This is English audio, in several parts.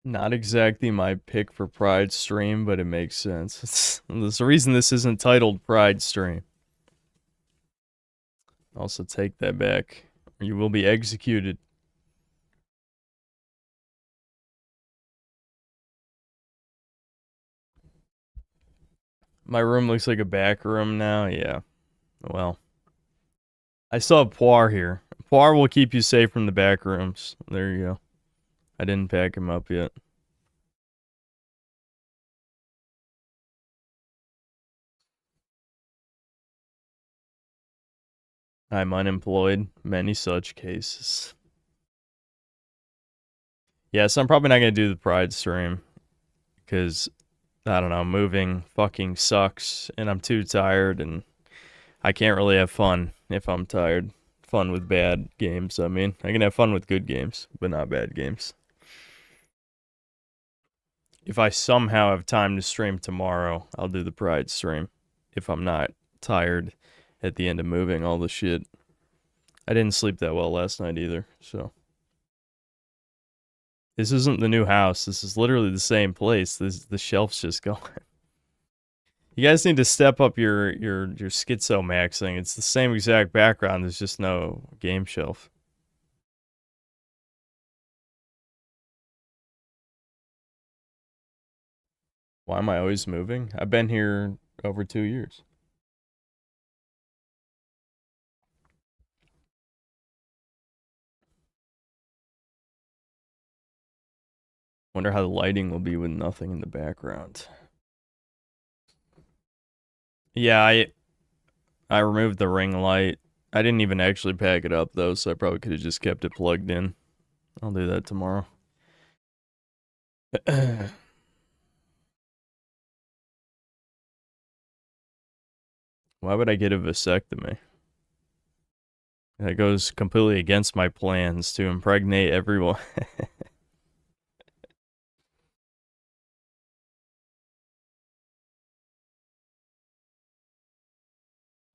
Not exactly my pick for Pride stream, but it makes sense. There's a reason this isn't titled Pride stream. Also take that back, or you will be executed. My room looks like a back room now, yeah. Well, I still have Poir here. Poir will keep you safe from the back rooms. There you go. I didn't pack him up yet. I'm unemployed. Many such cases. Yeah, so I'm probably not going to do the Pride stream. Because, I don't know, moving fucking sucks. And I'm too tired. And I can't really have fun if I'm tired. Fun with bad games, I mean. I can have fun with good games, but not bad games. If I somehow have time to stream tomorrow, I'll do the Pride stream. If I'm not tired at the end of moving all the shit. I didn't sleep that well last night either, so. This isn't the new house. This is literally the same place. The shelf's just going. You guys need to step up your schizo maxing. It's the same exact background. There's just no game shelf. Why am I always moving? I've been here over 2 years. Wonder how the lighting will be with nothing in the background. Yeah, I removed the ring light. I didn't even actually pack it up though, so I probably could have just kept it plugged in. I'll do that tomorrow. Why would I get a vasectomy? That goes completely against my plans to impregnate everyone.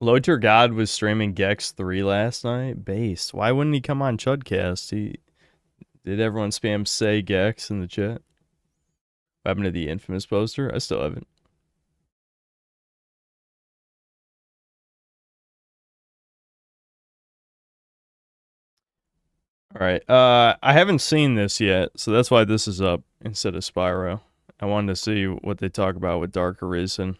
Loter God was streaming Gex 3 last night. Based. Why wouldn't he come on Chudcast? Did everyone spam say Gex in the chat? What happened to the infamous poster? I still haven't. Alright, I haven't seen this yet, so that's why this is up instead of Spyro. I wanted to see what they talk about with Dark Arisen.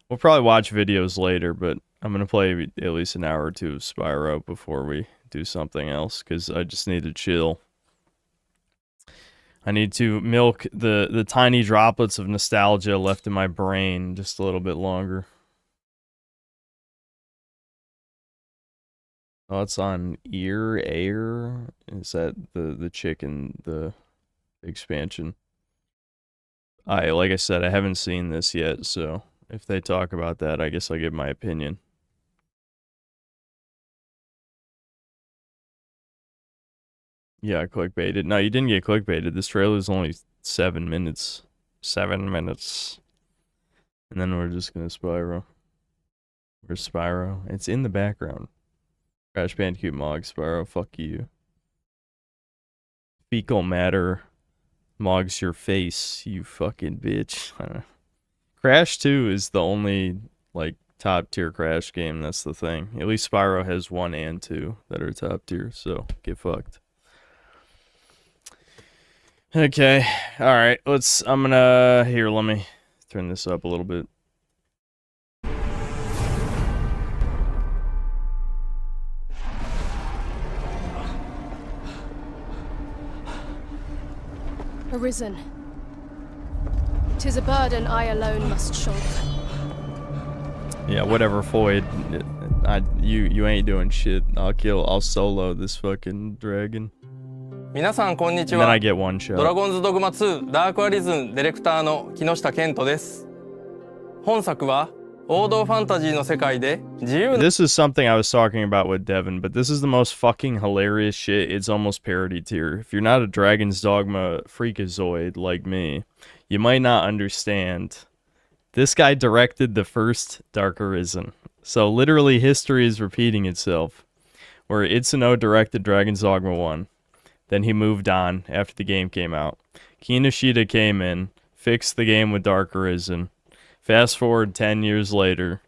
We'll probably watch videos later, but I'm gonna play at least an hour or two of Spyro before we do something else, because I just need to chill. I need to milk the tiny droplets of nostalgia left in my brain just a little bit longer. Oh, it's on Air. Is that the chicken, the expansion? Like I said, I haven't seen this yet, so if they talk about that, I guess I'll give my opinion. Yeah, clickbaited. No, you didn't get clickbaited. This trailer is only 7 minutes. 7 minutes. And then we're just gonna Spyro. Where's Spyro? It's in the background. Crash Bandicoot Mog, Spyro, fuck you. Fecal matter mogs your face, you fucking bitch. Crash 2 is the only, like, top tier Crash game, that's the thing. At least Spyro has 1 and 2 that are top tier, so get fucked. Okay, alright, I'm gonna, here, let me turn this up a little bit. Arisen. 'Tis a burden I alone must shoulder. Yeah, whatever, Foyd. You ain't doing shit. I'll solo this fucking dragon. 皆さんこんにち And then は I get one shot. ドラゴンズドグマ2ダークアリズンディレクターの木下健人です。本作は王道ファンタジーの世界で自由な This is something I was talking about with Devin, but this is the most fucking hilarious shit. It's almost parody tier. If you're not a Dragon's Dogma freakazoid like me, you might not understand. This guy directed the first Dark Arisen. So literally history is repeating itself. Where Itsuno directed Dragon's Dogma 1. Then he moved on after the game came out. Kinoshita came in, fixed the game with Dark Arisen. Fast forward 10 years later,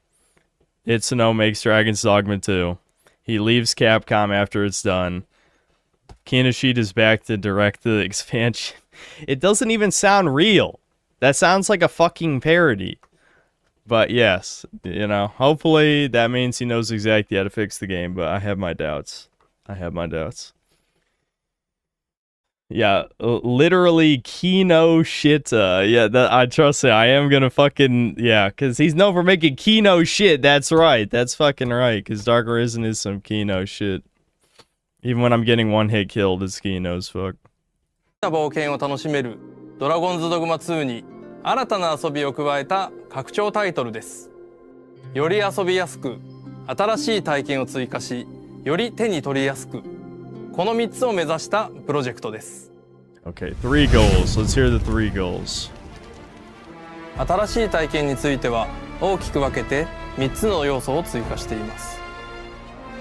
Itsuno makes Dragon's Dogma 2. He leaves Capcom after it's done. Kinoshita's back to direct the expansion. It doesn't even sound real. That sounds like a fucking parody. But yes, you know, hopefully that means he knows exactly how to fix the game, but I have my doubts. Yeah, literally Kino Shita. Yeah, I trust it. I am gonna fucking, yeah, because he's known for making Kino shit. That's right. That's fucking right, because Dark Arisen is some Kino shit. Even when I'm getting one hit killed, it's Kino as fuck. 冒険を楽しめるドラゴンズドグマ2に新たな遊びを加えた拡張タイトルです。より遊びやすく、新しい体験を追加し、より手に取りやすく、この3つを目指したプロジェクトです。Okay, 3 goals. Let's hear the 3 goals. 新しい体験については大きく分けて3つの要素を追加しています。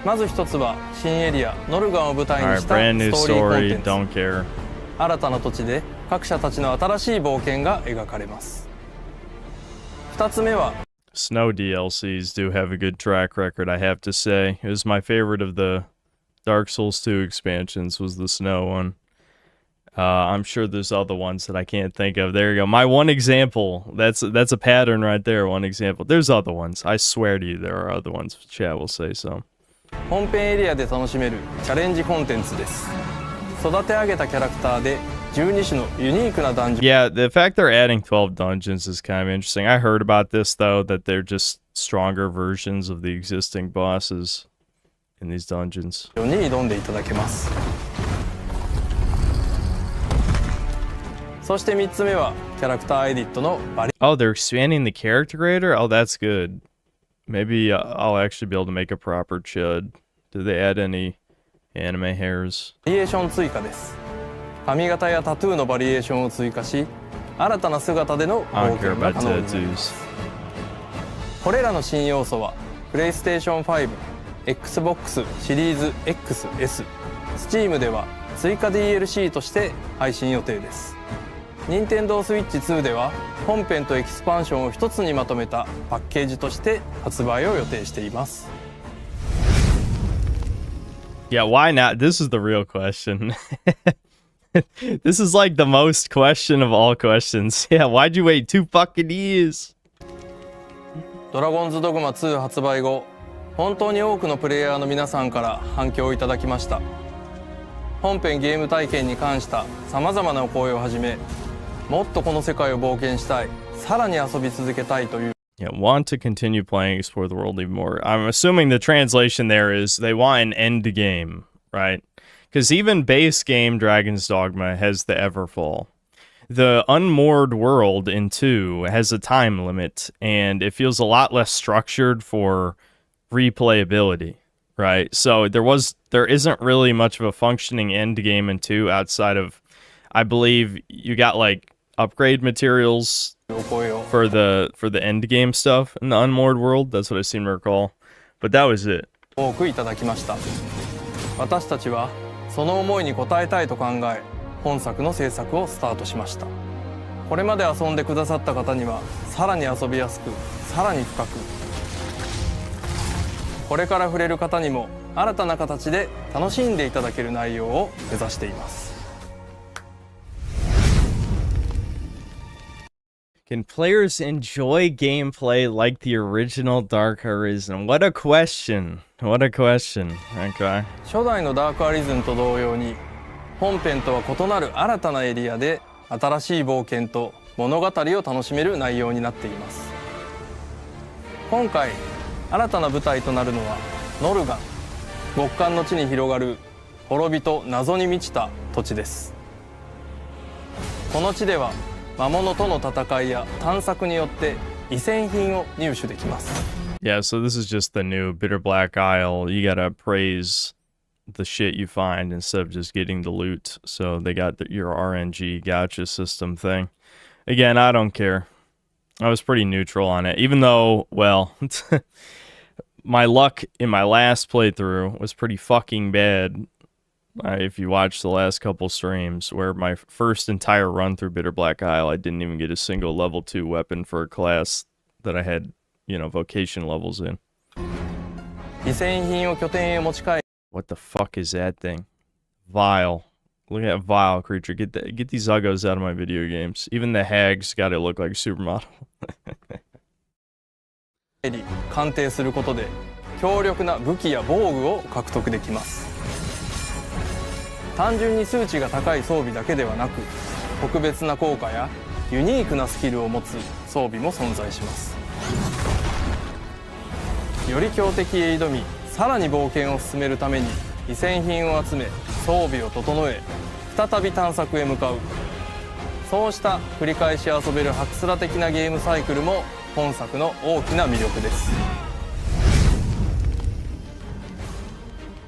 まず1つは新エリアノルガンを舞台にしたストーリーコンテンツ。Don't care. 新たな土地で各社たちの新しい冒険が描かれます。2つ目は Snow DLCs do have a good track record, I have to say. It was my favorite of the Dark Souls 2 expansions was the Snow one. I'm sure there's other ones that I can't think of. There you go. My one example. That's a pattern right there. One example. There's other ones. I swear to you there are other ones. Chat will say so. 本編エリアで楽しめるチャレンジコンテンツです。育て上げたキャラクターで12種のユニークなダンジョン。Yeah, the fact they're adding 12 dungeons is kind of interesting. I heard about this though, that they're just stronger versions of the existing bosses in these dungeons. に挑んでいただけます。そして3つ目はキャラクターエディットのバリ。Oh, they're expanding the character creator? Oh, that's good. Maybe I'll actually be able to make a proper chud. Did they add any anime hairs? バリエーション追加です。髪型やタトゥーのバリエーションを追加し、新たな姿での冒険が可能になります。これらの新要素は、PlayStation 5、Xbox シリーズ XS、Steam では追加 DLC として配信予定です。Nintendo Switch 2では本編とエキスパンションを一つにまとめたパッケージとして発売を予定しています。Yeah, why not? This is the real question. This is like the most question of all questions. Yeah, why'd you wait 2 fucking years? ドラゴンズドグマ2発売後、本当に多くのプレイヤーの皆さんから反響をいただきました。本編ゲーム体験に関したさまざまなお声をはじめ、もっとこの世界を冒険したい、さらに遊び続けたいという。Yeah, want to continue playing, explore the world even more. I'm assuming the translation there is they want an end game, right? Because even base game Dragon's Dogma has the Everfall. The Unmoored World in 2 has a time limit, and it feels a lot less structured for replayability, right? So there isn't really much of a functioning end game in 2 outside of, I believe you got like upgrade materials for the end game stuff in the Unmoored World. That's what I seem to recall. But that was it. 多くいただきました。私たちはその思いに応えたいと考え、本作の制作をスタートしました。これまで遊んでくださった方にはさらに遊びやすく、さらに深く、これから触れる方にも新たな形で楽しんでいただける内容を目指しています。Can players enjoy gameplay like the original Dark Arisen? What a question. What a question. Okay. 初代のダークアリズンと同様に、本編とは異なる新たなエリアで新しい冒険と物語を楽しめる内容になっています。今回、新たな舞台となるのはノルガン、極寒の地に広がる滅びと謎に満ちた土地です。この地では魔物との戦いや探索によって遺産品を入手できます。Yeah, so this is just the new Bitter Black Isle. You gotta praise the shit you find instead of just getting the loot. So they got your RNG gacha system thing. Again, I don't care. I was pretty neutral on it, even though, well, my luck in my last playthrough was pretty fucking bad. If you watch the last couple streams, where my first entire run through Bitter Black Isle, I didn't even get a single level 2 weapon for a class that I had, vocation levels in. 犠牲品を拠点へ持ち帰り What the fuck is that thing? Vile. Look at that vile creature. Get these uggos out of my video games. Even the hags got it look like a supermodel. 鑑定することで強力な武器や防具を獲得できます。単純に数値が高い装備だけではなく、特別な効果やユニークなスキルを持つ装備も存在します。より強敵へ挑み、さらに冒険を進めるために遺産品を集め、装備を整え、再び探索へ向かう。そうした繰り返し遊べるハクスラ的なゲームサイクルも本作の大きな魅力です。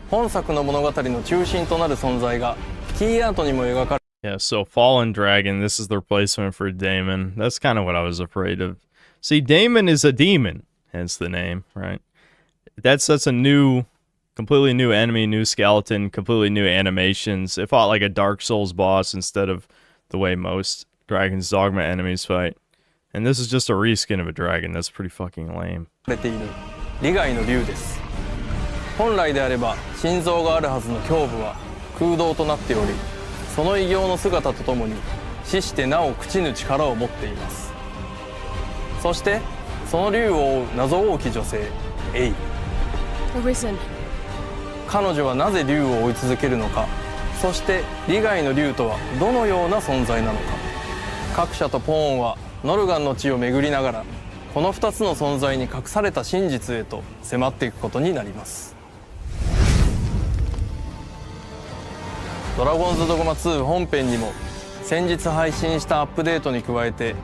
本作の物語の中心となる存在がキーアートにも描かれ Yeah, so Fallen Dragon, this is the replacement for Daemon. That's kind of what I was afraid of. See, Daemon is a demon, hence the name, right? That's a completely new enemy, new skeleton, completely new animations. It fought like a Dark Souls boss instead of the way most Dragon's Dogma enemies fight. And this is just a reskin of a dragon. That's pretty fucking lame. ている利害の竜です。本来であれば心臓があるはずの胸部は空洞となっており、その異形の姿とともに死してなお朽ちぬ力を持っています。そしてその竜を追う謎多き女性エイ。 Arisen. 彼女はなぜ竜を追い続けるのか、そして利害の竜とはどのような存在なのか。各社とポーンはノルガンの地を巡りながらこの2つの存在に隠された真実へと迫っていくことになります。ドラゴンズドグマ2本編にも先日配信したアップデートに加えて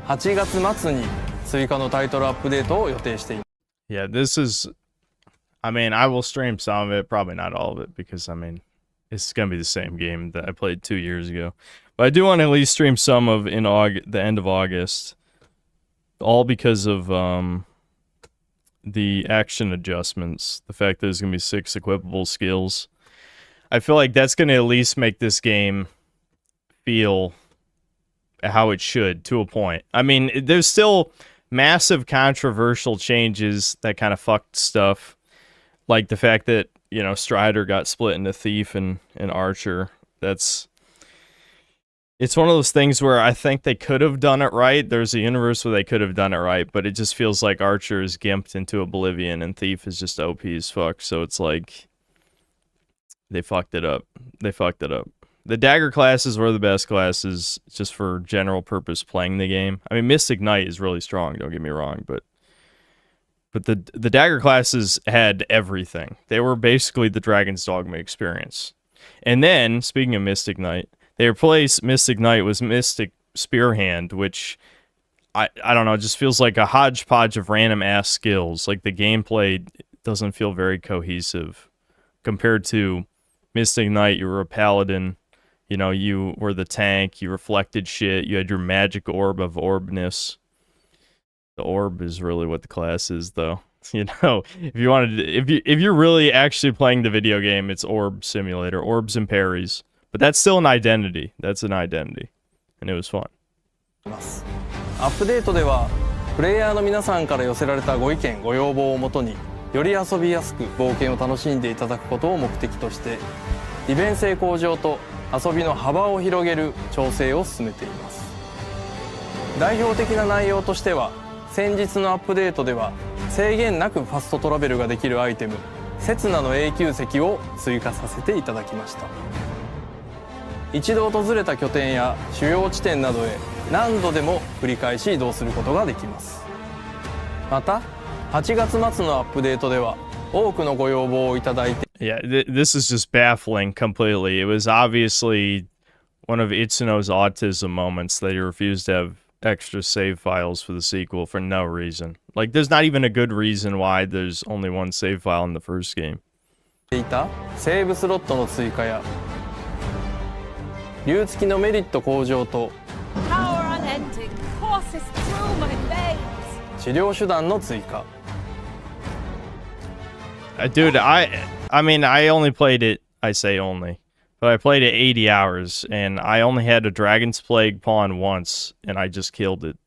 8月末に追加のタイトルアップデートを予定しています。 Yeah, this is... I mean, I will stream some of it, probably not all of it, because, I mean, it's going to be the same game that I played 2 years ago. But I do want to at least stream some of in the end of August. All because of the action adjustments. The fact that there's going to be 6 equipable skills. I feel like that's going to at least make this game feel how it should, to a point. I mean, there's still massive controversial changes that kind of fucked stuff. Like the fact that, Strider got split into Thief and Archer. It's one of those things where I think they could have done it right. There's a universe where they could have done it right, but it just feels like Archer is gimped into oblivion and Thief is just OP as fuck. So it's like they fucked it up. The dagger classes were the best classes just for general purpose playing the game. I mean, Mystic Knight is really strong, don't get me wrong, but the dagger classes had everything. They were basically the Dragon's Dogma experience. And then, speaking of Mystic Knight, they replaced Mystic Knight with Mystic Spearhand, which I don't know, it just feels like a hodgepodge of random ass skills. Like the gameplay doesn't feel very cohesive compared to Mystic Knight. You were a paladin, you were the tank, you reflected shit, you had your magic orb of orbness. The orb is really what the class is, though. If you wanted, if you're really actually playing the video game, it's Orb Simulator, orbs and parries. But that's still an identity. That's an identity, and it was fun. アップデートではプレイヤーの皆さんから寄せられたご意見ご要望をもとにより遊びやすく冒険を楽しんでいただくことを目的として利便性向上と遊びの幅を広げる調整を進めています。代表的な内容としては先日のアップデートでは制限なくファストトラベルができるアイテム刹那の永久石を追加させていただきました。一度訪れた拠点や主要地点などへ何度でも繰り返し移動することができます。また8月末のアップデートでは多くのご要望をいただいて Yeah, this is just baffling completely. It was obviously one of Itsuno's autism moments that he refused to have extra save files for the sequel for no reason. Like, there's not even a good reason why there's only one save file in the first game. いたセーブスロットの追加や竜付きのメリット向上と Power unending courses through my veins. 治療手段の追加 Dude, I mean, I only played it, I say only, But I played it 80 hours, and I only had a Dragon's Plague pawn once, and I just killed it.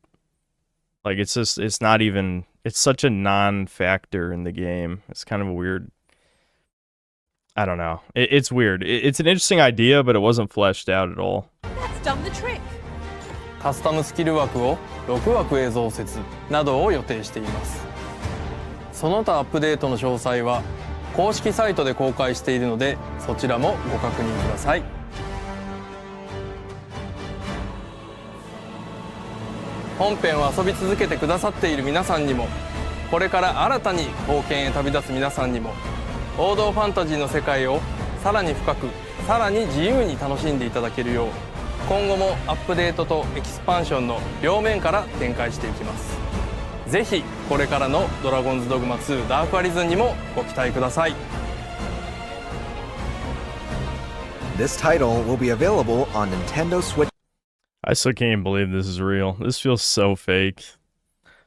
Like, it's just, it's not even, it's such a non-factor in the game. It's kind of a weird, I don't know. It's weird. It's an interesting idea, but it wasn't fleshed out at all. That's done the trick. カスタムスキル枠を6枠へ増設などを予定しています。その他アップデートの詳細は公式サイトで公開しているので、そちらもご確認ください。本編を遊び続けてくださっている皆さんにも、これから新たに冒険へ旅立つ皆さんにも、王道ファンタジーの世界をさらに深く、さらに自由に楽しんでいただけるよう、今後もアップデートとエキスパンションの両面から展開していきます。ぜひこれからのドラゴンズドグマ2ダークアリズンにもご期待ください。This title will be available on Nintendo Switch. I still can't believe this is real. This feels so fake.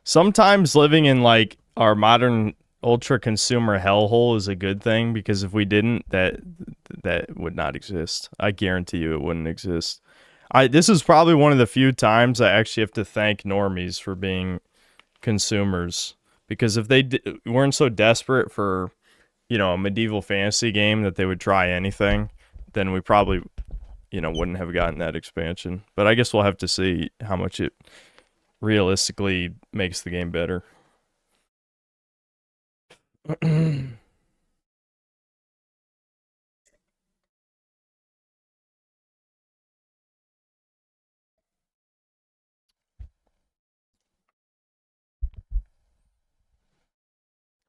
Sometimes living in like our modern ultra consumer hellhole is a good thing, because if we didn't, that would not exist. I guarantee you it wouldn't exist. This is probably one of the few times I actually have to thank normies for being consumers, because if they weren't so desperate for, you know, a medieval fantasy game that they would try anything, then we probably, you know, wouldn't have gotten that expansion. But I guess we'll have to see how much it realistically makes the game better.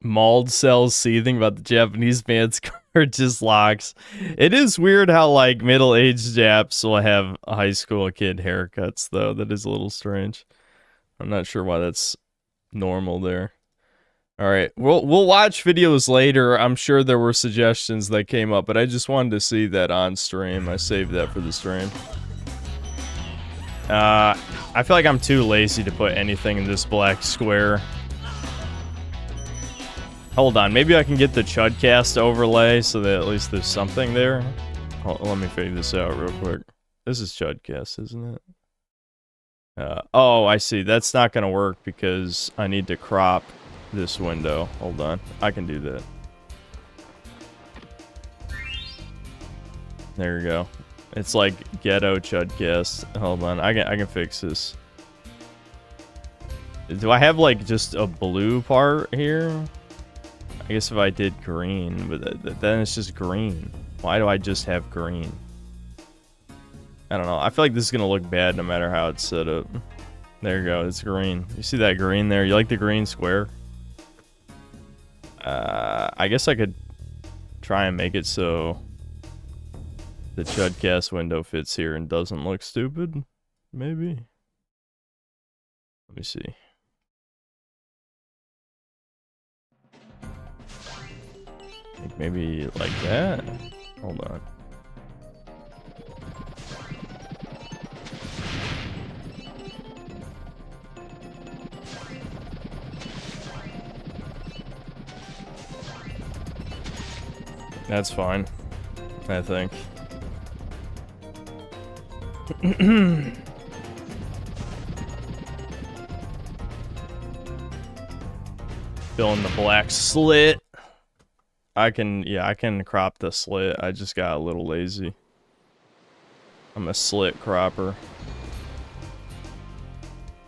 Mauled cells seething about the Japanese man's gorgeous locks. It is weird how like middle-aged Japs will have high school kid haircuts, though. That is a little strange. I'm not sure why that's normal there. All right, we'll watch videos later. I'm sure there were suggestions that came up, but I just wanted to see that on stream. I saved that for the stream. I feel like I'm too lazy to put anything in this black square. Hold on, maybe I can get the Chudcast overlay so that at least there's something there. Let me fade this out real quick. This is Chudcast, isn't it? Oh, I see. That's not going to work because I need to crop this window. Hold on. I can do that. There we go. It's like ghetto Chudcast. Hold on. I can fix this. Do I have like just a blue part here? I guess if I did green, but then it's just green. Why do I just have green? I don't know. I feel like this is going to look bad no matter how it's set up. There you go. It's green. You see that green there? You like the green square? I guess I could try and make it so the Chudcast window fits here and doesn't look stupid. Maybe. Let me see. Like maybe like that. Hold on. That's fine, I think. Fill in the black slit. I can crop the slit. I just got a little lazy. I'm a slit cropper.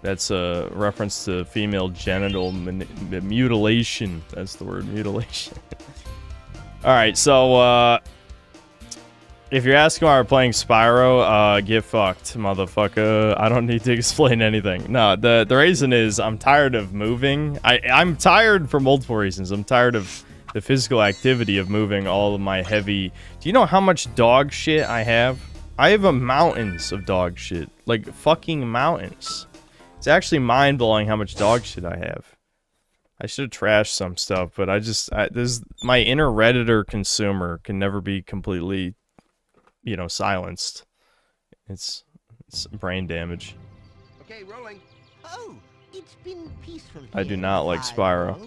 That's a reference to female genital mutilation. That's the word, mutilation. Alright, so, if you're asking why we're playing Spyro, get fucked, motherfucker. I don't need to explain anything. No, the reason is I'm tired of moving. I'm tired for multiple reasons. I'm tired of the physical activity of moving all of my heavy... Do you know how much dog shit I have? I have mountains of dog shit. Like, fucking mountains. It's actually mind-blowing how much dog shit I have. I should have trashed some stuff, but my inner Redditor consumer can never be completely, you know, silenced. It's brain damage. Okay, rolling. Oh, it's been peaceful. I do not like Spyro.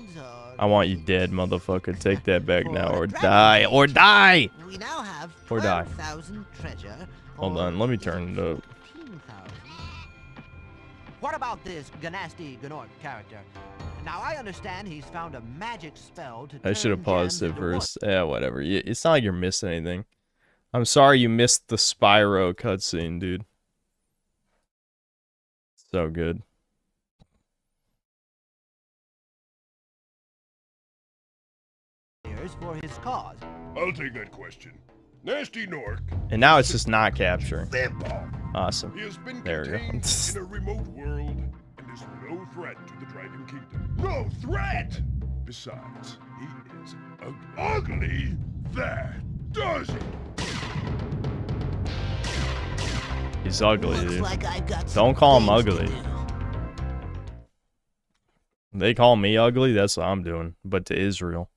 I want you dead, motherfucker. Take that back now, or die, or die, We now have or die. 12,000 treasure. Hold on, let me turn it up. 15,000. What about this Ganasty Gnork character? Now I understand he's found a magic spell to I should have turn paused gems it into wood. first. Yeah, whatever. It's not like you're missing anything. I'm sorry you missed the Spyro cutscene, dude. So good. For his cause. I'll take that question. Nasty Nork. And now it's just not capturing. Vampire. Awesome. He has been There we go. contained in a remote world and is no threat to the Dragon Kingdom. No threat! Besides, he is ugly. That does it. He's ugly, Looks dude. like I've got Don't some call him things to ugly. do. They call me ugly, that's what I'm doing. But to Israel.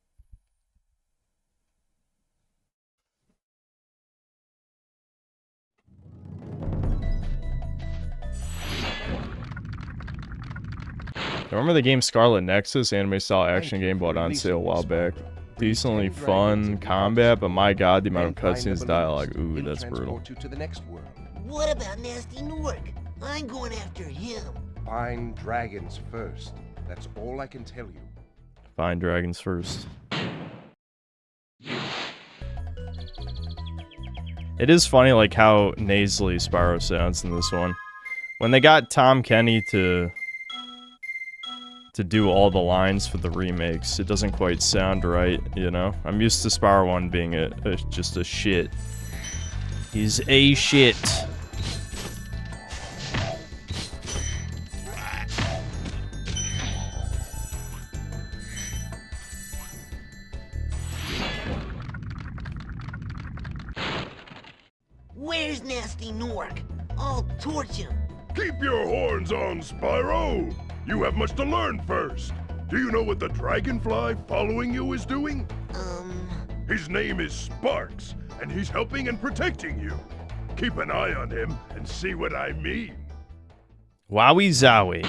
Remember the game Scarlet Nexus, anime style action game bought on sale a while back? Decently fun combat, but my god, the amount of cutscenes, dialogue, ooh, that's brutal. You to the next world. What about Nasty Nork? I'm going after him. Find dragons first. That's all I can tell you. Find dragons first. It is funny, like, how nasally Spyro sounds in this one. When they got Tom Kenny to do all the lines for the remakes, it doesn't quite sound right, you know? I'm used to Spyro 1 being just a shit. He's a shit. Where's Nasty Nork? I'll torch him. Keep your horns on, Spyro. You have much to learn first. Do you know what the dragonfly following you is doing? His name is Sparks, and he's helping and protecting you. Keep an eye on him and see what I mean. Wowie zowie.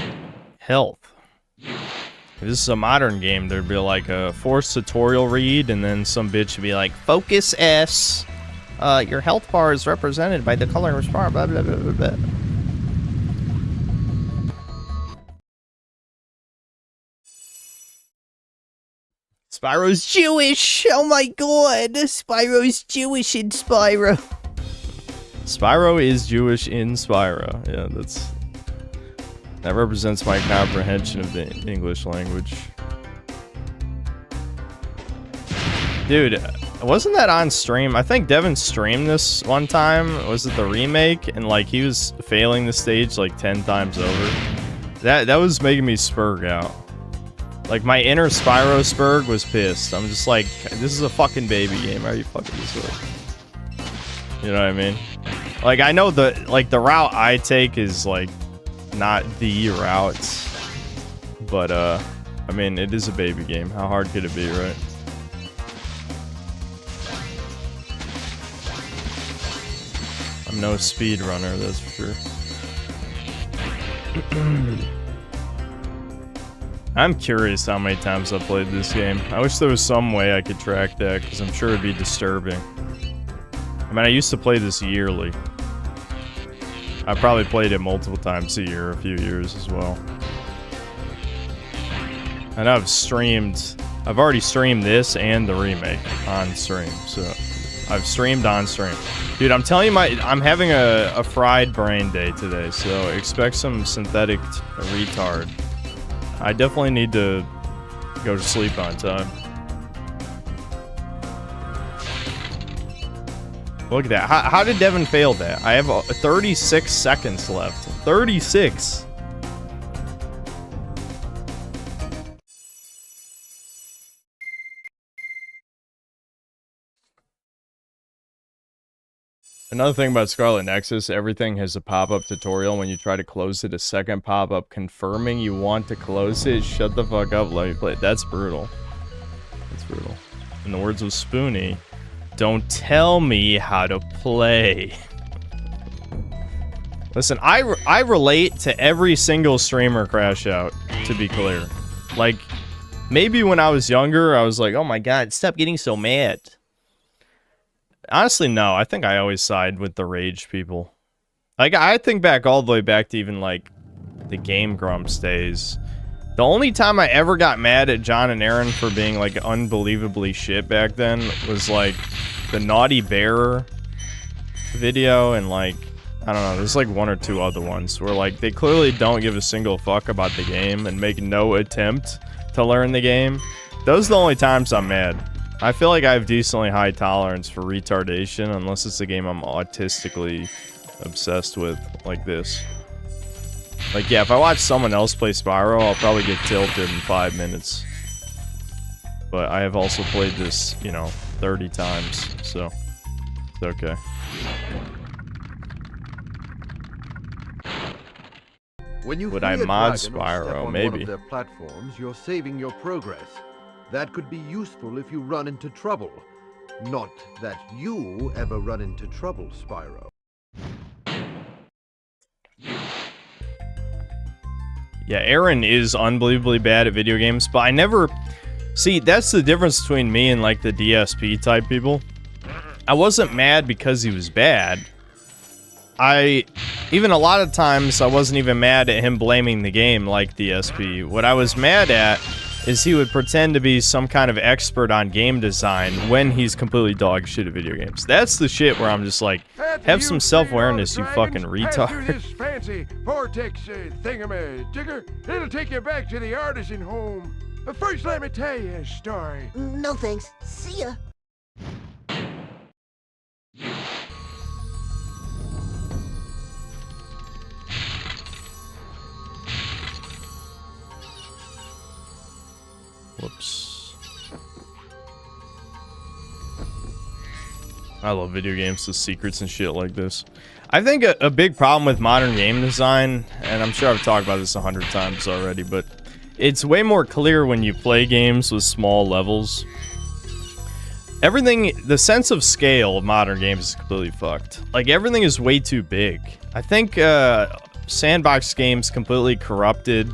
Health. If this is a modern game, there'd be like a forced tutorial read, and then some bitch would be like, Focus S. Your health bar is represented by the color of bar, blah, blah, blah, blah, blah. Spyro's Jewish! Oh my god! Spyro's Jewish in Spyro! Spyro is Jewish in Spyro. Yeah, that represents my comprehension of the English language. Dude, wasn't that on stream? I think Devin streamed this one time. Was it the remake? And like he was failing the stage like 10 times over. That was making me spurg out. Like my inner Spyro spurg was pissed. I'm just like, this is a fucking baby game. How are you fucking this up? You know what I mean? Like I know the route I take is like not the route, but I mean it is a baby game. How hard could it be, right? I'm no speedrunner, that's for sure. I'm curious how many times I've played this game. I wish there was some way I could track that, because I'm sure it'd be disturbing. I mean, I used to play this yearly. I probably played it multiple times a year, a few years as well. And I've already streamed this and the remake on stream, so I've streamed on stream. Dude, I'm telling you, I'm having a fried brain day today, so expect some synthetic retard. I definitely need to go to sleep on time. Look at that. How did Devin fail that? I have 36 seconds left. 36! Another thing about Scarlet Nexus, everything has a pop-up tutorial. When you try to close it, a second pop-up confirming you want to close it. Shut the fuck up, let me play. That's brutal. That's brutal. In the words of Spoonie, don't tell me how to play. Listen, I relate to every single streamer crash out, to be clear. Like, Maybe when I was younger, I was like, oh my god, stop getting so mad. Honestly, no. I think I always side with the rage people. Like, I think back all the way back to even, like, the Game Grumps days. The only time I ever got mad at John and Aaron for being, like, unbelievably shit back then was, like, the Naughty Bear video and, like, I don't know, there's, like, one or two other ones where, like, they clearly don't give a single fuck about the game and make no attempt to learn the game. Those are the only times I'm mad. I feel like I have decently high tolerance for retardation unless it's a game I'm autistically obsessed with, like this. Like, yeah, if I watch someone else play Spyro, I'll probably get tilted in 5 minutes. But I have also played this, you know, 30 times, so it's okay. When you Would free I a mod dragon or Spyro? step on Maybe. one of their platforms, you're saving your progress. That could be useful if you run into trouble. Not that you ever run into trouble, Spyro. Yeah, Aaron is unbelievably bad at video games, but I never... See, that's the difference between me and, like, the DSP type people. I wasn't mad because he was bad. Even a lot of times, I wasn't even mad at him blaming the game like DSP. What I was mad at is he would pretend to be some kind of expert on game design when he's completely dog shit at video games. That's the shit where I'm just like, have some self-awareness, you fucking retard. This fancy vortex thingamajigger. It'll take you back to the artisan home. But first, let me tell you a story. No thanks. See ya. Whoops. I love video games, the secrets and shit like this. I think a big problem with modern game design, and I'm sure I've talked about this 100 times already, but it's way more clear when you play games with small levels. Everything, the sense of scale of modern games is completely fucked. Like, everything is way too big. I think sandbox games completely corrupted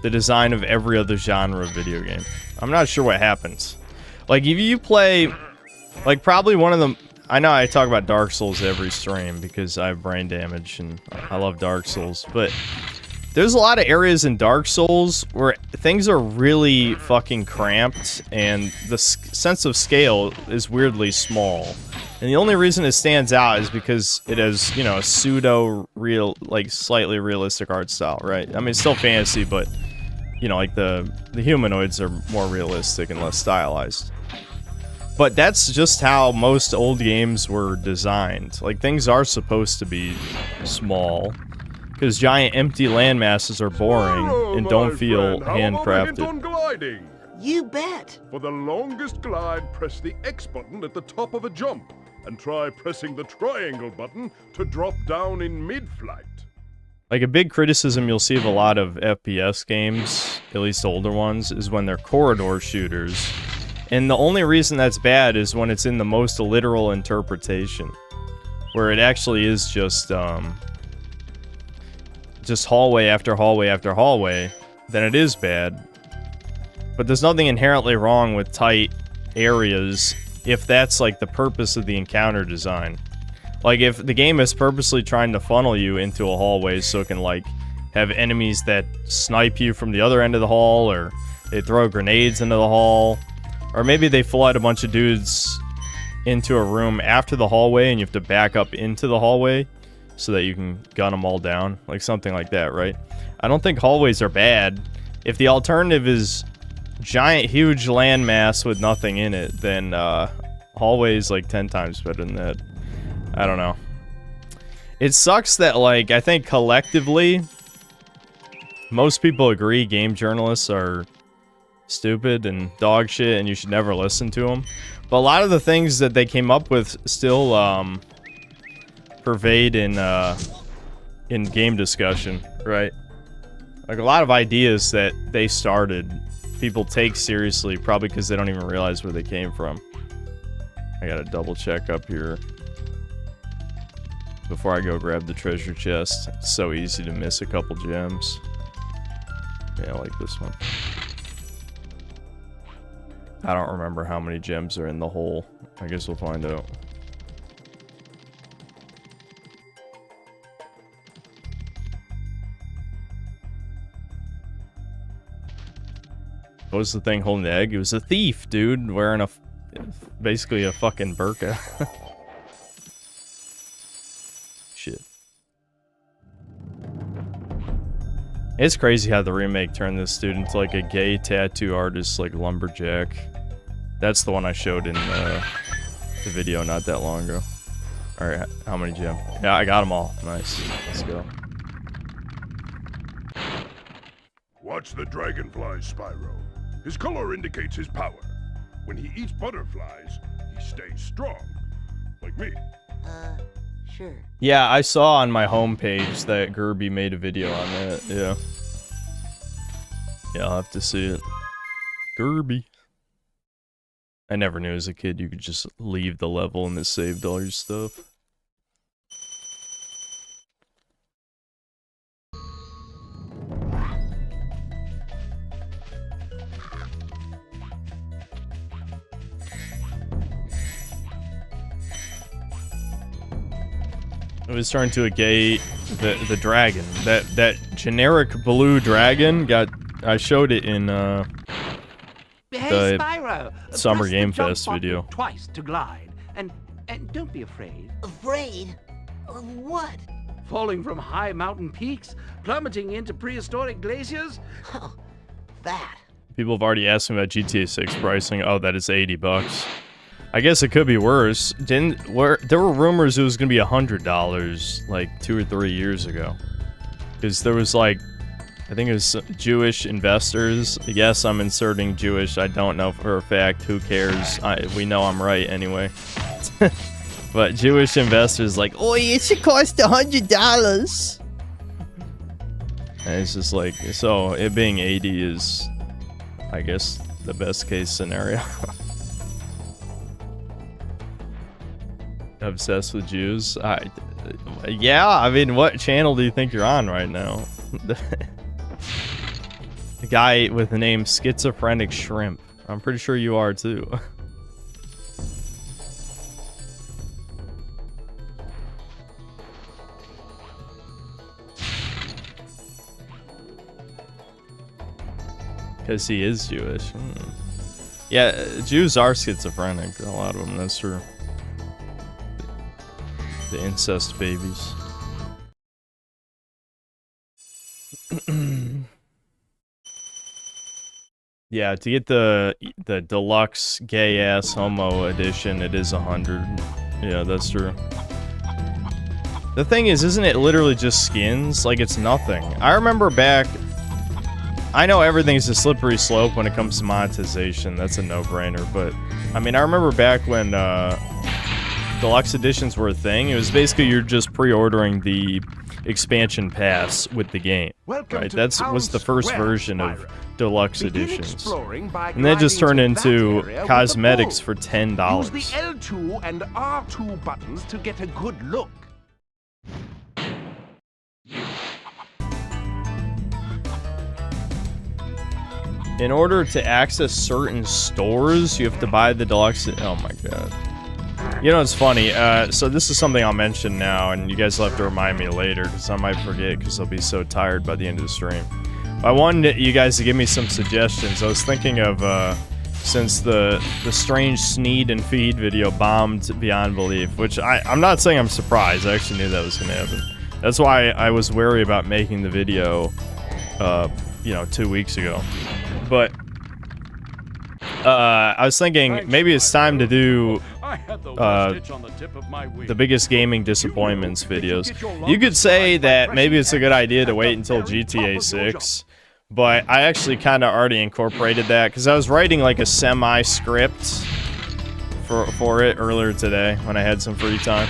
the design of every other genre of video game. I'm not sure what happens. Like, if you play, like, probably one of them, I know I talk about Dark Souls every stream because I have brain damage and I love Dark Souls, but there's a lot of areas in Dark Souls where things are really fucking cramped and the sense of scale is weirdly small. And the only reason it stands out is because it has, you know, a pseudo-real, like, slightly realistic art style, right? I mean, it's still fantasy, but, you know, like, the humanoids are more realistic and less stylized. But that's just how most old games were designed. Like, things are supposed to be small. Because giant empty land masses are boring and don't feel handcrafted. You bet. For the longest glide, press the X button at the top of a jump. And try pressing the triangle button to drop down in mid-flight. Like, a big criticism you'll see of a lot of FPS games, at least older ones, is when they're corridor shooters. And the only reason that's bad is when it's in the most literal interpretation. Where it actually is just hallway after hallway after hallway, then it is bad. But there's nothing inherently wrong with tight areas if that's, like, the purpose of the encounter design. Like, if the game is purposely trying to funnel you into a hallway so it can, like, have enemies that snipe you from the other end of the hall, or they throw grenades into the hall, or maybe they flood a bunch of dudes into a room after the hallway and you have to back up into the hallway so that you can gun them all down, like something like that, right? I don't think hallways are bad. If the alternative is giant, huge landmass with nothing in it, then hallways like 10 times better than that. I don't know. It sucks that, like, I think collectively, most people agree game journalists are stupid and dog shit and you should never listen to them. But a lot of the things that they came up with still pervade in game discussion, right? Like, a lot of ideas that they started, people take seriously, probably because they don't even realize where they came from. I gotta double check up here before I go grab the treasure chest. It's so easy to miss a couple gems. Yeah, I like this one. I don't remember how many gems are in the hole. I guess we'll find out. What was the thing holding the egg? It was a thief, dude, wearing basically a fucking burqa. Shit. It's crazy how the remake turned this dude into like a gay tattoo artist, like lumberjack. That's the one I showed in the video not that long ago. Alright, how many gems? Yeah, I got them all. Nice. Let's go. Watch the dragonfly, Spyro. His color indicates his power. When he eats butterflies, he stays strong. Like me. Sure. Yeah, I saw on my homepage that Gerby made a video on that. Yeah. Yeah, I'll have to see it. Gerby. I never knew as a kid you could just leave the level and it saved all your stuff. It was turned to a gay, the dragon. That generic blue dragon got, I showed it in the Spyro, Summer press the Game jump Fest button video. twice to glide, and don't be afraid. Afraid? Of what? Falling from high mountain peaks, plummeting into prehistoric glaciers. Oh, that. People have already asked me about GTA 6 pricing. Oh, that is $80. I guess it could be worse. There were rumors it was gonna be $100 like 2 or 3 years ago, because there was like, I think it was Jewish investors. Yes, I'm inserting Jewish. I don't know for a fact. Who cares? We know I'm right anyway. But Jewish investors like, oh, it should cost $100. And it's just like, so it being 80 is, I guess, the best case scenario. Obsessed with Jews? Yeah, I mean, what channel do you think you're on right now? The guy with the name Schizophrenic Shrimp. I'm pretty sure you are too. Because he is Jewish. Yeah, Jews are schizophrenic. A lot of them, that's true. The incest babies. Yeah, to get the deluxe gay ass homo edition, it is 100. Yeah, that's true. The thing is, isn't it literally just skins? Like, it's nothing. I remember back. I know everything's a slippery slope when it comes to monetization. That's a no-brainer. But I mean, I remember back when deluxe editions were a thing. It was basically you're just pre-ordering the expansion pass with the game. Right? That was the first version of deluxe editions. And then just turned into cosmetics for $10. Use the L2 and R2 buttons to get a good look. In order to access certain stores, you have to buy the deluxe. Oh my god. You know, it's funny. So this is something I'll mention now, and you guys will have to remind me later, because I might forget, because I'll be so tired by the end of the stream. I wanted you guys to give me some suggestions. I was thinking of, since the strange Sneed and Feed video bombed beyond belief, which I'm not saying I'm surprised. I actually knew that was going to happen. That's why I was wary about making the video, you know, 2 weeks ago. But I was thinking maybe it's time to do the biggest gaming disappointments videos. You could say that maybe it's a good idea to wait until GTA 6, but I actually kind of already incorporated that because I was writing like a semi-script for it earlier today when I had some free time.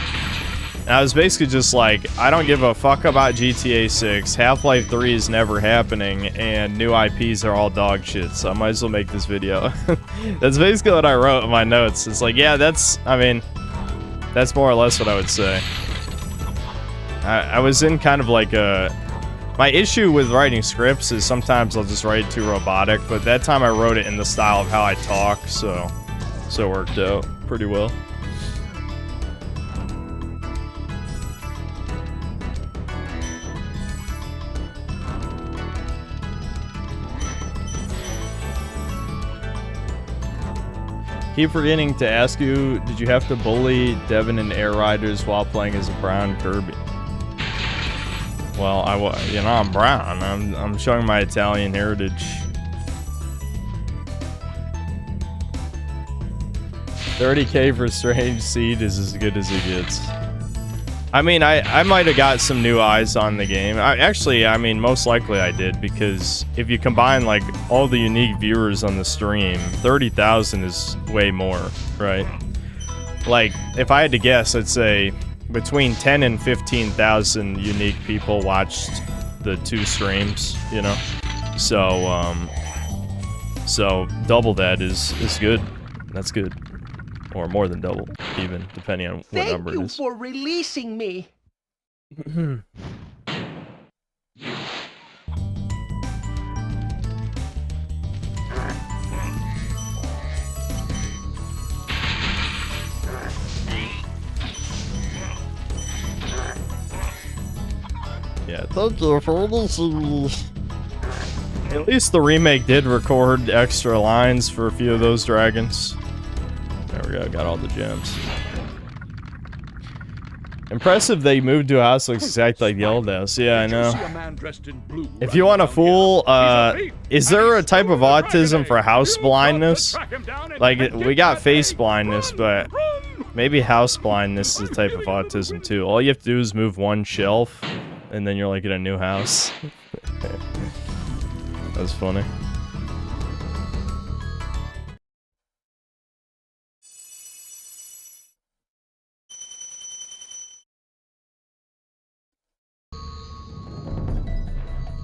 And I was basically just like, I don't give a fuck about GTA 6, Half-Life 3 is never happening, and new IPs are all dog shit, so I might as well make this video. That's basically what I wrote in my notes. It's like, yeah, that's more or less what I would say. I was in kind of like a My issue with writing scripts is sometimes I'll just write it too robotic, but that time I wrote it in the style of how I talk, so it worked out pretty well. Keep forgetting to ask you, did you have to bully Devin and Air Riders while playing as a brown Kirby? Well, I'm brown. I'm showing my Italian heritage. 30K for Strange Seed is as good as it gets. I mean, I might have got some new eyes on the game. I mean, most likely I did, because if you combine, like, all the unique viewers on the stream, 30,000 is way more, right? Like, if I had to guess, I'd say between 10 and 15,000 unique people watched the 2 streams, you know? So double that is good. That's good. Or more than double, even, depending on what number it is. Thank you for releasing me. Yeah, thank you for releasing me. At least the remake did record extra lines for a few of those dragons. There we go, got all the gems. Impressive they moved to a house that looks exactly like the old house. Yeah, I know. If you want a fool, is there a type of autism for house blindness? Like, we got face blindness, but maybe house blindness is a type of autism too. All you have to do is move one shelf, and then you're like in a new house. That's funny.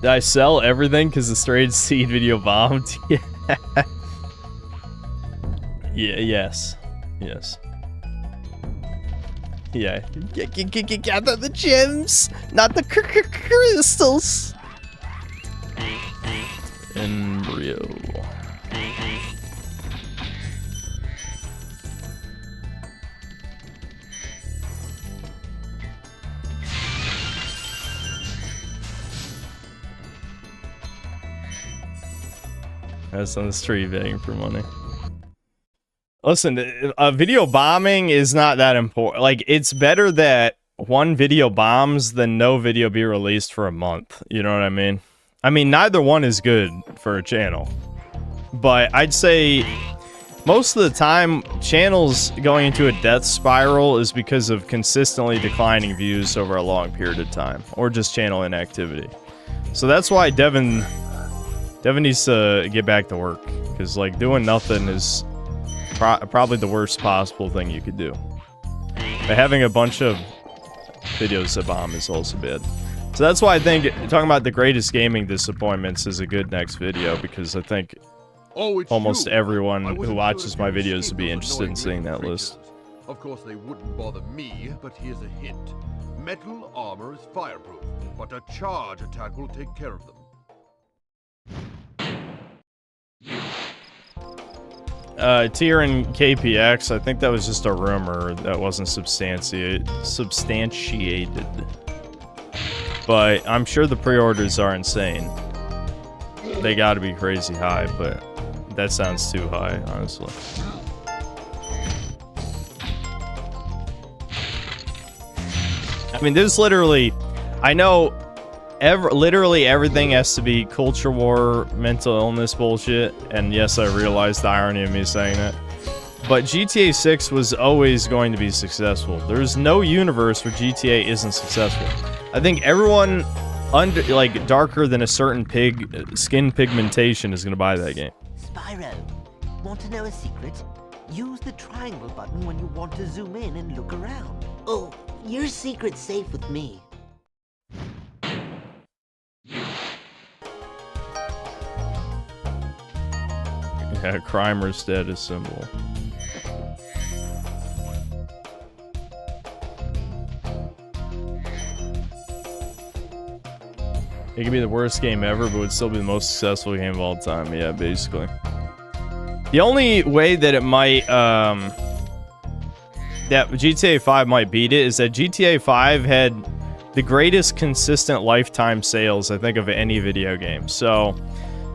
Did I sell everything because the Strange Seed video bombed? Yeah. Yes. Yes. Yeah. Gather the gems, not the crystals. Embryo. That's on the street begging for money. Listen, video bombing is not that important. Like, it's better that one video bombs than no video be released for a month. You know what I mean? I mean, neither one is good for a channel. But I'd say most of the time, channels going into a death spiral is because of consistently declining views over a long period of time. Or just channel inactivity. So that's why Devin needs to get back to work, because like doing nothing is probably the worst possible thing you could do. But having a bunch of videos that bomb is also bad. So that's why I think talking about the greatest gaming disappointments is a good next video, because I think almost everyone who watches my videos would be interested in seeing that list. Of course they wouldn't bother me, but here's a hint. Metal armor is fireproof, but a charge attack will take care of them. Tier and KPX, I think that was just a rumor that wasn't substantiated. But I'm sure the pre-orders are insane. They gotta be crazy high, but that sounds too high, honestly. I mean, there's literally, I know literally everything has to be culture war, mental illness bullshit, and yes, I realize the irony of me saying that. But GTA 6 was always going to be successful. There's no universe where GTA isn't successful. I think everyone like darker than a certain skin pigmentation is gonna buy that game. Spyro, want to know a secret? Use the triangle button when you want to zoom in and look around. Oh, your secret's safe with me. Yeah, Crimer status symbol. It could be the worst game ever, but would still be the most successful game of all time. Yeah, basically. The only way that it might, that GTA 5 might beat it is that GTA 5 had the greatest consistent lifetime sales, I think, of any video game. So,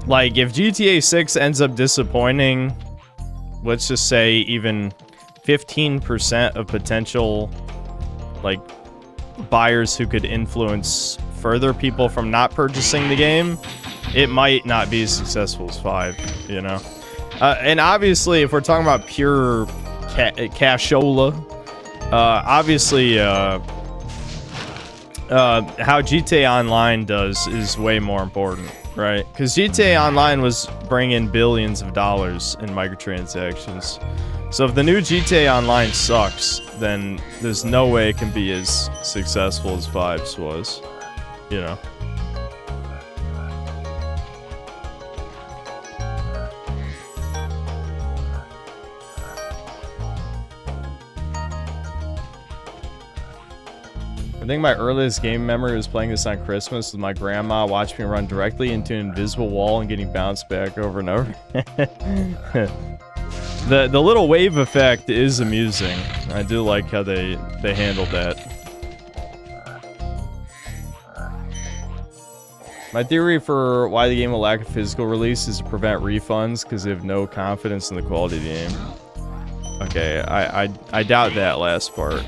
like, if GTA 6 ends up disappointing, let's just say even 15% of potential, like, buyers who could influence further people from not purchasing the game, it might not be as successful as 5, you know? And obviously, if we're talking about pure cashola, obviously, how GTA Online does is way more important, right? Because GTA Online was bringing billions of dollars in microtransactions. So if the new GTA Online sucks, then there's no way it can be as successful as 5's was, you know? I think my earliest game memory was playing this on Christmas with my grandma, watching me run directly into an invisible wall and getting bounced back over and over. The little wave effect is amusing. I do like how they handled that. My theory for why the game will lack a physical release is to prevent refunds because they have no confidence in the quality of the game. Okay, I doubt that last part.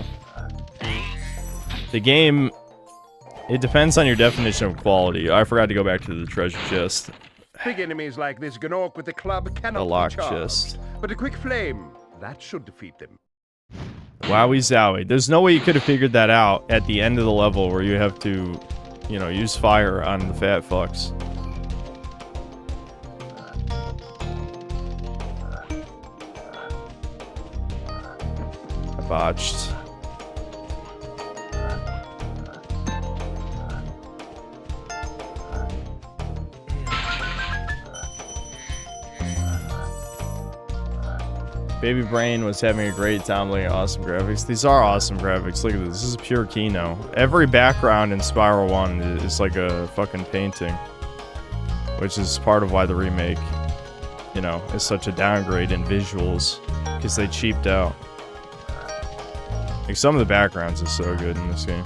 The game, it depends on your definition of quality. I forgot to go back to the treasure chest. Big enemies like this Gnorc with the club cannot The lock be charged, chest. but a quick flame, that should defeat them. Wowie zowie. There's no way you could have figured that out at the end of the level where you have to, you know, use fire on the fat fucks. I botched. Baby Brain was having a great time looking at awesome graphics. These are awesome graphics. Look at this. This is pure Kino. Every background in Spyro 1 is like a fucking painting. Which is part of why the remake, you know, is such a downgrade in visuals. Because they cheaped out. Like, some of the backgrounds are so good in this game.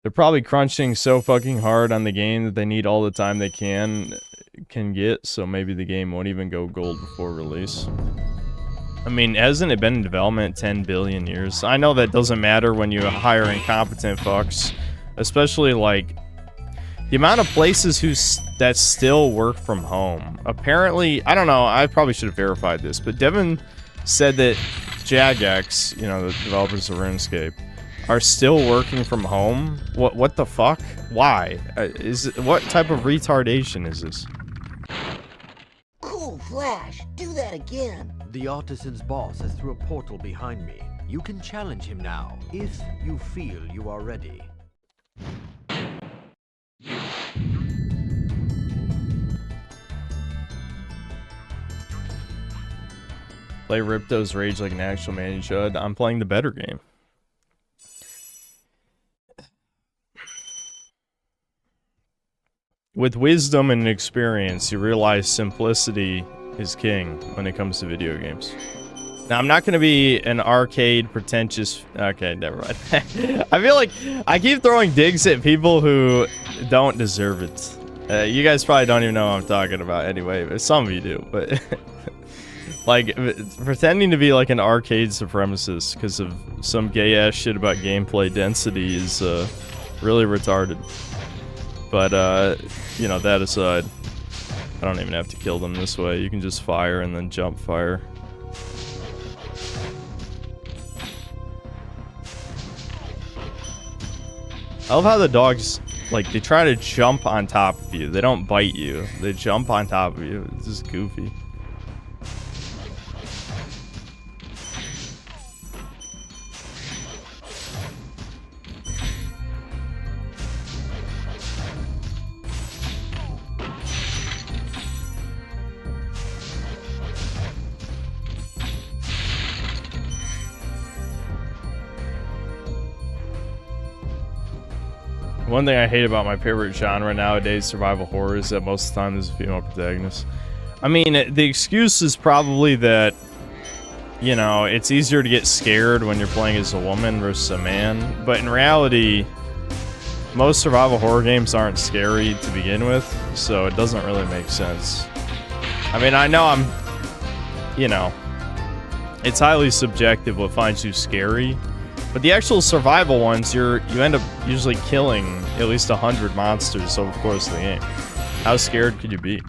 They're probably crunching so fucking hard on the game that they need all the time they can get, so maybe the game won't even go gold before release. I mean, hasn't it been in development 10 billion years? I know that doesn't matter when you hire incompetent fucks, especially like the amount of places that still work from home. Apparently, I don't know, I probably should have verified this, but Devin said that Jagex, you know, the developers of RuneScape, are still working from home? What the fuck? Why? What type of retardation is this? Cool, Flash. Do that again. The artisan's boss is through a portal behind me. You can challenge him now, if you feel you are ready. Play Ripto's Rage like an actual man you should. I'm playing the better game. With wisdom and experience, you realize simplicity is king when it comes to video games. Now, I'm not going to be an arcade pretentious... Okay, never mind. I feel like I keep throwing digs at people who don't deserve it. You guys probably don't even know what I'm talking about anyway, but some of you do, but... like, pretending to be like an arcade supremacist because of some gay-ass shit about gameplay density is really retarded. But, you know, that aside, I don't even have to kill them this way. You can just fire and then jump fire. I love how the dogs, like, they try to jump on top of you. They don't bite you. They jump on top of you. It's just goofy. One thing I hate about my favorite genre nowadays, survival horror, is that most of the time there's a female protagonist. I mean, the excuse is probably that, you know, it's easier to get scared when you're playing as a woman versus a man. But in reality, most survival horror games aren't scary to begin with, so it doesn't really make sense. I mean, I know you know, it's highly subjective what finds you scary, but the actual survival ones, you end up usually killing at least 100 monsters over the course of the game. How scared could you be?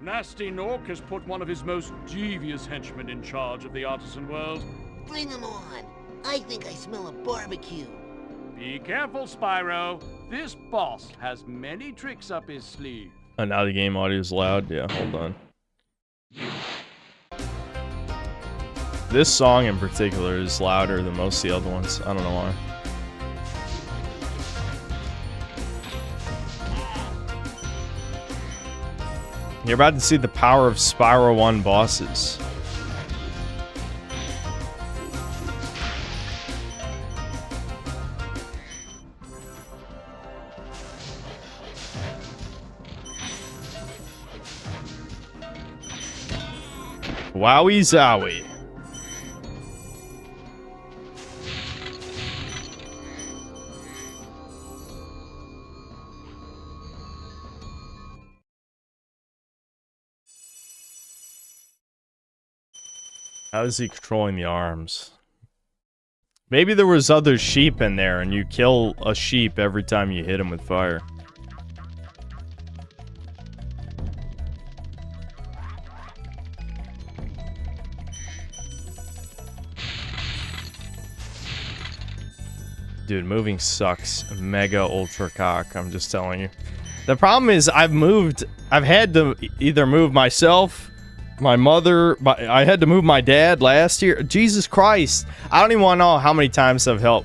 Nasty Nork has put one of his most devious henchmen in charge of the artisan world. Bring him on. I think I smell a barbecue. Be careful, Spyro. This boss has many tricks up his sleeve. Oh, now the game audio is loud? Yeah, hold on. This song in particular is louder than most of the other ones. I don't know why. You're about to see the power of Spyro 1 bosses. Wowie zowie. How is he controlling the arms? Maybe there was other sheep in there and you kill a sheep every time you hit him with fire. Dude, moving sucks. Mega ultra cock, I'm just telling you. The problem is I've had to either move myself, my mother, I had to move my dad last year. Jesus Christ. I don't even want to know how many times I've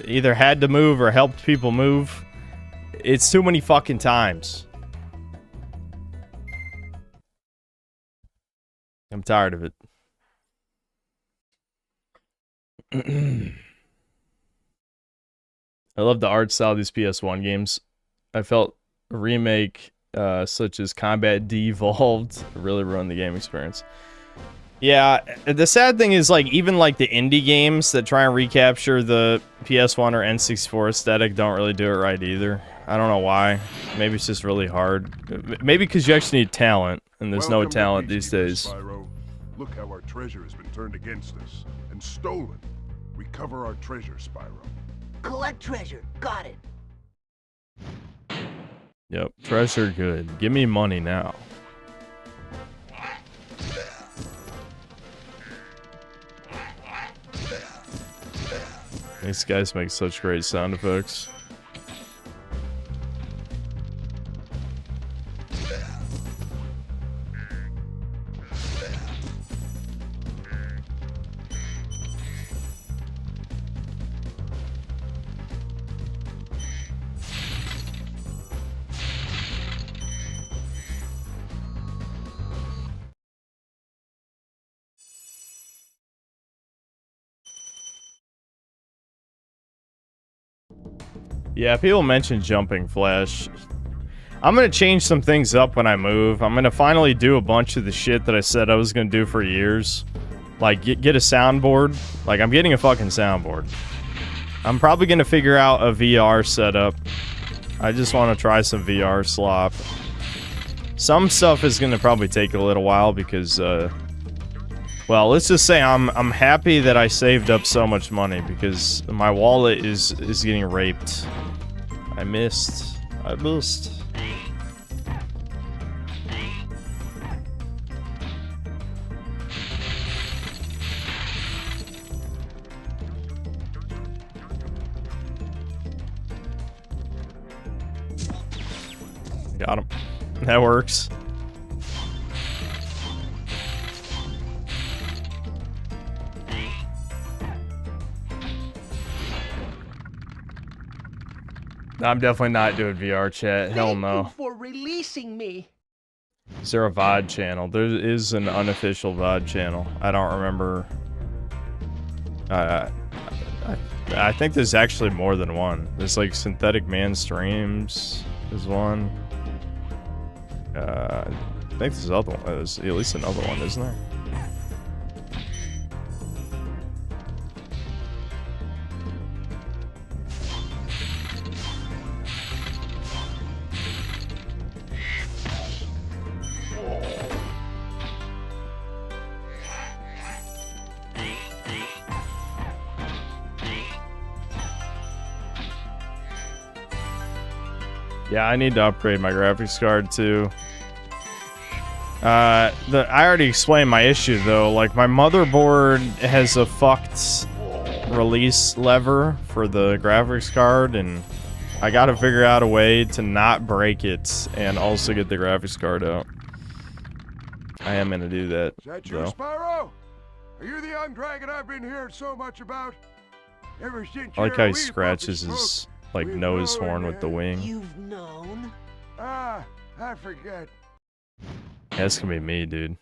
either had to move or helped people move. It's too many fucking times. I'm tired of it. I love the art style of these PS1 games. I felt a remake such as Combat Devolved really ruined the game experience. Yeah, the sad thing is, like, even like the indie games that try and recapture the PS1 or N64 aesthetic don't really do it right either. I don't know why. Maybe it's just really hard. Maybe because you actually need talent, and there's no talent these days. Spyro. Look how our treasure has been turned against us and stolen. Recover our treasure, Spyro. Collect treasure. Got it. Yep, treasure good. Give me money now. These guys make such great sound effects. Yeah, people mention jumping flash. I'm gonna change some things up when I move. I'm gonna finally do a bunch of the shit that I said I was gonna do for years. Like, get a soundboard. Like, I'm getting a fucking soundboard. I'm probably gonna figure out a VR setup. I just want to try some VR slop. Some stuff is gonna probably take a little while because, well, let's just say I'm happy that I saved up so much money because my wallet is getting raped. I missed. Got him. That works. I'm definitely not doing VR chat. Hell no. Thank you for releasing me. Is there a VOD channel? There is an unofficial VOD channel. I don't remember. I think there's actually more than one. There's like Synthetic Man Streams is one. I think there's other one. There's at least another one, isn't there? Yeah, I need to upgrade my graphics card too. I already explained my issue though. Like my motherboard has a fucked release lever for the graphics card, and I gotta figure out a way to not break it and also get the graphics card out. I am gonna do that. Is that you, though. Spyro? Are you the young dragon I've been hearing so much about? Ever since I like you're how a he wee scratches puppy his spoke, like we've nose known horn with the wing. You've known? Ah, I forget. That's gonna be me, dude.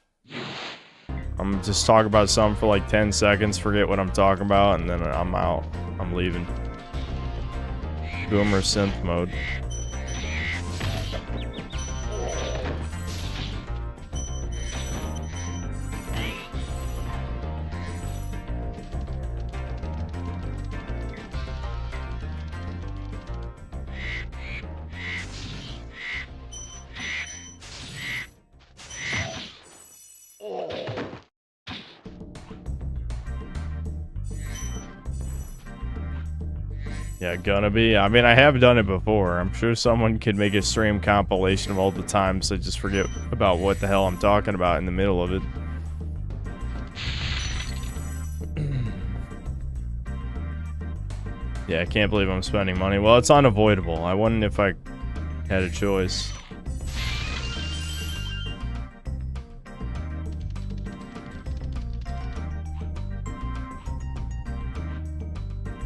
I'm just talking about something for like 10 seconds, forget what I'm talking about, and then I'm out. I'm leaving. Boomer synth mode. Yeah, gonna be. I mean, I have done it before. I'm sure someone could make a stream compilation of all the times I just forget about what the hell I'm talking about in the middle of it. Yeah, I can't believe I'm spending money. Well, it's unavoidable. I wouldn't if I had a choice.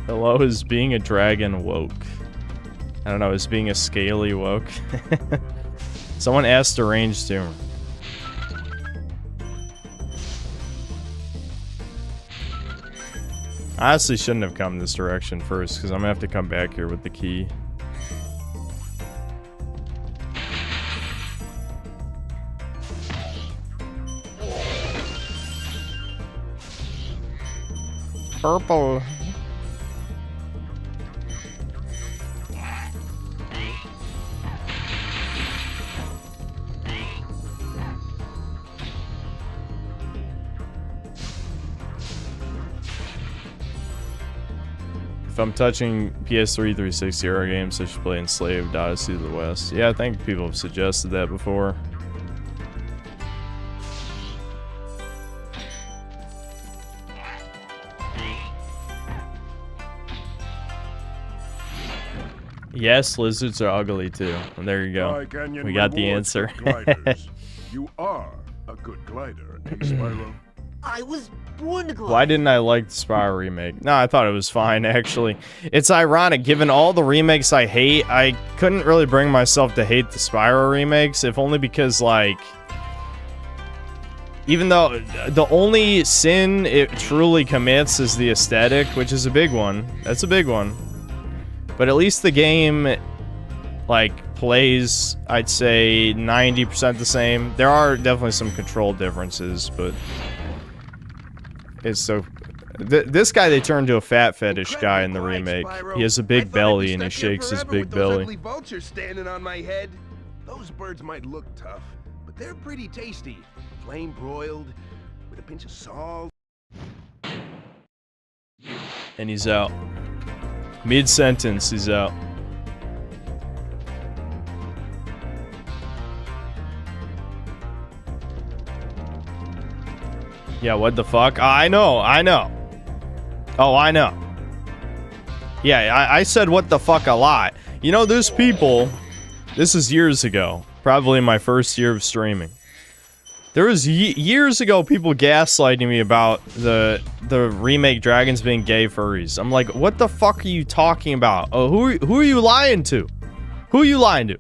Hello, is being a dragon woke? I don't know, is being a scaly woke? Someone asked a ranged tumor. I honestly shouldn't have come this direction first, because I'm gonna have to come back here with the key. Purple. If I'm touching PS3 360 era games, I should play Enslaved, Odyssey of the West. Yeah, I think people have suggested that before. Yes, lizards are ugly too. And there you go. We got the answer. You are a good glider, eh, Spyro? I was born to glide. Why didn't I like the Spyro remake? No, I thought it was fine, actually. It's ironic, given all the remakes I hate, I couldn't really bring myself to hate the Spyro remakes, if only because, like... Even though the only sin it truly commits is the aesthetic, which is a big one. That's a big one. But at least the game, like, plays, I'd say, 90% the same. There are definitely some control differences, but... It's so... this guy, they turned to a fat fetish guy in the remake. He has a big belly and he shakes his big belly. Ugly vultures standing on my head. Those birds might look tough, but they're pretty tasty. Flame broiled with a pinch of salt. And he's out. Mid-sentence, he's out. Yeah, what the fuck? I know. Oh, I know. Yeah, I said what the fuck a lot. You know, there's people... This is years ago. Probably my first year of streaming. There was years ago people gaslighting me about the remake dragons being gay furries. I'm like, what the fuck are you talking about? Oh, who are you lying to? Who are you lying to?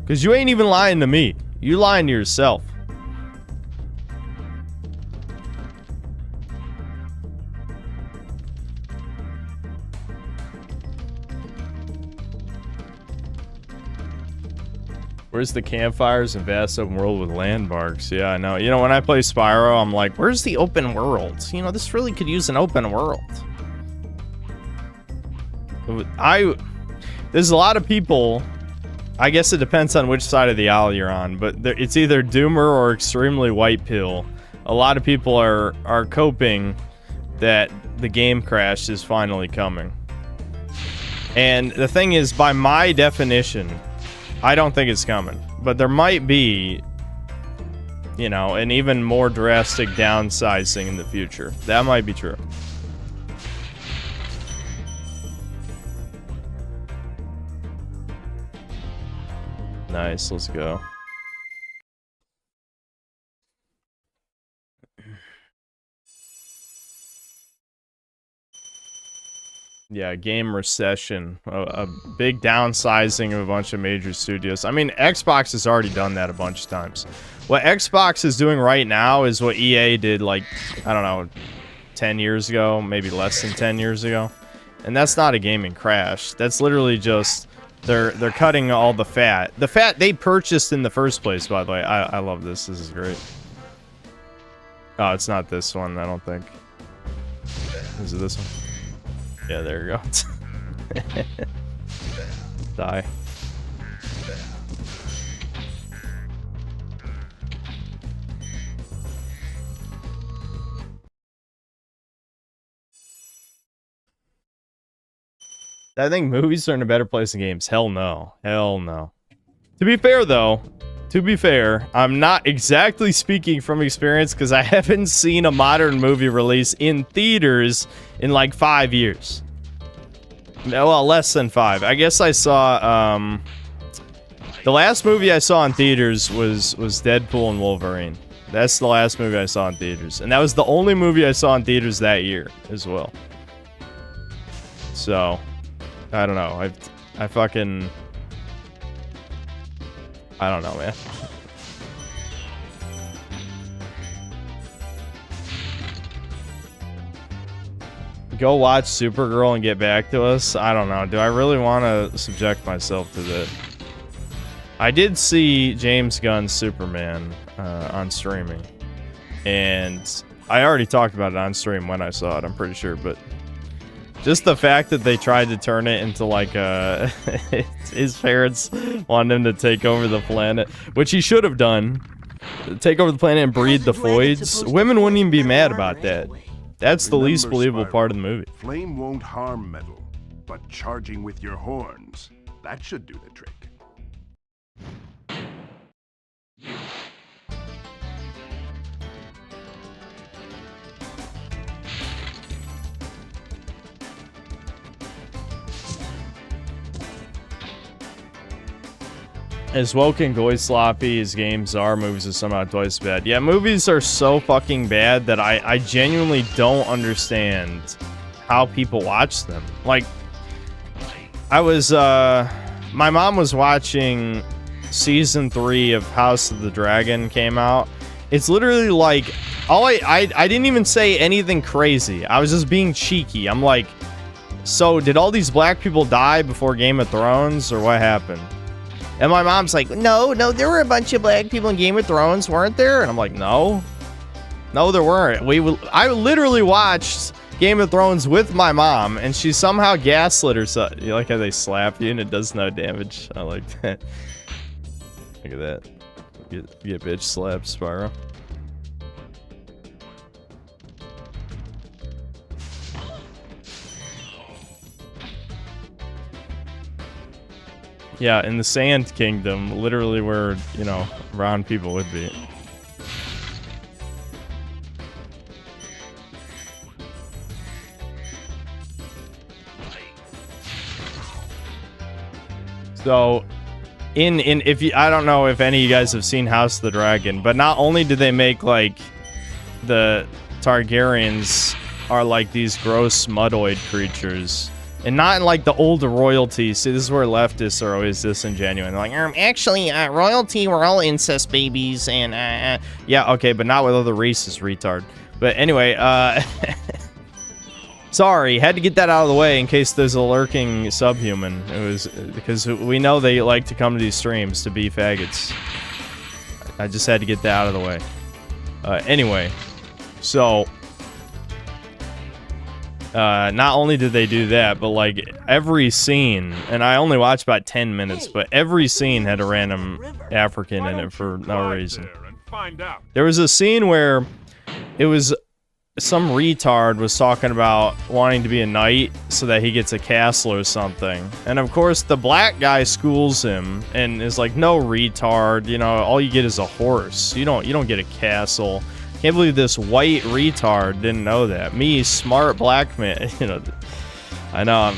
Because you ain't even lying to me. You lying to yourself. Where's the campfires and vast open world with landmarks? Yeah, I know. You know, when I play Spyro, I'm like, where's the open world? You know, this really could use an open world. There's a lot of people, I guess it depends on which side of the aisle you're on, but it's either doomer or extremely white pill. A lot of people are coping that the game crash is finally coming. And the thing is, by my definition, I don't think it's coming. But there might be, you know, an even more drastic downsizing in the future. That might be true. Nice, let's go. Yeah, game recession. A big downsizing of a bunch of major studios. I mean, Xbox has already done that a bunch of times. What Xbox is doing right now is what EA did, like, I don't know, 10 years ago, maybe less than 10 years ago. And that's not a gaming crash. That's literally just, they're cutting all the fat. The fat they purchased in the first place, by the way. I love this. This is great. Oh, it's not this one, I don't think. Is it this one? Yeah, there you go. Die. I think movies are in a better place than games. Hell no. Hell no. To be fair, though, I'm not exactly speaking from experience because I haven't seen a modern movie release in theaters in like 5 years. Well, less than 5. I guess I saw, the last movie I saw in theaters was Deadpool and Wolverine. That's the last movie I saw in theaters. And that was the only movie I saw in theaters that year as well. So, I don't know. I fucking... I don't know, man. Go watch Supergirl and get back to us? I don't know. Do I really want to subject myself to that? I did see James Gunn's Superman on streaming. And I already talked about it on stream when I saw it, I'm pretty sure. But just the fact that they tried to turn it into like his parents wanted him to take over the planet, which he should have done. Take over the planet and breed the Voids. Women wouldn't even be mad about that. That's the least believable part of the movie. Flame won't harm metal, but charging with your horns, that should do the trick. As woke and goy sloppy as games are, movies are somehow twice bad. Yeah, movies are so fucking bad that I genuinely don't understand how people watch them. Like, I was, my mom was watching season 3 of House of the Dragon came out. It's literally like, I didn't even say anything crazy. I was just being cheeky. I'm like, so did all these black people die before Game of Thrones, or what happened? And my mom's like, no, there were a bunch of black people in Game of Thrones, weren't there? And I'm like, no, there weren't. I literally watched Game of Thrones with my mom, and she somehow gaslit herself. You like how they slap you and it does no damage? I like that. Look at that. Get bitch slapped, Spyro. Yeah, in the Sand Kingdom, literally where, you know, brown people would be. So, I don't know if any of you guys have seen House of the Dragon, but not only do they make, like, the Targaryens are like these gross mudoid creatures, and not in like the old royalty. See, this is where leftists are always disingenuous. They're like, actually, royalty, we're all incest babies, and yeah, okay, but not with other races, retard. But anyway, Sorry, had to get that out of the way in case there's a lurking subhuman. It was because we know they like to come to these streams to be faggots. I just had to get that out of the way. Anyway, so not only did they do that, but like every scene, and I only watched about 10 minutes, but every scene had a random African in it for no reason. There was a scene where it was some retard was talking about wanting to be a knight so that he gets a castle or something. And of course the black guy schools him and is like, no, retard, you know, all you get is a horse. You don't get a castle. Can't believe this white retard didn't know that. Me, smart black man, you know. I know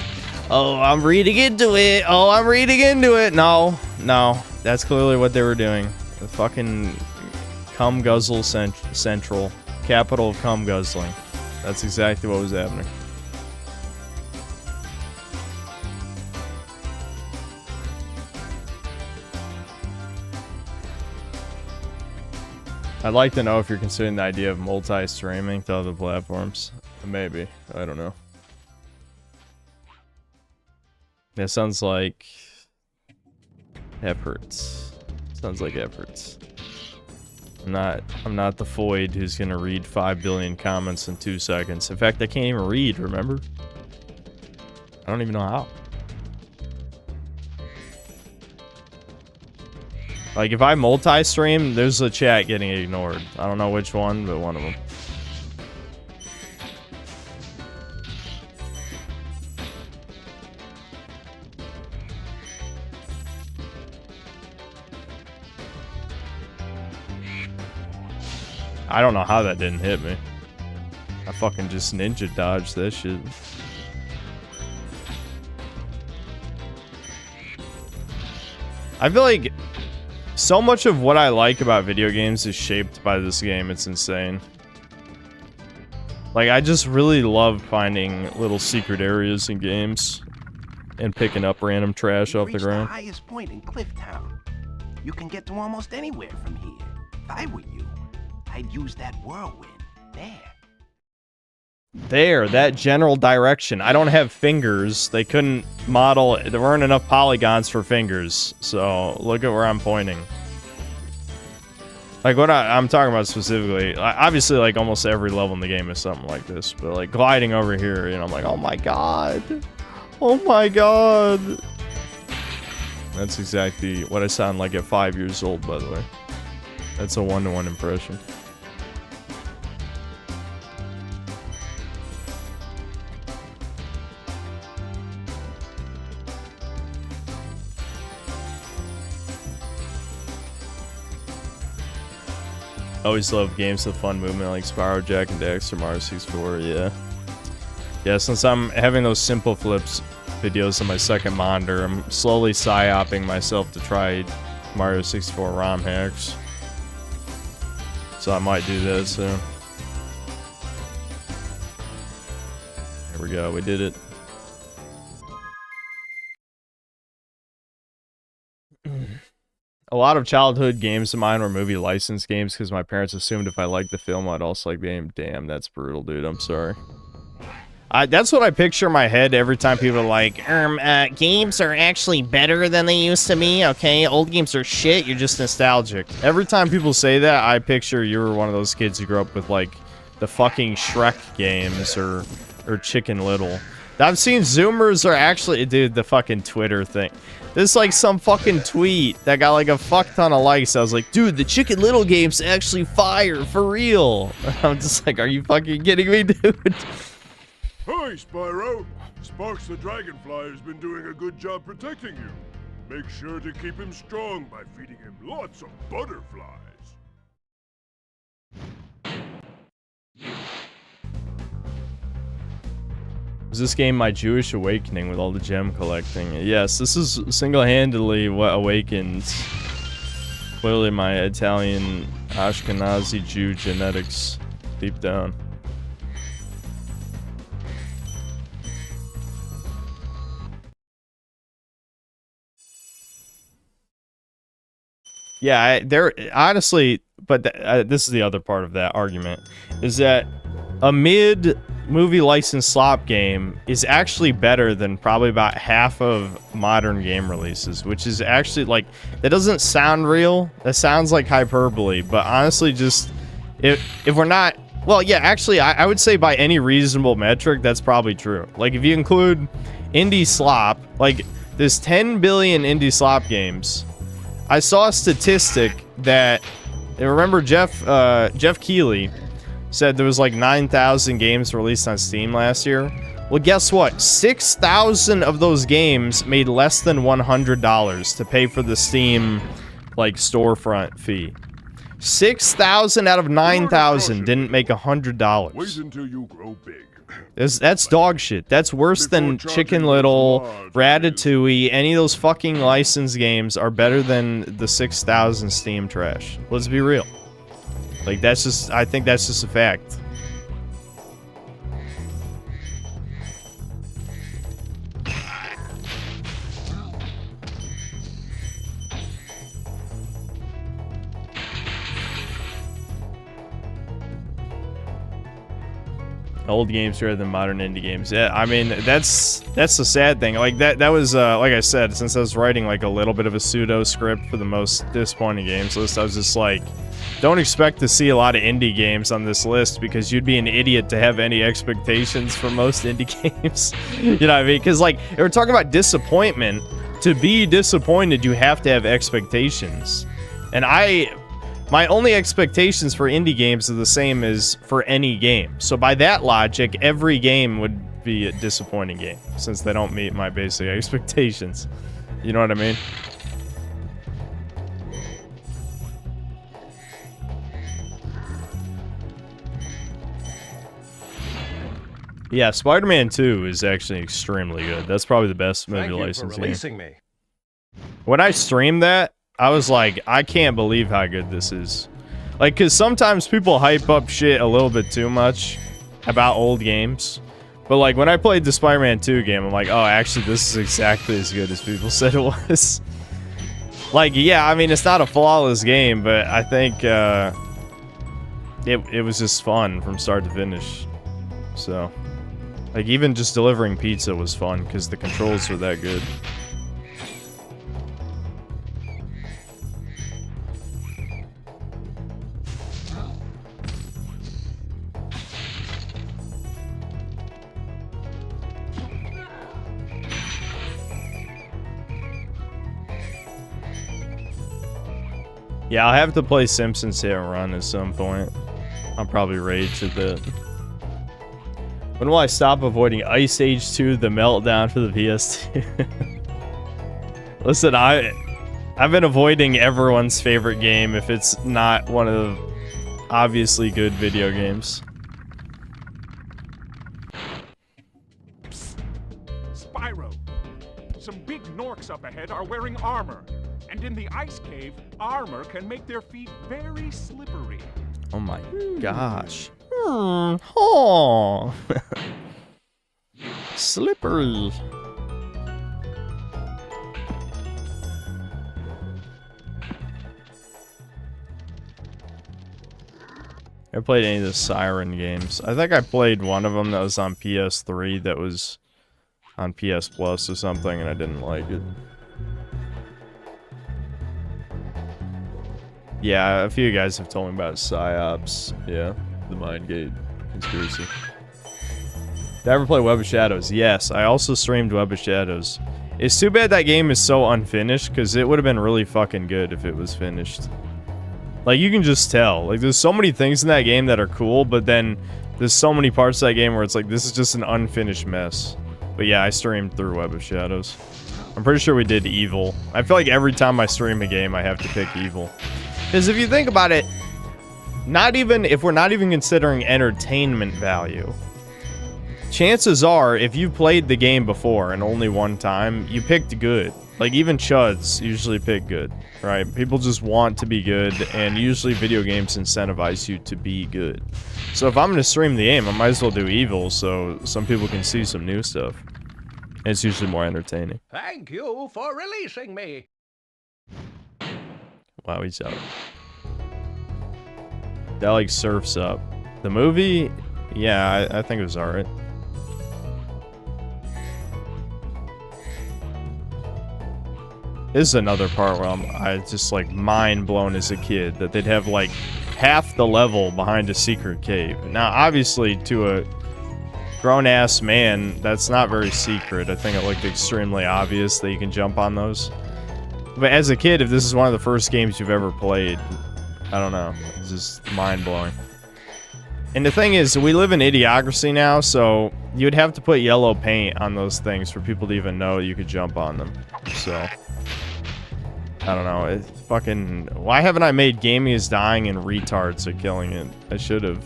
I'm reading into it. Oh, I'm reading into it. No, that's clearly what they were doing. The fucking cum guzzle central. Capital of cum guzzling. That's exactly what was happening. I'd like to know if you're considering the idea of multi-streaming to other platforms. Maybe. I don't know. That sounds like efforts. Sounds like efforts. I'm not the Foyd who's gonna read 5 billion comments in 2 seconds. In fact, I can't even read, remember? I don't even know how. Like, if I multi-stream, there's a chat getting ignored. I don't know which one, but one of them. I don't know how that didn't hit me. I fucking just ninja dodged that shit. I feel like so much of what I like about video games is shaped by this game. It's insane. Like, I just really love finding little secret areas in games and picking up random trash off the ground. The highest point in Clifftown. You can get to almost anywhere from here. If I were you, I'd use that whirlwind there, that general direction. I don't have fingers. They couldn't model, there weren't enough polygons for fingers. So look at where I'm pointing. Like what I'm talking about specifically, obviously like almost every level in the game is something like this, but like gliding over here, you know, I'm like, oh my god. Oh my god. That's exactly what I sound like at 5 years old, by the way. That's a one-to-one impression. Always love games with fun movement like Spyro, Jack and Daxter, Mario 64, yeah. Yeah, since I'm having those simple flips videos on my second monitor, I'm slowly psyoping myself to try Mario 64 ROM hacks. So I might do that soon. Here we go, we did it. A lot of childhood games of mine were movie license games because my parents assumed if I liked the film, I'd also like the game. Damn, that's brutal, dude. I'm sorry. That's what I picture in my head every time people are like, games are actually better than they used to be, okay? Old games are shit, you're just nostalgic. Every time people say that, I picture you were one of those kids who grew up with, like, the fucking Shrek games or Chicken Little. I've seen Zoomers are actually, dude, the fucking Twitter thing. This like some fucking tweet that got like a fuck ton of likes. I was like, dude, the Chicken Little game's actually fire, for real. I'm just like, are you fucking kidding me, dude? Hi, Spyro. Sparks the Dragonfly has been doing a good job protecting you. Make sure to keep him strong by feeding him lots of butterflies. Is this game my Jewish awakening with all the gem collecting? Yes, this is single-handedly what awakens clearly my Italian Ashkenazi Jew genetics deep down. Yeah, honestly, but this is the other part of that argument, is that a mid movie licensed slop game is actually better than probably about half of modern game releases, which is actually like, that doesn't sound real. That sounds like hyperbole, but honestly, just if we're not, well, yeah, actually, I would say by any reasonable metric, that's probably true. Like, if you include indie slop, like, there's 10 billion indie slop games. I saw a statistic that, remember Jeff Keighley said there was like 9,000 games released on Steam last year. Well, guess what? 6,000 of those games made less than $100 to pay for the Steam, like, storefront fee. 6,000 out of 9,000 didn't make $100. Wait until you grow big. That's dog shit. That's worse than Chicken Little, Ratatouille. Any of those fucking licensed games are better than the 6,000 Steam trash. Let's be real. Like, that's just, I think that's just a fact. Old games rather than modern indie games. Yeah, I mean, that's the sad thing. Like, that was, like I said, since I was writing, like, a little bit of a pseudo script for the most disappointing games list, I was just like, don't expect to see a lot of indie games on this list because you'd be an idiot to have any expectations for most indie games. You know what I mean? Because, like, if we're talking about disappointment, to be disappointed, you have to have expectations. And my only expectations for indie games are the same as for any game. So by that logic, every game would be a disappointing game since they don't meet my basic expectations. You know what I mean? Yeah, Spider-Man 2 is actually extremely good. That's probably the best movie license game. Me. When I streamed that, I was like, I can't believe how good this is. Like, because sometimes people hype up shit a little bit too much about old games. But, like, when I played the Spider-Man 2 game, I'm like, oh, actually, this is exactly as good as people said it was. Like, yeah, I mean, it's not a flawless game, but I think it was just fun from start to finish. So, like, even just delivering pizza was fun because the controls were that good. Yeah, I'll have to play Simpsons Hit and Run at some point. I'll probably rage a bit. When will I stop avoiding Ice Age 2, The Meltdown for the PS2? Listen, I've been avoiding everyone's favorite game if it's not one of the obviously good video games. Psst. Spyro, some big Norks up ahead are wearing armor. And in the ice cave, armor can make their feet very slippery. Oh my gosh. Oh. Slippery. I played any of the Siren games. I think I played one of them that was on PS3 that was on PS Plus or something, and I didn't like it. Yeah, a few guys have told me about PsyOps. Yeah, the Mindgate conspiracy. Did I ever play Web of Shadows? Yes, I also streamed Web of Shadows. It's too bad that game is so unfinished, because it would have been really fucking good if it was finished. Like, you can just tell. Like, there's so many things in that game that are cool, but then there's so many parts of that game where it's like, this is just an unfinished mess. But yeah, I streamed through Web of Shadows. I'm pretty sure we did Evil. I feel like every time I stream a game, I have to pick Evil. Because if you think about it, if we're not even considering entertainment value, chances are, if you've played the game before and only one time, you picked good. Like, even chuds usually pick good, right? People just want to be good, and usually video games incentivize you to be good. So if I'm going to stream the game, I might as well do Evil so some people can see some new stuff. And it's usually more entertaining. Thank you for releasing me. Wow, he's out. That, like, surfs up. The movie, Yeah, I think it was alright. This is another part where I just like mind blown as a kid that they'd have like half the level behind a secret cave. Now, obviously, to a grown-ass man, that's not very secret. I think it looked extremely obvious that you can jump on those. But as a kid, if this is one of the first games you've ever played, I don't know. It's just mind-blowing. And the thing is, we live in Idiocracy now, so you'd have to put yellow paint on those things for people to even know you could jump on them. So, I don't know. It's fucking... Why haven't I made gaming is dying and retards are killing it? I should have.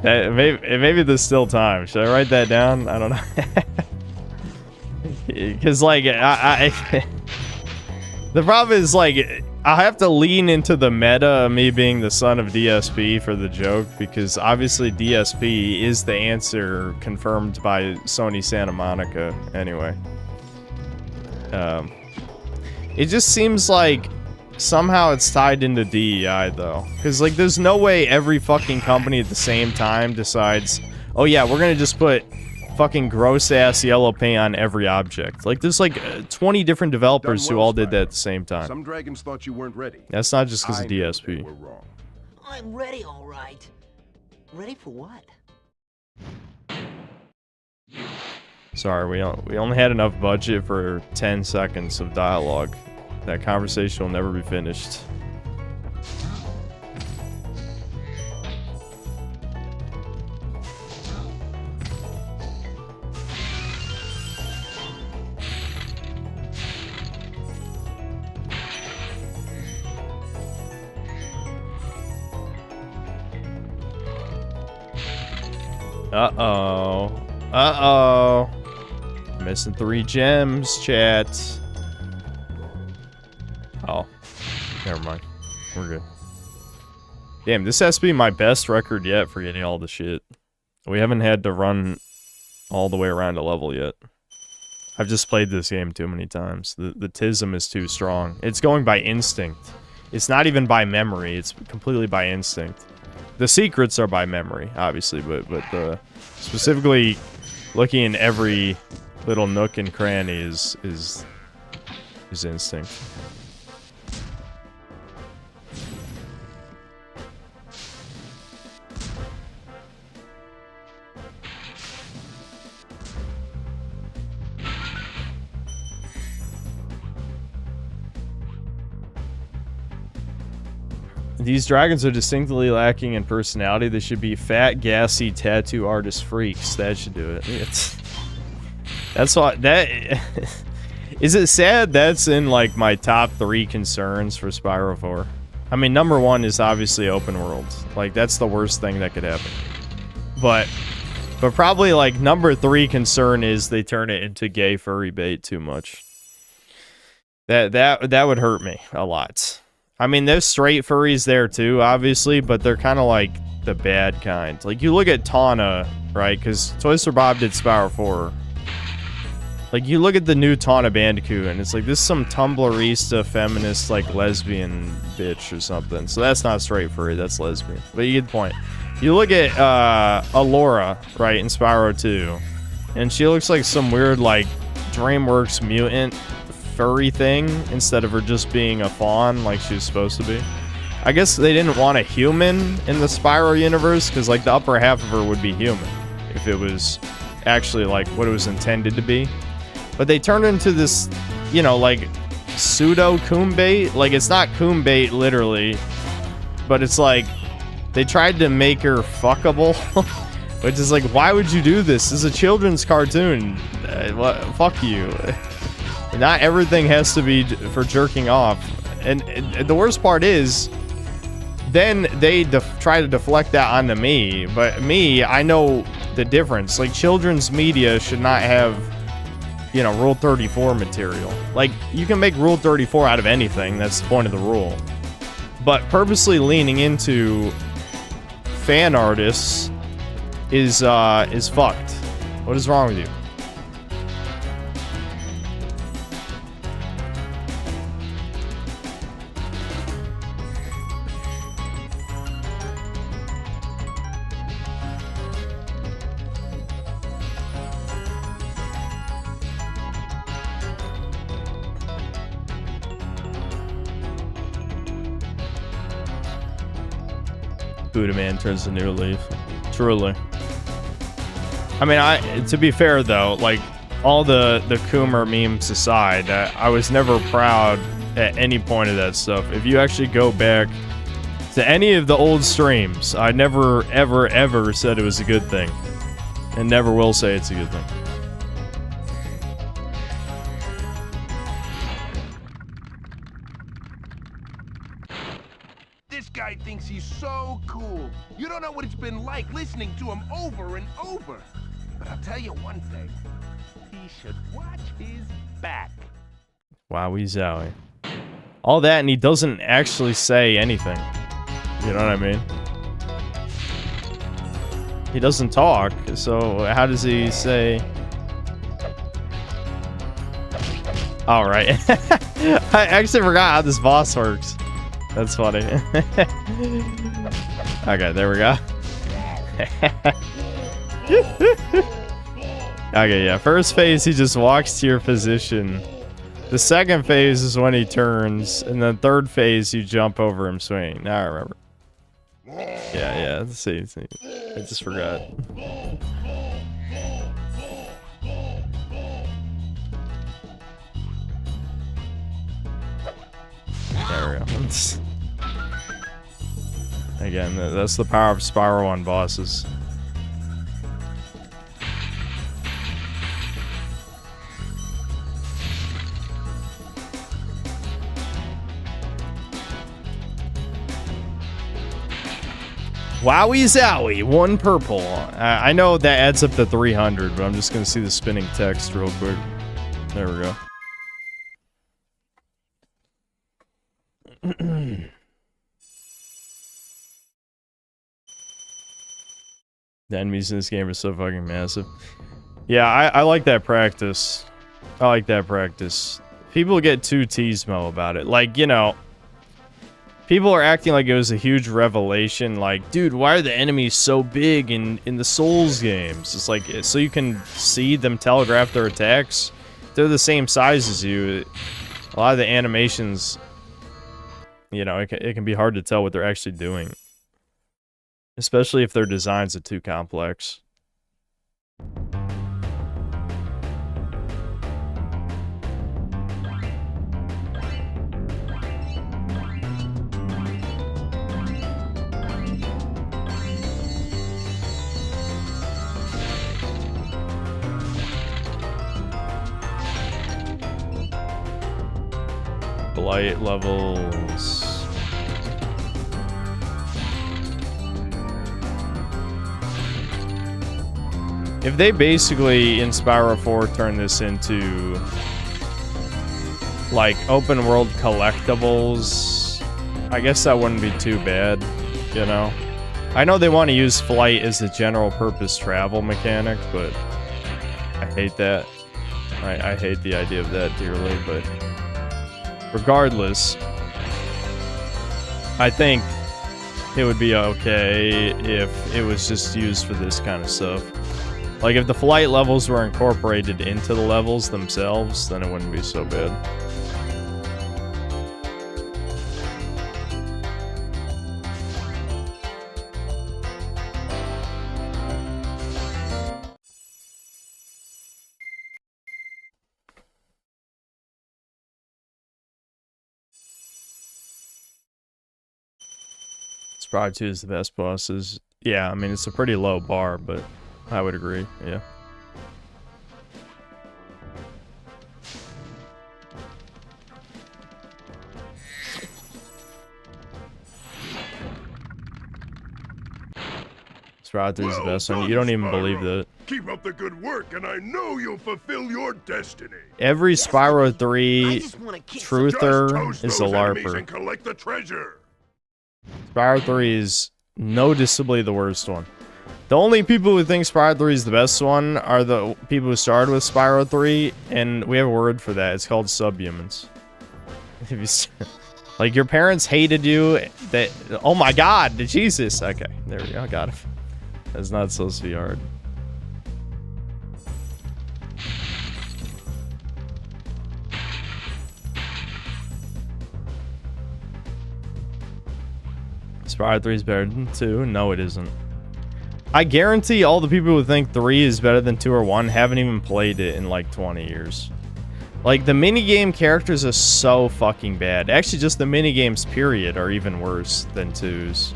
Maybe there's still time. Should I write that down? I don't know. Because, like, the problem is, like, I have to lean into the meta of me being the son of DSP for the joke, because obviously DSP is the answer confirmed by Sony Santa Monica anyway. It just seems like somehow it's tied into DEI, though. Because, like, there's no way every fucking company at the same time decides, oh yeah, we're gonna just put fucking gross-ass yellow paint on every object. Like, there's like 20 different developers who all did that at the same time. Some dragons thought you weren't ready. That's not just because of DSP. I'm ready, all right. Ready for what? Sorry, we only had enough budget for 10 seconds of dialogue. That conversation will never be finished. Uh-oh. Uh-oh. Missing 3 gems, chat. Oh. Never mind. We're good. Damn, this has to be my best record yet for getting all the shit. We haven't had to run all the way around a level yet. I've just played this game too many times. The tism is too strong. It's going by instinct. It's not even by memory. It's completely by instinct. The secrets are by memory, obviously, but the specifically looking in every little nook and cranny is instinct. These dragons are distinctly lacking in personality. They should be fat, gassy, tattoo artist freaks. That should do it. That's why that is it sad that's in like my top 3 concerns for Spyro 4. I mean, number 1 is obviously open world. Like, that's the worst thing that could happen. But probably like number 3 concern is they turn it into gay furry bait too much. That would hurt me a lot. I mean, there's straight furries there too, obviously, but they're kind of like the bad kind. Like, you look at Tawna, right? Because Toys for Bob did Spyro 4. Like, you look at the new Tawna Bandicoot, and it's like, this is some Tumblrista feminist, like, lesbian bitch or something. So that's not straight furry, that's lesbian. But you get the point. You look at Allura, right, in Spyro 2, and she looks like some weird, like, DreamWorks mutant furry thing instead of her just being a fawn like she was supposed to be. I guess they didn't want a human in the Spyro universe because, like, the upper half of her would be human if it was actually like what it was intended to be. But they turned into this, you know, like pseudo Kumbait. Like, it's not Kumbait literally, but it's like they tried to make her fuckable. Which is like, why would you do this? This is a children's cartoon. Fuck you. Not everything has to be for jerking off. And the worst part is, then they try to deflect that onto me. But me, I know the difference. Like, children's media should not have, you know, Rule 34 material. Like, you can make Rule 34 out of anything. That's the point of the rule. But purposely leaning into fan artists is fucked. What is wrong with you? Buddha man turns a new leaf. Truly. I mean, to be fair though, like all the Coomer memes aside, I was never proud at any point of that stuff. If you actually go back to any of the old streams, I never ever ever said it was a good thing, and never will say it's a good thing. This guy thinks he's so cool. You don't know what it's been like listening to him over and over. But I'll tell you one thing. He should watch his back. Wowie zowie. All that, and he doesn't actually say anything. You know what I mean? He doesn't talk, so how does he say... All right. I actually forgot how this boss works. That's funny. Okay, there we go. Okay, yeah. First phase, he just walks to your position. The second phase is when he turns, and then third phase, you jump over him swinging. Now I remember. Yeah. Let's see. I just forgot. There we go. Again, that's the power of Spyro on bosses. Wowie zowie, 1 purple. I know that adds up to 300, but I'm just gonna see the spinning text real quick. There we go. The enemies in this game are so fucking massive. Yeah, I like that practice. I like that practice. People get too teasmo about it. Like, you know, people are acting like it was a huge revelation. Like, dude, why are the enemies so big in the Souls games? It's like, so you can see them telegraph their attacks. They're the same size as you. A lot of the animations, you know, it can be hard to tell what they're actually doing. Especially if their designs are too complex. Blight levels. If they basically, in Spyro 4, turn this into, like, open world collectibles, I guess that wouldn't be too bad, you know? I know they want to use flight as the general purpose travel mechanic, but I hate that. I hate the idea of that dearly, but regardless, I think it would be okay if it was just used for this kind of stuff. Like, if the flight levels were incorporated into the levels themselves, then it wouldn't be so bad. Spyro 2 is the best bosses. Yeah, I mean, it's a pretty low bar, but I would agree, yeah. Spyro 3 is the best one. You don't even believe that. Keep up the good work, and I know you'll fulfill your destiny. Every Spyro 3 truther is a LARPer. And collect the treasure. Spyro 3 is noticeably the worst one. The only people who think Spyro 3 is the best one are the people who started with Spyro 3, and we have a word for that. It's called subhumans. Like, your parents hated you. That, oh my god, Jesus. Okay, there we go, got it. That's not supposed to be hard. Spyro 3 is better than 2. No, it isn't. I guarantee all the people who think 3 is better than 2 or 1 haven't even played it in like 20 years. Like, the minigame characters are so fucking bad. Actually, just the minigames, period, are even worse than 2's.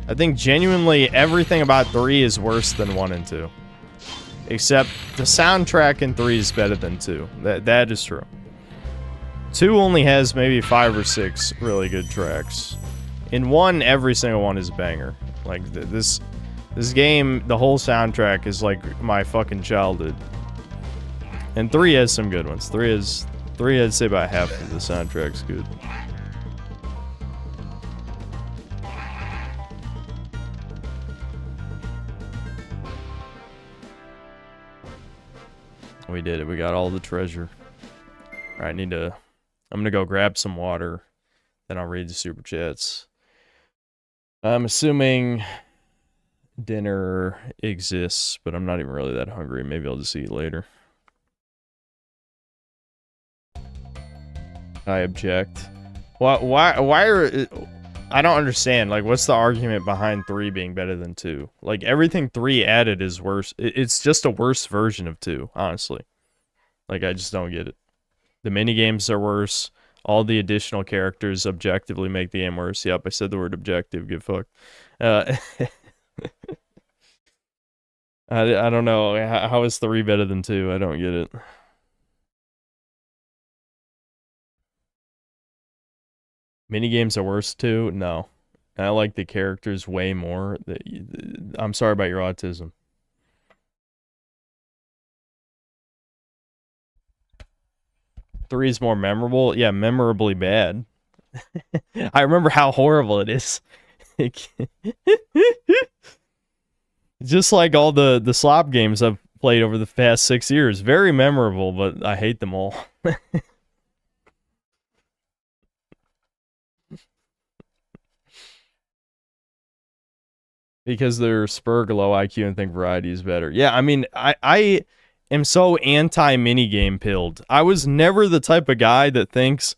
I think genuinely everything about 3 is worse than 1 and 2. Except the soundtrack in 3 is better than 2. That is true. 2 only has maybe 5 or 6 really good tracks. In 1, every single one is a banger. Like, this game, the whole soundtrack is like my fucking childhood. And 3 has some good ones. 3 I'd say about half of the soundtrack's good. We did it. We got all the treasure. Alright, I'm gonna go grab some water. Then I'll read the super chats. I'm assuming dinner exists, but I'm not even really that hungry. Maybe I'll just eat later. I object. Why are... I don't understand. Like, what's the argument behind 3 being better than 2? Like, everything 3 added is worse. It's just a worse version of 2, honestly. Like, I just don't get it. The minigames are worse. All the additional characters objectively make the game worse. Yep, I said the word objective. Give fuck. I don't know. How is 3 better than 2? I don't get it. Minigames are worse too? No. I like the characters way more. I'm sorry about your autism. Three is more memorable? Yeah, memorably bad. I remember how horrible it is. Just like all the slop games I've played over the past 6 years. Very memorable, but I hate them all. Because they're spurg low IQ and think variety is better. Yeah, I mean, I am so anti-minigame pilled. I was never the type of guy that thinks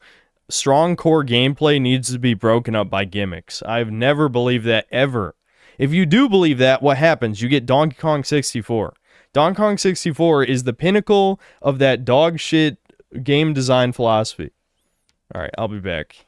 strong core gameplay needs to be broken up by gimmicks. I've never believed that, ever. If you do believe that, what happens? You get Donkey Kong 64. Donkey Kong 64 is the pinnacle of that dog shit game design philosophy. Alright, I'll be back.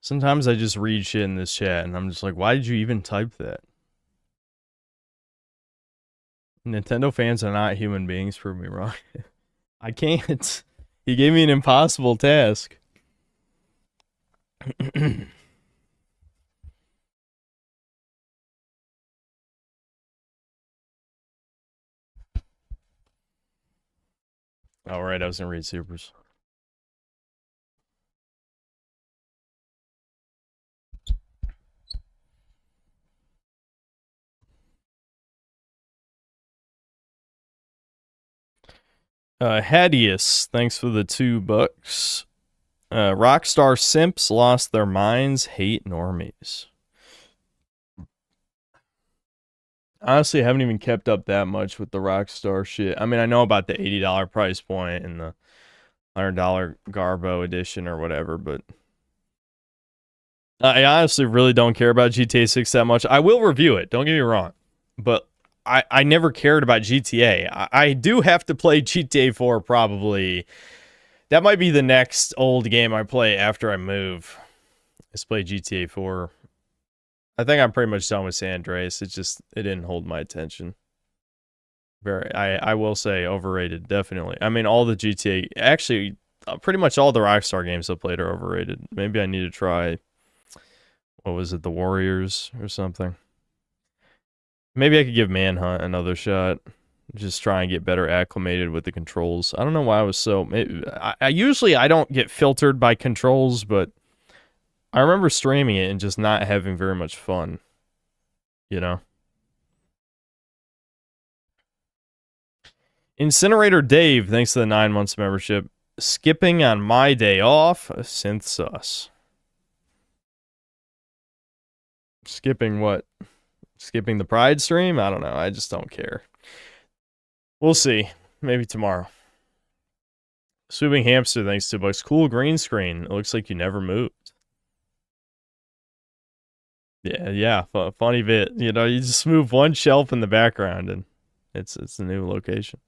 Sometimes I just read shit in this chat and I'm just like, why did you even type that? Nintendo fans are not human beings, prove me wrong. I can't. He gave me an impossible task. Alright, I was gonna read supers. Hadius, thanks for the $2. Rockstar simps lost their minds, hate normies. Honestly, I haven't even kept up that much with the Rockstar shit. I mean, I know about the $80 price point and the $100 Garbo edition or whatever, but I honestly really don't care about GTA 6 that much. I will review it, don't get me wrong, but I never cared about GTA. I do have to play GTA 4 probably. That might be the next old game I play after I move. Let's play GTA 4. I think I'm pretty much done with San Andreas. It didn't hold my attention. I will say overrated, definitely. I mean, all the GTA, actually, pretty much all the Rockstar games I played are overrated. Maybe I need to try, what was it, The Warriors or something. Maybe I could give Manhunt another shot. Just try and get better acclimated with the controls. I don't know why I was so... usually I don't get filtered by controls, but I remember streaming it and just not having very much fun. You know? Incinerator Dave, thanks to the 9 months membership. Skipping on my day off, synth sus. Skipping what? Skipping the Pride stream? I don't know. I just don't care. We'll see. Maybe tomorrow. Swooping Hamster, thanks to $2. Cool green screen. It looks like you never moved. Yeah. Funny bit. You know, you just move one shelf in the background and it's a new location.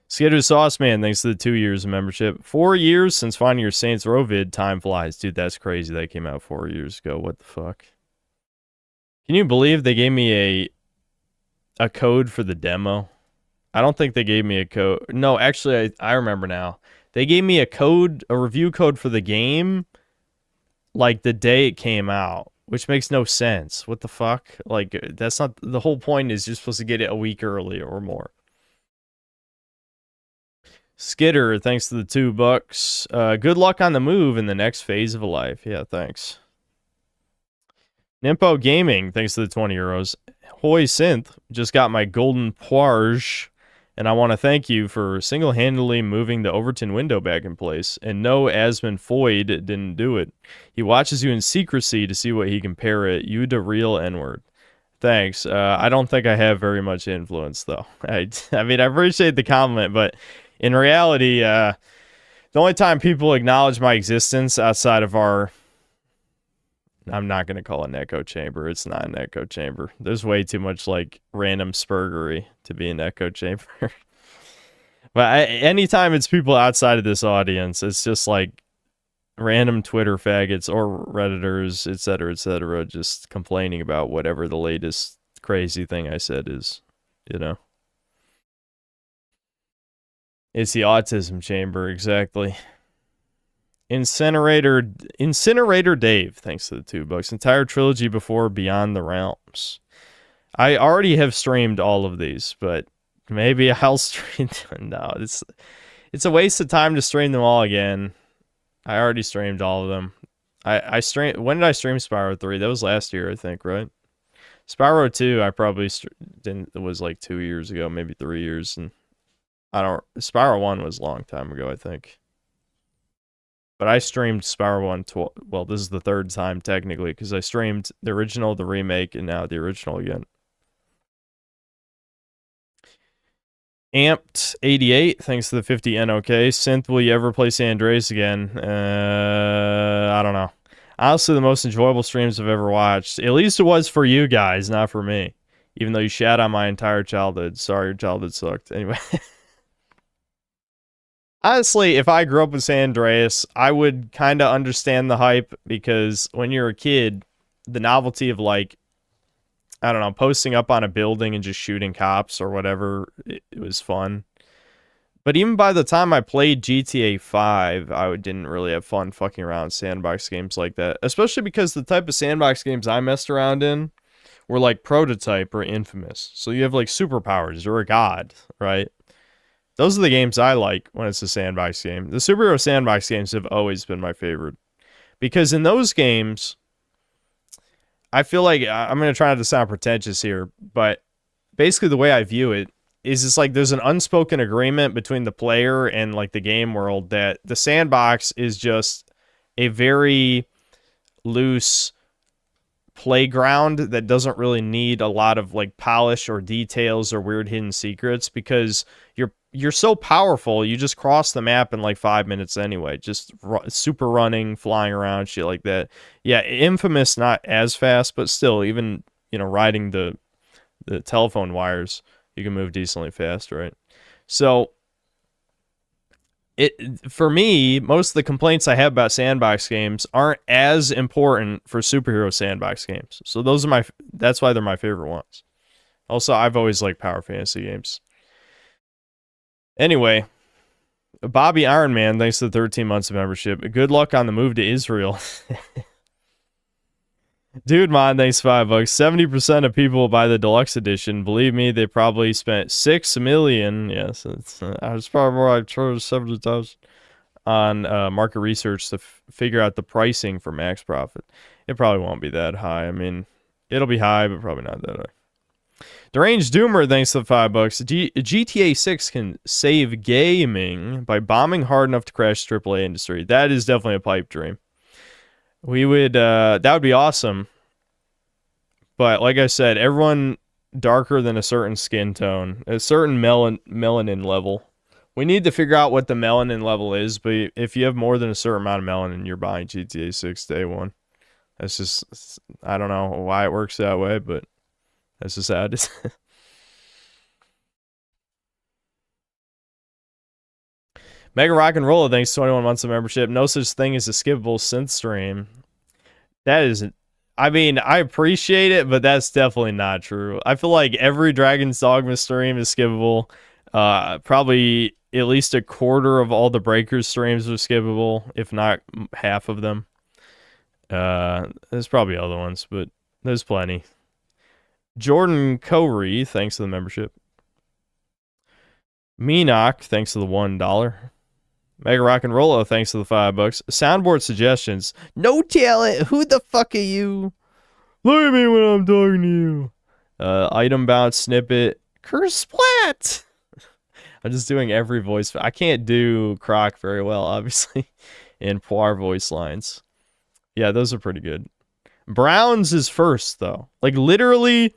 Skater Sauce Man, thanks to the 2 years of membership. 4 years since finding your Saints Row vid. Time flies. Dude, that's crazy. That came out 4 years ago. What the fuck? Can you believe they gave me a code for the demo? I don't think they gave me a code. No, actually, I remember now. They gave me a review code for the game, like the day it came out, which makes no sense. What the fuck? Like, that's not, the whole point is you're supposed to get it a week early or more. Skitter, thanks to the $2. Good luck on the move in the next phase of life. Yeah, thanks. Nimpo Gaming, thanks to the 20 euros. Hoy Synth, just got my golden poirge, and I want to thank you for single-handedly moving the Overton window back in place. And no, Asmund Foyd didn't do it. He watches you in secrecy to see what he can parrot. You the real N-word. Thanks. I don't think I have very much influence, though. I mean, I appreciate the compliment, but in reality, the only time people acknowledge my existence outside of our... I'm not going to call it an echo chamber. It's not an echo chamber. There's way too much, like, random spurgery to be an echo chamber. But anytime it's people outside of this audience, it's just, like, random Twitter faggots or Redditors, etc., just complaining about whatever the latest crazy thing I said is, you know? It's the autism chamber, exactly. Incinerator Dave, thanks to the $2. Entire trilogy before Beyond the Realms. I already have streamed all of these, but maybe I'll stream them. No, it's a waste of time to stream them all again. I already streamed all of them. I streamed. When did I stream Spyro 3? That was last year, I think, right? Spyro 2, I probably didn't. It was like 2 years ago, maybe 3 years, and Spyro 1 was a long time ago, I think. But I streamed Spyro 1, well, this is the third time, technically, because I streamed the original, the remake, and now the original again. Amped88, thanks to the 50 NOK. Synth, will you ever play San Andreas again? I don't know. Honestly, the most enjoyable streams I've ever watched. At least it was for you guys, not for me. Even though you shat on my entire childhood. Sorry, your childhood sucked. Anyway. Honestly, if I grew up in San Andreas, I would kind of understand the hype, because when you're a kid, the novelty of, like, I don't know, posting up on a building and just shooting cops or whatever, it was fun. But even by the time I played GTA 5, I didn't really have fun fucking around sandbox games like that. Especially because the type of sandbox games I messed around in were like Prototype or Infamous. So you have like superpowers, you're a god, right? Those are the games I like when it's a sandbox game. The superhero sandbox games have always been my favorite. Because in those games, I feel like, I'm going to try not to sound pretentious here, but basically the way I view it is it's like there's an unspoken agreement between the player and like the game world that the sandbox is just a very loose playground that doesn't really need a lot of like polish or details or weird hidden secrets, because you're so powerful, you just cross the map in like 5 minutes anyway. Just super running, flying around, shit like that. Yeah, Infamous not as fast, but still, even, you know, riding the the telephone wires, you can move decently fast, right? So for me, most of the complaints I have about sandbox games aren't as important for superhero sandbox games. So that's why they're my favorite ones. Also, I've always liked power fantasy games. Anyway, Bobby Iron Man, thanks to the 13 months of membership. Good luck on the move to Israel. Dude, man, thanks $5. 70% of people buy the deluxe edition. Believe me, they probably spent $6 million. Yes, it's probably more like 70,000 on market research to figure out the pricing for max profit. It probably won't be that high. I mean, it'll be high, but probably not that high. Deranged Doomer, thanks to the $5. GTA 6 can save gaming by bombing hard enough to crash AAA industry. That is definitely a pipe dream. We would, that would be awesome. But like I said, everyone darker than a certain skin tone, a certain melanin level. We need to figure out what the melanin level is, but if you have more than a certain amount of melanin, you're buying GTA 6 day one. That's just, I don't know why it works that way, but that's just how it is. Mega Rock and Roll, thanks 21 months of membership. No such thing as a skippable synth stream. That is, I mean, I appreciate it, but that's definitely not true. I feel like every Dragon's Dogma stream is skippable. Probably at least a quarter of all the Breakers streams are skippable, if not half of them. There's probably other ones, but there's plenty. Jordan Corey, thanks to the membership. Meenock, thanks to the $1. Mega Rock and Rolla, thanks to the $5. Soundboard suggestions. No talent. Who the fuck are you? Look at me when I'm talking to you. Item bounce snippet. Curse splat. I'm just doing every voice. I can't do Croc very well, obviously. And Poir voice lines. Yeah, those are pretty good. Browns is first, though. Like, literally,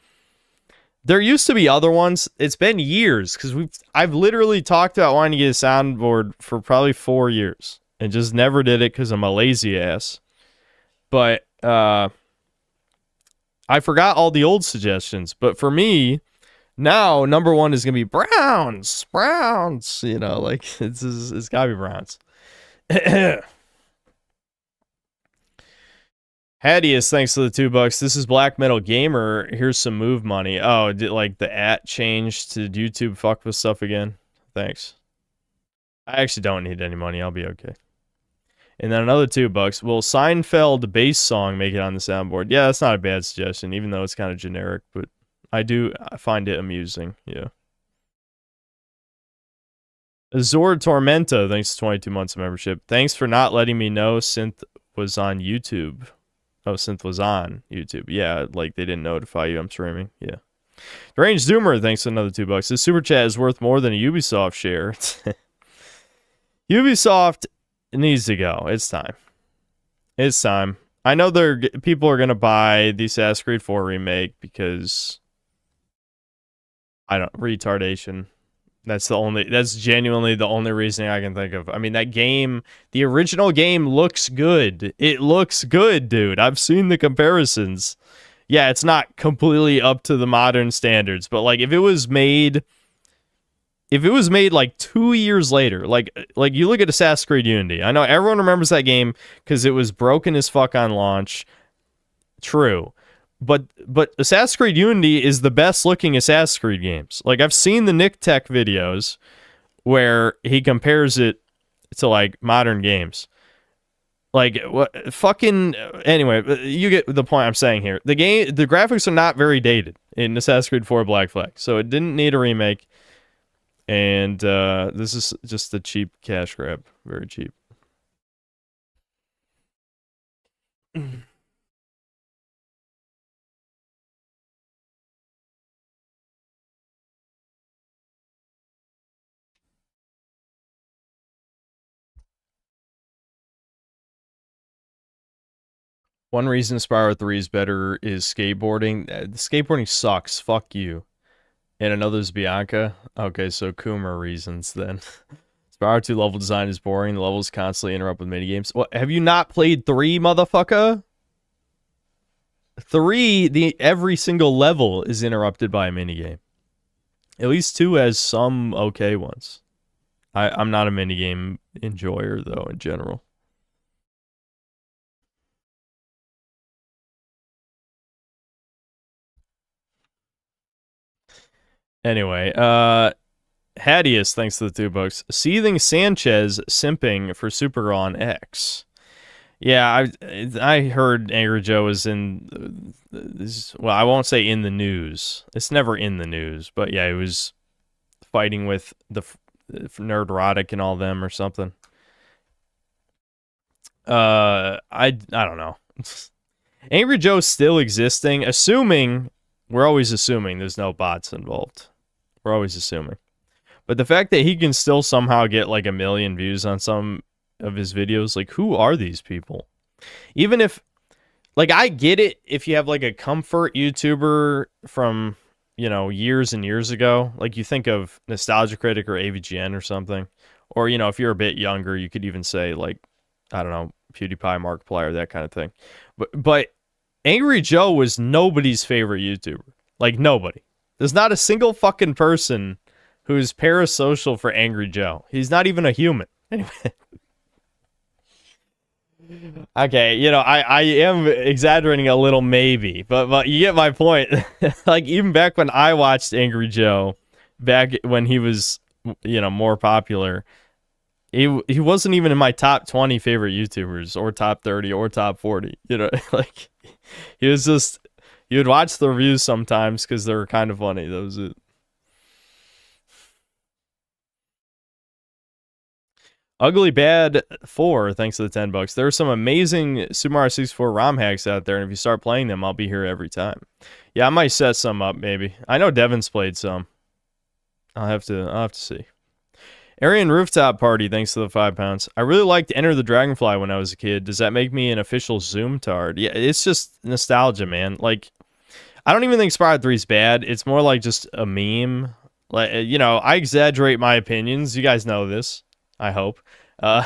there used to be other ones. It's been years, because I've literally talked about wanting to get a soundboard for probably 4 years, and just never did it because I'm a lazy ass. But, I forgot all the old suggestions. But for me, now, number one is going to be Browns. Browns. You know, like, it's got to be Browns. Hadius, thanks to the $2. This is Black Metal Gamer. Here's some move money. Oh, did like the @ change to YouTube fuck with stuff again? Thanks. I actually don't need any money. I'll be okay. And then another $2. Will Seinfeld bass song make it on the soundboard? Yeah, that's not a bad suggestion, even though it's kind of generic, but I find it amusing. Yeah. Azor Tormenta, thanks to 22 months of membership. Thanks for not letting me know Synth was on YouTube. Oh, Synth was on YouTube. Yeah, like they didn't notify you I'm streaming. Yeah. Deranged Zoomer, thanks to another $2. This super chat is worth more than a Ubisoft share. Ubisoft needs to go. It's time. It's time. I know people are gonna buy the Assassin's Creed 4 remake because retardation. That's genuinely the only reason I can think of. I mean, that game, the original game looks good. It looks good, dude. I've seen the comparisons. Yeah, it's not completely up to the modern standards, but like if it was made like 2 years later, like you look at Assassin's Creed Unity. I know everyone remembers that game because it was broken as fuck on launch. True. But Assassin's Creed Unity is the best looking Assassin's Creed games. Like, I've seen the Nick Tech videos where he compares it to, like, modern games. Like, what fucking... Anyway, you get the point I'm saying here. The graphics are not very dated in Assassin's Creed 4 Black Flag, so it didn't need a remake. And this is just a cheap cash grab. Very cheap. One reason Spyro 3 is better is skateboarding. Skateboarding sucks. Fuck you. And another is Bianca. Okay, so Kuma reasons then. Spyro 2 level design is boring. The levels constantly interrupt with minigames. What? Have you not played 3, motherfucker? 3, every single level is interrupted by a minigame. At least 2 has some okay ones. I'm not a minigame enjoyer, though, in general. Anyway, Hadius, thanks to the $2. Seething Sanchez simping for Super on X. Yeah, I heard Angry Joe was in this. Well, I won't say in the news. It's never in the news, but yeah, he was fighting with the Nerdrotic and all them or something. I don't know. Angry Joe's still existing, assuming we're always assuming there's no bots involved. We're always assuming. But the fact that he can still somehow get like 1 million views on some of his videos, like, who are these people? Even if, like, I get it if you have like a comfort YouTuber from, you know, years and years ago, like you think of Nostalgia Critic or AVGN or something, or, you know, if you're a bit younger, you could even say like, I don't know, PewDiePie, Markiplier, that kind of thing. But Angry Joe was nobody's favorite YouTuber. Like, nobody. There's not a single fucking person who's parasocial for Angry Joe. He's not even a human. Anyway. Okay, you know, I am exaggerating a little maybe, but you get my point. Like, even back when I watched Angry Joe, back when he was, you know, more popular, he wasn't even in my top 20 favorite YouTubers, or top 30, or top 40. You know, like, he was just, you would watch the reviews sometimes because they were kind of funny. That was it. Ugly Bad 4, thanks to the $10. There are some amazing Super Mario 64 ROM hacks out there, and if you start playing them, I'll be here every time. Yeah, I might set some up, maybe. I know Devin's played some. I'll have to see. Aryan Rooftop Party, thanks to the £5. I really liked Enter the Dragonfly when I was a kid. Does that make me an official Zoom tard? Yeah, it's just nostalgia, man. Like, I don't even think Spyro 3 is bad. It's more like just a meme. Like, you know, I exaggerate my opinions. You guys know this. I hope. I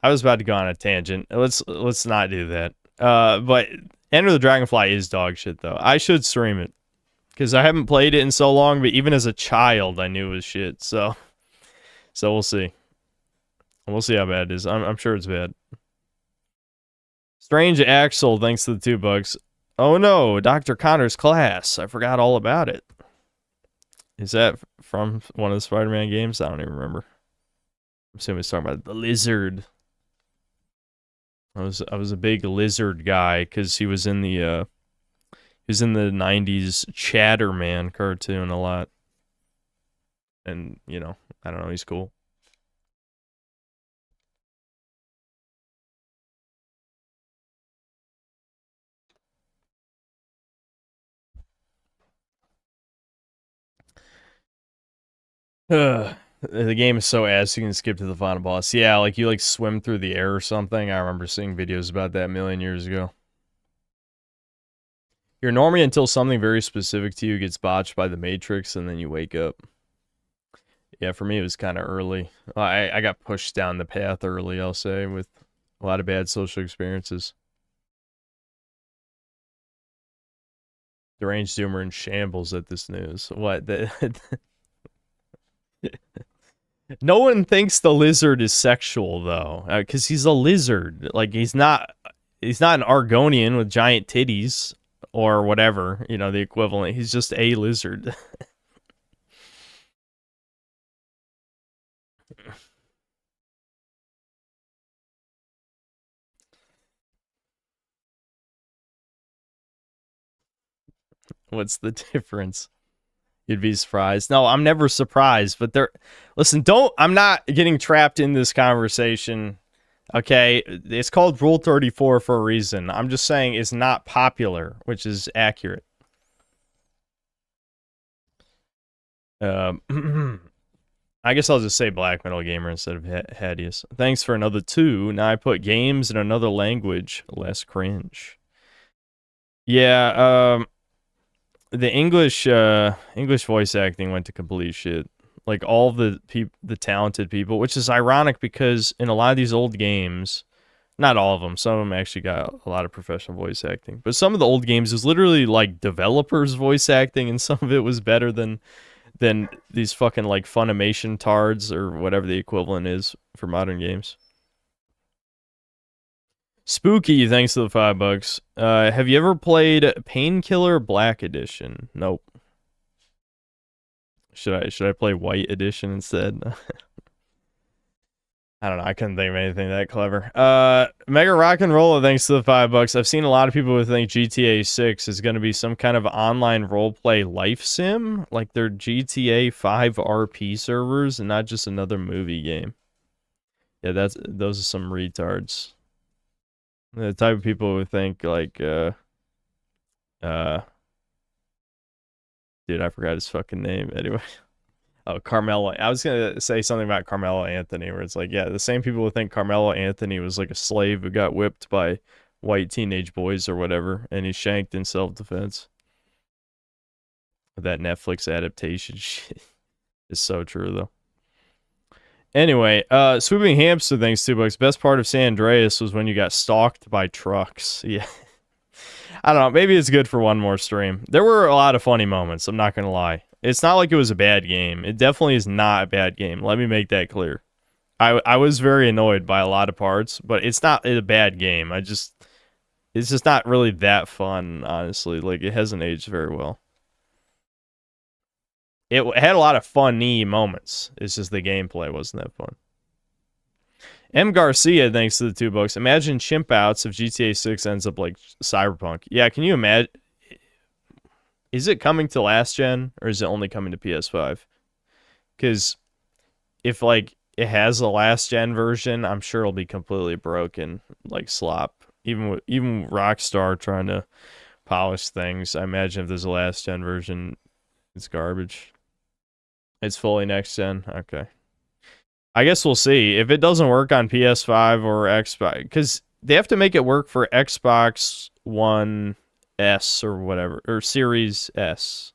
was about to go on a tangent. Let's not do that. But Enter the Dragonfly is dog shit, though. I should stream it because I haven't played it in so long. But even as a child, I knew it was shit. So we'll see. We'll see how bad it is. I'm sure it's bad. Strange Axel, thanks to the $2. Oh no, Dr. Connor's class. I forgot all about it. Is that from one of the Spider-Man games? I don't even remember. I'm assuming it's talking about the lizard. I was a big lizard guy because he was in the 90s Chatterman cartoon a lot. And, you know, I don't know, he's cool. The game is so ass you can skip to the final boss. Yeah, like you like swim through the air or something. I remember seeing videos about that a million years ago. You're normie until something very specific to you gets botched by the Matrix and then you wake up. Yeah, for me it was kind of early. I got pushed down the path early, I'll say, with a lot of bad social experiences. Deranged Zoomer in shambles at this news. What? No one thinks the lizard is sexual though, because he's a lizard. Like he's not an Argonian with giant titties or whatever, you know, the equivalent. He's just a lizard. What's the difference? You'd be surprised. No, I'm never surprised, but listen, I'm not getting trapped in this conversation. Okay, it's called Rule 34 for a reason. I'm just saying it's not popular, which is accurate. I guess I'll just say Black Metal Gamer instead of Hadius. Thanks for another 2. Now I put games in another language, less cringe. Yeah, the English voice acting went to complete shit. Like all the talented people, which is ironic because in a lot of these old games, Not all of them. Some of them actually got a lot of professional voice acting. But some of the old games was literally like developers voice acting, and some of it was better than these fucking like Funimation tards or whatever the equivalent is for modern games. Spooky, thanks to the $5. Have you ever played Painkiller Black Edition? Nope. Should I play White Edition instead? I don't know. I couldn't think of anything that clever. Mega Rock and Roller, thanks to the $5. I've seen a lot of people who think GTA 6 is going to be some kind of online roleplay life sim, like their GTA 5 RP servers, and not just another movie game. Yeah, those are some retards. The type of people who think like, dude, I forgot his fucking name. Anyway. Oh, Carmelo. I was going to say something about Carmelo Anthony, where it's like, yeah, the same people who think Carmelo Anthony was like a slave who got whipped by white teenage boys or whatever, and he shanked in self-defense. That Netflix adaptation shit is so true, though. Anyway, Swooping Hamster, thanks $2. Best part of San Andreas was when you got stalked by trucks. Yeah. I don't know. Maybe it's good for one more stream. There were a lot of funny moments. I'm not going to lie. It's not like it was a bad game. It definitely is not a bad game. Let me make that clear. I was very annoyed by a lot of parts, but it's not a bad game. It's just not really that fun, honestly. Like, it hasn't aged very well. It had a lot of funny moments. It's just the gameplay wasn't that fun. M. Garcia, thanks to the $2. Imagine chimp outs if GTA 6 ends up like Cyberpunk. Yeah, can you imagine? Is it coming to last gen, or is it only coming to PS5? Because if like it has a last gen version, I'm sure it'll be completely broken, like slop. Even Rockstar trying to polish things, I imagine if there's a last gen version, it's garbage. It's fully next gen. Okay. I guess we'll see. If it doesn't work on PS5 or Xbox, because they have to make it work for Xbox One S or whatever, or Series S.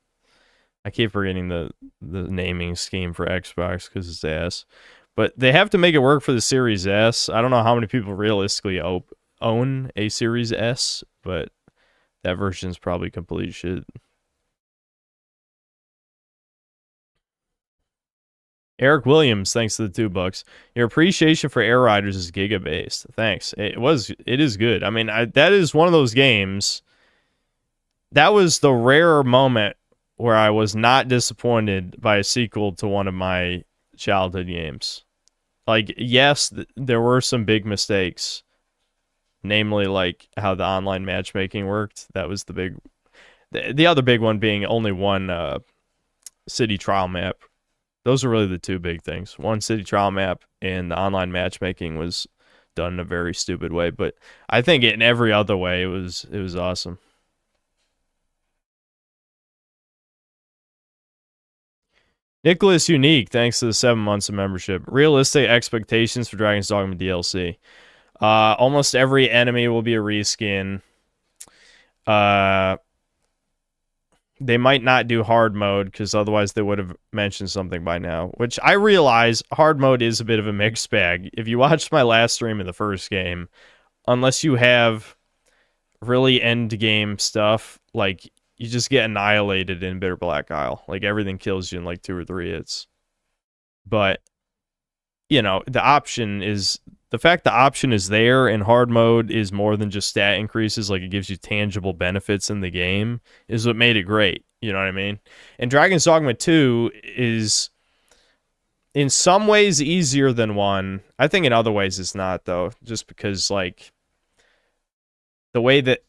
I keep forgetting the naming scheme for Xbox because it's S. But they have to make it work for the Series S. I don't know how many people realistically own a Series S, but that version's probably complete shit. Eric Williams, thanks to the $2. Your appreciation for Air Riders is giga-based. Thanks. It is good. I mean, that is one of those games. That was the rare moment where I was not disappointed by a sequel to one of my childhood games. Like, yes, there were some big mistakes. Namely, like, how the online matchmaking worked. That was the big... The other big one being only one city trial map. Those are really the two big things. One city trial map, and the online matchmaking was done in a very stupid way. But I think in every other way, it was awesome. Nicholas Unique, thanks to the 7 months of membership. Realistic expectations for Dragon's Dogma DLC. Almost every enemy will be a reskin. They might not do hard mode, because otherwise they would have mentioned something by now. Which I realize hard mode is a bit of a mixed bag. If you watched my last stream of the first game, unless you have really end game stuff, like, you just get annihilated in Bitter Black Isle. Like, everything kills you in like 2 or 3 hits. But, you know, the fact the option is there in hard mode is more than just stat increases, like it gives you tangible benefits in the game, is what made it great. You know what I mean? And Dragon's Dogma 2 is in some ways easier than 1. I think in other ways it's not, though, just because, like, the way that,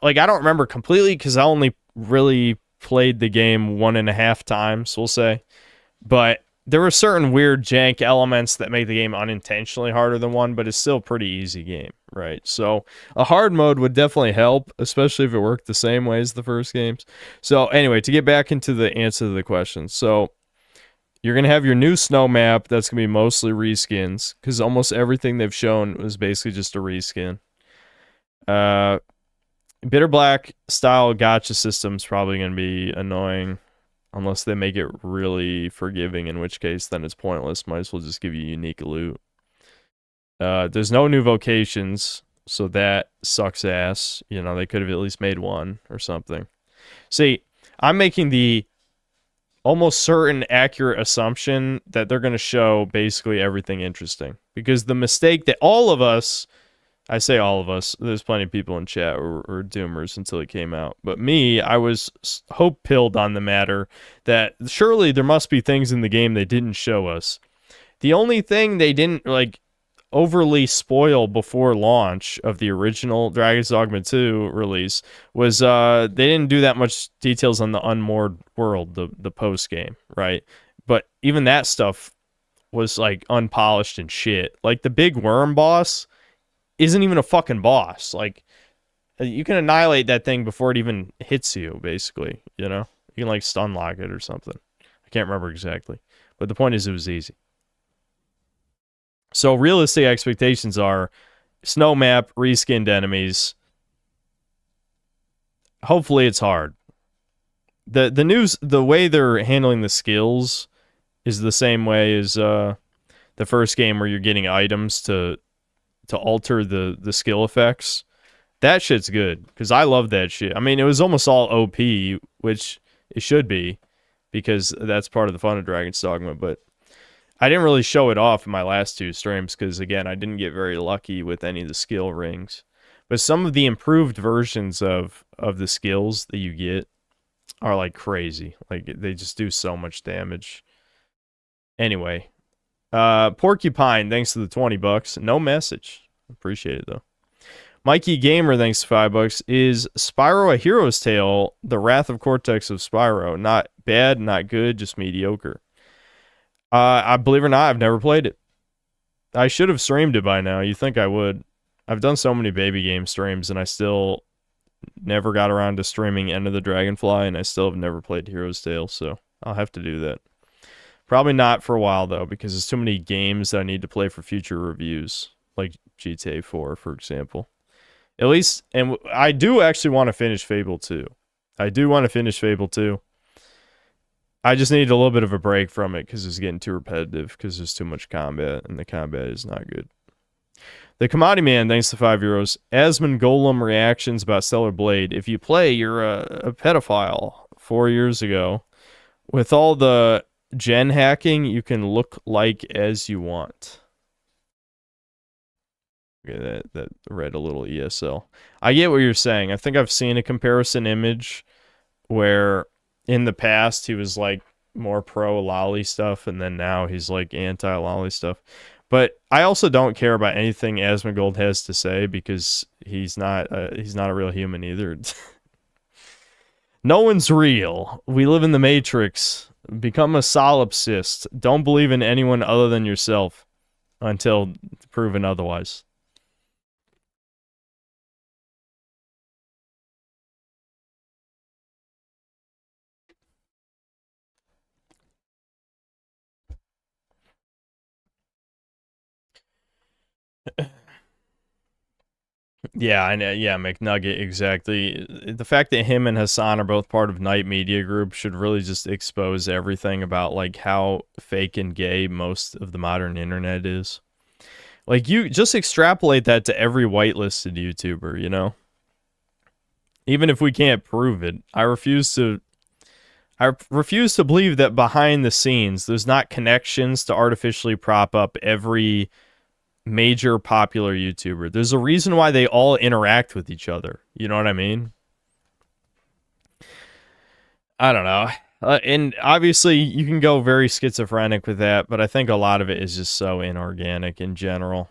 like, I don't remember completely because I only really played the game 1.5 times, we'll say. But there were certain weird jank elements that make the game unintentionally harder than 1, but it's still a pretty easy game, right? So a hard mode would definitely help, especially if it worked the same way as the first games. So anyway, to get back into the answer to the question. So you're going to have your new snow map that's going to be mostly reskins, because almost everything they've shown was basically just a reskin. Bitter Black style gacha system's probably going to be annoying unless they make it really forgiving, in which case then it's pointless. Might as well just give you unique loot. There's no new vocations, so that sucks ass. You know, they could have at least made one or something. See, I'm making the almost certain accurate assumption that they're going to show basically everything interesting. Because the mistake that all of us, I say all of us, there's plenty of people in chat or doomers until it came out. But me, I was hope-pilled on the matter that surely there must be things in the game they didn't show us. The only thing they didn't, like, overly spoil before launch of the original Dragon's Dogma 2 release was they didn't do that much details on the Unmoored World, the post game, right? But even that stuff was like unpolished and shit. Like the big worm boss isn't even a fucking boss. Like you can annihilate that thing before it even hits you, basically, you know? You can like stun lock it or something. I can't remember exactly. But the point is it was easy. So realistic expectations are snow map, reskinned enemies. Hopefully it's hard. The news, the way they're handling the skills is the same way as the first game where you're getting items to alter the skill effects. That shit's good because I love that shit. I mean, it was almost all OP, which it should be because that's part of the fun of Dragon's Dogma, but I didn't really show it off in my last two streams because, again, I didn't get very lucky with any of the skill rings. But some of the improved versions of the skills that you get are, like, crazy. Like, they just do so much damage. Anyway. Porcupine, thanks to the $20. No message. Appreciate it, though. Mikey Gamer, thanks to $5. Is Spyro a Hero's Tale? The Wrath of Cortex of Spyro. Not bad, not good, just mediocre. I believe it or not, I've never played it. I should have streamed it by now. You think I would. I've done so many baby game streams, and I still never got around to streaming End of the Dragonfly, and I still have never played Hero's Tale, so I'll have to do that. Probably not for a while, though, because there's too many games that I need to play for future reviews, like GTA 4, for example. At least, and I do actually want to finish Fable 2. I do want to finish Fable 2. I just need a little bit of a break from it because it's getting too repetitive because there's too much combat, and the combat is not good. The Commodity Man, thanks to €5. Asmund Golem reactions about Stellar Blade. If you play, you're a pedophile. 4 years ago. With all the gen hacking, you can look like as you want. Okay, that read a little ESL. I get what you're saying. I think I've seen a comparison image where in the past he was like more pro lolly stuff, and then now he's like anti lolly stuff. But I also don't care about anything Asmongold has to say because he's not a real human either. No one's real. We live in the Matrix. Become a solipsist. Don't believe in anyone other than yourself until proven otherwise. Yeah, I know. Yeah, McNugget, exactly. The fact that him and Hassan are both part of Night Media Group should really just expose everything about like how fake and gay most of the modern internet is. Like, you just extrapolate that to every whitelisted YouTuber, you know? Even if we can't prove it, I refuse to believe that behind the scenes there's not connections to artificially prop up every major popular YouTuber. There's a reason why they all interact with each other. You know what I mean? I don't know. And obviously you can go very schizophrenic with that, but I think a lot of it is just so inorganic in general.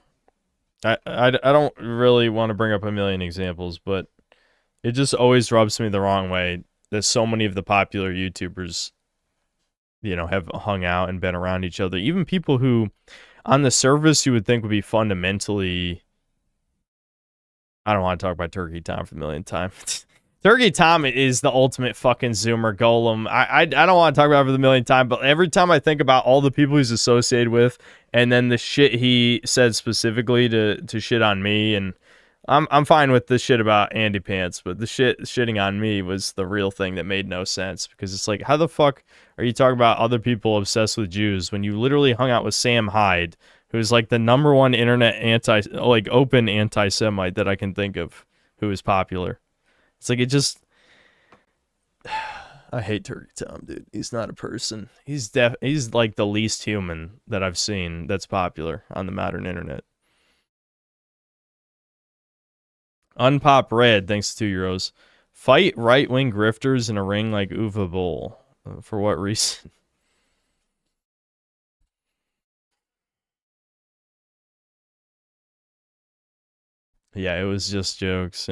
I don't really want to bring up a million examples, but it just always rubs me the wrong way that so many of the popular YouTubers, you know, have hung out and been around each other. Even people who on the surface you would think would be fundamentally... I don't want to talk about Turkey Tom for the millionth time. Turkey Tom is the ultimate fucking Zoomer golem. I don't want to talk about it for the millionth time, but every time I think about all the people he's associated with, and then the shit he said specifically to shit on me, and I'm fine with the shit about Andy Pants, but the shitting on me was the real thing that made no sense, because it's like, how the fuck are you talking about other people obsessed with Jews when you literally hung out with Sam Hyde, who's like the #1 internet open anti-Semite that I can think of, who is popular. It's like it just. I hate Turkey Tom, dude. He's not a person. He's like the least human that I've seen that's popular on the modern internet. Unpop Red, thanks to €2. Fight right-wing grifters in a ring like Uwe Boll. For what reason? Yeah, it was just jokes.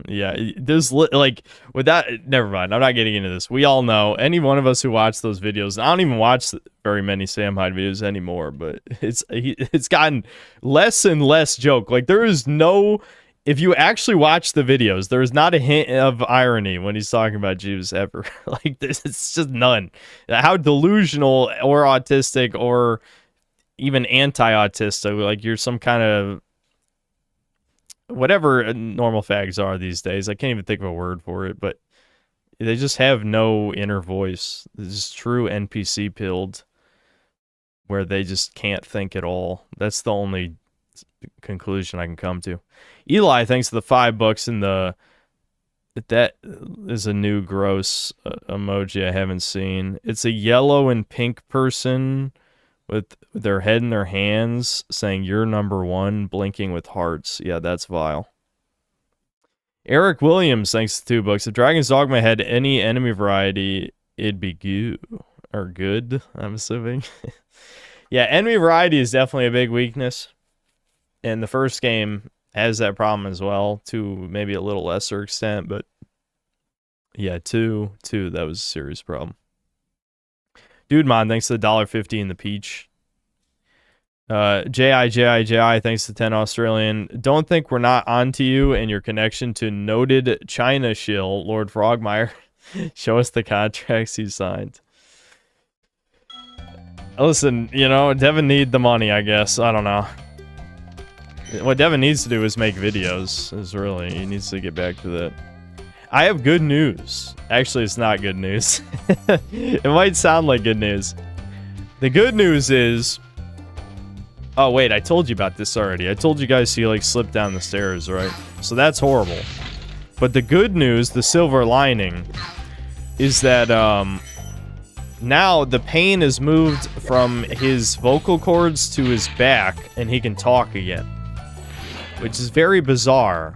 Yeah, there's like with that. Never mind. I'm not getting into this. We all know, any one of us who watch those videos. I don't even watch very many Sam Hyde videos anymore, but it's gotten less and less joke. Like there is no. If you actually watch the videos, there is not a hint of irony when he's talking about Jews ever. Like this, it's just none. How delusional or autistic or even anti-autistic, like you're some kind of whatever normal fags are these days. I can't even think of a word for it, but they just have no inner voice. This is true NPC pilled, where they just can't think at all. That's the only conclusion I can come to. Eli, thanks to the $5 and that is a new gross emoji I haven't seen. It's a yellow and pink person with their head in their hands saying you're #1, blinking with hearts. Yeah, that's vile. Eric Williams, thanks to $2. If Dragon's Dogma had any enemy variety, it'd be good, I'm assuming. Yeah, enemy variety is definitely a big weakness. And the first game has that problem as well, to maybe a little lesser extent, but yeah, two, that was a serious problem. Dude Mon, thanks to the $1.50 in the peach. JI, thanks to 10 Australian. Don't think we're not onto you and your connection to noted China shill, Lord Frogmire. Show us the contracts you signed. Listen, you know, Devin need the money, I guess. I don't know. What Devin needs to do is make videos. He needs to get back to that. I have good news. Actually, it's not good news. It might sound like good news. The good news is... Oh, wait, I told you about this already. I told you guys he, like, slipped down the stairs, right? So that's horrible. But the good news, the silver lining, is that, now the pain is moved from his vocal cords to his back, and he can talk again. Which is very bizarre.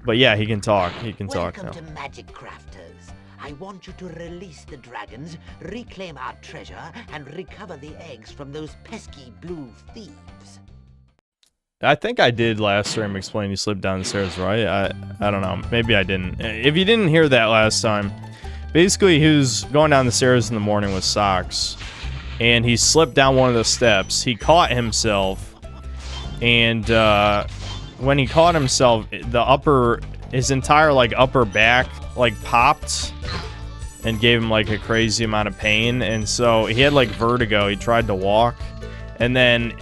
But yeah, he can talk. He can talk now. Welcome to Magic Crafters. I want you to release the dragons, reclaim our treasure, and recover the eggs from those pesky blue thieves. I think I did last stream explain he slipped down the stairs, right? I don't know. Maybe I didn't. If you didn't hear that last time, basically he was going down the stairs in the morning with socks, and he slipped down one of the steps. He caught himself, and when he caught himself, his entire like upper back like popped and gave him like a crazy amount of pain, and so he had like vertigo. He tried to walk, and then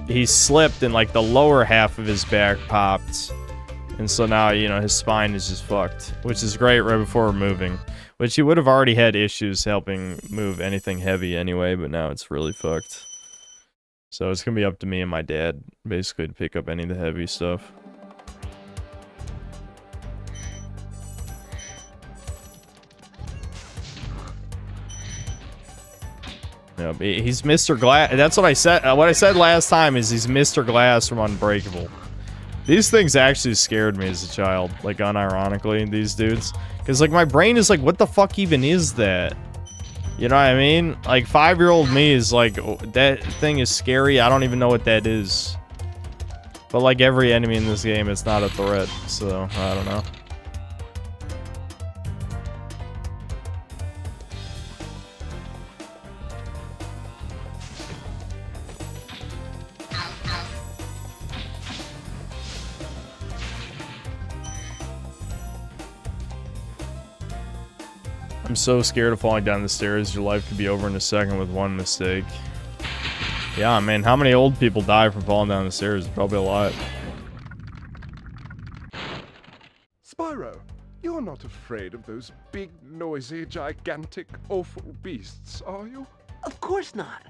he slipped and like the lower half of his back popped, and so now, you know, his spine is just fucked, which is great right before moving, which he would have already had issues helping move anything heavy anyway, but now it's really fucked. So it's gonna be up to me and my dad basically to pick up any of the heavy stuff. Yeah, he's Mr. Glass. That's what I said. What I said last time is he's Mr. Glass from Unbreakable. These things actually scared me as a child, like unironically, these dudes. Because like my brain is like, what the fuck even is that? You know what I mean? Like 5-year-old me is like, oh, that thing is scary. I don't even know what that is. But like every enemy in this game, it's not a threat. So I don't know. I'm so scared of falling down the stairs. Your life could be over in a second with one mistake. Yeah, man, how many old people die from falling down the stairs? Probably a lot. Spyro, you're not afraid of those big, noisy, gigantic, awful beasts, are you? Of course not.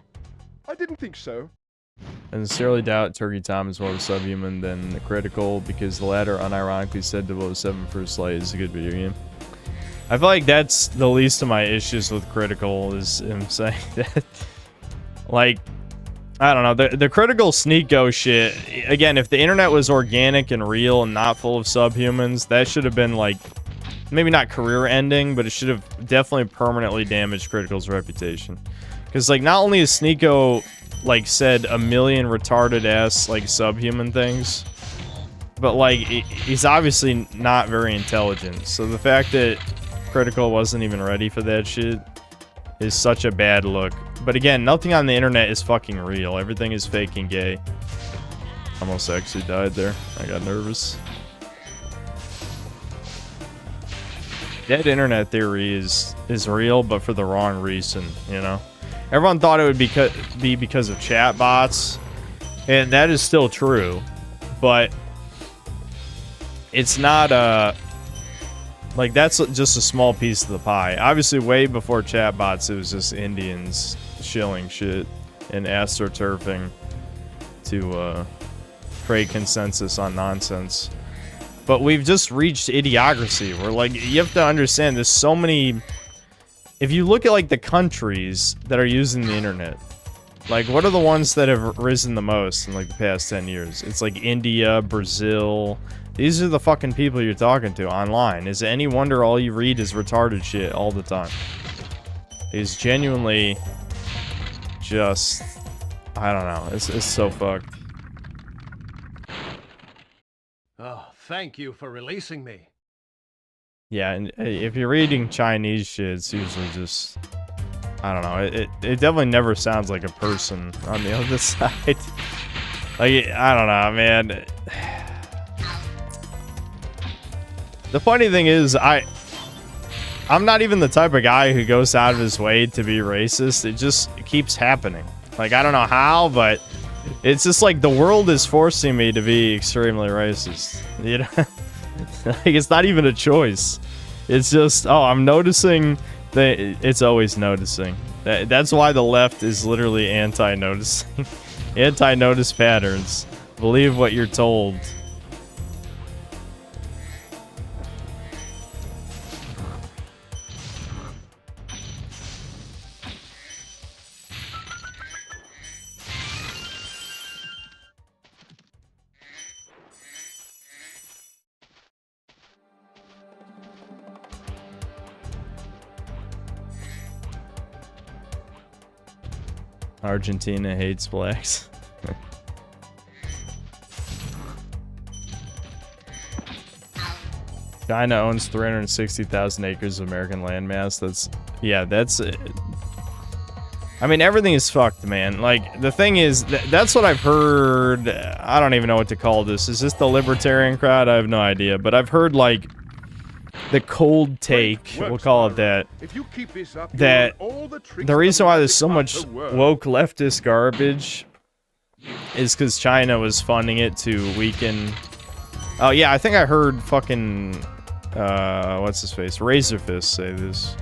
I didn't think so. I sincerely doubt Turkey Tom is more of a subhuman than the Critical, because the latter unironically said Devote 7 First Light is a good video game. I feel like that's the least of my issues with Critical, is him saying that. Like, I don't know, the Critical Sneeko shit, again, if the internet was organic and real and not full of subhumans, that should have been, like, maybe not career-ending, but it should have definitely permanently damaged Critical's reputation. Because, like, not only is Sneeko, like, said a million retarded-ass, like, subhuman things, but, like, he's obviously not very intelligent. So the fact that Critical wasn't even ready for that shit is such a bad look. But again, nothing on the internet is fucking real. Everything is fake and gay. Almost actually died there. I got nervous. Dead internet theory is real, but for the wrong reason, you know? Everyone thought it would be because of chat bots, and that is still true, but it's not like, that's just a small piece of the pie. Obviously, way before chatbots, it was just Indians shilling shit and astroturfing to create consensus on nonsense. But we've just reached idiocracy. We're like, you have to understand, there's so many... If you look at, like, the countries that are using the internet, like, what are the ones that have risen the most in, like, the past 10 years? It's like India, Brazil... These are the fucking people you're talking to online. Is it any wonder all you read is retarded shit all the time? It's genuinely just... I don't know. It's so fucked. Oh, thank you for releasing me. Yeah, and if you're reading Chinese shit, it's usually just... I don't know. It definitely never sounds like a person on the other side. Like, I don't know, man. The funny thing is, I'm not even the type of guy who goes out of his way to be racist. It just keeps happening. Like, I don't know how, but it's just like the world is forcing me to be extremely racist. You know? Like, it's not even a choice. It's just, oh, I'm noticing that it's always noticing. That's why the left is literally anti-noticing. Anti-notice patterns. Believe what you're told. Argentina hates blacks. China owns 360,000 acres of American landmass. That's... Yeah, that's... I mean, everything is fucked, man. Like, the thing is, that's what I've heard. I don't even know what to call this. Is this the libertarian crowd? I have no idea. But I've heard, like, the cold take, we'll call it that, that the reason why there's so much woke leftist garbage is because China was funding it to weaken... Oh, yeah, I think I heard fucking, what's his face? Razorfist say this.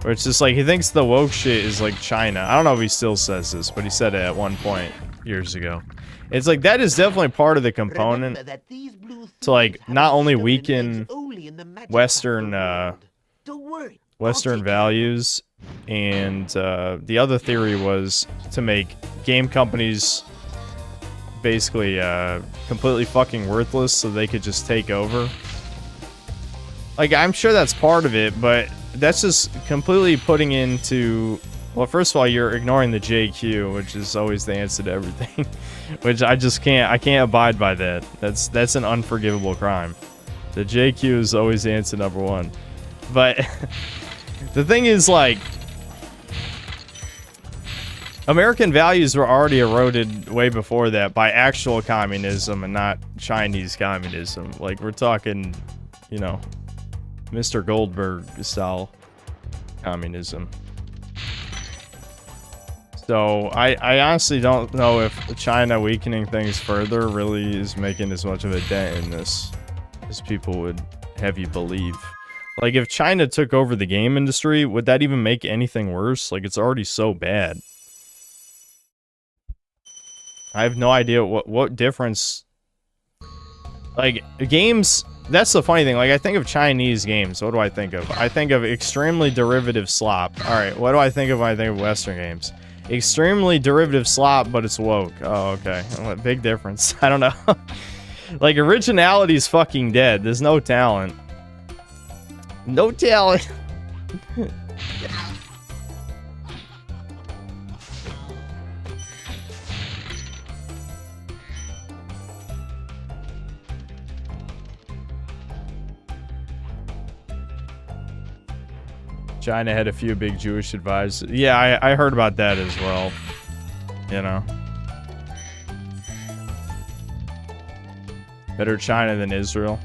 Where it's just like, he thinks the woke shit is like China. I don't know if he still says this, but he said it at one point years ago. It's like, that is definitely part of the component to, like, not only weaken Western values, and the other theory was to make game companies basically completely fucking worthless so they could just take over. Like, I'm sure that's part of it, but that's just completely putting into... Well, first of all, you're ignoring the JQ, which is always the answer to everything. Which I just can't... I can't abide by that. That's an unforgivable crime. The JQ is always the answer number one. But the thing is, like... American values were already eroded way before that by actual communism and not Chinese communism. Like, we're talking, you know, Mr. Goldberg style communism. So, I honestly don't know if China weakening things further really is making as much of a dent in this as people would have you believe. Like, if China took over the game industry, would that even make anything worse? Like, it's already so bad. I have no idea what difference. Like, games, that's the funny thing. Like, I think of Chinese games. What do I think of? I think of extremely derivative slop. Alright, what do I think of when I think of Western games? Extremely derivative slop, but it's woke. Oh, okay. What big difference? I don't know. Like, originality's fucking dead. There's no talent. No talent. China had a few big Jewish advisors. Yeah, I heard about that as well. You know. Better China than Israel.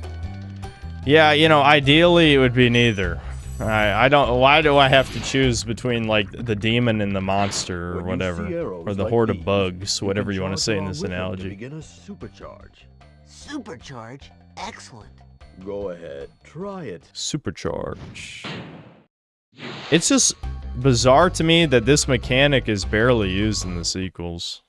Yeah, you know, ideally it would be neither. I don't. Why do I have to choose between like the demon and the monster or whatever, or the horde of bugs, whatever you want to say in this analogy? Begin a supercharge. Supercharge? Excellent. Go ahead, try it. Supercharge. It's just bizarre to me that this mechanic is barely used in the sequels.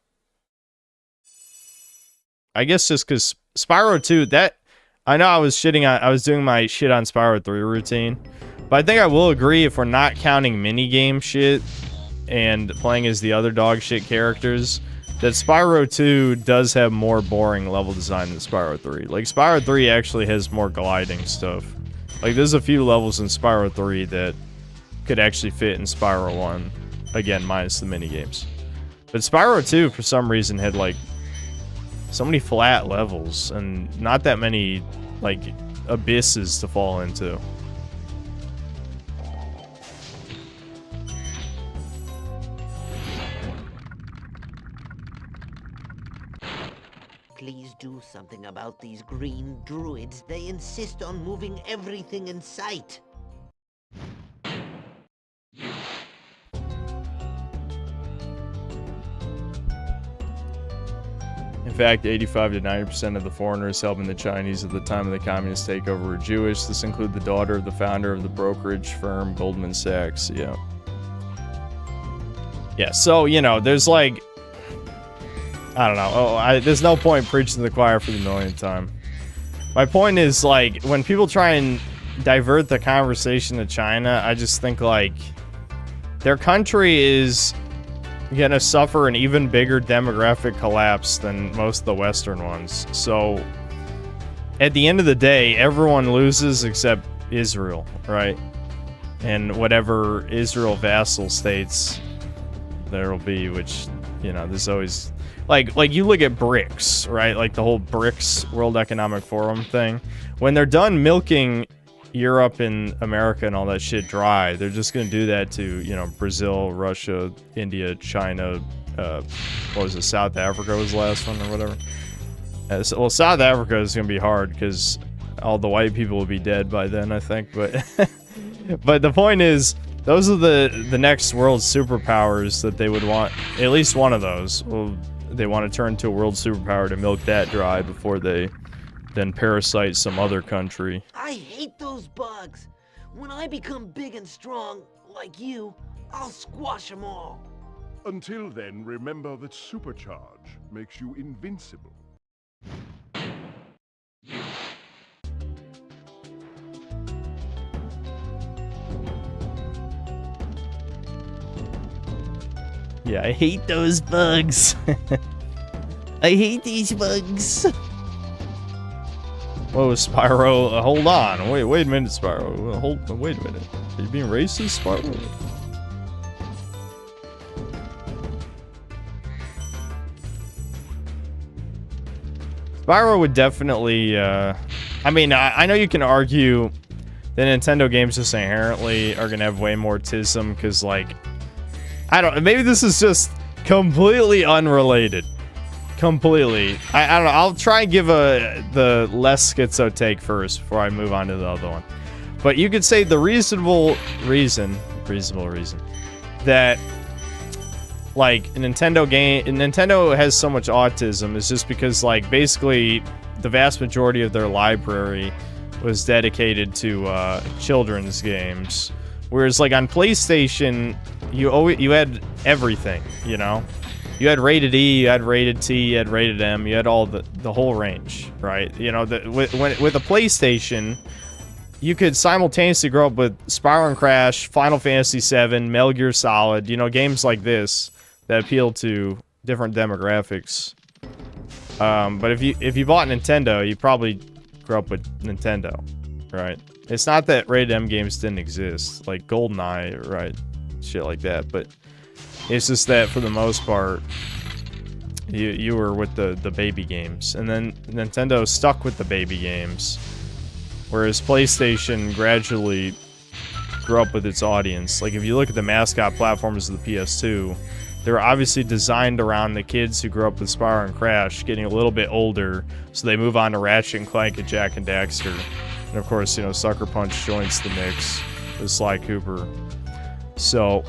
I guess just because Spyro 2, that I know I was doing my shit on Spyro 3 routine, but I think I will agree if we're not counting minigame shit and playing as the other dog shit characters, that Spyro 2 does have more boring level design than Spyro 3. Like, Spyro 3 actually has more gliding stuff. Like, there's a few levels in Spyro 3 that could actually fit in Spyro 1. Again, minus the minigames. But Spyro 2, for some reason, had, like, so many flat levels and not that many, like, abysses to fall into. Please do something about these green druids. They insist on moving everything in sight. In fact, 85 to 90% of the foreigners helping the Chinese at the time of the communist takeover were Jewish. This included the daughter of the founder of the brokerage firm Goldman Sachs. Yeah. Yeah, so, you know, there's like... I don't know. There's no point preaching to the choir for the millionth time. My point is, like, when people try and divert the conversation to China, I just think, like, their country is gonna suffer an even bigger demographic collapse than most of the Western ones. So, at the end of the day, everyone loses except Israel, right? And whatever Israel vassal states there will be, which, you know, there's always... Like you look at BRICS, right? Like the whole BRICS World Economic Forum thing. When they're done milking Europe and America and all that shit dry, they're just gonna do that to, you know, Brazil, Russia, India, China, what was it, South Africa was the last one or whatever. Well, South Africa is gonna be hard because all the white people will be dead by then, I think. But but the point is, those are the next world superpowers that they would want. At least one of those. Well, they want to turn to a world superpower to milk that dry before they then parasite some other country. I hate those bugs. When I become big and strong, like you, I'll squash them all. Until then, remember that supercharge makes you invincible. Yeah, I hate those bugs. I hate these bugs. Whoa, Spyro, hold on. Wait a minute, Spyro. Wait a minute. Are you being racist, Spyro? Spyro would definitely, I mean, I know you can argue that Nintendo games just inherently are gonna have way more tism, because, like, I don't, maybe this is just completely unrelated. Completely. I don't know, I'll try and give the less schizo take first before I move on to the other one. But you could say the reasonable reason that, like, Nintendo has so much autism is just because, like, basically the vast majority of their library was dedicated to children's games. Whereas, like, on PlayStation, you had everything, you know? You had rated E, you had rated T, you had rated M, you had all the whole range, right? You know, with a PlayStation, you could simultaneously grow up with Spyro and Crash, Final Fantasy VII, Metal Gear Solid, you know, games like this that appeal to different demographics. But if you bought Nintendo, you probably grew up with Nintendo, right? It's not that rated M games didn't exist, like GoldenEye, right? Shit like that, but it's just that for the most part, you were with the baby games, and then Nintendo stuck with the baby games, whereas PlayStation gradually grew up with its audience. Like if you look at the mascot platforms of the PS2, they're obviously designed around the kids who grew up with Spyro and Crash, getting a little bit older, so they move on to Ratchet and Clank and Jak and Daxter, and of course, you know, Sucker Punch joins the mix with Sly Cooper. So.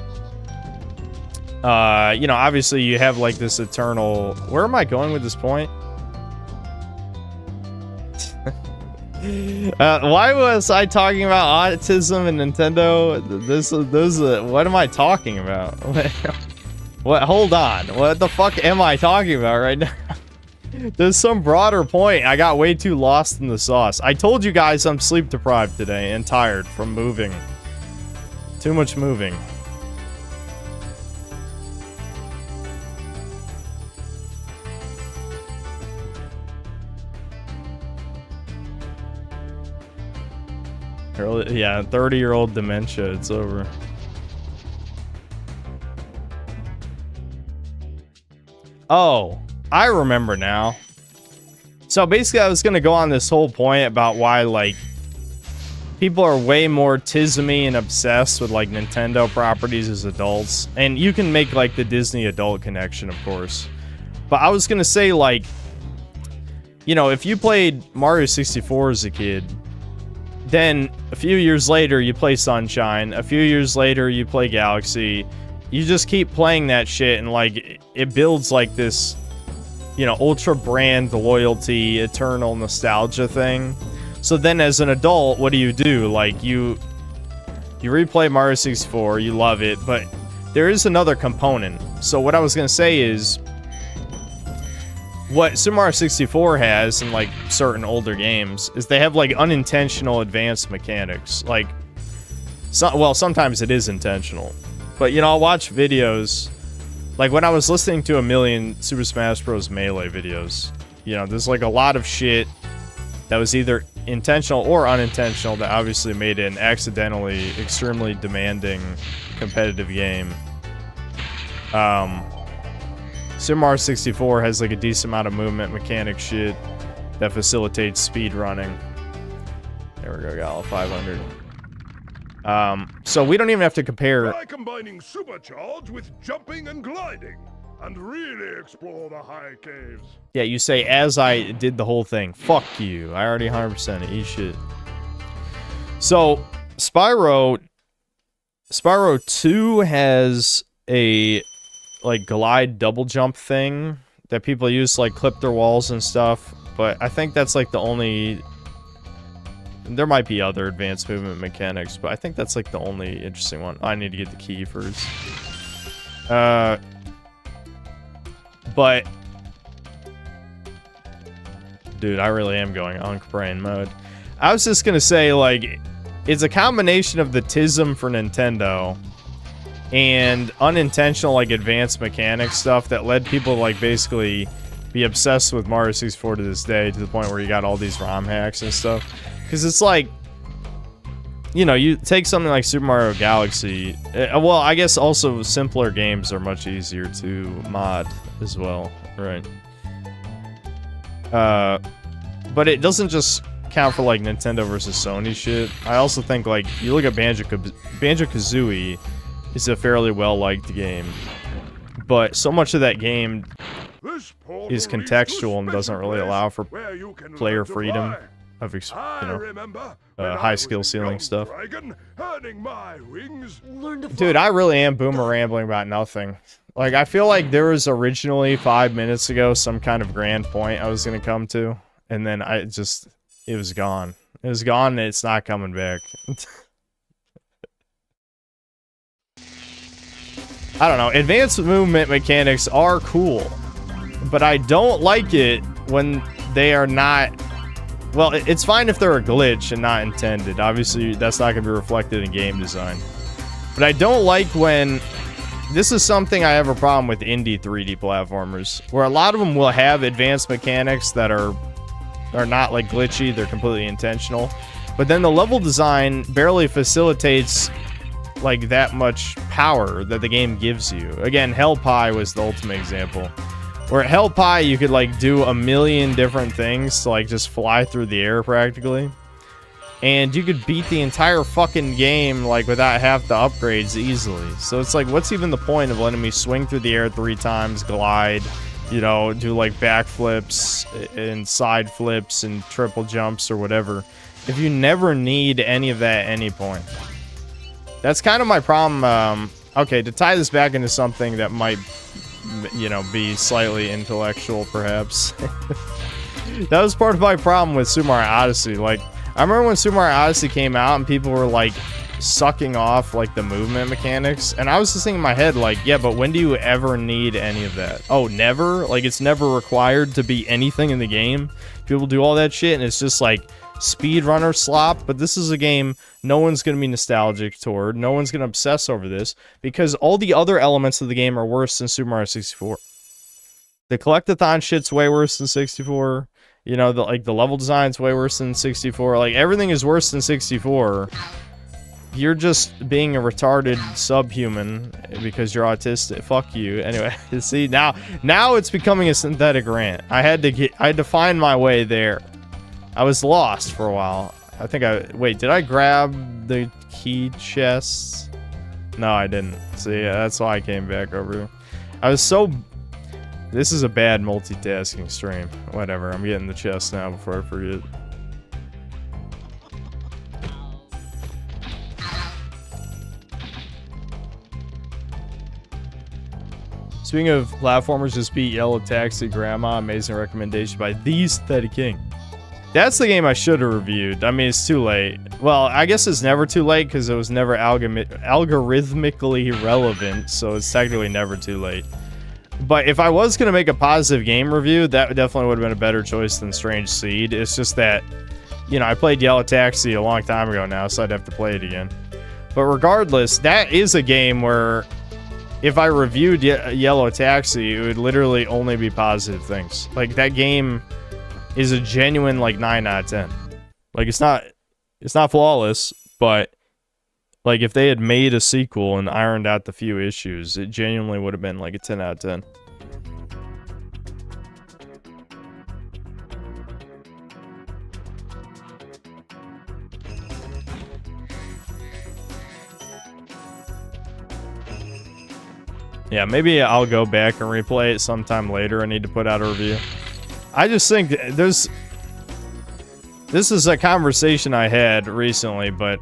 You know, obviously you have like this eternal... Where am I going with this point? Why was I talking about autism and Nintendo? What am I talking about? What? Hold on. What the fuck am I talking about right now? There's some broader point. I got way too lost in the sauce. I told you guys I'm sleep deprived today and tired from moving. Too much moving. Yeah, 30-year-old dementia, it's over. Oh, I remember now. So basically I was gonna go on this whole point about why, like, people are way more tismy and obsessed with, like, Nintendo properties as adults. And you can make, like, the Disney adult connection, of course. But I was gonna say, like, you know, if you played Mario 64 as a kid, then a few years later you play Sunshine, a few years later you play Galaxy, you just keep playing that shit, and like it builds like this, you know, ultra brand loyalty, eternal nostalgia thing. So then as an adult, what do? Like you replay Mario 64, you love it, but there is another component. So what I was gonna say is, what Super Mario 64 has in, like, certain older games is they have, like, unintentional advanced mechanics. Like, well, sometimes it is intentional. But, you know, I'll watch videos, like, when I was listening to a million Super Smash Bros. Melee videos, you know, there's, like, a lot of shit that was either intentional or unintentional that obviously made it an accidentally extremely demanding competitive game. Super Mario 64 has like a decent amount of movement mechanic shit that facilitates speed running. There we go, got all 500. So we don't even have to compare. Try combining supercharge with jumping and gliding, and really explore the high caves. Yeah, you say as I did the whole thing. Fuck you. I already 100% eat shit. So Spyro 2 has a like glide double jump thing that people use to like clip their walls and stuff, but I think that's like the only... There might be other advanced movement mechanics, but I think that's like the only interesting one. I need to get the key first. But dude, I really am going Unk Brain mode. I was just gonna say, like, it's a combination of the tism for Nintendo and unintentional, like, advanced mechanics stuff that led people to, like, basically be obsessed with Mario 64 to this day, to the point where you got all these ROM hacks and stuff. Because it's like, you know, you take something like Super Mario Galaxy, well, I guess also simpler games are much easier to mod as well, right? But it doesn't just count for, like, Nintendo versus Sony shit. I also think, like, you look at Banjo-Kazooie is a fairly well-liked game, but so much of that game is contextual and doesn't really allow for player freedom of, you know, high skill ceiling stuff. Dude, I really am boomer rambling about nothing. Like, I feel like there was originally 5 minutes ago some kind of grand point I was gonna come to, and then it was gone. It was gone, and it's not coming back. I don't know. Advanced movement mechanics are cool, but I don't like it when they are not... Well, it's fine if they're a glitch and not intended. Obviously, that's not going to be reflected in game design. But I don't like when... This is something I have a problem with indie 3D platformers, where a lot of them will have advanced mechanics that are not like glitchy, they're completely intentional. But then the level design barely facilitates like that much power that the game gives you. Again, Hell Pie was the ultimate example. Where at Hell Pie, you could like do a million different things to like just fly through the air practically. And you could beat the entire fucking game like without half the upgrades easily. So it's like, what's even the point of letting me swing through the air 3 times, glide, you know, do like backflips and side flips and triple jumps or whatever, if you never need any of that at any point? That's kind of my problem. Okay, to tie this back into something that might, you know, be slightly intellectual, perhaps. That was part of my problem with Super Mario Odyssey. Like, I remember when Super Mario Odyssey came out and people were, like, sucking off, like, the movement mechanics. And I was just thinking in my head, like, yeah, but when do you ever need any of that? Oh, never? Like, it's never required to be anything in the game? People do all that shit, and it's just, like, speedrunner slop. But this is a game no one's going to be nostalgic toward. No one's going to obsess over this, because all the other elements of the game are worse than Super Mario 64. The collectathon shit's way worse than 64. You know, the level design's way worse than 64. Like, everything is worse than 64. You're just being a retarded subhuman because you're autistic. Fuck you. Anyway, see, now it's becoming a synthetic rant. I had to find my way there. I was lost for a while. Wait, did I grab the key chests? No, I didn't. See, that's why I came back over here. I was so... This is a bad multitasking stream. Whatever, I'm getting the chest now before I forget. Speaking of platformers, just beat Yellow Taxi Grandma. Amazing recommendation by The Steady King. That's the game I should have reviewed. I mean, it's too late. Well, I guess it's never too late because it was never algorithmically relevant, so it's technically never too late. But if I was going to make a positive game review, that definitely would have been a better choice than Strange Seed. It's just that, you know, I played Yellow Taxi a long time ago now, so I'd have to play it again. But regardless, that is a game where if I reviewed Yellow Taxi, it would literally only be positive things. Like, that game is a genuine, like, 9 out of 10. Like, it's not flawless, but... Like, if they had made a sequel and ironed out the few issues, it genuinely would have been like a 10 out of 10. Yeah, maybe I'll go back and replay it sometime later. I need to put out a review. I just think this is a conversation I had recently, but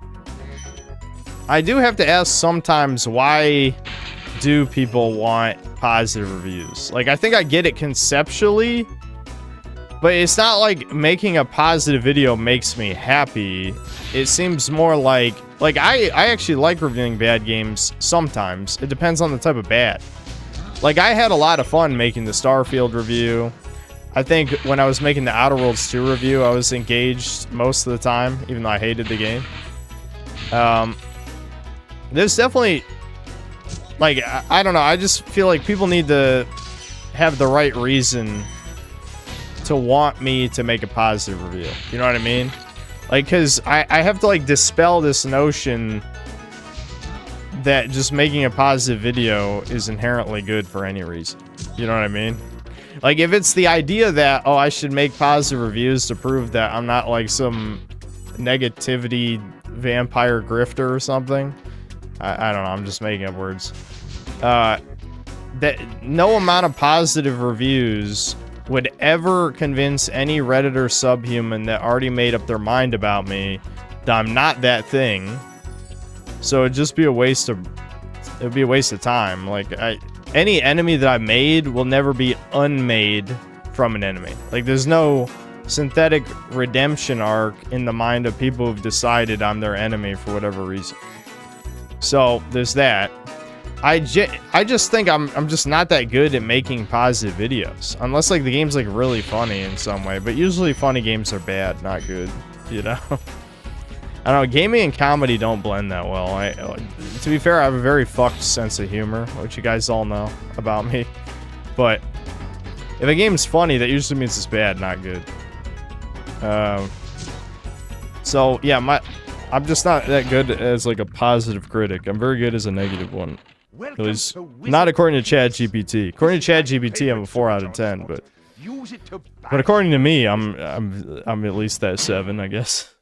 I do have to ask sometimes, why do people want positive reviews? Like, I think I get it conceptually, but it's not like making a positive video makes me happy. It seems more like I actually like reviewing bad games sometimes. It depends on the type of bad. Like, I had a lot of fun making the Starfield review. I think when I was making the Outer Worlds 2 review, I was engaged most of the time, even though I hated the game. There's definitely, like, I don't know, I just feel like people need to have the right reason to want me to make a positive review. You know what I mean? Like, because I have to, like, dispel this notion that just making a positive video is inherently good for any reason. You know what I mean? Like, if it's the idea that, oh, I should make positive reviews to prove that I'm not, like, some negativity vampire grifter or something... I don't know, I'm just making up words. That no amount of positive reviews would ever convince any Redditor subhuman that already made up their mind about me that I'm not that thing. So it'd just be a waste of time. Like, any enemy that I made will never be unmade from an enemy. Like, there's no synthetic redemption arc in the mind of people who've decided I'm their enemy for whatever reason. So, there's that. I just think I'm just not that good at making positive videos. Unless like the game's like really funny in some way. But usually funny games are bad, not good. You know? I don't know, gaming and comedy don't blend that well. To be fair, I have a very fucked sense of humor, which you guys all know about me. But if a game's funny, that usually means it's bad, not good. So yeah, I'm just not that good as like a positive critic. I'm very good as a negative one. At least not according to ChatGPT. According to ChatGPT, I'm a 4 out of 10, but according to me, I'm at least that 7, I guess.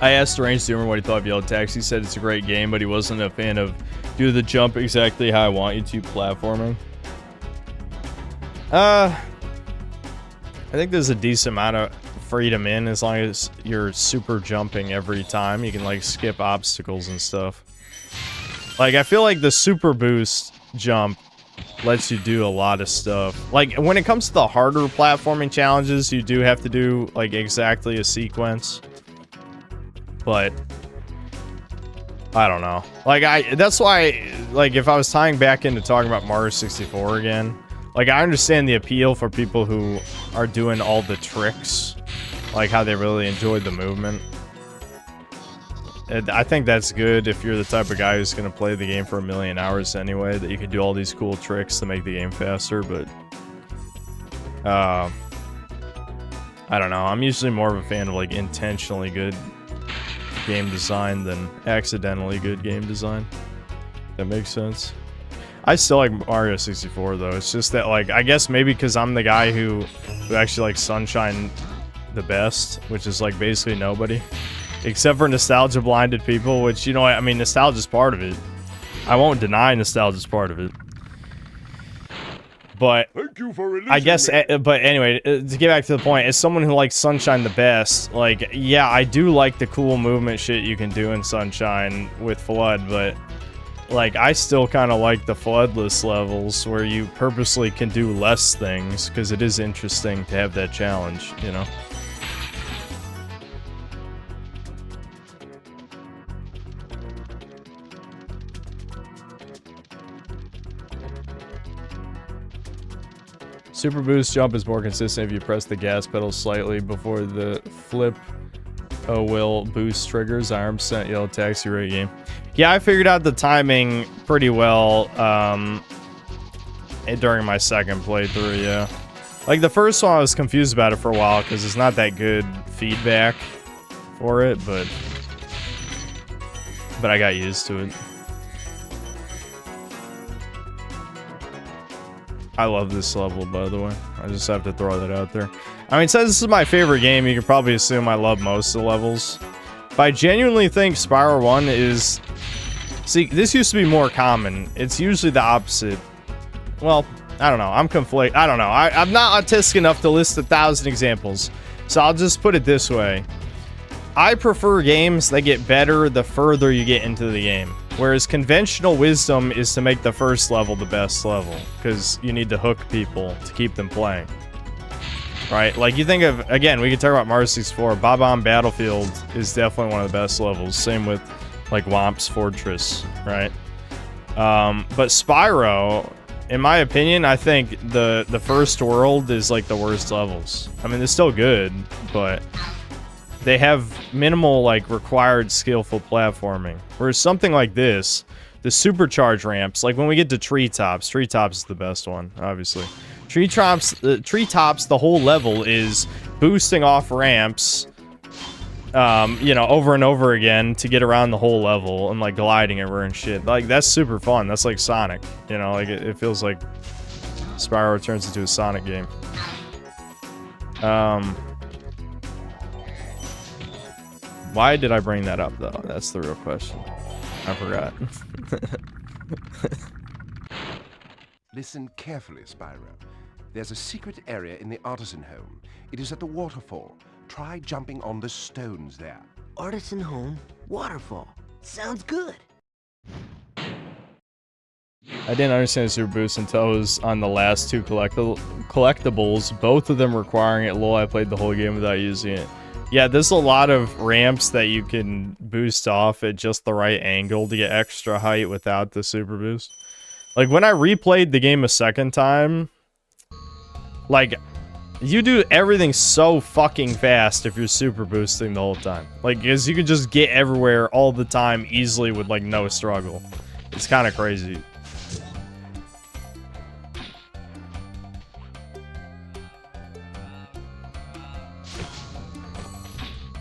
I asked Deranged Zoomer what he thought of Yellow Taxi. He said it's a great game, but he wasn't a fan of do the jump exactly how I want you to platforming. I think there's a decent amount of freedom in as long as you're super jumping every time. You can like skip obstacles and stuff. Like I feel like the super boost jump lets you do a lot of stuff. Like when it comes to the harder platforming challenges, you do have to do like exactly a sequence. But I don't know. Like that's why like if I was tying back into talking about Mario 64 again, like I understand the appeal for people who are doing all the tricks, like how they really enjoyed the movement. And I think that's good if you're the type of guy who's going to play the game for a million hours anyway, that you can do all these cool tricks to make the game faster, but I don't know. I'm usually more of a fan of like intentionally good game design than accidentally good game design. That makes sense. I still like Mario 64 though. It's just that like I guess maybe because I'm the guy who actually likes Sunshine the best, which is like basically nobody, except for nostalgia blinded people. Which, you know, I mean, nostalgia's part of it. I won't deny nostalgia's part of it. But thank you for I guess, but anyway, to get back to the point, as someone who likes Sunshine the best, like, yeah, I do like the cool movement shit you can do in Sunshine with Flood, but like, I still kind of like the Floodless levels where you purposely can do less things because it is interesting to have that challenge, you know? Super boost jump is more consistent if you press the gas pedal slightly before the flip will boost triggers. 100% Yellow Taxi rate game. Yeah, I figured out the timing pretty well during my second playthrough, yeah. Like the first one I was confused about it for a while because it's not that good feedback for it, but I got used to it. I love this level, by the way. I just have to throw that out there. I mean, since this is my favorite game, you can probably assume I love most of the levels. But I genuinely think Spyro 1 is... See, this used to be more common. It's usually the opposite. Well, I don't know. I'm conflicted. I don't know. I'm not autistic enough to list 1,000 examples. So I'll just put it this way. I prefer games that get better the further you get into the game. Whereas conventional wisdom is to make the first level the best level, because you need to hook people to keep them playing. Right? Like, you think of, again, we could talk about Mario 64. Bob-omb Battlefield is definitely one of the best levels. Same with, like, Whomp's Fortress, right? But Spyro, in my opinion, I think the first world is, like, the worst levels. I mean, they're still good, but they have minimal, like, required skillful platforming. Whereas something like this, the supercharge ramps, like when we get to Treetops is the best one, obviously. Treetops, the whole level is boosting off ramps, you know, over and over again to get around the whole level and, like, gliding everywhere and shit. Like, that's super fun. That's like Sonic, you know, like, it feels like Spyro turns into a Sonic game. Why did I bring that up, though? That's the real question. I forgot. Listen carefully, Spyro. There's a secret area in the artisan home. It is at the waterfall. Try jumping on the stones there. Artisan home, waterfall. Sounds good. I didn't understand the super boost until I was on the last two collectibles, both of them requiring it. Lol, I played the whole game without using it. Yeah, there's a lot of ramps that you can boost off at just the right angle to get extra height without the super boost. Like, when I replayed the game a second time, like, you do everything so fucking fast if you're super boosting the whole time. Like, because you can just get everywhere all the time easily with, like, no struggle. It's kind of crazy.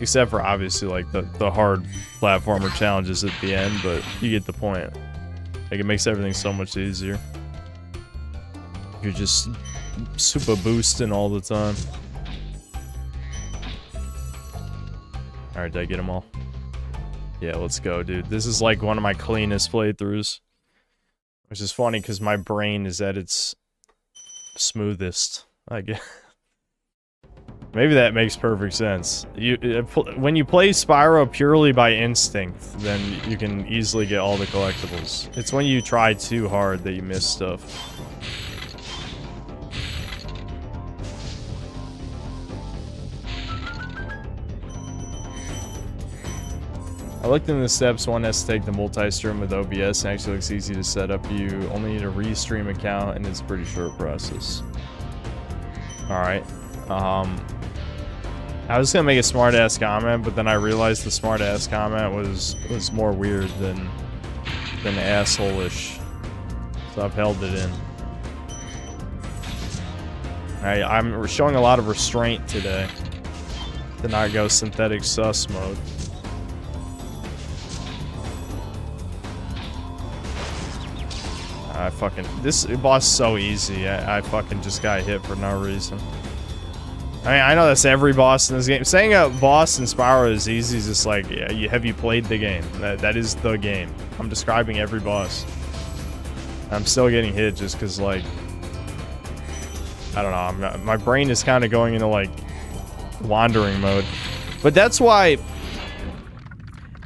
Except for, obviously, like, the hard platformer challenges at the end, but you get the point. Like, it makes everything so much easier. You're just super boosting all the time. Alright, did I get them all? Yeah, let's go, dude. This is, like, one of my cleanest playthroughs. Which is funny, because my brain is at its smoothest, I guess. Maybe that makes perfect sense. When you play Spyro purely by instinct, then you can easily get all the collectibles. It's when you try too hard that you miss stuff. I looked in the steps. One has to take the multi-stream with OBS, and actually looks easy to set up. You only need a restream account, and it's a pretty short process. Alright. I was gonna make a smart-ass comment, but then I realized the smart-ass comment was more weird than asshole-ish. So I've held it in. I'm showing a lot of restraint today. To not go synthetic sus mode. This boss is so easy. I fucking just got hit for no reason. I mean, I know that's every boss in this game. Saying a boss in Spyro is easy is just like, yeah, have you played the game? That is the game. I'm describing every boss. I'm still getting hit just because, like, I don't know. My brain is kind of going into, like, wandering mode. But that's why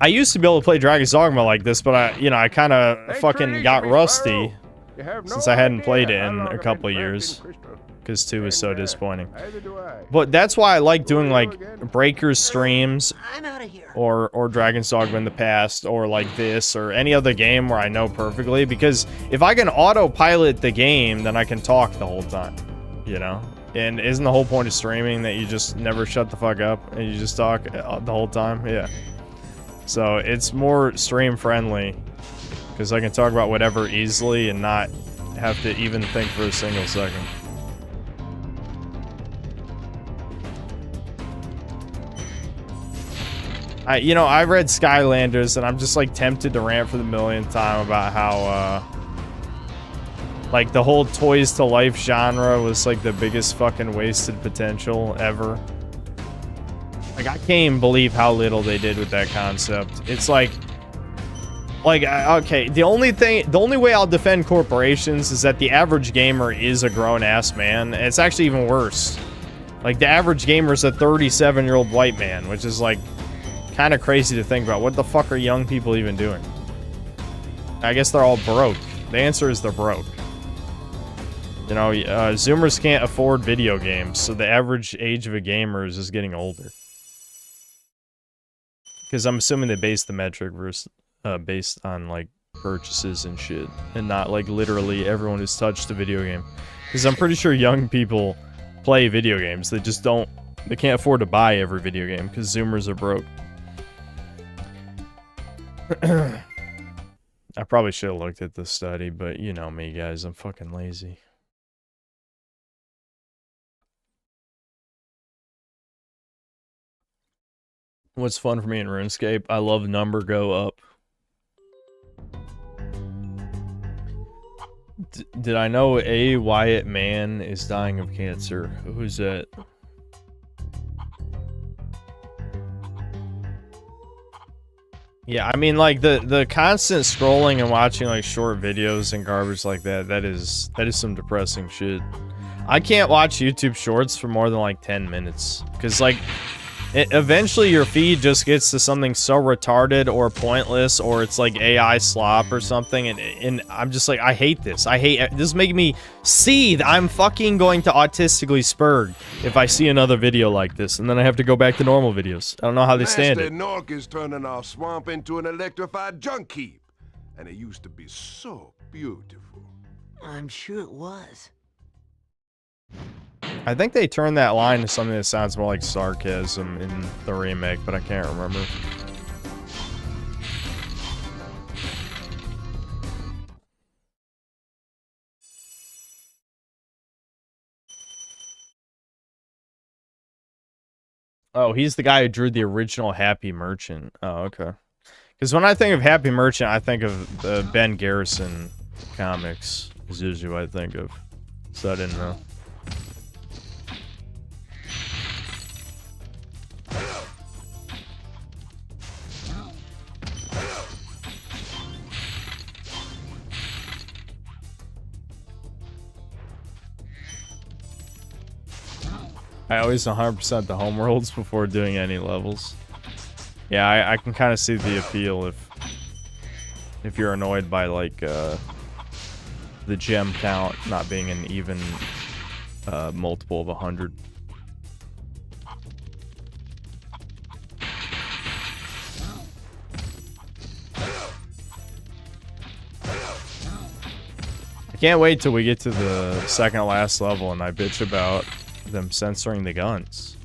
I used to be able to play Dragon's Dogma like this, but I kind of fucking got rusty since I hadn't played it in a couple of years. Because 2 is so disappointing. But that's why I like doing, like, Breakers streams, or Dragon's Dogma in the past, or like this, or any other game where I know perfectly, because if I can autopilot the game, then I can talk the whole time, you know? And isn't the whole point of streaming that you just never shut the fuck up, and you just talk the whole time? Yeah. So, it's more stream-friendly, because I can talk about whatever easily and not have to even think for a single second. I read Skylanders, and I'm just, like, tempted to rant for the millionth time about how, like, the whole Toys to Life genre was, like, the biggest fucking wasted potential ever. Like, I can't even believe how little they did with that concept. It's like, okay, the only way I'll defend corporations is that the average gamer is a grown-ass man. And it's actually even worse. Like, the average gamer is a 37-year-old white man, which is, like, kind of crazy to think about. What the fuck are young people even doing? I guess they're all broke. The answer is they're broke. You know, Zoomers can't afford video games, so the average age of a gamer is just getting older. Because I'm assuming they base the metric based on, like, purchases and shit, and not, like, literally everyone who's touched a video game. Because I'm pretty sure young people play video games. They just don't... They can't afford to buy every video game, because Zoomers are broke. I probably should have looked at the study, but you know me, guys. I'm fucking lazy. What's fun for me in RuneScape? I love number go up. Did I know A. Wyatt Mann is dying of cancer? Who's that? Yeah, I mean, like, the constant scrolling and watching, like, short videos and garbage like that is some depressing shit. I can't watch YouTube shorts for more than, like, 10 minutes. Because, like, Eventually your feed just gets to something so retarded or pointless, or it's like AI slop or something, and I'm just like, I hate this. This is making me seethe. I'm fucking going to autistically spurg if I see another video like this, and then I have to go back to normal videos. I don't know how they stand Master it. Nork is turning our swamp into an electrified junk heap. And it used to be so beautiful. I'm sure it was. I think they turned that line to something that sounds more like sarcasm in the remake, but I can't remember. Oh, he's the guy who drew the original Happy Merchant. Oh, okay. Because when I think of Happy Merchant, I think of the Ben Garrison comics. Is usually what I think of. So I didn't know. I always 100% the homeworlds before doing any levels. Yeah, I can kind of see the appeal if you're annoyed by like the gem count not being an even multiple of 100. I can't wait till we get to the second to last level and I bitch about them censoring the guns.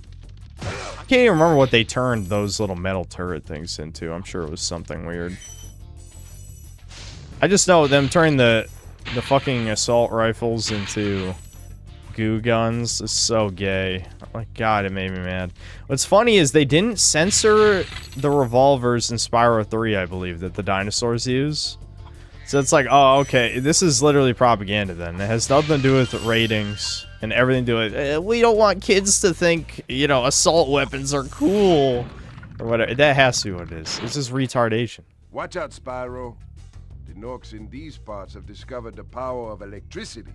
I can't even remember what they turned those little metal turret things into. I'm sure it was something weird. I just know them turning the fucking assault rifles into goo guns is so gay. Oh my god, it made me mad. What's funny is they didn't censor the revolvers in Spyro 3, I believe, that the dinosaurs use. So it's like, oh, okay, this is literally propaganda then. It has nothing to do with ratings and everything to do with, we don't want kids to think, you know, assault weapons are cool. Or whatever. That has to be what it is. It's just retardation. Watch out, Spyro. The Norks in these parts have discovered the power of electricity,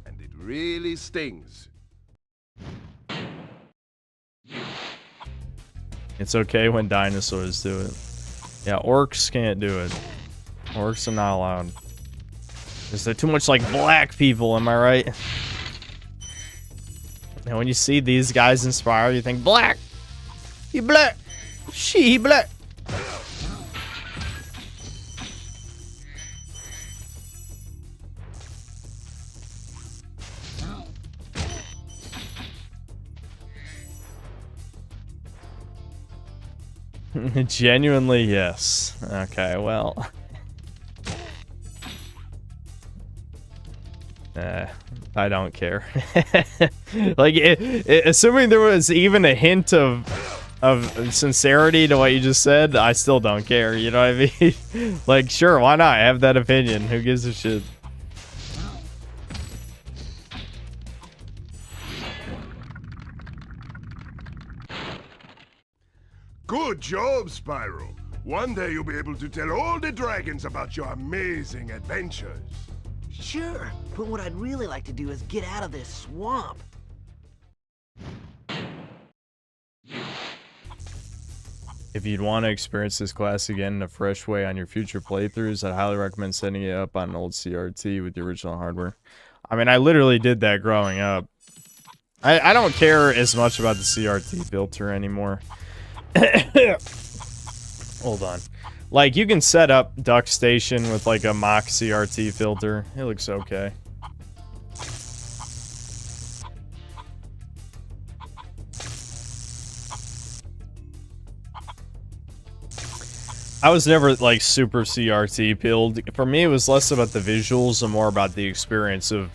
and it really stings. It's okay when dinosaurs do it. Yeah, orcs can't do it. Orcs are not allowed. Because they're too much like black people, am I right? And when you see these guys in Spyro, you think, black! He black! She black! Genuinely, yes. Okay, well. I don't care. Like, assuming there was even a hint of sincerity to what you just said, I still don't care, you know what I mean? Like, sure, why not? I have that opinion. Who gives a shit? Good job, Spyro. One day you'll be able to tell all the dragons about your amazing adventures. Sure, but what I'd really like to do is get out of this swamp. If you'd want to experience this class again in a fresh way on your future playthroughs, I'd highly recommend setting it up on an old CRT with the original hardware. I mean, I literally did that growing up. I don't care as much about the CRT filter anymore. Hold on. Like, you can set up Duck Station with, like, a mock CRT filter. It looks okay. I was never, like, super CRT pilled. For me, it was less about the visuals and more about the experience of...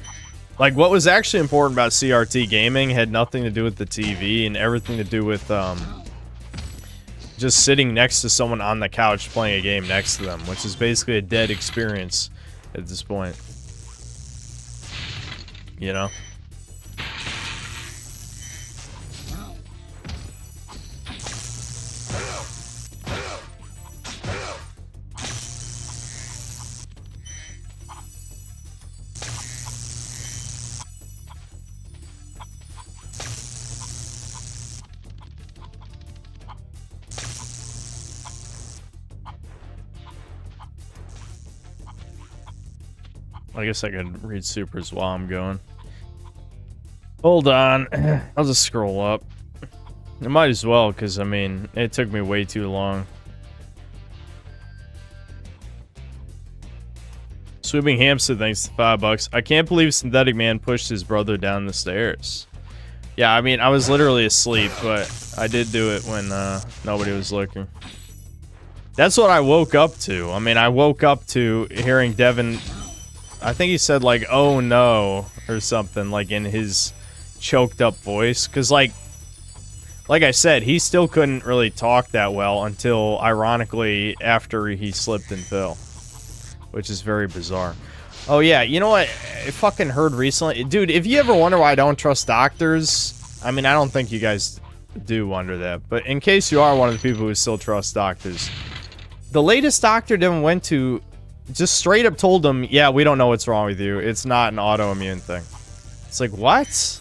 Like, what was actually important about CRT gaming had nothing to do with the TV and everything to do with, just sitting next to someone on the couch playing a game next to them, which is basically a dead experience at this point. You know? I guess I could read supers while I'm going. Hold on. I'll just scroll up. I might as well, because, I mean, it took me way too long. Sweeping Hamster, thanks for $5. I can't believe Synthetic Man pushed his brother down the stairs. Yeah, I mean, I was literally asleep, but I did do it when nobody was looking. That's what I woke up to. I mean, I woke up to hearing Devin... I think he said, like, oh no, or something, like, in his choked up voice. Because, like I said, he still couldn't really talk that well until, ironically, after he slipped and fell. Which is very bizarre. Oh, yeah, you know what I fucking heard recently? Dude, if you ever wonder why I don't trust doctors, I mean, I don't think you guys do wonder that. But in case you are one of the people who still trust doctors, the latest doctor Devin went to just straight up told him, yeah, we don't know what's wrong with you. It's not an autoimmune thing. It's like, what?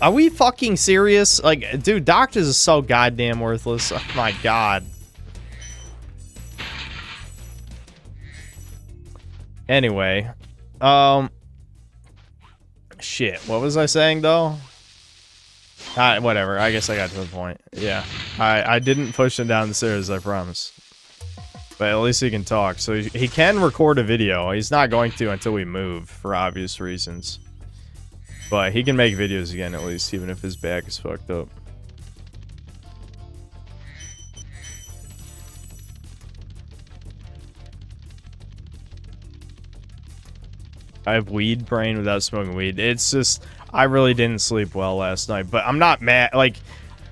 Are we fucking serious? Like, dude, doctors are so goddamn worthless. Oh my god. Anyway, shit, what was I saying though? Whatever, I guess I got to the point. Yeah, I didn't push him down the stairs, I promise. But at least he can talk, so he can record a video. He's not going to until we move, for obvious reasons. But he can make videos again at least, even if his back is fucked up. I have weed brain without smoking weed. It's just, I really didn't sleep well last night, but I'm not mad. Like,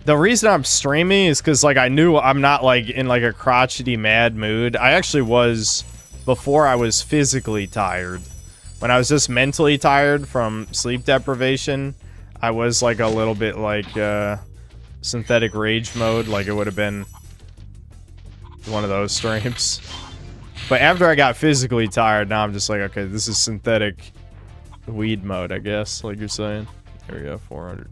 the reason I'm streaming is because, like, I knew I'm not, like, in, like, a crotchety mad mood. I actually was before I was physically tired. When I was just mentally tired from sleep deprivation, I was, like, a little bit, like, synthetic rage mode. Like, it would have been one of those streams. But after I got physically tired, now I'm just like, okay, this is synthetic weed mode, I guess, like you're saying. There we go, 400.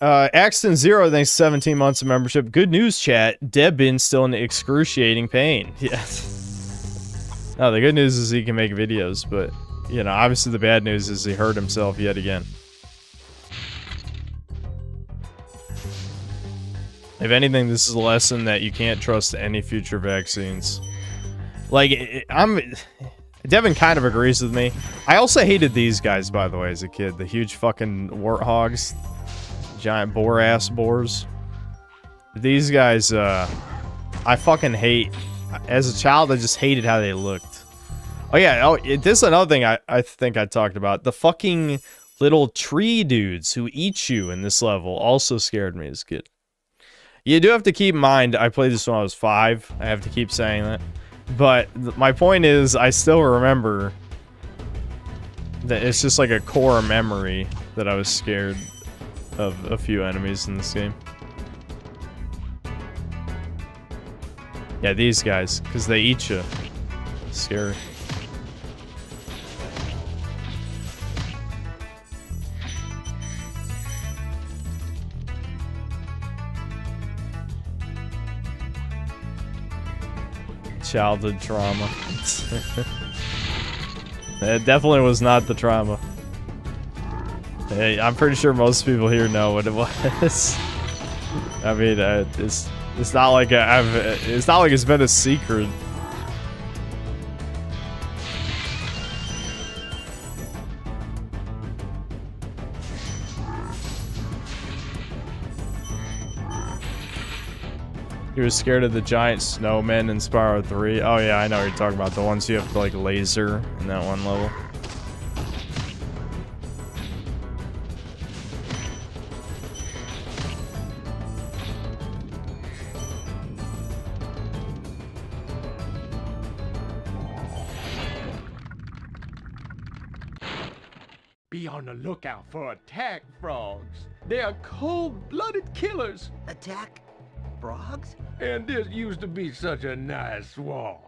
Axton Zero, thanks 17 months of membership. Good news, chat. Debin's still in excruciating pain. Yes. No, the good news is he can make videos, but, you know, obviously the bad news is he hurt himself yet again. If anything, this is a lesson that you can't trust any future vaccines. Like, Devin kind of agrees with me. I also hated these guys, by the way, as a kid. The huge fucking warthogs. Giant boar-ass boars. These guys, I fucking hate. As a child, I just hated how they looked. Oh, yeah, this is another thing I think I talked about. The fucking little tree dudes who eat you in this level also scared me as a kid. You do have to keep in mind, I played this when I was 5. I have to keep saying that. But my point is, I still remember that it's just like a core memory that I was scared of a few enemies in this game. Yeah, these guys, because they eat you. Scary. Childhood trauma. It definitely was not the trauma. Hey, I'm pretty sure most people here know what it was. I mean, it's not like it's not like it's been a secret. He was scared of the giant snowmen in Spyro 3. Oh yeah, I know what you're talking about. The ones you have to like laser in that one level. Be on the lookout for attack frogs. They are cold-blooded killers. Attack frogs? And this used to be such a nice swamp.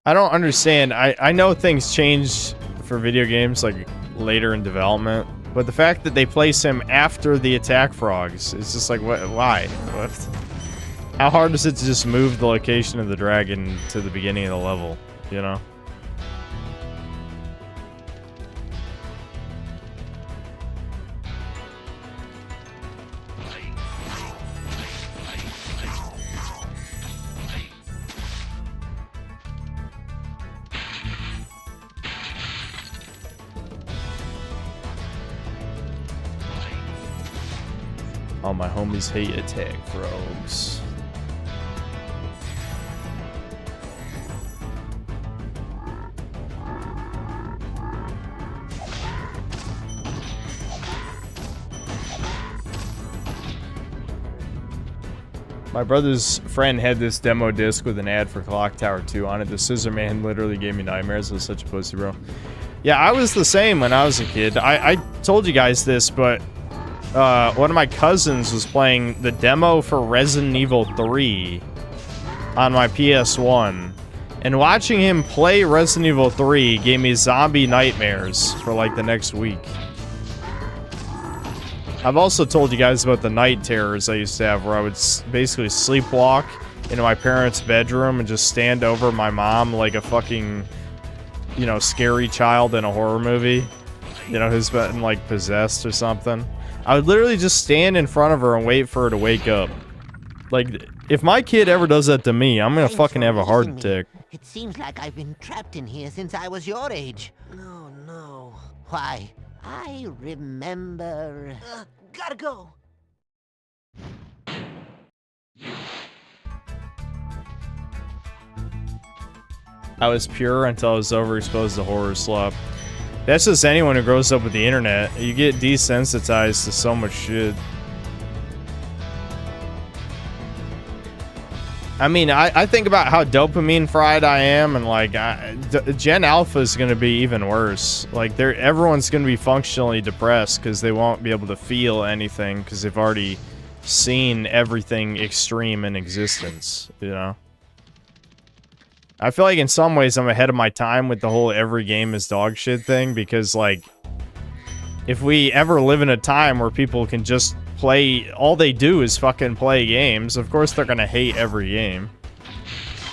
I don't understand. I know things change for video games like later in development, but the fact that they place him after the attack frogs is just like, what? Why? What? How hard is it to just move the location of the dragon to the beginning of the level, you know? All my homies hate attack frogs. My brother's friend had this demo disc with an ad for Clock Tower 2 on it. The Scissor Man literally gave me nightmares. It was such a pussy, bro. Yeah, I was the same when I was a kid. I told you guys this, but one of my cousins was playing the demo for Resident Evil 3 on my PS1. And watching him play Resident Evil 3 gave me zombie nightmares for like the next week. I've also told you guys about the night terrors I used to have where I would basically sleepwalk into my parents' bedroom and just stand over my mom like a fucking, you know, scary child in a horror movie. You know, who's been like possessed or something. I would literally just stand in front of her and wait for her to wake up. Like, if my kid ever does that to me, I'm gonna fucking have a heart attack. It seems like I've been trapped in here since I was your age. No, no. Why, I remember... gotta go. I was pure until I was overexposed to horror slop. That's just anyone who grows up with the internet. You get desensitized to so much shit. I mean, I think about how dopamine fried I am, and like, Gen Alpha is going to be even worse. Like, everyone's going to be functionally depressed because they won't be able to feel anything because they've already seen everything extreme in existence, you know? I feel like in some ways I'm ahead of my time with the whole every game is dog shit thing because, like, if we ever live in a time where people can just play, all they do is fucking play games, of course they're gonna hate every game.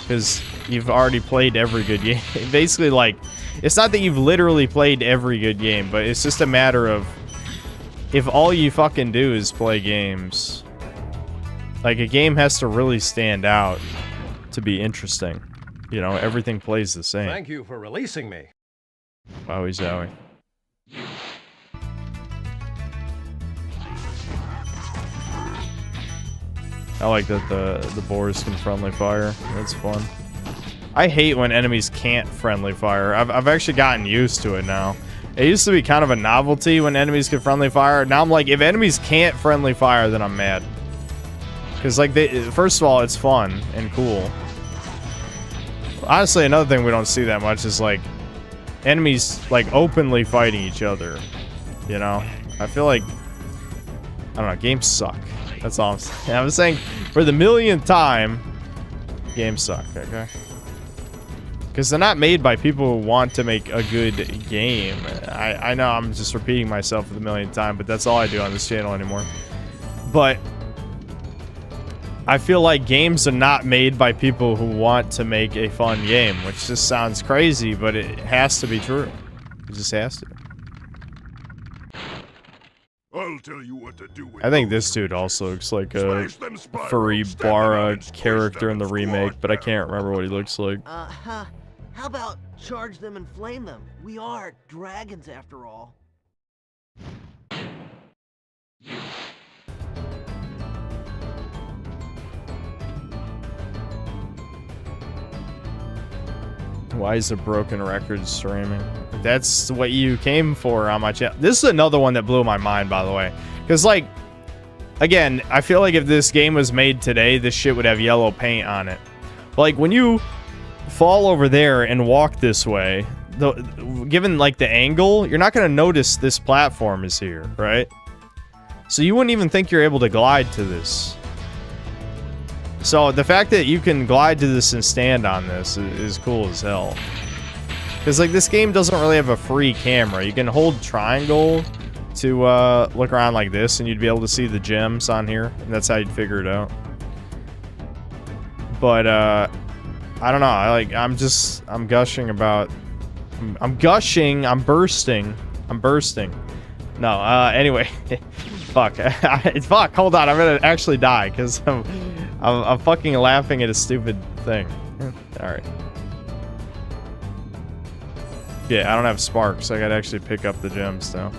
Because you've already played every good game. Basically, like, it's not that you've literally played every good game, but it's just a matter of if all you fucking do is play games. Like, a game has to really stand out to be interesting. You know, everything plays the same. Thank you for releasing me. Wowie zowie. I like that the boars can friendly fire. That's fun. I hate when enemies can't friendly fire. I've actually gotten used to it now. It used to be kind of a novelty when enemies could friendly fire. Now I'm like, if enemies can't friendly fire, then I'm mad. Because, like, first of all, it's fun and cool. Honestly, another thing we don't see that much is, like, enemies, like, openly fighting each other. You know? I feel like, I don't know, games suck. That's all I'm saying. I'm saying, for the millionth time, games suck, okay? Because they're not made by people who want to make a good game. I know I'm just repeating myself for the millionth time, but that's all I do on this channel anymore. But I feel like games are not made by people who want to make a fun game, which just sounds crazy, but it has to be true. It just has to. I'll tell you what to do with I think this dude also looks like a furry Bara character in the remake, but I can't remember what he looks like. How about charge them and flame them? We are dragons after all. Why is a broken record streaming? That's what you came for on my channel. This is another one that blew my mind, by the way. Because, like, again, I feel like if this game was made today, this shit would have yellow paint on it. But, like, when you fall over there and walk this way, given, like, the angle, you're not going to notice this platform is here, right? So you wouldn't even think you're able to glide to this. So the fact that you can glide to this and stand on this is cool as hell. Because, like, this game doesn't really have a free camera. You can hold triangle to look around like this, and you'd be able to see the gems on here. And that's how you'd figure it out. But I don't know. I'm gushing about. I'm gushing. I'm bursting. No. Anyway, fuck. Fuck. Hold on. I'm gonna actually die because I'm fucking laughing at a stupid thing. All right. Yeah, I don't have sparks. I gotta actually pick up the gems now.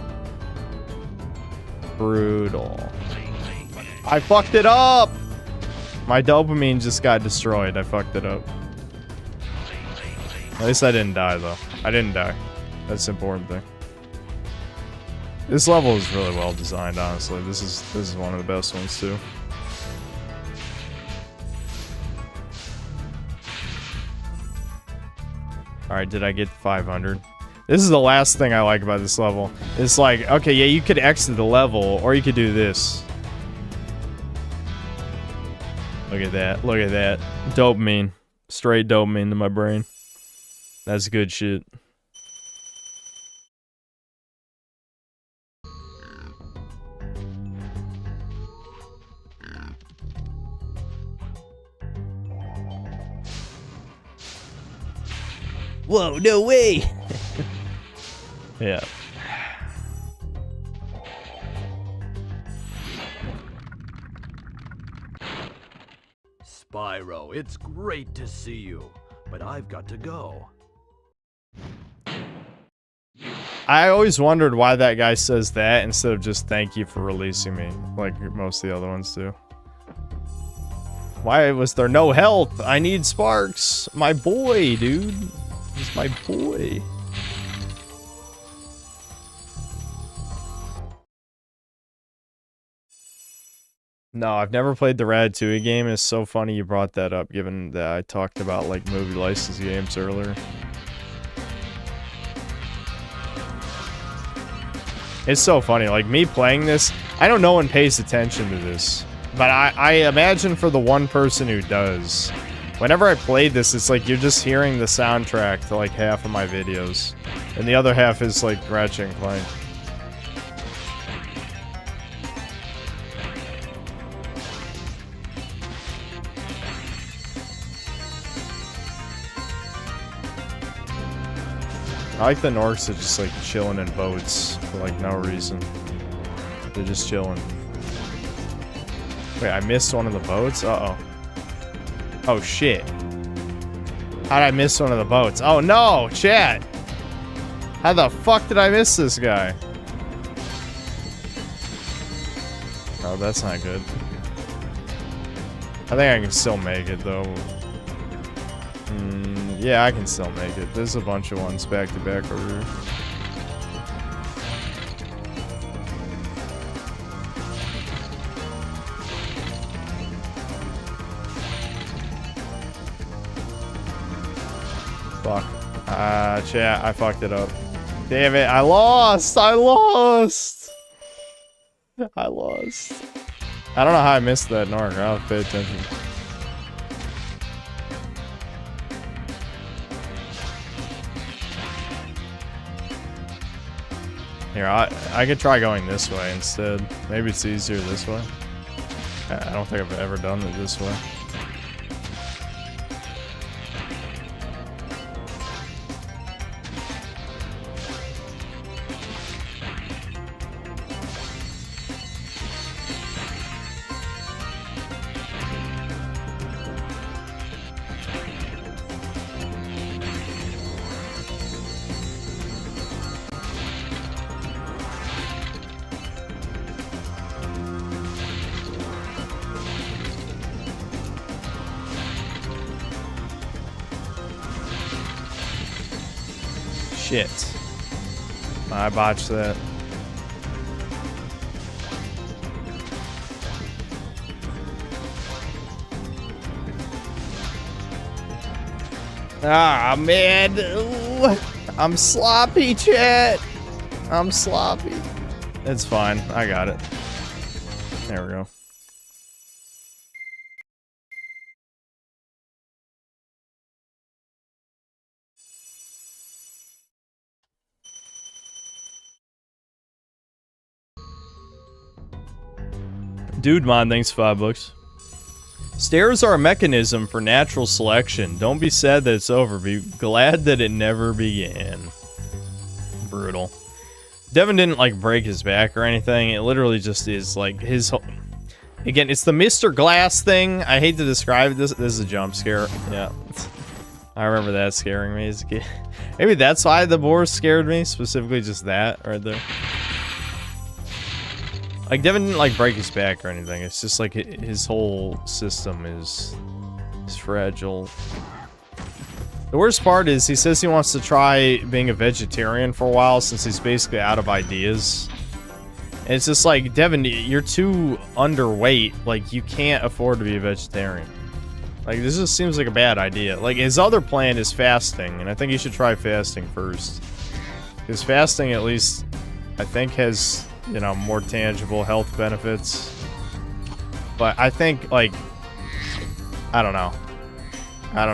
Brutal. I fucked it up! My dopamine just got destroyed. I fucked it up. At least I didn't die, though. I didn't die. That's the important thing. This level is really well designed, honestly. This is one of the best ones, too. Alright, did I get 500? This is the last thing I like about this level. It's like, okay, yeah, you could exit the level, or you could do this. Look at that. Look at that. Dopamine. Straight dopamine to my brain. That's good shit. Whoa, no way! Yeah. Spyro, it's great to see you, but I've got to go. I always wondered why that guy says that instead of just thank you for releasing me, like most of the other ones do. Why was there no health? I need sparks. My boy, dude. He's my boy. No, I've never played the Ratatouille game. It's so funny you brought that up, given that I talked about, like, movie license games earlier. It's so funny. Like, me playing this, I know no one pays attention to this. But I imagine for the one person who does, whenever I played this, it's like you're just hearing the soundtrack to, like, half of my videos. And the other half is, like, Ratchet and Clank. I like the Norks that just like chilling in boats for like no reason. They're just chilling. Wait, I missed one of the boats? Uh-oh. Oh shit. How'd I miss one of the boats? Oh no, chat! How the fuck did I miss this guy? Oh, that's not good. I think I can still make it though. Yeah, I can still make it. There's a bunch of ones back to back over here. Fuck. Chat, I fucked it up. Damn it, I lost! I lost! I lost. I don't know how I missed that Narc. I'll have to pay attention. Here, I could try going this way instead. Maybe it's easier this way. I don't think I've ever done it this way. Shit. I botched that. Ah, man. Ooh, I'm sloppy, chat. I'm sloppy. It's fine. I got it. There we go. Dude, Mon, thanks $5. Stairs are a mechanism for natural selection. Don't be sad that it's over. Be glad that it never began. Brutal. Devin didn't, like, break his back or anything. It literally just is, like, his whole... Again, it's the Mr. Glass thing. I hate to describe this. This is a jump scare. Yeah. I remember that scaring me as a kid. Maybe that's why the boar scared me. Specifically just that right there. Like, Devin didn't, like, break his back or anything. It's just, like, his whole system is fragile. The worst part is he says he wants to try being a vegetarian for a while since he's basically out of ideas. And it's just like, Devin, you're too underweight. Like, you can't afford to be a vegetarian. Like, this just seems like a bad idea. Like, his other plan is fasting, and I think you should try fasting first. Because fasting, at least, I think has, you know, more tangible health benefits. But I think, like, I don't know.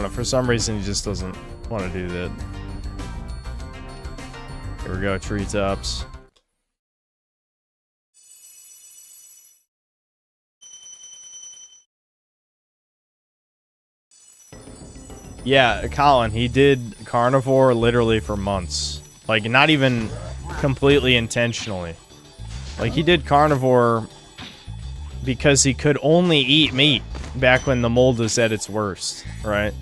For some reason, he just doesn't want to do that. Here we go, treetops. Yeah, Colin, he did carnivore literally for months. Like, not even completely intentionally. Like, he did carnivore because he could only eat meat back when the mold was at its worst, right?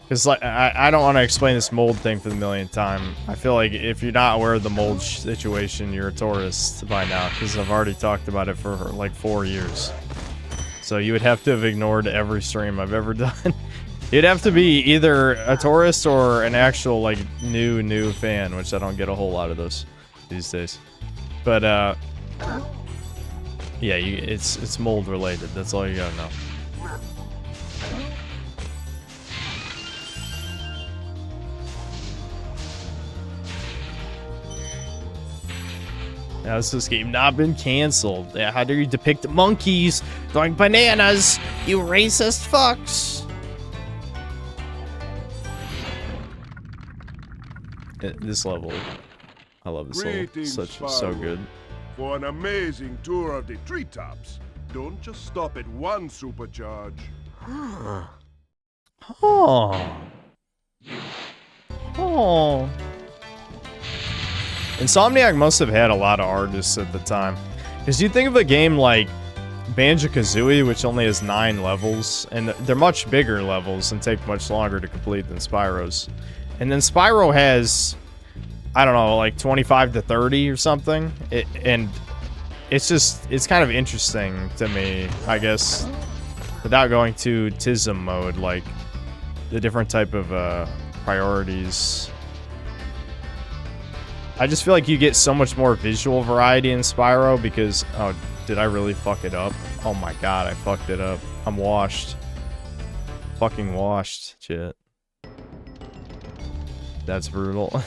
Because, like, I don't want to explain this mold thing for the millionth time. I feel like if you're not aware of the mold situation, you're a tourist by now, because I've already talked about it for, like, 4 years. So you would have to have ignored every stream I've ever done. You'd have to be either a tourist or an actual, like, new fan, which I don't get a whole lot of those these days. But, yeah, it's mold related. That's all you gotta know. Now, has this game not been canceled? Yeah, how dare you depict monkeys throwing bananas, you racist fucks? This level, I love this Greetings, level. So good. For an amazing tour of the treetops, don't just stop at one supercharge. Oh. Insomniac must have had a lot of artists at the time. Because you think of a game like Banjo-Kazooie, which only has 9 levels, and they're much bigger levels and take much longer to complete than Spyro's. And then Spyro has, I don't know, like 25 to 30 or something. And it's just, it's kind of interesting to me, I guess, without going to TISM mode, like the different type of priorities. I just feel like you get so much more visual variety in Spyro because, oh, did I really fuck it up? Oh my god, I fucked it up. I'm washed. Fucking washed, shit. That's brutal.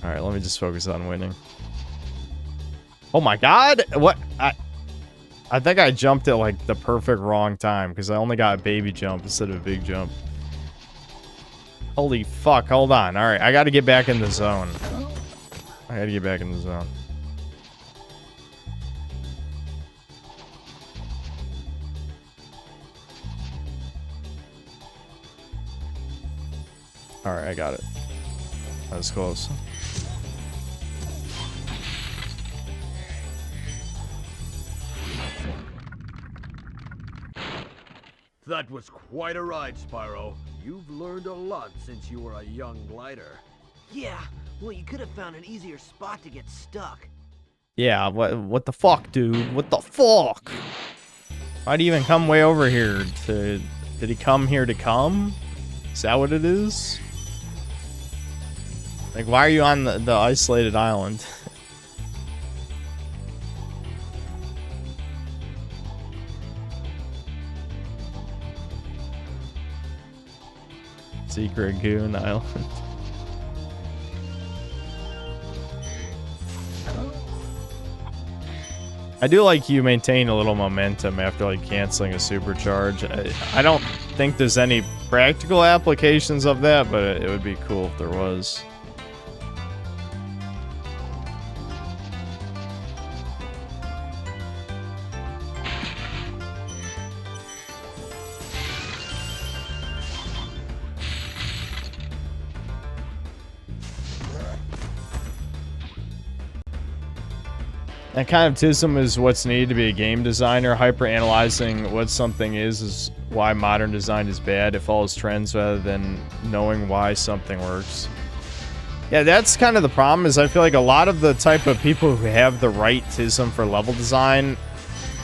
Alright, let me just focus on winning. Oh my god! What? I think I jumped at, like, the perfect wrong time, because I only got a baby jump instead of a big jump. Holy fuck, hold on. Alright, I gotta get back in the zone. I gotta get back in the zone. Alright, I got it. That was close. That was quite a ride, Spyro. You've learned a lot since you were a young glider. Yeah, well, you could have found an easier spot to get stuck. Yeah, what the fuck, dude? What the fuck? Why'd he even come way over here to... Did he come here to come? Is that what it is? Like, why are you on the isolated island? Secret Goon Island. I do like you maintain a little momentum after, like, canceling a supercharge. I don't think there's any practical applications of that, but it would be cool if there was. That kind of tism is what's needed to be a game designer. Hyper-analyzing what something is why modern design is bad. It follows trends rather than knowing why something works. Yeah, that's kind of the problem, is I feel like a lot of the type of people who have the right tism for level design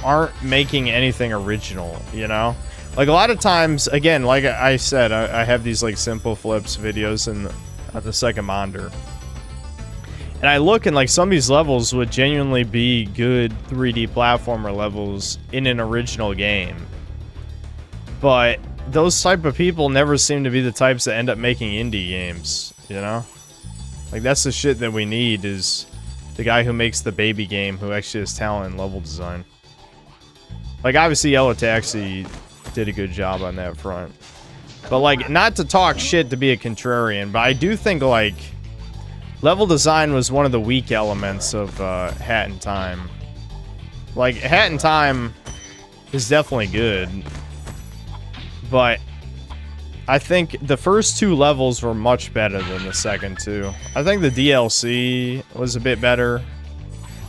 aren't making anything original, you know? Like, a lot of times, again, like I said, I have these, like, simple flips videos in the second monitor. And I look, and like some of these levels would genuinely be good 3D platformer levels in an original game. But those type of people never seem to be the types that end up making indie games, you know? Like, that's the shit that we need, is the guy who makes the baby game who actually has talent in level design. Like, obviously Yellow Taxi did a good job on that front. But like, not to talk shit to be a contrarian, but I do think like level design was one of the weak elements of Hat in Time. Like, Hat in Time is definitely good, but I think the first two levels were much better than the second two. I think the DLC was a bit better.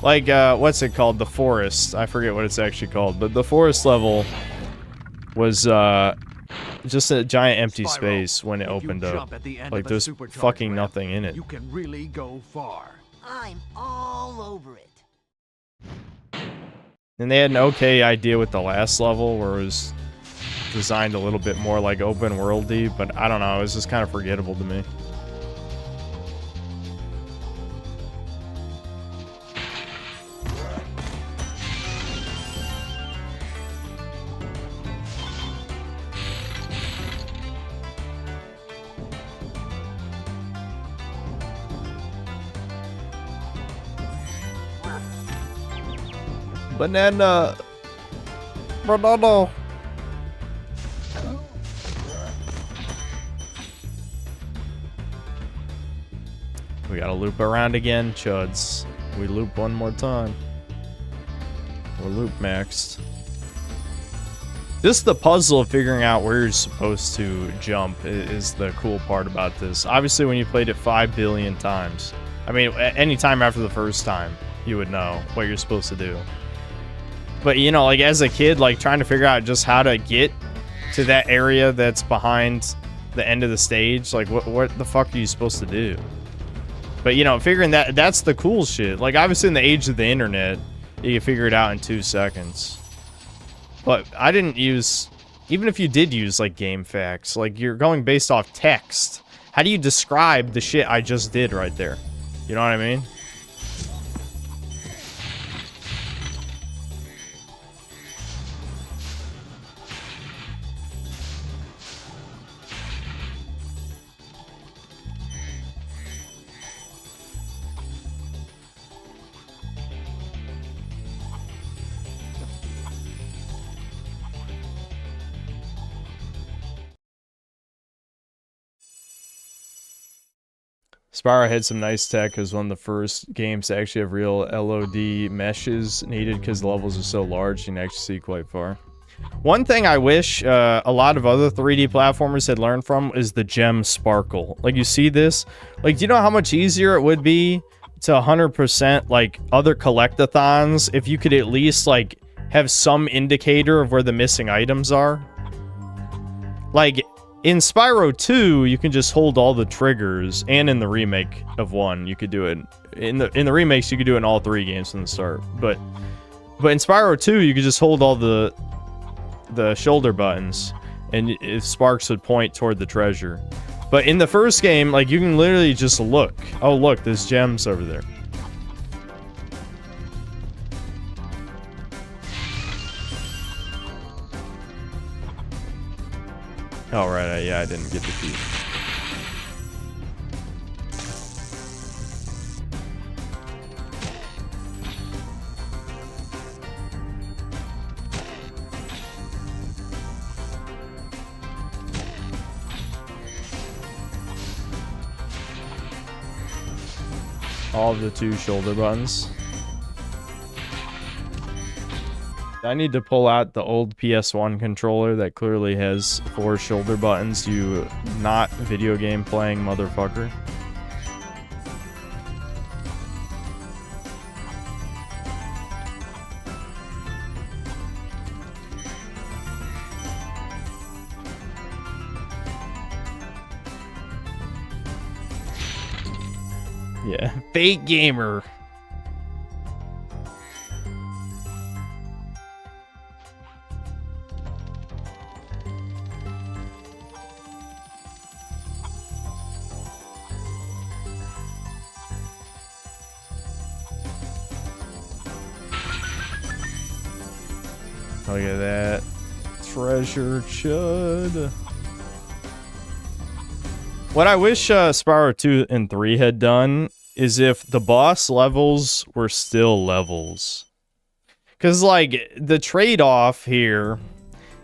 Like, what's it called? The Forest. I forget what it's actually called, but the Forest level was just a giant empty space when it opened up. Like, there's fucking nothing in it. You can really go far. I'm all over it. And they had an okay idea with the last level, where it was designed a little bit more like open worldy, but I don't know, it was just kind of forgettable to me. Banana. Banana. We gotta loop around again, chuds. We loop one more time. We're loop maxed. Just the puzzle of figuring out where you're supposed to jump is the cool part about this. Obviously, when you played it 5 billion times, I mean, any time after the first time, you would know what you're supposed to do. But, you know, like, as a kid, like, trying to figure out just how to get to that area that's behind the end of the stage, like, what the fuck are you supposed to do? But, you know, figuring that's the cool shit. Like, obviously, in the age of the internet, you can figure it out in 2 seconds. But I didn't use... Even if you did use, like, game facts, like, you're going based off text. How do you describe the shit I just did right there? You know what I mean? Spyro had some nice tech as one of the first games to actually have real LOD meshes needed because the levels are so large you can actually see quite far. One thing I wish a lot of other 3D platformers had learned from is the gem sparkle. Like, you see this? Like, do you know how much easier it would be to 100% like other collectathons if you could at least like have some indicator of where the missing items are? Like, in Spyro 2, you can just hold all the triggers, and in the remake of 1, you could do it. In the remakes, you could do it in all 3 games from the start. But in Spyro 2, you could just hold all the shoulder buttons, and sparks would point toward the treasure. But in the first game, like, you can literally just look. Oh, look, there's gems over there. Oh, right, yeah, I didn't get the key. All of the 2 shoulder buttons. I need to pull out the old PS1 controller that clearly has 4 shoulder buttons, you not video game playing motherfucker. Yeah, fake gamer. Look at that. Treasure chud. What I wish Spyro 2 and 3 had done is if the boss levels were still levels. Because, like, the trade-off here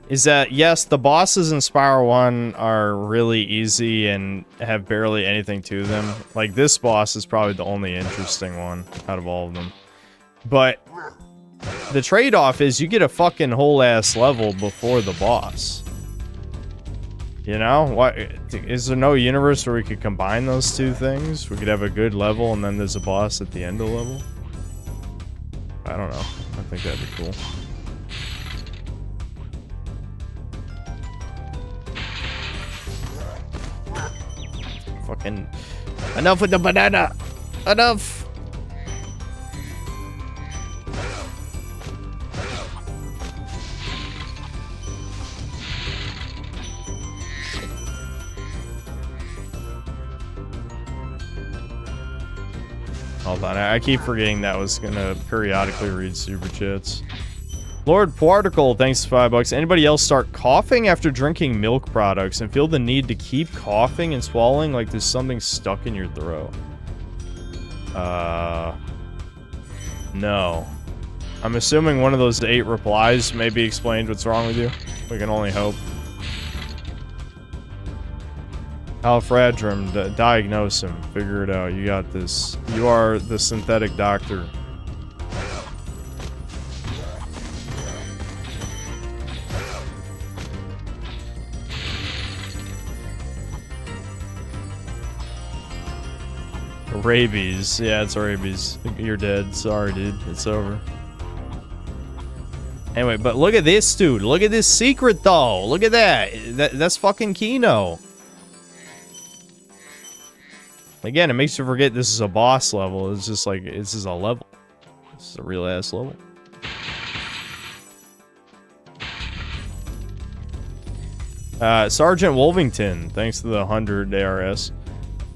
is that, yes, the bosses in Spyro 1 are really easy and have barely anything to them. Like, this boss is probably the only interesting one out of all of them. But the trade-off is you get a fucking whole-ass level before the boss. You know? What, is there no universe where we could combine those two things? We could have a good level and then there's a boss at the end of the level? I don't know. I think that'd be cool. Fucking... Enough with the banana! Enough! Hold on, I keep forgetting that was gonna periodically read super chats. Lord Particle, thanks for $5. Anybody else start coughing after drinking milk products and feel the need to keep coughing and swallowing like there's something stuck in your throat? No. I'm assuming one of those 8 replies maybe explained what's wrong with you. We can only hope. Alfradrum, diagnose him. Figure it out. You got this. You are the synthetic doctor. Rabies. Yeah, it's rabies. You're dead. Sorry, dude. It's over. Anyway, but look at this, dude. Look at this secret, though. Look at that. That's fucking Kino. Again, it makes you forget this is a boss level. It's just like, this is a level. This is a real-ass level. Sergeant Wolvington, thanks to the 100 ARS.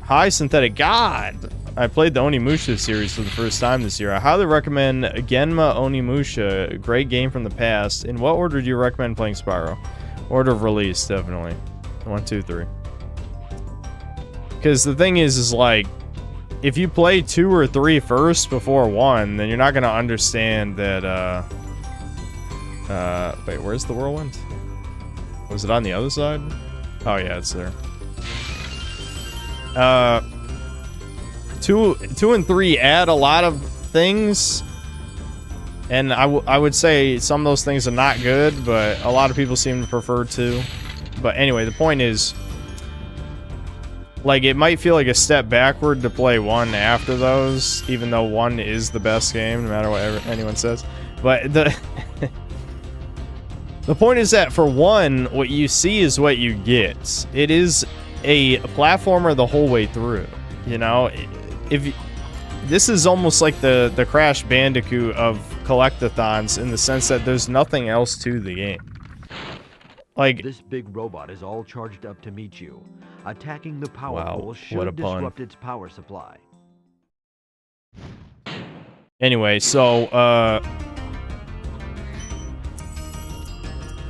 Hi, Synthetic God! I played the Onimusha series for the first time this year. I highly recommend Genma Onimusha, a great game from the past. In what order do you recommend playing Spyro? Order of release, definitely. 1, 2, 3. Because the thing is like, if you play 2 or 3 first before 1, then you're not going to understand that, wait, where's the whirlwind? Was it on the other side? Oh yeah, it's there. 2 and 3 add a lot of things, and I would say some of those things are not good, but a lot of people seem to prefer 2. But anyway, the point is, like, it might feel like a step backward to play 1 after those, even though 1 is the best game, no matter what anyone says. But the point is that for 1, what you see is what you get. It is a platformer the whole way through, you know? This is almost like the Crash Bandicoot of collectathons in the sense that there's nothing else to the game. Like, this big robot is all charged up to meet you. Attacking the power pole should what a pun. disrupt its power supply. Anyway, so,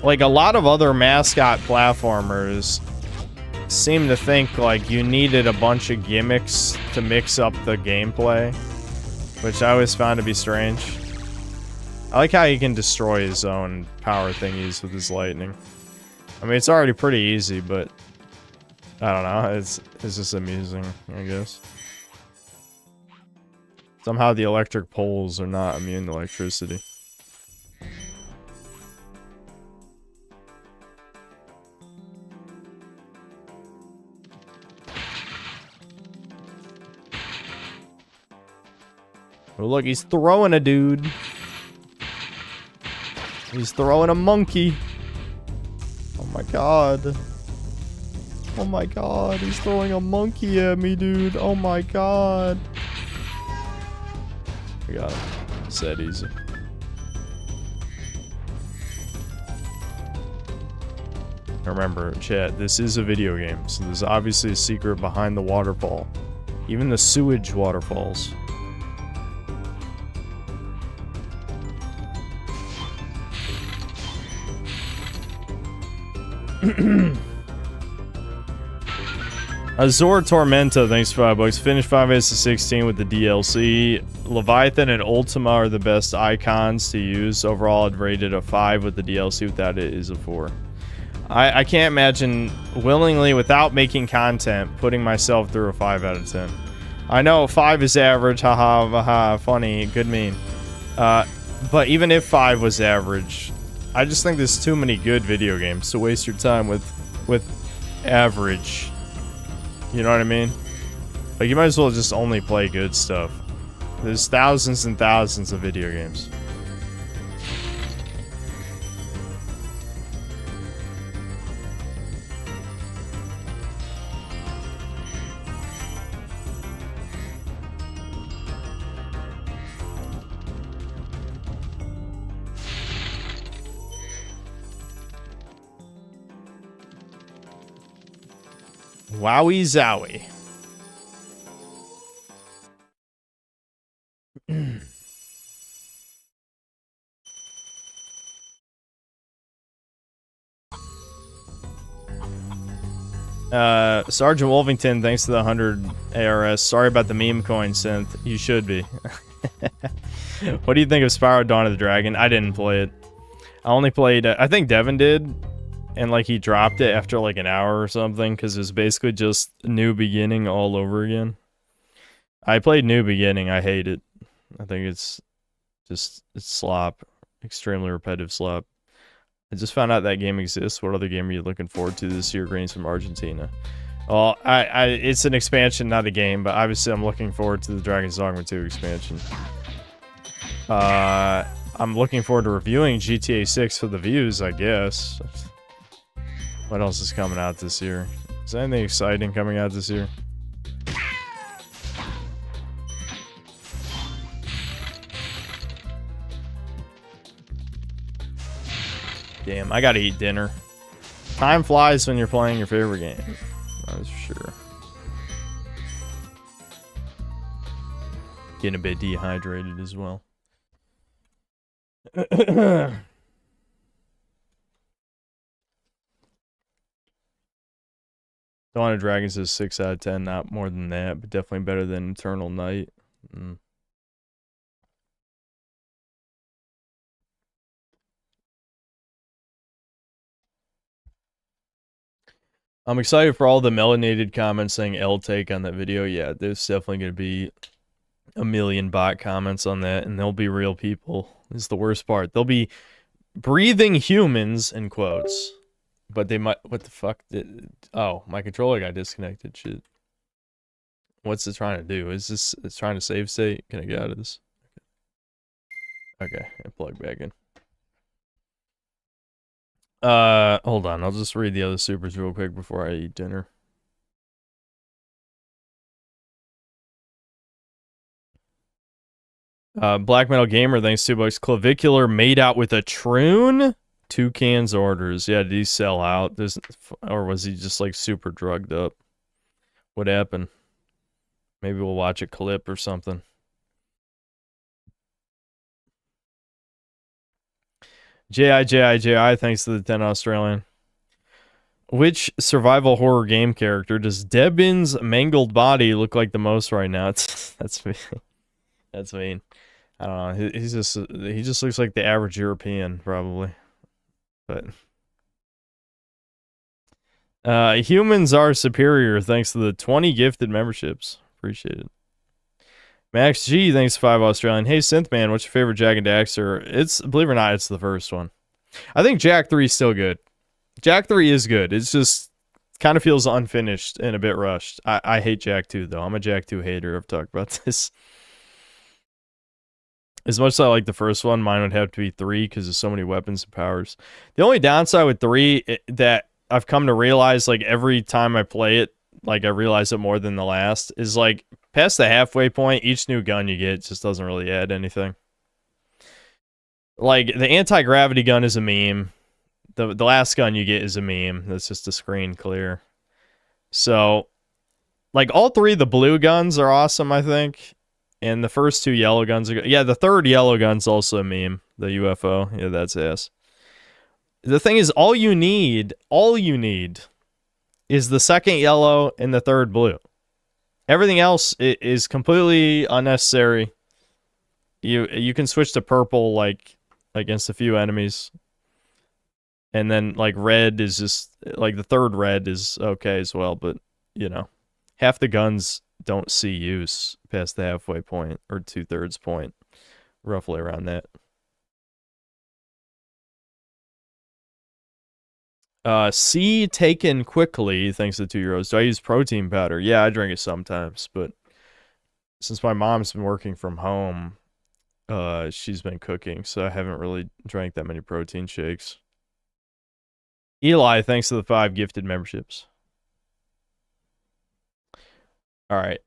like, a lot of other mascot platformers seem to think, like, you needed a bunch of gimmicks to mix up the gameplay, which I always found to be strange. I like how he can destroy his own power thingies with his lightning. I mean, it's already pretty easy, but I don't know, it's just amusing, I guess. Somehow the electric poles are not immune to electricity. Oh, look, he's throwing a dude. He's throwing a monkey. Oh my god. Oh my god, he's throwing a monkey at me, dude. Oh my god. We got him. It's that easy. Remember, chat, this is a video game, so there's obviously a secret behind the waterfall. Even the sewage waterfalls. Azor Tormenta, thanks for $5. Finished 5 to 16 with the DLC. Leviathan and Ultima are the best icons to use. Overall, I'd rate it a 5 with the DLC. Without it is a 4. I can't imagine willingly, without making content, putting myself through a 5 out of 10. I know 5 is average, haha, haha, funny, good meme. But even if 5 was average, I just think there's too many good video games to waste your time with average. You know what I mean? Like, you might as well just only play good stuff. There's thousands and thousands of video games. Wowie zowie. Sergeant Wolvington, thanks to the 100 ARS. Sorry about the meme coin synth. You should be. What do you think of Spyro Dawn of the Dragon? I didn't play it. I only played, I think Devin did. And like he dropped it after like an hour or something because it was basically just New Beginning all over again. I played New Beginning. I hate it. I think it's slop. Extremely repetitive slop. I just found out that game exists. What other game are you looking forward to this year? Greens from Argentina. Well, it's an expansion, not a game, but obviously I'm looking forward to the Dragon's Dogma 2 expansion. I'm looking forward to reviewing GTA 6 for the views, I guess. What else is coming out this year? Is there anything exciting coming out this year? Damn, I gotta eat dinner. Time flies when you're playing your favorite game. That's for sure. Getting a bit dehydrated as well. Dawn of Dragons is 6 out of 10, not more than that, but definitely better than Eternal Night. I'm excited for all the melanated comments saying L take on that video. Yeah, there's definitely going to be a million bot comments on that, and they'll be real people. This is the worst part. They'll be breathing humans, in quotes. But they might... What the fuck? Oh, my controller got disconnected. Shit. What's it trying to do? Is this... It's trying to save state? Can I get out of this? Okay, I plug back in. Hold on. I'll just read the other supers real quick before I eat dinner. Black Metal Gamer, thanks $2. Clavicular made out with a troon? 2 cans orders. Yeah, did he sell out? Or was he just like super drugged up? What happened? Maybe we'll watch a clip or something. J.I., thanks to the 10 Australian. Which survival horror game character does Debin's mangled body look like the most right now? That's mean. That's mean. I don't know. He just looks like the average European, probably. But humans are superior thanks to the 20 gifted memberships. Appreciate it. Max G, thanks to 5 Australian. Hey Synthman, what's your favorite Jak and Daxter? It's, believe it or not, it's the first one. I think Jak 3 is still good. Jak 3 is good. It's just kind of feels unfinished and a bit rushed. I hate Jak 2 though. I'm a Jak 2 hater. I've talked about this. As much as I like the first one, mine would have to be 3 because there's so many weapons and powers. The only downside with 3 that I've come to realize, like every time I play it, like I realize it more than the last, is like Past the halfway point, each new gun you get just doesn't really add anything. Like, the anti-gravity gun is a meme. The last gun you get is a meme. That's just a screen clear. So, like, all three of the blue guns are awesome, I think. And the first two yellow guns are good. Yeah, the third yellow gun's also a meme. The UFO. Yeah, that's ass. The thing is, all you need is the second yellow and the third blue. Everything else is completely unnecessary. You can switch to purple, like, against a few enemies. And then, like, red is just, like, the third red is okay as well, but, you know, half the guns don't see use past the halfway point, or 2/3 point, roughly around that. C taken quickly, thanks to 2 euros. Do I use protein powder? Yeah, I drink it sometimes, but since my mom's been working from home, she's been cooking, so I haven't really drank that many protein shakes. Eli, thanks to the 5 gifted memberships. Alright,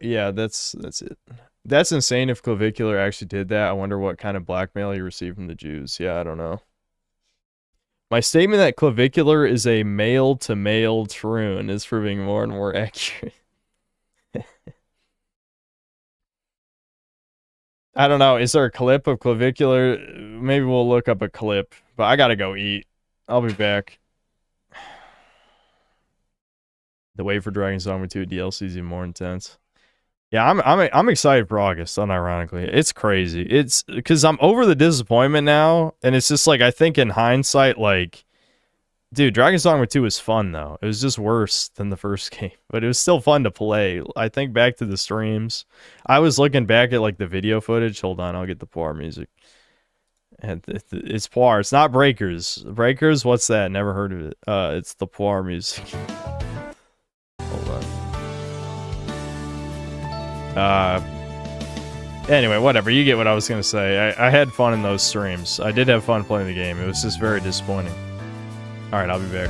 yeah, that's it. That's insane if Clavicular actually did that. I wonder what kind of blackmail he received from the Jews. Yeah, I don't know. My statement that Clavicular is a male-to-male troon is proving more and more accurate. I don't know, is there a clip of Clavicular? Maybe we'll look up a clip, but I gotta go eat. I'll be back. The wait for Dragon's Dogma 2 DLC is even more intense. Yeah, I'm excited for August, unironically. It's crazy. It's because I'm over the disappointment now, and it's just like, I think in hindsight, like, dude, Dragon's Dogma 2 was fun though. It was just worse than the first game, but it was still fun to play. I think back to the streams. I was looking back at like the video footage. Hold on, I'll get the Poir music. And it's Poir. It's not Breakers. Breakers, what's that? Never heard of it. It's the Poir music. Hold on. Anyway, whatever. You get what I was gonna say. I had fun in those streams. I did have fun playing the game. It was just very disappointing. Alright, I'll be back.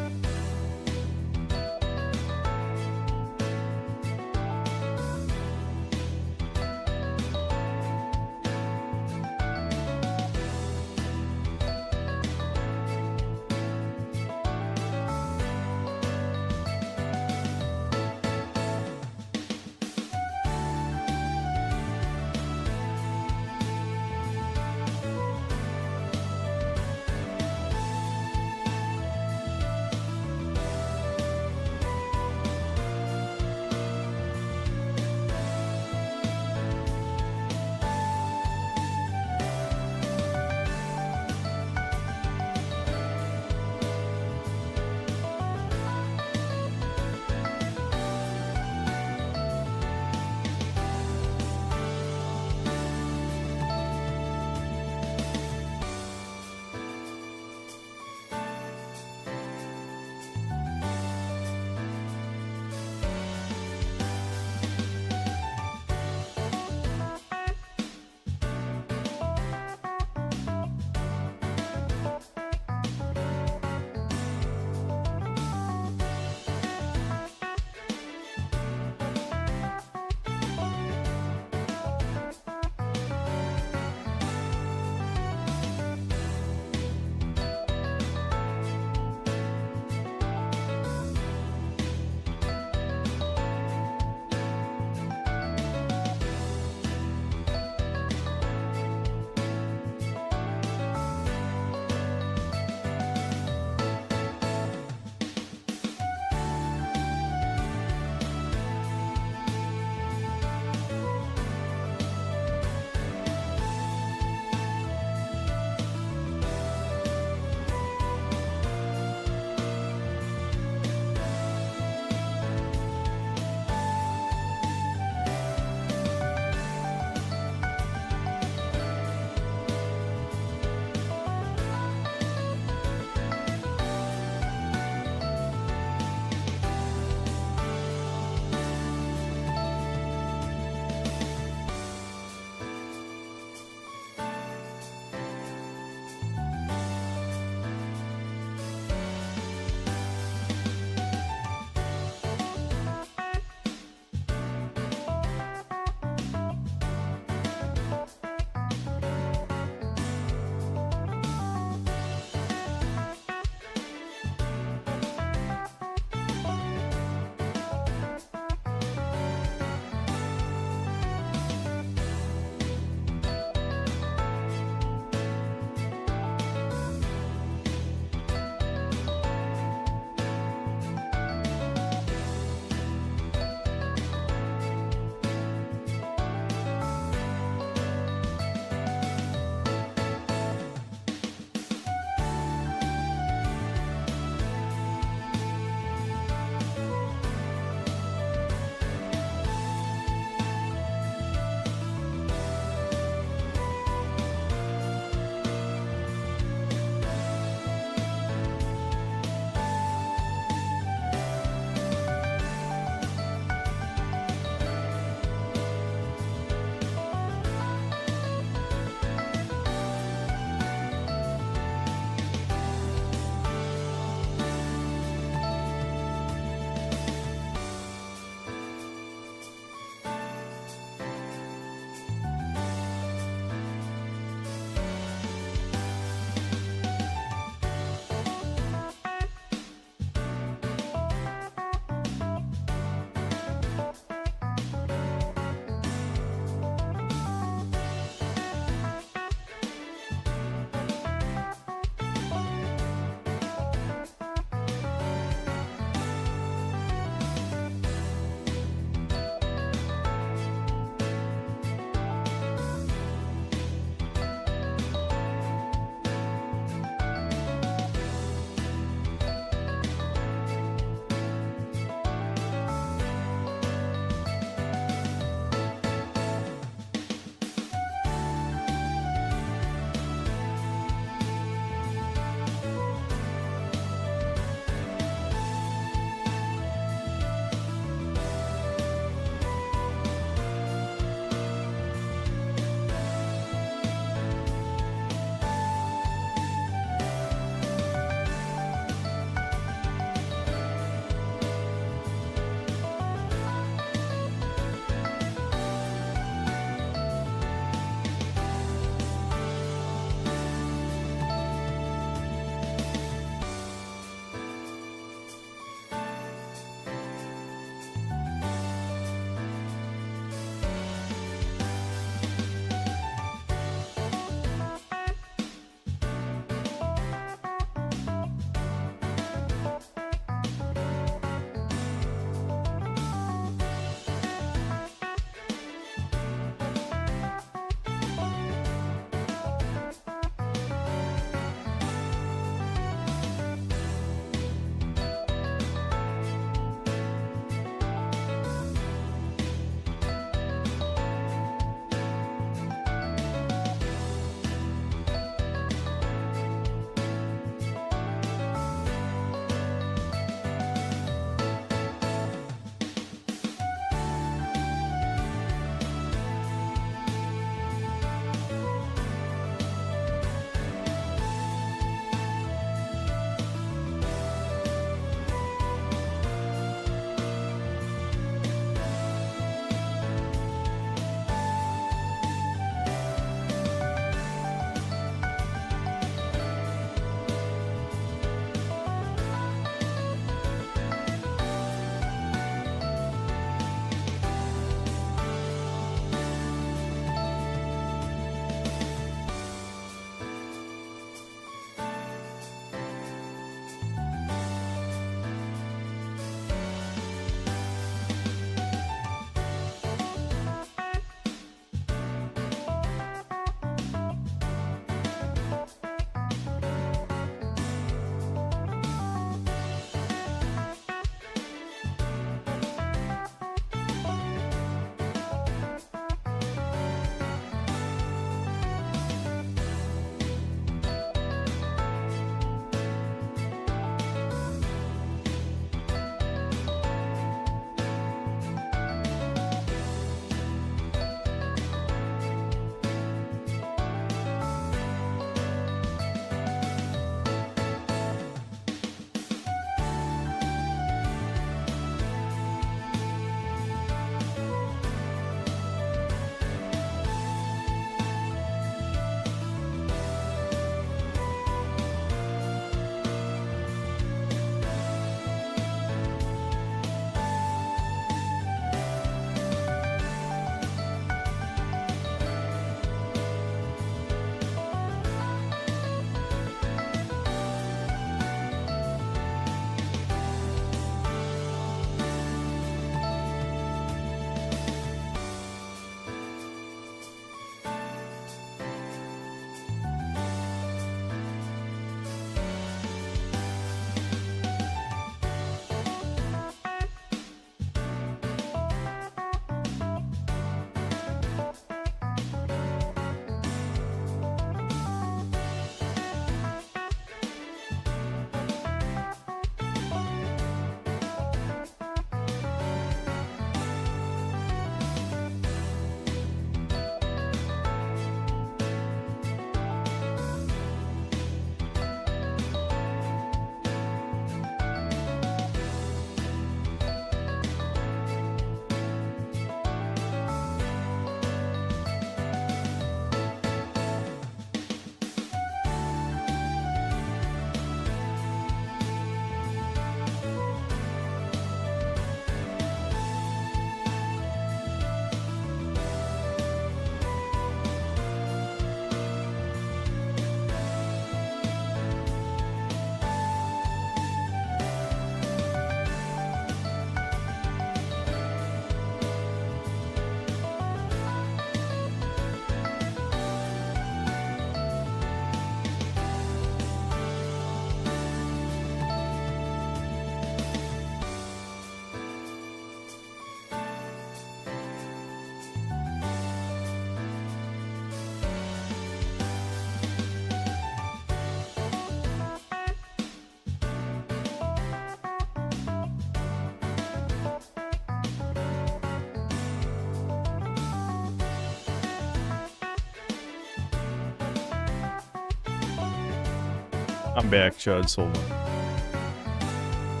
I'm back, Chuds. Hold on.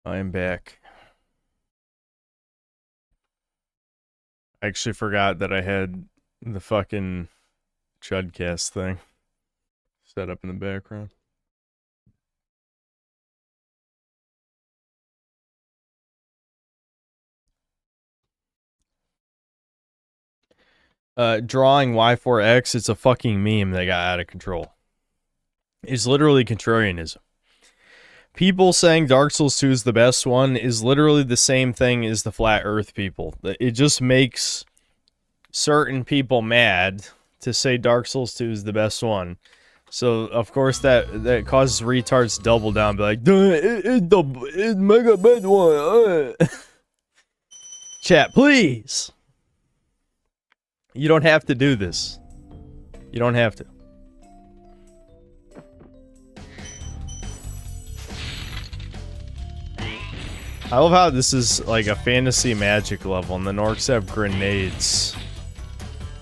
I am back. I actually forgot that I had the fucking Chudcast thing set up in the background. Drawing Y4X, it's a fucking meme that got out of control. It's literally contrarianism. People saying Dark Souls 2 is the best one is literally the same thing as the Flat Earth people. It just makes certain people mad to say Dark Souls 2 is the best one. So, of course, that causes retards to double down, be like, it's mega bad one. Chat, please. You don't have to do this. You don't have to. I love how this is like a fantasy magic level and the Norks have grenades.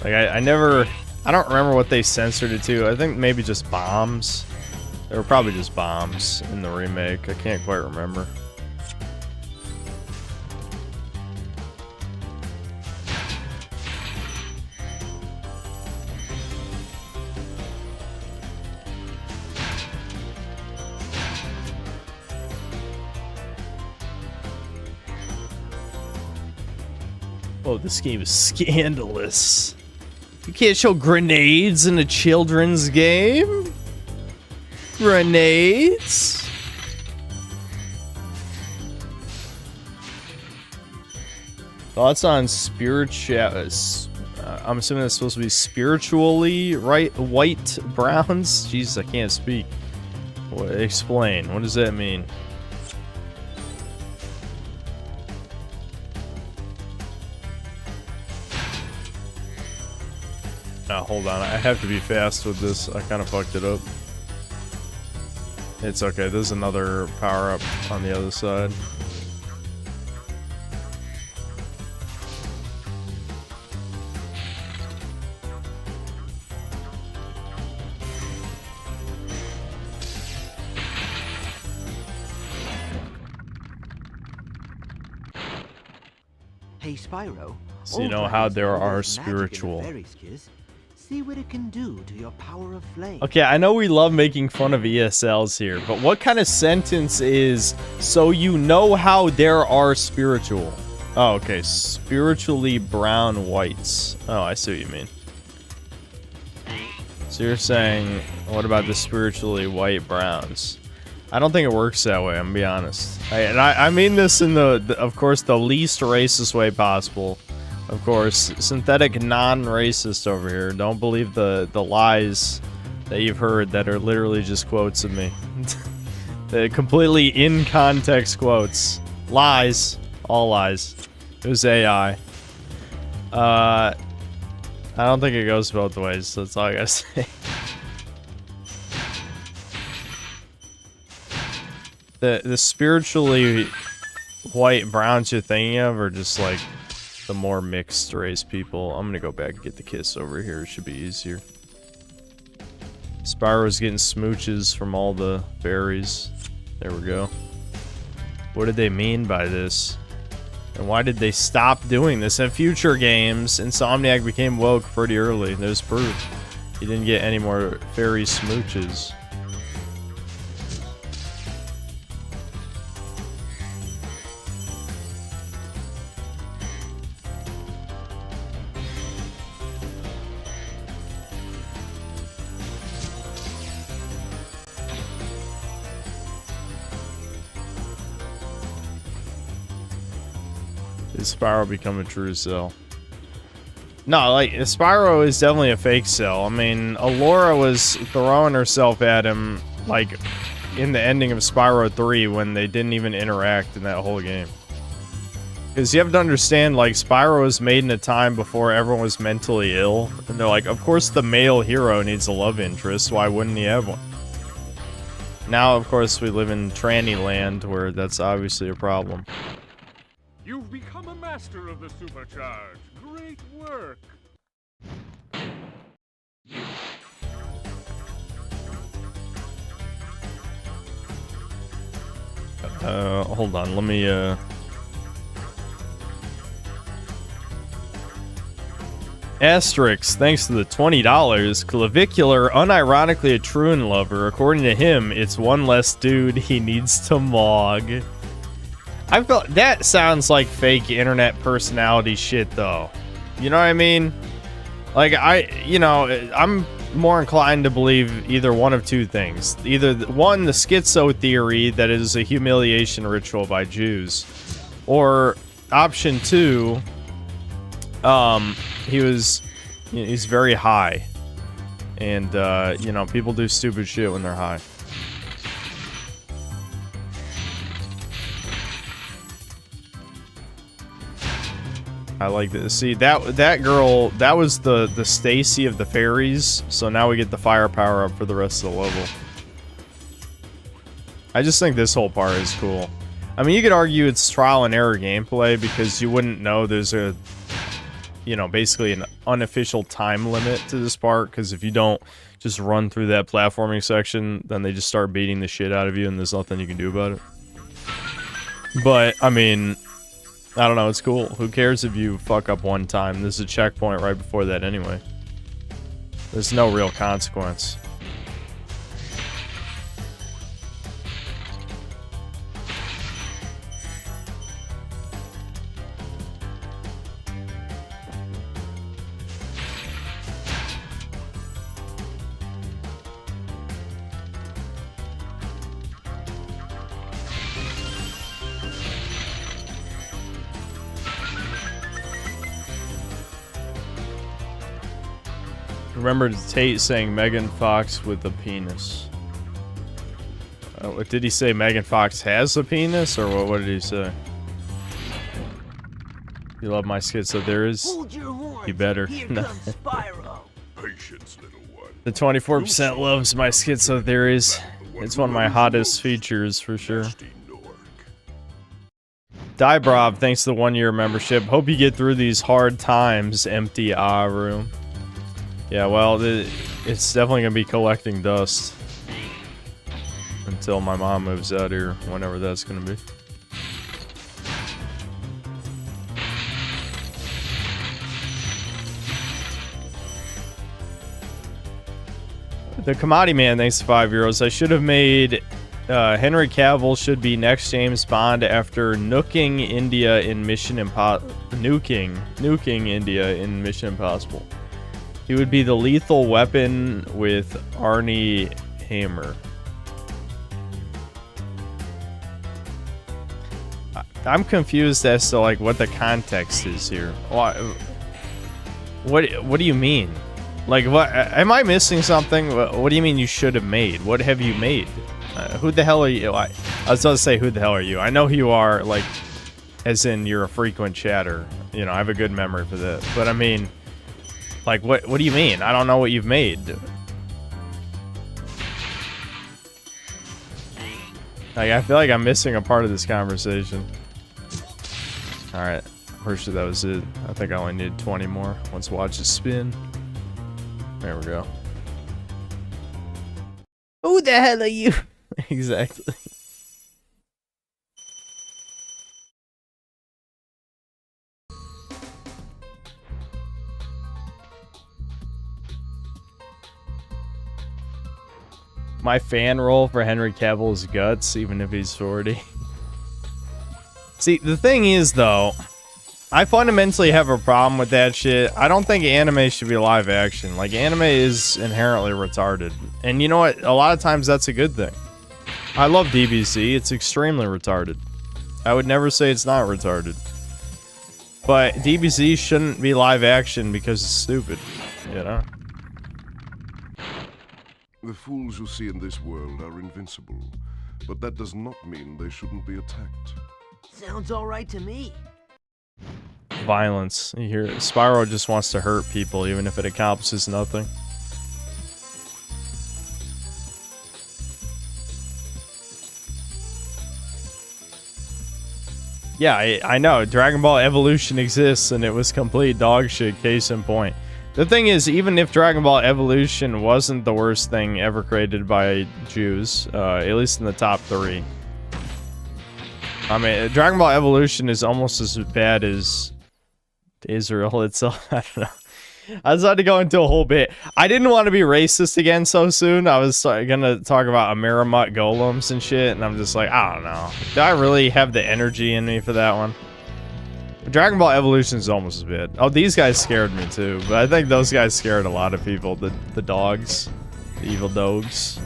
Like, I don't remember what they censored it to. I think maybe just bombs. They were probably just bombs in the remake. I can't quite remember. Oh, this game is scandalous. You can't show grenades in a children's game? Grenades? Thoughts on spiritual... I'm assuming that's supposed to be spiritually white browns? Jesus, I can't speak. Explain. What does that mean? Now, hold on. I have to be fast with this. I kind of fucked it up. It's okay. There's another power-up on the other side. Hey, Spyro. So you know how there are spiritual. See what it can do to your power of flame. Okay, I know we love making fun of ESLs here, but what kind of sentence is, so you know how there are spiritual? Oh, okay, spiritually brown whites. Oh, I see what you mean. So you're saying, what about the spiritually white browns? I don't think it works that way, I'm gonna be honest. I mean this in of course, the least racist way possible. Of course, synthetic non-racist over here. Don't believe the lies that you've heard that are literally just quotes of me. The completely in context quotes. Lies. All lies. It was AI. I don't think it goes both ways. That's all I gotta say. The spiritually white browns you're thinking of are just like the more mixed race people. I'm gonna go back and get the kiss over here. It should be easier. Spyro's getting smooches from all the berries. There we go. What did they mean by this? And why did they stop doing this? In future games, Insomniac became woke pretty early. There's proof. You didn't get any more fairy smooches. Did Spyro become a true cell? No, like, Spyro is definitely a fake cell. I mean, Alora was throwing herself at him, like, in the ending of Spyro 3 when they didn't even interact in that whole game. Because you have to understand, like, Spyro was made in a time before everyone was mentally ill. And they're like, of course the male hero needs a love interest, why wouldn't he have one? Now, of course, we live in tranny land where that's obviously a problem. You've become a master of the supercharge. Great work. Hold on, let me, Asterix, thanks to the $20. Clavicular, unironically a Truant lover. According to him, it's one less dude he needs to mog. I felt that sounds like fake internet personality shit, though. You know what I mean? Like, I'm more inclined to believe either one of two things. Either one, the schizo theory that it is a humiliation ritual by Jews, or option two, he's very high, and people do stupid shit when they're high. I like this. See, that girl, that was the Stacy of the fairies, so now we get the firepower up for the rest of the level. I just think this whole part is cool. I mean, you could argue it's trial and error gameplay because you wouldn't know there's a, basically an unofficial time limit to this part, because if you don't just run through that platforming section, then they just start beating the shit out of you and there's nothing you can do about it. But, I mean, I don't know, it's cool. Who cares if you fuck up one time? There's a checkpoint right before that anyway. There's no real consequence. Remember Tate saying Megan Fox with a penis. What did he say? Megan Fox has a penis, or what did he say? You love my skit, so there is. You better. Spyro. Patience, little one. The 24% loves my schizo theories. It's one of my hottest features for sure. Dibrob, thanks to the 1-year membership. Hope you get through these hard times, empty room. Yeah, well, it's definitely gonna be collecting dust until my mom moves out here, whenever that's gonna be. The Commodity Man, thanks to €5. I should have made Henry Cavill should be next James Bond after nuking India in Mission Impossible. Nuking India in Mission Impossible. He would be the lethal weapon with Arnie Hammer. I'm confused as to like what the context is here. What do you mean? Like, what? Am I missing something? What do you mean you should have made? What have you made? Who the hell are you? I was about to say, who the hell are you? I know who you are, like, as in you're a frequent chatter. You know, I have a good memory for that. But I mean, like, what do you mean? I don't know what you've made. Like, I feel like I'm missing a part of this conversation. Alright, pretty sure that was it. I think I only need 20 more. Let's watch it spin. There we go. Who the hell are you? Exactly. My fan roll for Henry Cavill's guts, even if he's 40. See, the thing is, though, I fundamentally have a problem with that shit. I don't think anime should be live action. Like, anime is inherently retarded. And you know what? A lot of times that's a good thing. I love DBZ. It's extremely retarded. I would never say it's not retarded. But DBZ shouldn't be live action because it's stupid, you know? The fools you see in this world are invincible, but that does not mean they shouldn't be attacked. Sounds alright to me. Violence. You hear it? Spyro just wants to hurt people, even if it accomplishes nothing. Yeah, I know. Dragon Ball Evolution exists, and it was complete dog shit, case in point. The thing is, even if Dragon Ball Evolution wasn't the worst thing ever created by Jews, at least in the top 3, I mean, Dragon Ball Evolution is almost as bad as Israel itself. I don't know. I was about to go into a whole bit. I didn't want to be racist again so soon. I was gonna talk about Amerimut golems and shit, and I'm just like, I don't know. Do I really have the energy in me for that one? Dragon Ball Evolution is almost as bad. Oh, these guys scared me too, but I think those guys scared a lot of people. The dogs, the evil dogs.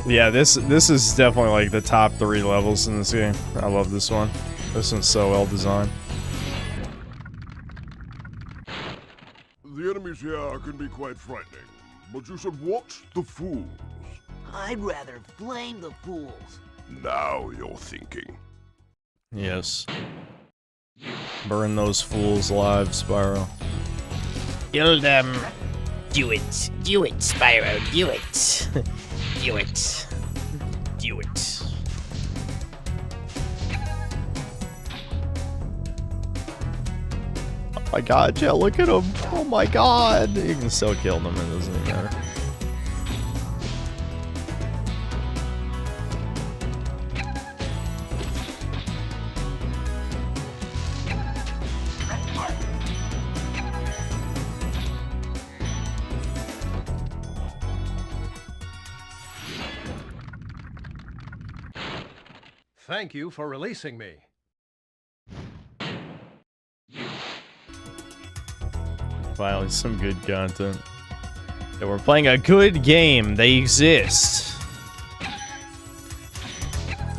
Yeah, this is definitely like the top 3 levels in this game. I love this one. This one's so well designed. The enemies here can be quite frightening, but you should watch the fools. I'd rather flame the fools. Now you're thinking. Yes. Burn those fools alive, Spyro. Kill them. Do it. Do it, Spyro. Do it. Do it. Do it. Oh my god, yeah, look at him. Oh my god. You can still kill them, it doesn't even matter. Thank you for releasing me. Finally, some good content. Yeah, we're playing a good game. They exist.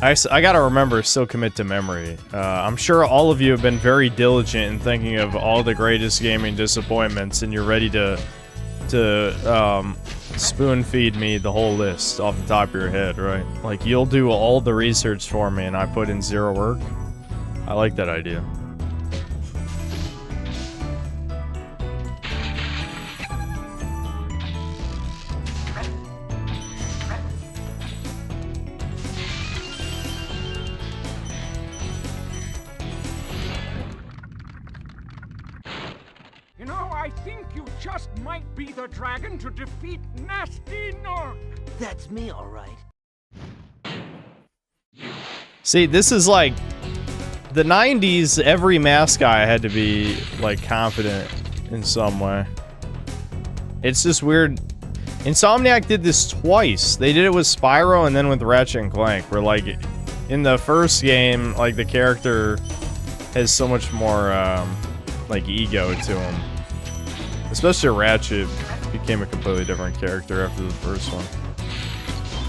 I gotta remember, still commit to memory. I'm sure all of you have been very diligent in thinking of all the greatest gaming disappointments, and you're ready to spoon feed me the whole list off the top of your head, right? Like, you'll do all the research for me and I put in 0 work. I like that idea. You know, I think you just might be the dragon to defeat Nasty Nork. That's me, all right. See, this is like the 90s. Every mask guy had to be like confident in some way. It's just weird. Insomniac did this twice. They did it with Spyro and then with Ratchet and Clank, where like in the first game, like the character has so much more like ego to him. Especially Ratchet became a completely different character after the first one.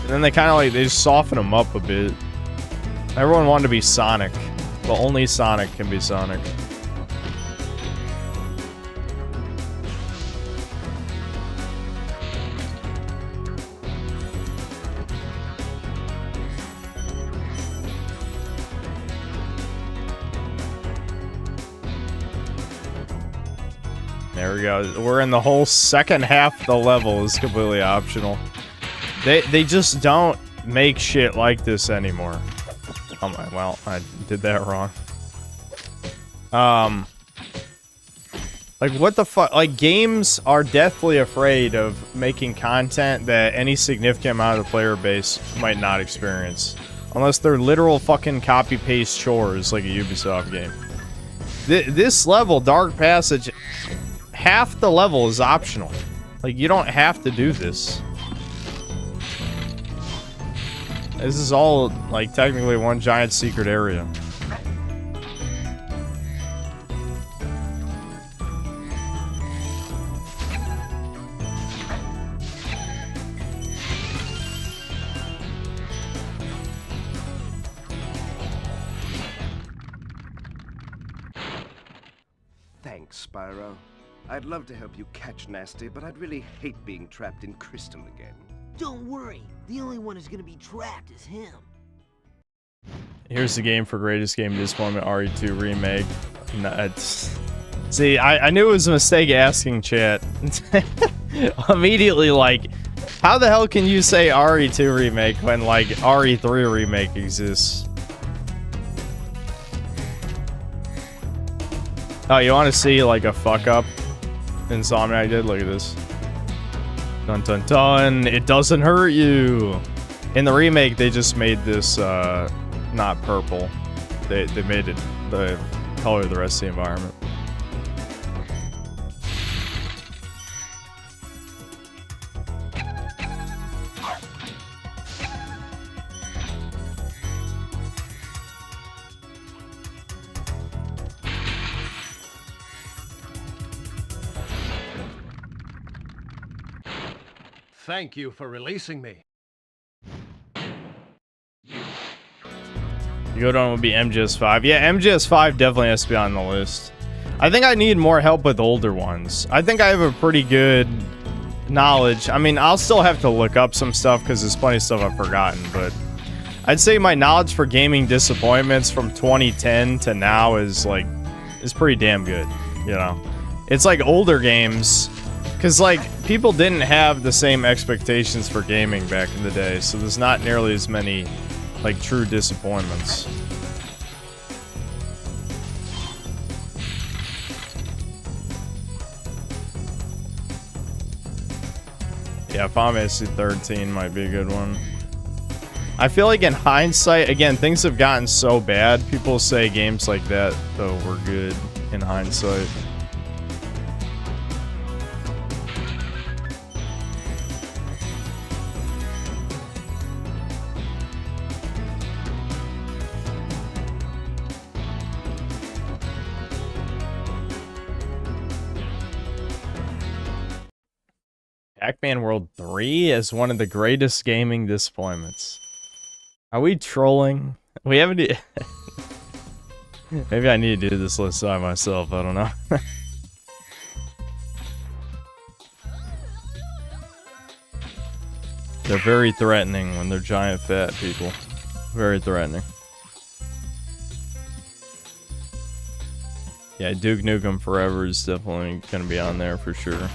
And then they kind of like, they just soften him up a bit. Everyone wanted to be Sonic, but only Sonic can be Sonic. There we go. We're in the whole second half of the level is completely optional. They just don't make shit like this anymore. Oh my, well, I did that wrong. Like, what the fuck? Like, games are deathly afraid of making content that any significant amount of the player base might not experience. Unless they're literal fucking copy-paste chores like a Ubisoft game. This level, Dark Passage, half the level is optional. Like, you don't have to do this. This is all, like, technically one giant secret area. Thanks, Spyro. I'd love to help you catch Nasty, but I'd really hate being trapped in Crystal again. Don't worry. The only one who's gonna be trapped is him. Here's the game for greatest game disappointment, RE2 remake. See, I knew it was a mistake asking chat. Immediately, like, how the hell can you say RE2 remake when, like, RE3 remake exists? Oh, you want to see like a fuck up Insomniac did? Look at this. Dun dun dun! It doesn't hurt you. In the remake, they just made this not purple. They made it the color of the rest of the environment. Thank you for releasing me. The good one would be MGS5. Yeah, MGS5 definitely has to be on the list. I think I need more help with older ones. I think I have a pretty good knowledge. I mean, I'll still have to look up some stuff because there's plenty of stuff I've forgotten, but I'd say my knowledge for gaming disappointments from 2010 to now is pretty damn good, you know? It's like older games, because like people didn't have the same expectations for gaming back in the day, so there's not nearly as many like true disappointments. Yeah, Final Fantasy 13 might be a good one. I feel like in hindsight, again, things have gotten so bad. People say games like that, though, were good in hindsight. Pac-Man World 3 is one of the greatest gaming disappointments. Are we trolling? We haven't... Maybe I need to do this list by myself, I don't know. They're very threatening when they're giant fat people. Very threatening. Yeah, Duke Nukem Forever is definitely gonna be on there for sure.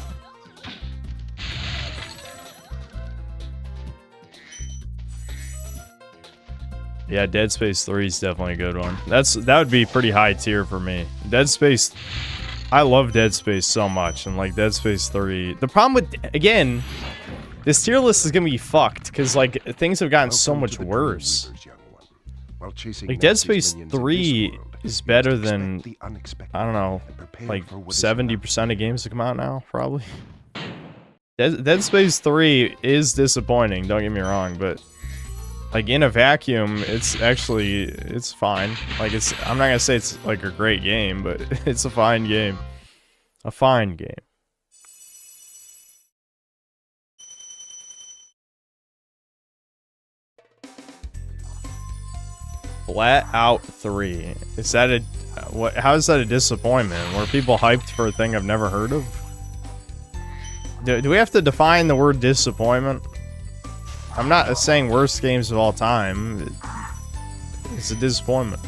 Yeah, Dead Space 3 is definitely a good one. That would be pretty high tier for me. Dead Space, I love Dead Space so much, and like Dead Space 3. The problem with, again, this tier list is gonna be fucked because like things have gotten so much worse. Like Dead Space 3 is better than, I don't know, like 70% of games that come out now, probably. Dead Space 3 is disappointing, don't get me wrong, but like in a vacuum, it's fine. Like I'm not gonna say it's like a great game, but it's a fine game. A fine game. Flat Out 3. Is that a what? How is that a disappointment? Were people hyped for a thing I've never heard of? Do we have to define the word disappointment? I'm not saying worst games of all time. It's a disappointment.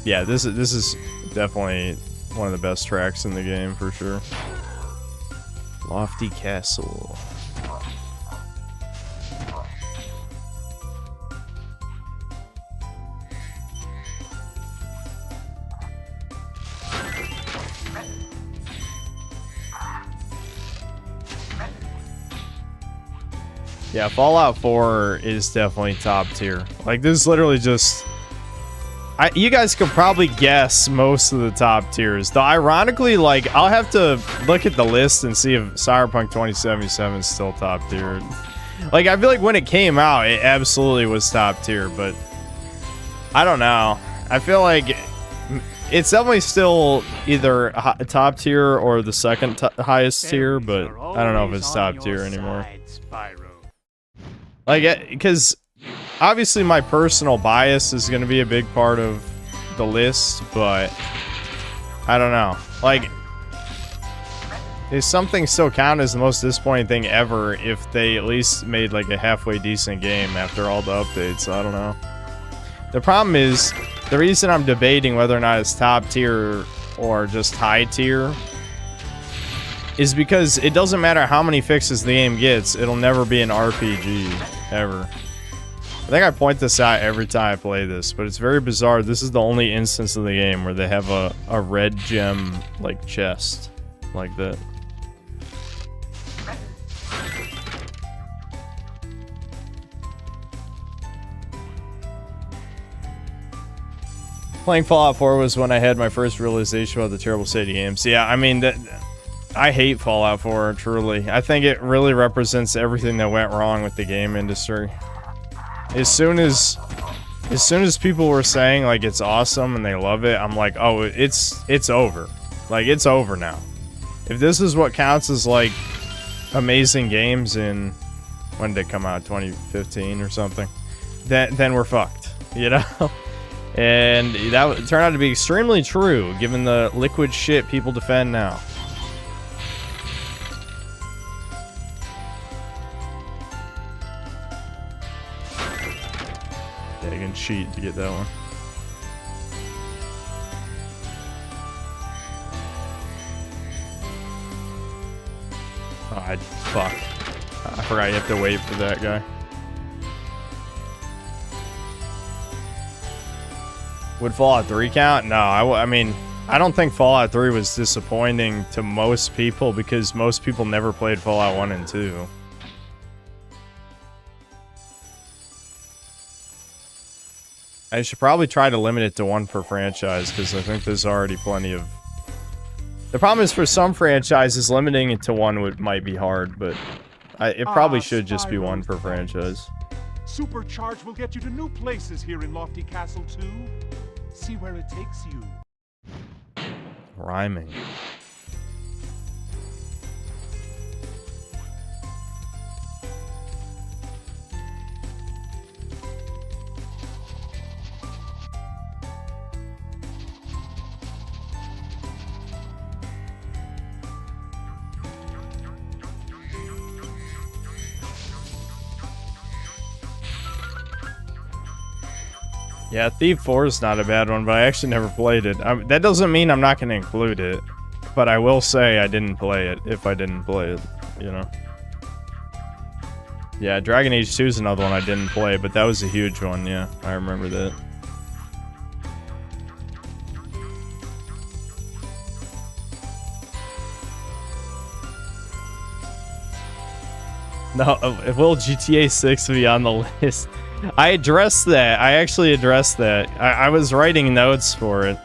Yeah, this is definitely one of the best tracks in the game for sure. Lofty Castle. Yeah, Fallout 4 is definitely top tier. Like, this is literally just... you guys could probably guess most of the top tiers. Though, ironically, like, I'll have to look at the list and see if Cyberpunk 2077 is still top tier. Like, I feel like when it came out, it absolutely was top tier, but... I don't know. I feel like... It's definitely still either top tier or the second highest tier, but I don't know if it's top tier anymore. Like, because obviously my personal bias is going to be a big part of the list, but I don't know. Like, is something still count as the most disappointing thing ever if they at least made like a halfway decent game after all the updates? I don't know. The problem is, the reason I'm debating whether or not it's top tier or just high tier is because it doesn't matter how many fixes the game gets, it'll never be an RPG, ever. I think I point this out every time I play this, but it's very bizarre. This is the only instance of the game where they have a red gem, like, chest. Like that. Playing Fallout 4 was when I had my first realization about the terrible state of games. Yeah, I mean, I hate Fallout 4, truly. I think it really represents everything that went wrong with the game industry. As soon as people were saying like it's awesome and they love it, I'm like, oh, it's over. Like, it's over now. If this is what counts as like amazing games in, when did it come out, 2015 or something, then we're fucked, you know? And that turned out to be extremely true given the liquid shit people defend now. Yeah, you can cheat to get that one. Oh, fuck. I forgot you have to wait for that guy. Would Fallout 3 count? No, I mean, I don't think Fallout 3 was disappointing to most people because most people never played Fallout 1 and 2. I should probably try to limit it to one per franchise because I think there's already plenty of... The problem is for some franchises, limiting it to one might be hard, but it probably should just be one per franchise. Supercharge will get you to new places here in Lofty Castle, too. See where it takes you. Rhyming. Yeah, Thief 4 is not a bad one, but I actually never played it. That doesn't mean I'm not going to include it, but I will say I didn't play it if I didn't play it, you know? Yeah, Dragon Age 2 is another one I didn't play, but that was a huge one, yeah. I remember that. No, will GTA 6 be on the list? I addressed that. I actually addressed that. I was writing notes for it.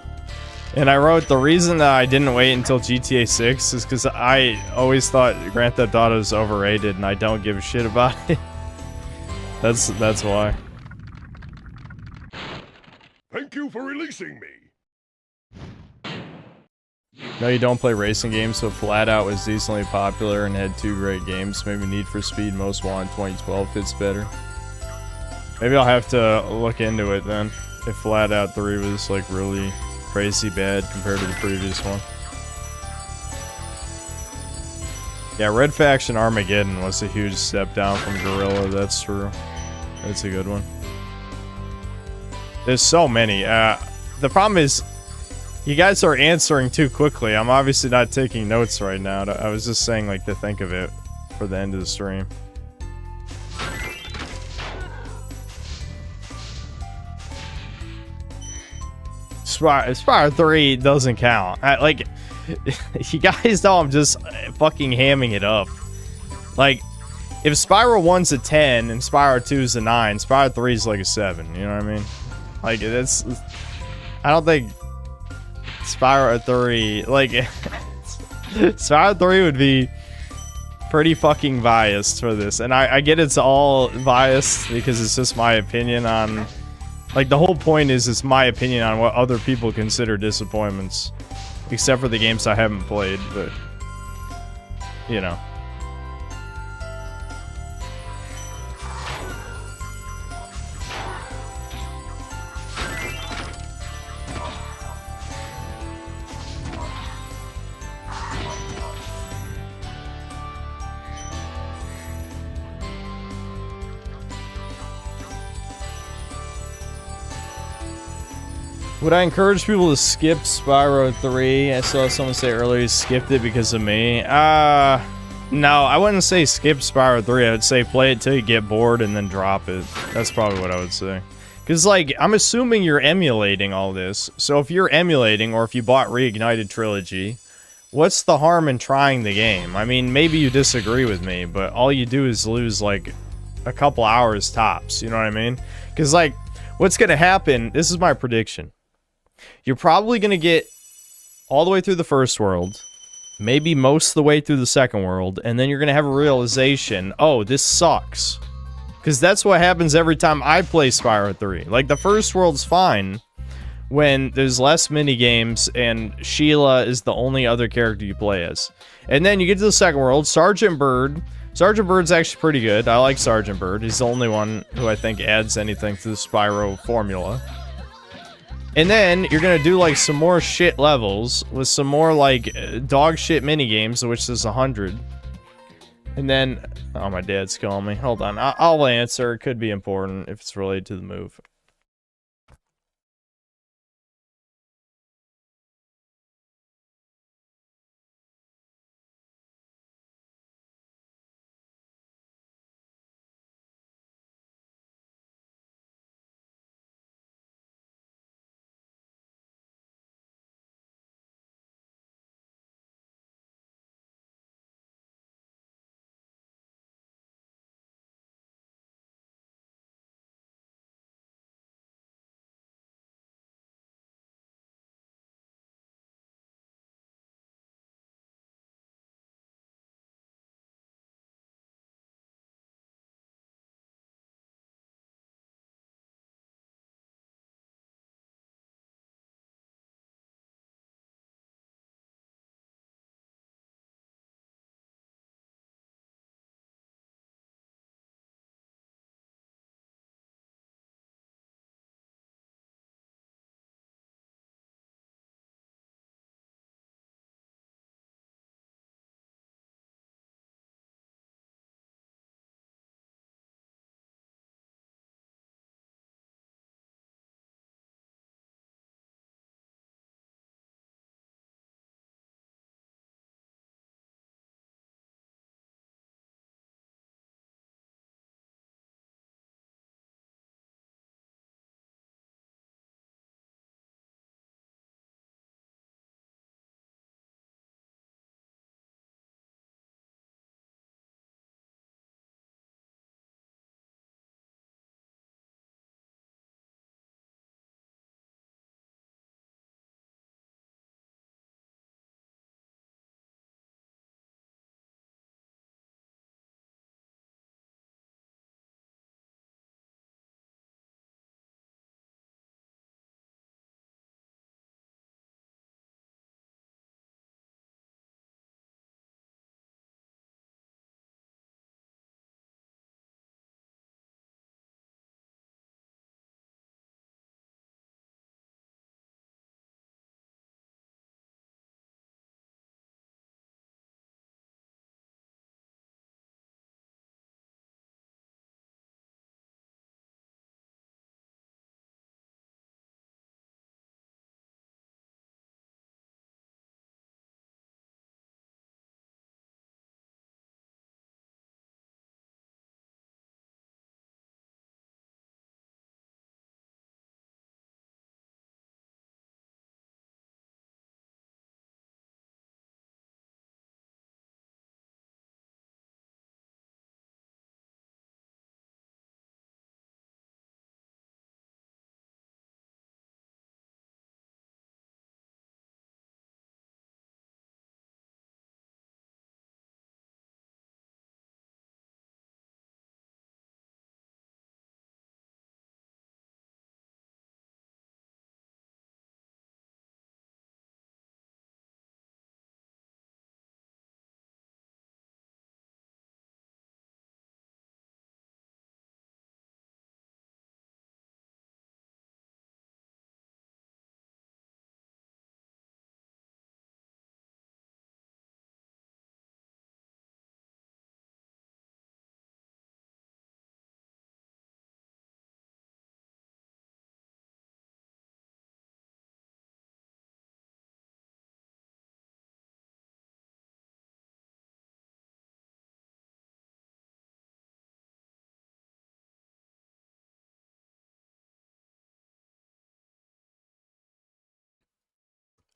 And I wrote the reason that I didn't wait until GTA 6 is because I always thought Grand Theft Auto was overrated and I don't give a shit about it. That's why. Thank you for releasing me. No, you don't play racing games, so Flat Out was decently popular and had 2 great games. Maybe Need for Speed Most Wanted 2012 fits better. Maybe I'll have to look into it then, if Flat Out 3 was like really crazy bad compared to the previous one. Yeah, Red Faction Armageddon was a huge step down from Guerrilla, that's true. That's a good one. There's so many. The problem is, you guys are answering too quickly. I'm obviously not taking notes right now. I was just saying like to think of it for the end of the stream. Spyro 3 doesn't count. Like, you guys know I'm just fucking hamming it up. Like, if Spyro 1's a 10 and Spyro 2's a 9, Spyro 3's like a 7, you know what I mean? Like, that's... I don't think Spyro 3... Like, Spyro 3 would be pretty fucking biased for this. And I get it's all biased because it's just my opinion on... Like, the whole point is it's my opinion on what other people consider disappointments. Except for the games I haven't played, but... You know. Would I encourage people to skip Spyro 3? I saw someone say earlier he skipped it because of me. No, I wouldn't say skip Spyro 3. I would say play it till you get bored and then drop it. That's probably what I would say. Because, like, I'm assuming you're emulating all this. So if you're emulating, or if you bought Reignited Trilogy, what's the harm in trying the game? I mean, maybe you disagree with me, but all you do is lose, like, a couple hours tops. You know what I mean? Because, like, what's going to happen, this is my prediction. You're probably going to get all the way through the first world, maybe most of the way through the second world, and then you're going to have a realization, oh, this sucks. Because that's what happens every time I play Spyro 3. Like, the first world's fine when there's less mini-games and Sheila is the only other character you play as. And then you get to the second world, Sergeant Bird. Sergeant Bird's actually pretty good. I like Sergeant Bird. He's the only one who I think adds anything to the Spyro formula. And then you're gonna do like some more shit levels with some more like dog shit mini games, which is 100. And then, oh, my dad's calling me. Hold on, I'll answer. It could be important if it's related to the move.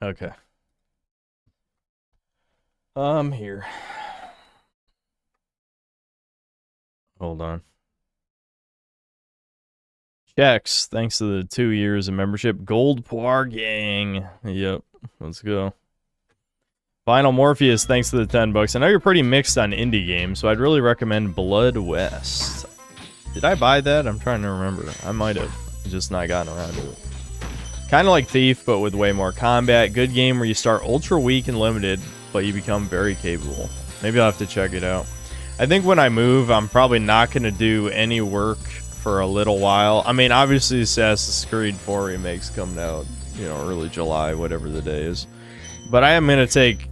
Okay. I'm here. Hold on. Checks, thanks to the 2 years of membership. Gold Poir Gang. Yep, let's go. Final Morpheus, thanks to the 10 bucks. I know you're pretty mixed on indie games, so I'd really recommend Blood West. Did I buy that? I'm trying to remember. I might have just not gotten around to it. Kind of like Thief, but with way more combat. Good game where you start ultra weak and limited, but you become very capable. Maybe I'll have to check it out. I think when I move, I'm probably not going to do any work for a little while. I mean, obviously Assassin's Creed 4 Remake's coming out, you know, early July, whatever the day is. But I am going to take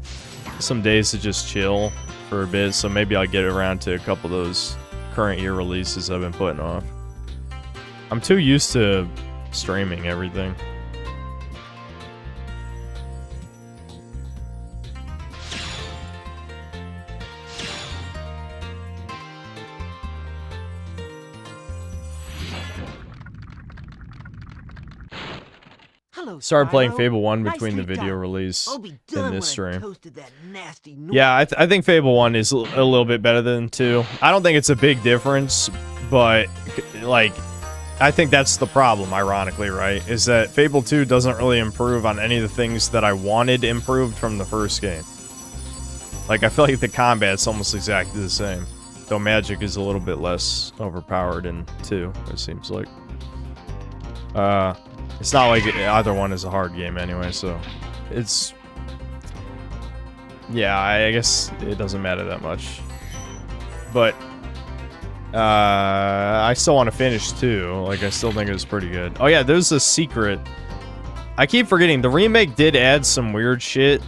some days to just chill for a bit, so maybe I'll get around to a couple of those current year releases I've been putting off. I'm too used to streaming everything. Hello, Started playing Spyro. Fable 1 between the Nicely video done. release I'll be and done this when I've stream. toasted that nasty Yeah, I think Fable 1 is a little bit better than 2. I don't think it's a big difference, but, like, I think that's the problem, ironically, right? Is that Fable 2 doesn't really improve on any of the things that I wanted improved from the first game. Like, I feel like the combat's almost exactly the same. Though magic is a little bit less overpowered in 2, it seems like. It's not like either one is a hard game anyway, so it's... Yeah, I guess it doesn't matter that much. But, I still want to finish 2. Like, I still think it was pretty good. Oh yeah, there's a secret. I keep forgetting, the remake did add some weird shit.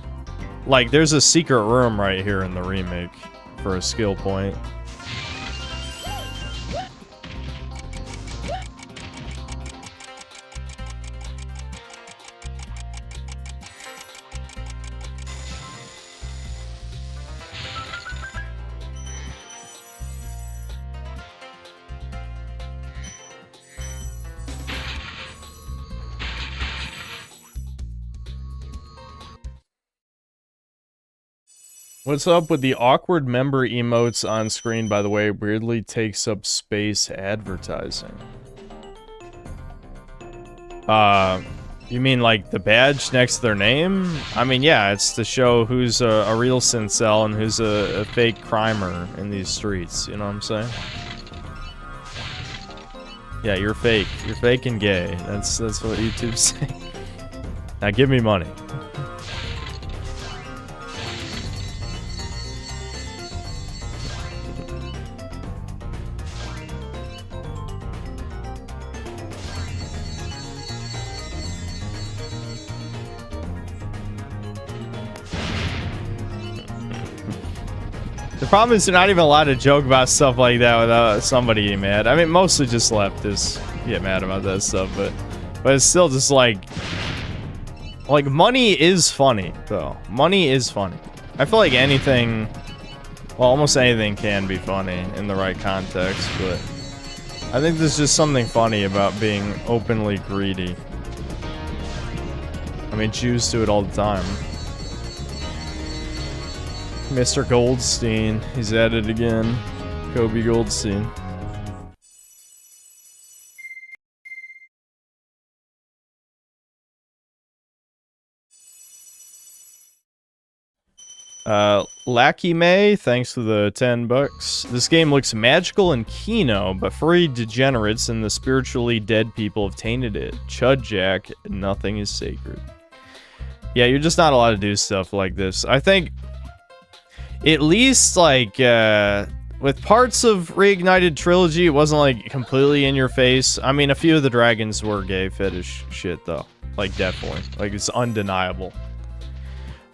Like, there's a secret room right here in the remake for a skill point. What's up with the awkward member emotes on screen, by the way? Weirdly takes up space advertising. You mean like the badge next to their name? I mean, yeah, it's to show who's a real Cincel and who's a fake crimer in these streets, you know what I'm saying? Yeah, you're fake. You're fake and gay. That's what YouTube's saying. Now give me money. The problem is you're not even allowed to joke about stuff like that without somebody getting mad. I mean, mostly just leftists get mad about that stuff, but it's still just like money is funny, though. Money is funny. I feel like anything, well, almost anything can be funny in the right context, but I think there's just something funny about being openly greedy. I mean, Jews do it all the time. Mr. Goldstein, he's at it again. Kobe Goldstein. Lackey May, thanks for the 10 bucks. This game looks magical in Kino, but furry degenerates and the spiritually dead people have tainted it. Chud Jack, nothing is sacred. Yeah, you're just not allowed to do stuff like this. I think at least, like, with parts of Reignited Trilogy, it wasn't, like, completely in your face. I mean, a few of the dragons were gay fetish shit, though. Like, definitely. Like, it's undeniable.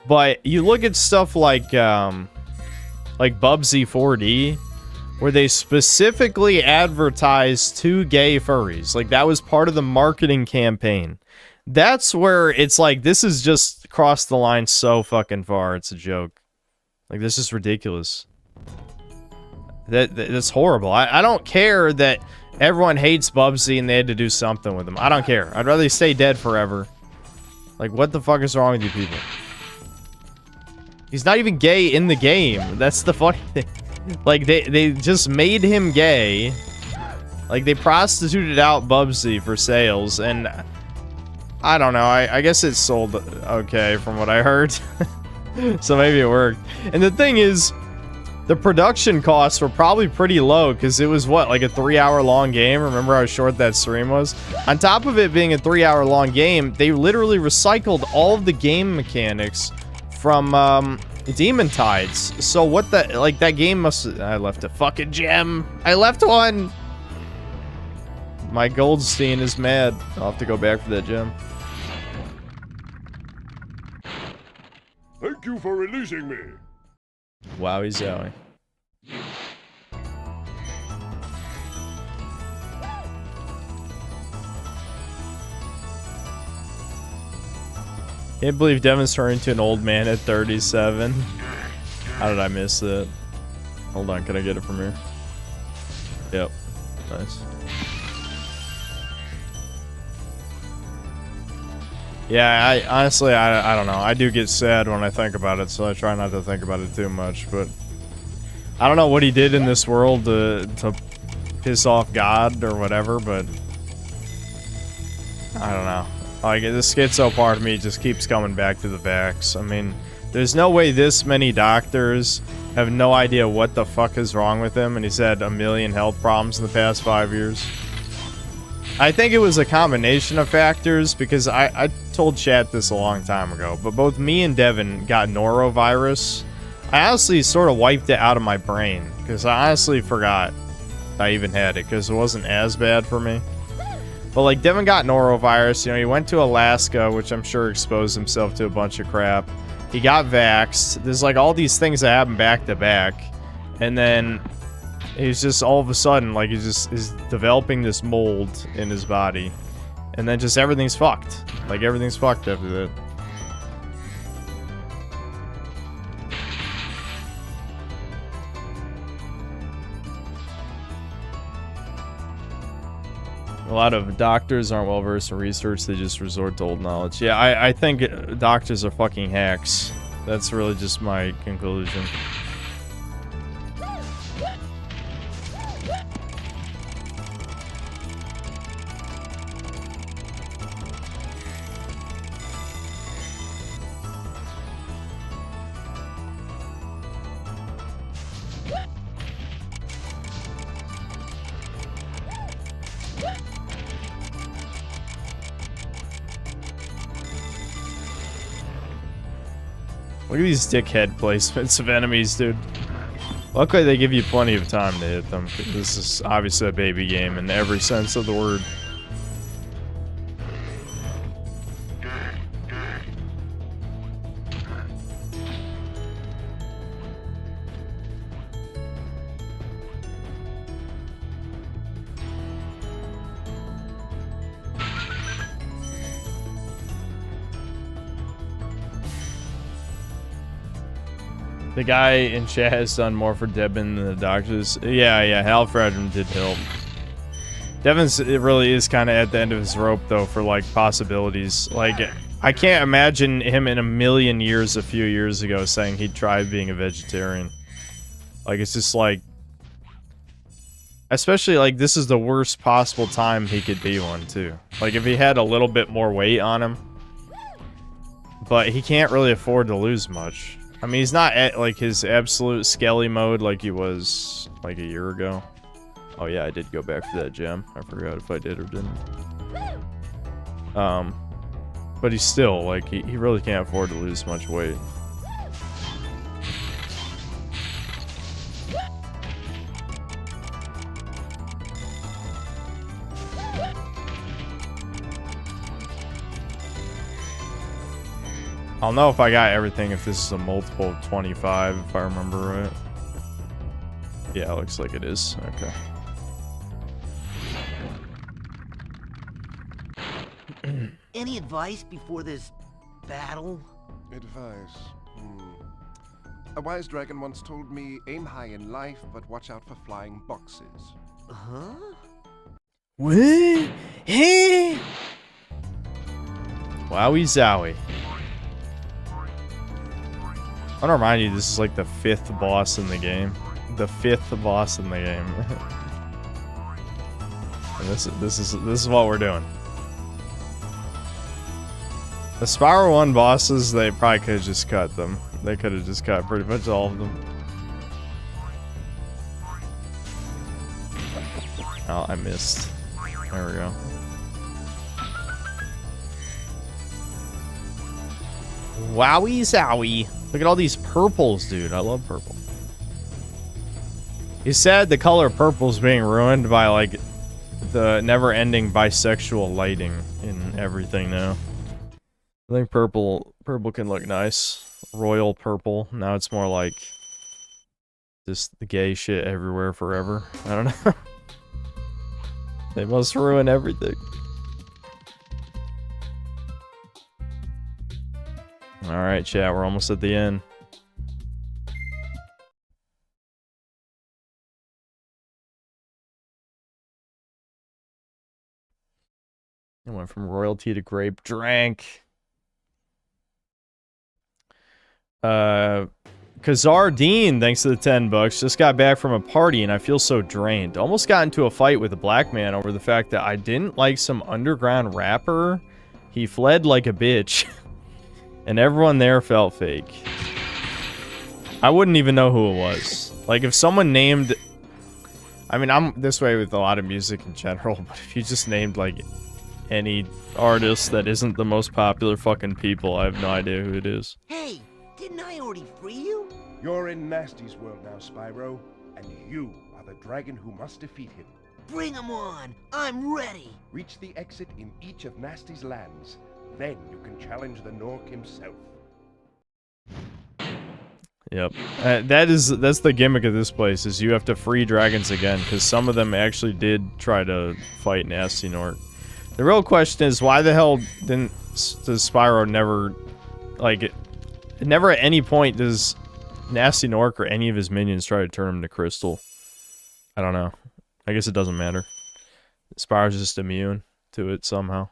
But you look at stuff like Bubsy 4D, where they specifically advertised to gay furries. Like, that was part of the marketing campaign. That's where it's like, this is just crossed the line so fucking far, it's a joke. Like, this is ridiculous. That's horrible. I don't care that everyone hates Bubsy and they had to do something with him. I don't care. I'd rather he stay dead forever Like, what the fuck is wrong with you people? He's not even gay in the game. That's the funny thing. Like, they just made him gay. Like, they prostituted out Bubsy for sales, and I don't know. I guess it sold okay from what I heard. So maybe it worked. And the thing is, the production costs were probably pretty low, because it was, what, like a 3-hour-long game? Remember how short that stream was? On top of it being a 3-hour-long game, they literally recycled all of the game mechanics from, Demon Tides. So what the, like, that game must, I left a fucking gem. I left one. My Goldstein is mad. I'll have to go back for that gem. Thank you for releasing me. Wowie zowie. Can't believe Devin's turning into an old man at 37. How did I miss that? Hold on, can I get it from here? Yep. Nice. Yeah, I honestly, I don't know. I do get sad when I think about it, so I try not to think about it too much, but I don't know what he did in this world to piss off God or whatever, but I don't know. Like, the schizo part of me just keeps coming back to the vax. I mean, there's no way this many doctors have no idea what the fuck is wrong with him, and he's had a million health problems in the past 5 years. I think it was a combination of factors, because I told chat this a long time ago, but both me and Devin got norovirus. I honestly sort of wiped it out of my brain, because I honestly forgot I even had it, because it wasn't as bad for me. But, like, Devin got norovirus, you know, he went to Alaska, which I'm sure exposed himself to a bunch of crap. He got vaxxed. There's, like, all these things that happen back to back. And then he's just, all of a sudden, like, he just is developing this mold in his body. And then just everything's fucked. Like, everything's fucked after that. A lot of doctors aren't well versed in research, they just resort to old knowledge. Yeah, I think doctors are fucking hacks. That's really just my conclusion. Look at these dickhead placements of enemies, dude. Luckily, they give you plenty of time to hit them. This is obviously a baby game in every sense of the word. The guy in chat has done more for Devin than the doctors. Yeah, Halfredrum did help. Devin's, it really is kind of at the end of his rope, though, for, like, possibilities. Like, I can't imagine him in a million years a few years ago saying he'd try being a vegetarian. Like, it's just like... Especially, like, this is the worst possible time he could be one, too. Like, if he had a little bit more weight on him. But he can't really afford to lose much. I mean, he's not at, like, his absolute skelly mode like he was, like, a year ago. Oh, yeah, I did go back for that gem. I forgot if I did or didn't. But he's still, like, he really can't afford to lose much weight. I'll know if I got everything if this is a multiple of 25, if I remember right. Yeah, it looks like it is. Okay. Any advice before this battle? Advice? A wise dragon once told me, aim high in life, but watch out for flying boxes. Huh? What? Hey? Wowie zowie. I want to remind you, this is like the 5th boss in the game. The 5th boss in the game. And this is what we're doing. The Spyro 1 bosses, they probably could have just cut them. They could have just cut pretty much all of them. Oh, I missed. There we go. Wowie zowie. Look at all these purples, dude. I love purple. He said the color purple's being ruined by, like, the never-ending bisexual lighting in everything now. I think purple can look nice. Royal purple. Now it's more like just the gay shit everywhere forever. I don't know. They must ruin everything. Alright, chat, we're almost at the end. It went from royalty to grape drank. Kazardine, thanks to the $10, just got back from a party and I feel so drained. Almost got into a fight with a black man over the fact that I didn't like some underground rapper. He fled like a bitch. And everyone there felt fake. I wouldn't even know who it was. Like, if someone named... I mean, I'm this way with a lot of music in general, but if you just named, like, any artist that isn't the most popular fucking people, I have no idea who it is. Hey, didn't I already free you? You're in Nasty's world now, Spyro, and you are the dragon who must defeat him. Bring him on! I'm ready! Reach the exit in each of Nasty's lands. Then you can challenge the Nork himself. Yep. That's the gimmick of this place, is you have to free dragons again, because some of them actually did try to fight Nasty Nork. The real question is, why the hell does Spyro never, like, never at any point does Nasty Nork or any of his minions try to turn him to crystal? I don't know. I guess it doesn't matter. Spyro's just immune to it somehow.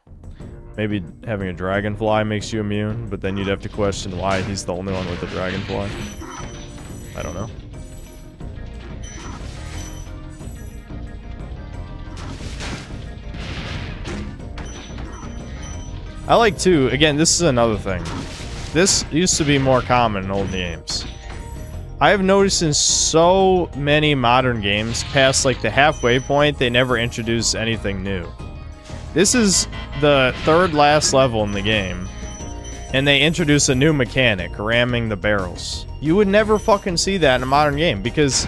Maybe having a dragonfly makes you immune, but then you'd have to question why he's the only one with a dragonfly. I don't know. I like to, again, this is another thing. This used to be more common in old games. I have noticed in so many modern games, past like the halfway point, they never introduce anything new. This is the third last level in the game, and they introduce a new mechanic, ramming the barrels. You would never fucking see that in a modern game, because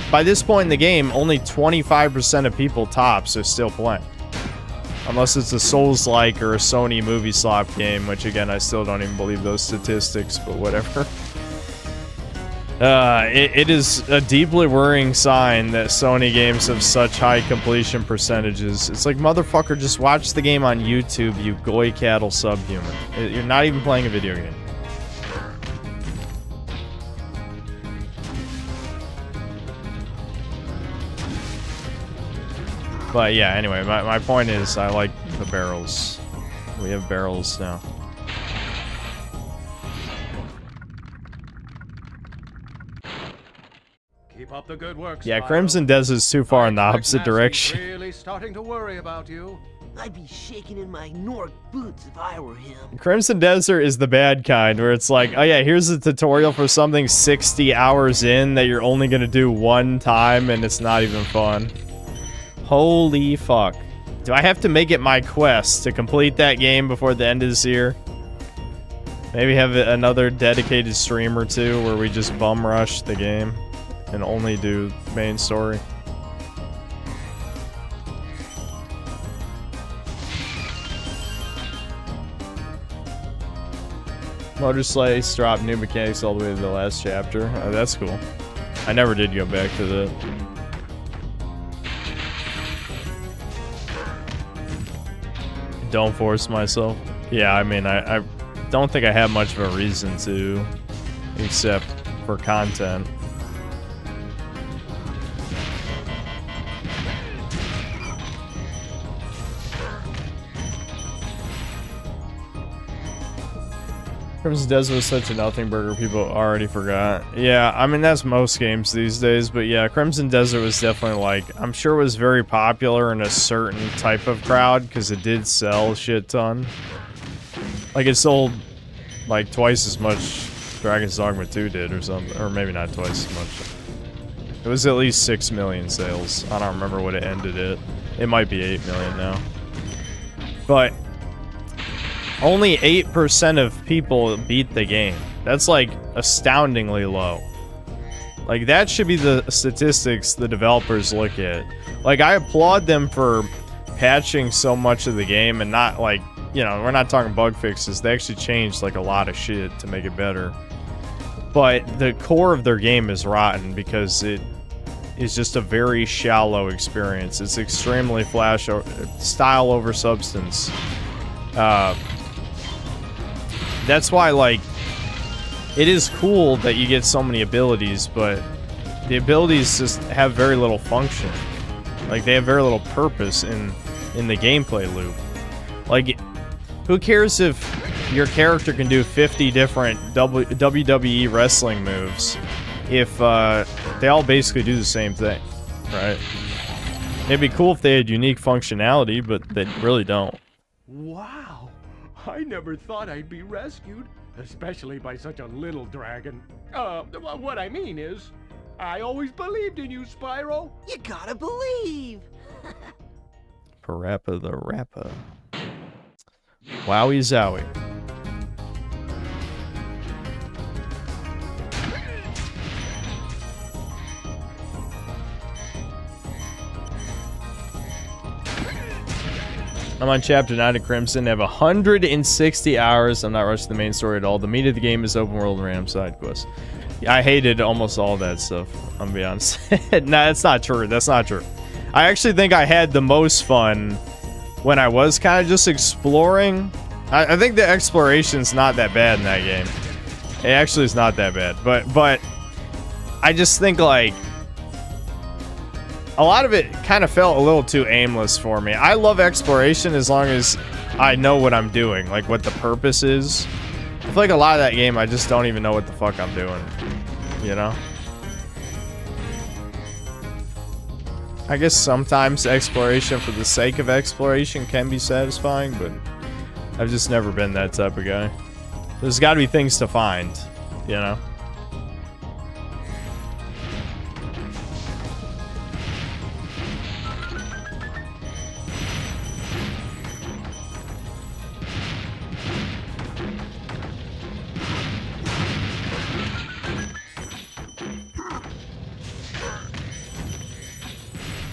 by this point in the game, only 25% of people tops are still playing. Unless it's a Souls-like or a Sony movie slop game, which again, I still don't even believe those statistics, but whatever. It is a deeply worrying sign that Sony games have such high completion percentages. It's like, motherfucker, just watch the game on YouTube, you goy cattle subhuman. You're not even playing a video game. But yeah, anyway, my point is, I like the barrels. We have barrels now. Keep up the good work, Yeah, Spyro. Crimson Des is too far in the opposite direction. Really starting to worry about you. I'd be shaking in my Nork boots if I were him. Crimson Desert is the bad kind, where it's like, oh yeah, here's a tutorial for something 60 hours in that you're only gonna do one time, and it's not even fun. Holy fuck. Do I have to make it my quest to complete that game before the end of this year? Maybe have another dedicated stream or two where we just bum rush the game and only do main story. Motor Slice dropped new mechanics all the way to the last chapter. Oh, that's cool. I never did go back to that. Don't force myself. Yeah, I mean, I don't think I have much of a reason to, except for content. Crimson Desert was such a nothing burger, people already forgot. Yeah, I mean, that's most games these days, but yeah, Crimson Desert was definitely like, I'm sure it was very popular in a certain type of crowd, because it did sell a shit ton. Like, it sold, like, twice as much Dragon's Dogma 2 did, or something, or maybe not twice as much. It was at least 6 million sales. I don't remember what it ended at. It might be 8 million now. But only 8% of people beat the game. That's like astoundingly low. Like that should be the statistics the developers look at. Like I applaud them for patching so much of the game and not like, you know, we're not talking bug fixes. They actually changed like a lot of shit to make it better. But the core of their game is rotten because it is just a very shallow experience. It's extremely style over substance. That's why, like, it is cool that you get so many abilities, but the abilities just have very little function. Like, they have very little purpose in the gameplay loop. Like, who cares if your character can do 50 different WWE wrestling moves if they all basically do the same thing, right? It'd be cool if they had unique functionality, but they really don't. Wow! I never thought I'd be rescued, especially by such a little dragon. What I mean is, I always believed in you, Spyro. You gotta believe. Parappa the Rappa. Wowie zowie. I'm on chapter 9 of Crimson. I have 160 hours. I'm not rushing the main story at all. The meat of the game is open world and random side quests. I hated almost all that stuff, I'm gonna be honest. No, that's not true. That's not true. I actually think I had the most fun when I was kind of just exploring. I think the exploration's not that bad in that game. It actually is not that bad. But I just think, like, a lot of it kind of felt a little too aimless for me. I love exploration as long as I know what I'm doing, like what the purpose is. I feel like a lot of that game, I just don't even know what the fuck I'm doing, you know? I guess sometimes exploration for the sake of exploration can be satisfying, but I've just never been that type of guy. There's got to be things to find, you know?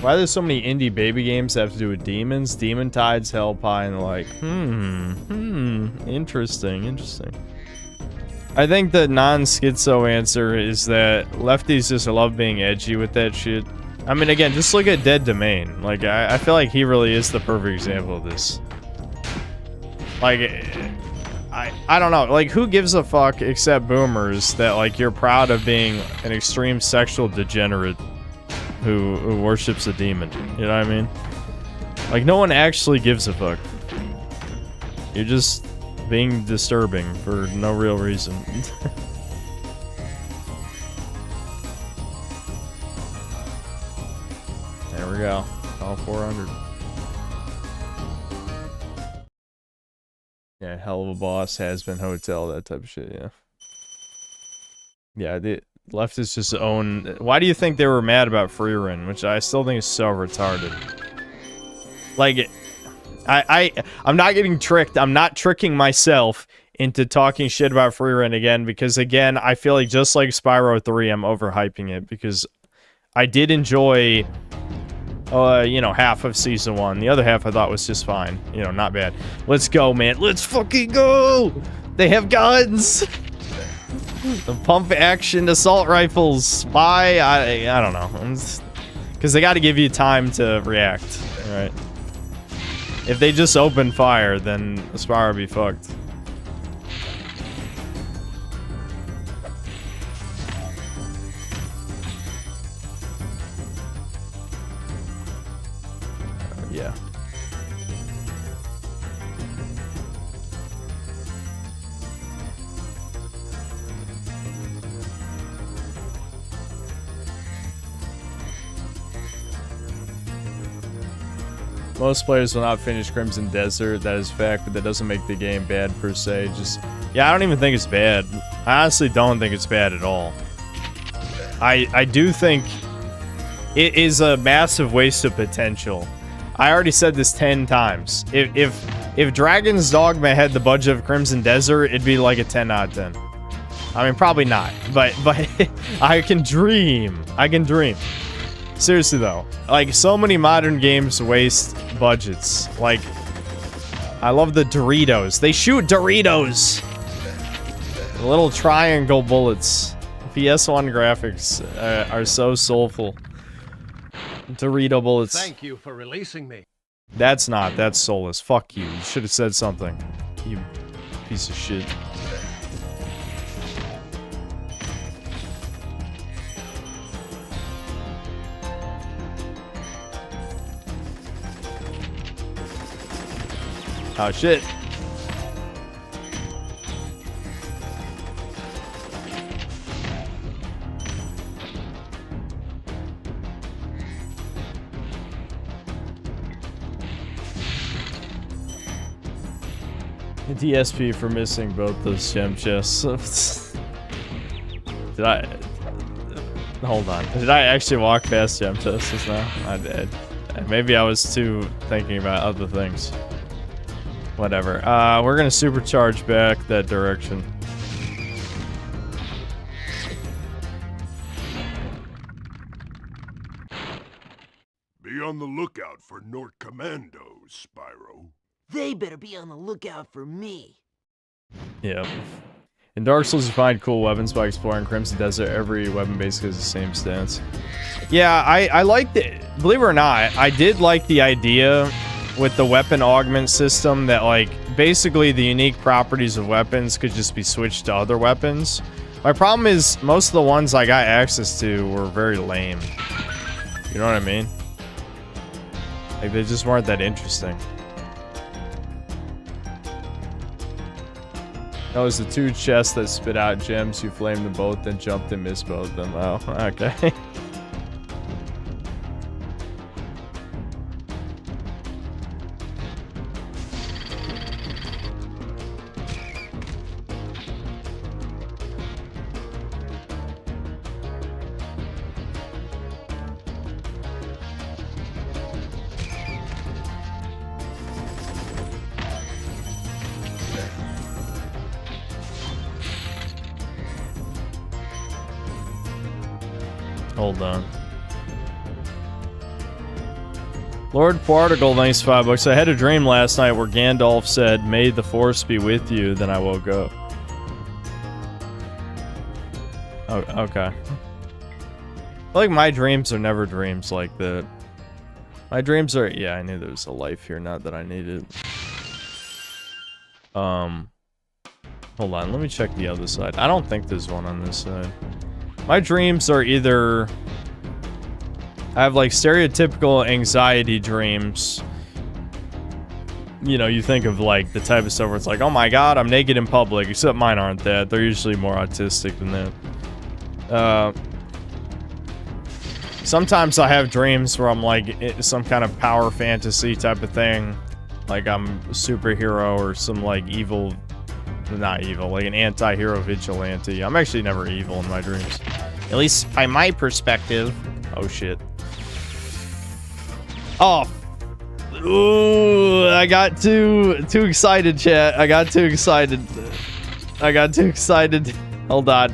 Why there's so many indie baby games that have to do with demons? Demon Tides, Hellpie, and like, interesting. I think the non-schizo answer is that lefties just love being edgy with that shit. I mean, again, just look at Dead Domain. Like, I feel like he really is the perfect example of this. Like, I don't know. Like, who gives a fuck except boomers that, like, you're proud of being an extreme sexual degenerate who worships a demon? You know what I mean? Like, no one actually gives a fuck. You're just being disturbing for no real reason. There we go. All 400. Yeah, hell of a boss, has been hotel, that type of shit, yeah. Yeah, the leftists just own... Why do you think they were mad about Freerun? Which I still think is so retarded. Like, I'm not getting tricked. I'm not tricking myself into talking shit about Freerun again, because again, I feel like just like Spyro 3, I'm overhyping it, because I did enjoy, you know, half of Season 1. The other half I thought was just fine. You know, not bad. Let's go, man. Let's fucking go! They have guns! The pump action assault rifles. Why? I don't know. Because they got to give you time to react. Right? If they just open fire, then Spyro would be fucked. Yeah. Most players will not finish Crimson Desert. That is fact, but that doesn't make the game bad per se. Just, yeah, I don't even think it's bad. I honestly don't think it's bad at all. I do think it is a massive waste of potential. I already said this 10 times. If Dragon's Dogma had the budget of Crimson Desert, it'd be like a 10 out of 10. I mean, probably not, but I can dream. I can dream. Seriously though, like so many modern games waste budgets. Like, I love the Doritos. They shoot Doritos. The little triangle bullets. PS1 graphics are so soulful. Dorito bullets. Thank you for releasing me. That's soulless. Fuck you. You should have said something. You piece of shit. Oh shit. DSP for missing both those gem chests. Did I... Hold on. Did I actually walk past gem chests just now? I did. Maybe I was too thinking about other things. Whatever. We're gonna supercharge back that direction. Be on the lookout for Nort Commandos, Spyro. They better be on the lookout for me. Yep. In Dark Souls, you find cool weapons by exploring Crimson Desert. Every weapon basically has the same stance. Yeah, I liked it. Believe it or not, I did like the idea with the weapon augment system that, like, basically the unique properties of weapons could just be switched to other weapons. My problem is, most of the ones I got access to were very lame. You know what I mean? Like, they just weren't that interesting. That was the two chests that spit out gems. You flamed them both, then jumped and missed both of them. Oh, okay. Hold on. Lord Particle, thanks $5. I had a dream last night where Gandalf said, "May the Force be with you," then I woke up. Oh, okay. I feel like my dreams are never dreams like that. My dreams are... Yeah, I knew there was a life here, not that I needed. Hold on, let me check the other side. I don't think there's one on this side. My dreams are either... I have, like, stereotypical anxiety dreams. You know, you think of, like, the type of stuff where it's like, oh my god, I'm naked in public. Except mine aren't that. They're usually more autistic than that. Sometimes I have dreams where I'm, like, some kind of power fantasy type of thing. Like, I'm a superhero or some, like, evil... Not evil, like an anti-hero vigilante. I'm actually never evil in my dreams. At least by my perspective. Oh shit. Oh. Ooh, I got too excited, chat. I got too excited. Hold on.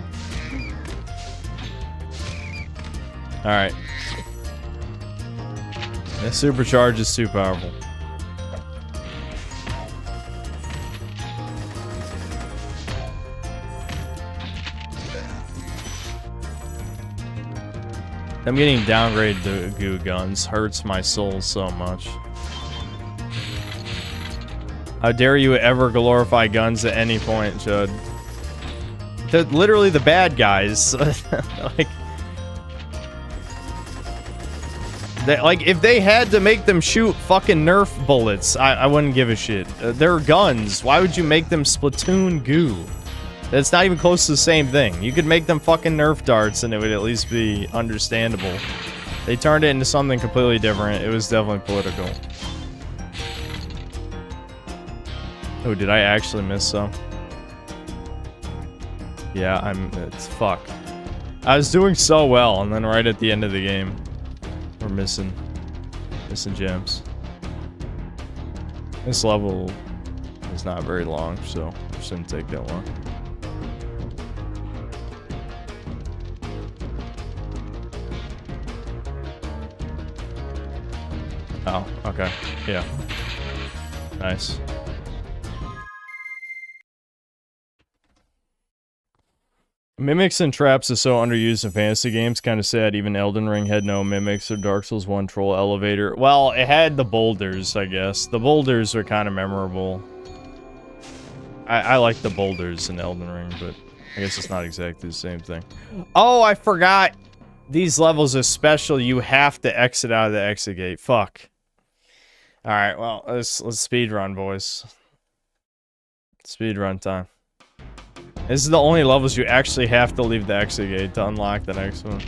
Alright. This supercharge is too powerful. I'm getting downgraded to goo guns. Hurts my soul so much. How dare you ever glorify guns at any point, Judd? They're literally the bad guys. like, if they had to make them shoot fucking Nerf bullets, I wouldn't give a shit. They're guns. Why would you make them Splatoon goo? That's not even close to the same thing. You could make them fucking Nerf darts and it would at least be understandable. They turned it into something completely different. It was definitely political. Oh, did I actually miss some? Yeah, it's fuck. I was doing so well, and then right at the end of the game, we're missing gems. This level is not very long, so it shouldn't take that long. Oh, okay. Yeah. Nice. Mimics and traps is so underused in fantasy games, kind of sad. Even Elden Ring had no mimics or Dark Souls 1 troll elevator. Well, it had the boulders, I guess. The boulders are kind of memorable. I like the boulders in Elden Ring, but I guess it's not exactly the same thing. Oh, I forgot! These levels are special. You have to exit out of the exit gate. Fuck. Alright, well, let's speedrun, boys. Speedrun time. This is the only levels you actually have to leave the exit gate to unlock the next one.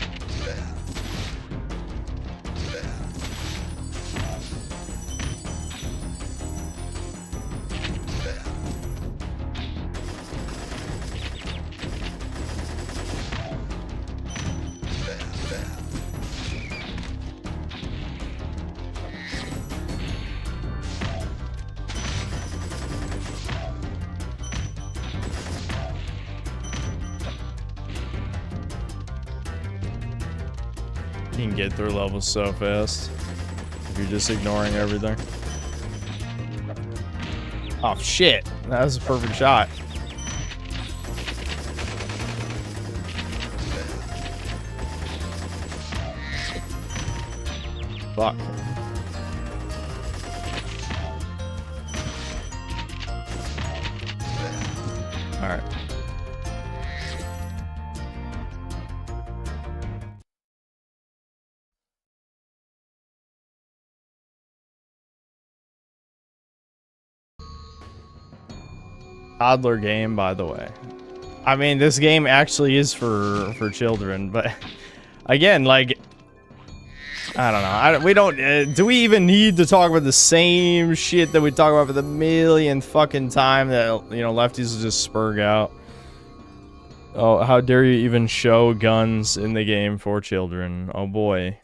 You can get through levels so fast if you're just ignoring everything. Oh shit, that was a perfect shot. Fuck. Alright. Toddler game, by the way. I mean, this game actually is for children, but again, like, I don't know. We don't. Do we even need to talk about the same shit that we talk about for the millionth fucking time that, you know, lefties will just spurg out? Oh, how dare you even show guns in the game for children? Oh boy.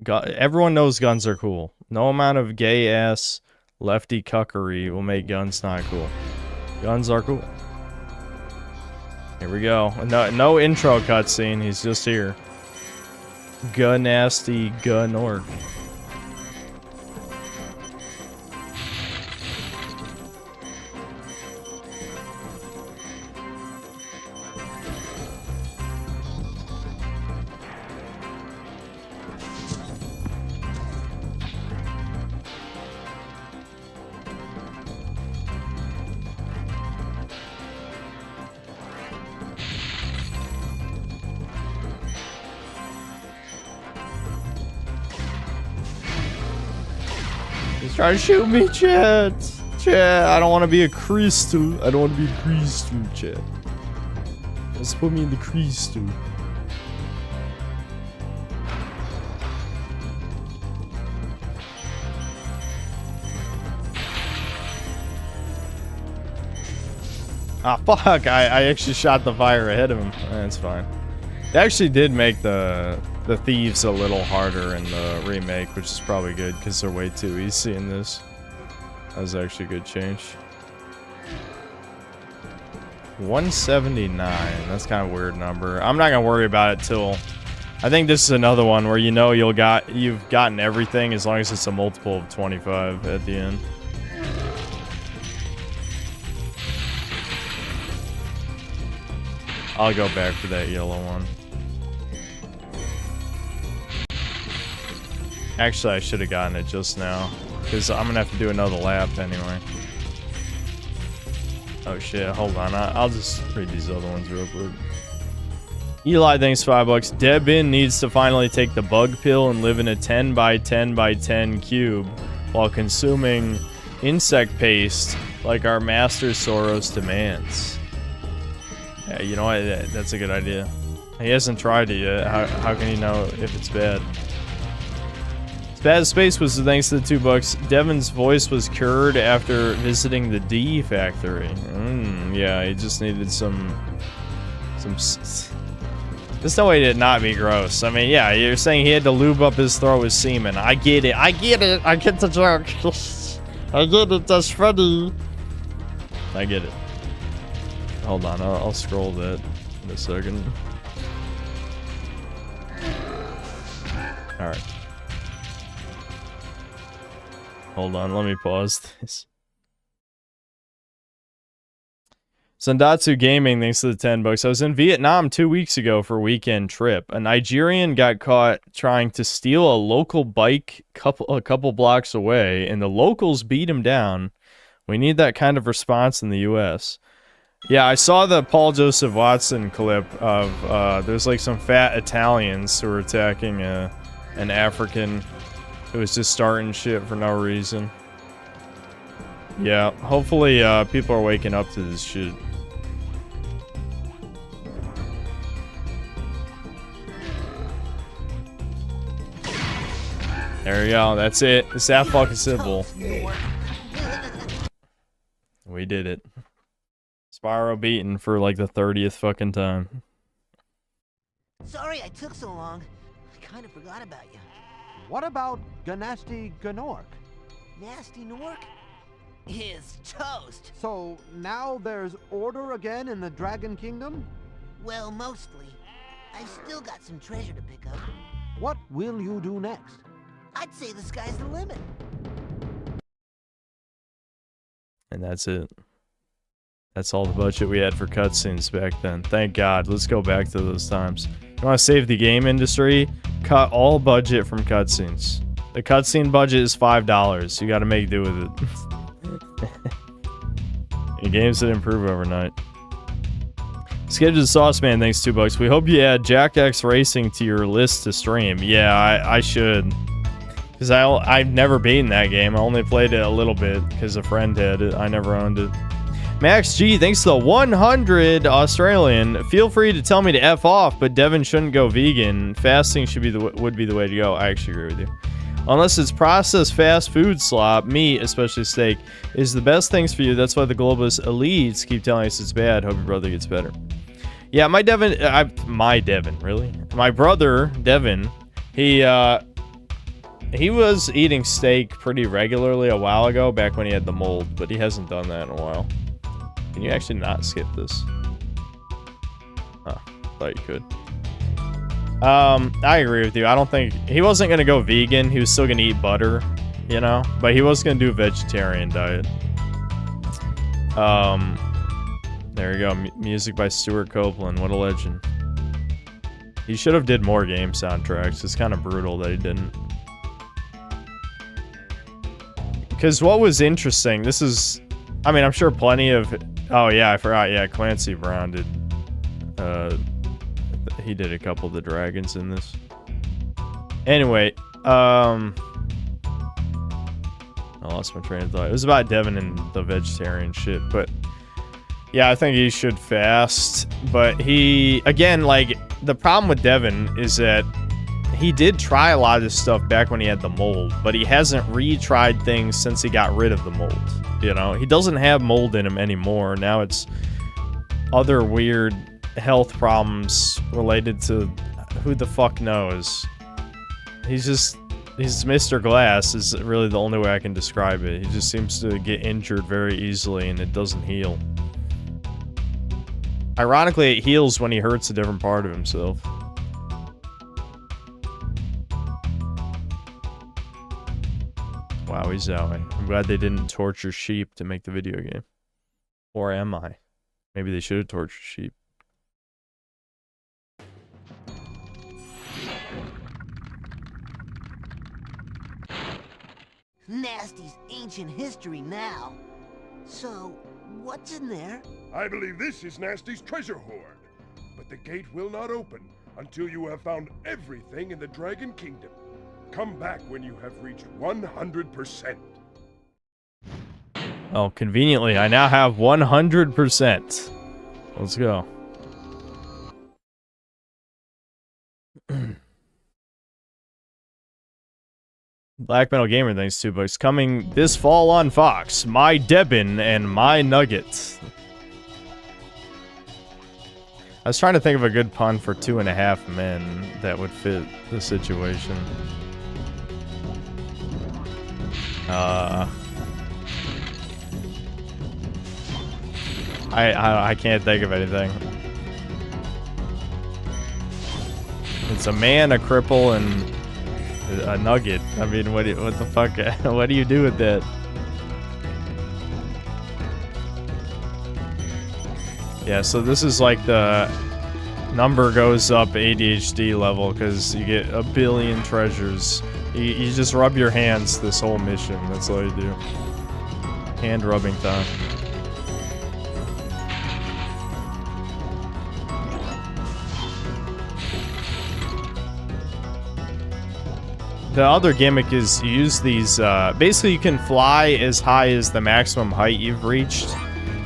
Everyone knows guns are cool. No amount of gay ass lefty cuckery will make guns not cool. Guns are cool. Here we go. No intro cutscene. He's just here. Gun nasty gun orc. He's trying to shoot me, chat. Chat, I don't want to be a crystal. I don't want to be a crystal, chat. Just put me in the crystal. Ah, fuck. I actually shot the fire ahead of him. That's fine. They actually did make the thieves a little harder in the remake, which is probably good because they're way too easy in this. That was actually a good change. 179. That's kind of a weird number. I'm not gonna worry about it till I think this is another one where you know you've gotten everything as long as it's a multiple of 25 at the end. I'll go back for that yellow one. Actually, I should have gotten it just now, because I'm going to have to do another lap anyway. Oh shit, hold on. I'll just read these other ones real quick. Eli thanks $5. Debin needs to finally take the bug pill and live in a 10 by 10 by 10 cube while consuming insect paste like our master Soros demands. Yeah, you know what? That's a good idea. He hasn't tried it yet. How can he know if it's bad? Bad Space was thanks to the $2. Devin's voice was cured after visiting the D factory. Yeah, he just needed some. There's no way to not be gross. I mean, yeah, you're saying he had to lube up his throat with semen. I get it. I get it. I get the joke. I get it. That's funny. I get it. Hold on. I'll scroll that in a second. All right. Hold on. Let me pause this. Sendatsu Gaming, thanks to the $10. I was in Vietnam 2 weeks ago for a weekend trip. A Nigerian got caught trying to steal a local bike a couple blocks away, and the locals beat him down. We need that kind of response in the U.S. Yeah, I saw the Paul Joseph Watson clip of there's like some fat Italians who were attacking an African who was just starting shit for no reason. Yeah, hopefully people are waking up to this shit. There we go. That's it. It's that fucking simple. We did it. Spyro beaten for like the 30th fucking time. Sorry I took so long. I kind of forgot about you. What about Ganasty Ganork? Nasty Nork is toast. So now there's order again in the Dragon Kingdom? Well, mostly. I've still got some treasure to pick up. What will you do next? I'd say the sky's the limit. And that's it. That's all the budget we had for cutscenes back then. Thank God. Let's go back to those times. You want to save the game industry? Cut all budget from cutscenes. The cutscene budget is $5. You got to make do with it. The games that improve overnight. Skid the Sauce Man, thanks $2. We hope you add Jack X Racing to your list to stream. Yeah, I should. Because I've never beaten that game. I only played it a little bit because a friend had it. I never owned it. Max G, thanks to the 100 Australian. Feel free to tell me to F off, but Devin shouldn't go vegan. Fasting would be the way to go. I actually agree with you. Unless it's processed fast food slop, meat, especially steak, is the best things for you. That's why the globalist elites keep telling us it's bad. Hope your brother gets better. Yeah, my Devin, really? My brother, Devin, he was eating steak pretty regularly a while ago, back when he had the mold, but he hasn't done that in a while. Can you actually not skip this? Oh, thought you could. I agree with you. I don't think... He wasn't going to go vegan. He was still going to eat butter, you know? But he was going to do a vegetarian diet. There you go. Music by Stuart Copeland. What a legend. He should have did more game soundtracks. It's kind of brutal that he didn't. Because what was interesting... This is... I mean, I'm sure plenty of... Oh, yeah, I forgot. Yeah, Clancy Brown did... he did a couple of the dragons in this. Anyway, I lost my train of thought. It was about Devin and the vegetarian shit, but... Yeah, I think he should fast. But he... Again, like, the problem with Devin is that he did try a lot of this stuff back when he had the mold, but he hasn't retried things since he got rid of the mold. You know, he doesn't have mold in him anymore. Now it's other weird health problems related to who the fuck knows. He's Mr. Glass is really the only way I can describe it. He just seems to get injured very easily and it doesn't heal. Ironically, it heals when he hurts a different part of himself. Wowie zowie. I'm glad they didn't torture sheep to make the video game. Or am I? Maybe they should have tortured sheep. Nasty's ancient history now. So, what's in there? I believe this is Nasty's treasure hoard. But the gate will not open until you have found everything in the Dragon Kingdom. Come back when you have reached 100%. Oh, conveniently, I now have 100%. Let's go. Black Metal Gamer, thanks $2. Coming this fall on Fox. My Debin and My Nuggets. I was trying to think of a good pun for 2.5 men that would fit the situation. I can't think of anything. It's a man, a cripple, and a nugget. I mean, what the fuck? What do you do with that? Yeah, so this is like the number goes up ADHD level because you get 1 billion treasures. You just rub your hands this whole mission. That's all you do. Hand rubbing time. The other gimmick is you use these, basically you can fly as high as the maximum height you've reached.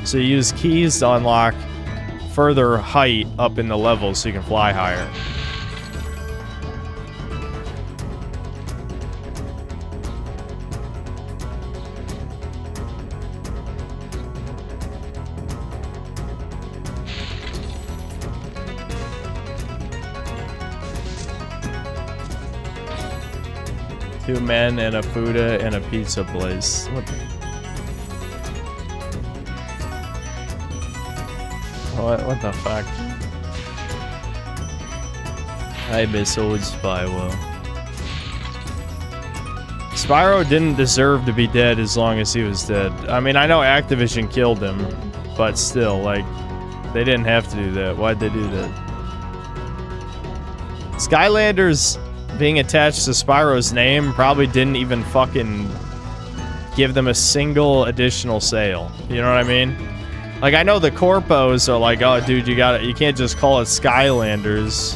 So you use keys to unlock further height up in the level so you can fly higher. Two men and a Fuda and a pizza place. What the fuck? I miss old Spyro. Spyro didn't deserve to be dead as long as he was dead. I mean, I know Activision killed him, but still, like, they didn't have to do that. Why'd they do that? Skylanders being attached to Spyro's name probably didn't even fucking give them a single additional sale. You know what I mean? Like, I know the corpos are like, oh, dude, you can't just call it Skylanders.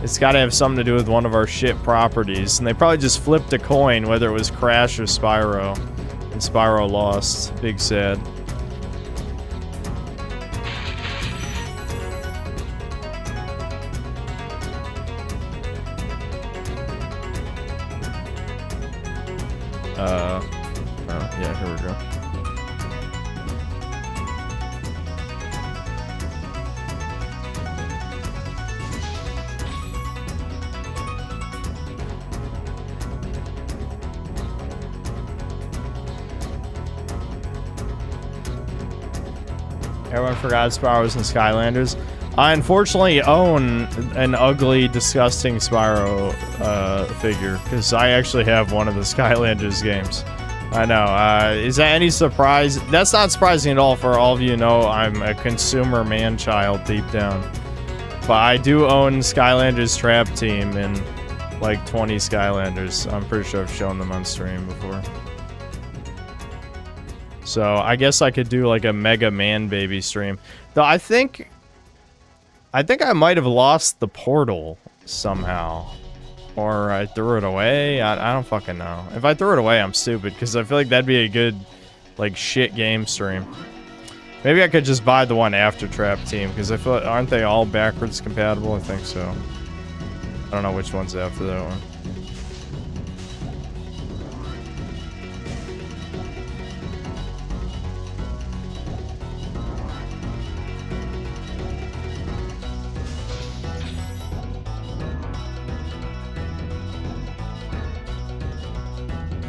It's got to have something to do with one of our shit properties. And they probably just flipped a coin, whether it was Crash or Spyro. And Spyro lost. Big sad. Oh, yeah, here we go. Everyone forgot Spyros and Skylanders. I unfortunately own an ugly, disgusting Spyro figure, because I actually have one of the Skylanders games. I know. Is that any surprise? That's not surprising at all. For all of you know, I'm a consumer man-child deep down. But I do own Skylanders Trap Team and like 20 Skylanders. I'm pretty sure I've shown them on stream before. So I guess I could do like a Mega Man Baby stream. Though I think I might have lost the portal somehow. Or I threw it away. I don't fucking know. If I threw it away, I'm stupid, because I feel like that'd be a good, like, shit game stream. Maybe I could just buy the one after Trap Team, because I feel, aren't they all backwards compatible? I think so. I don't know which one's after that one.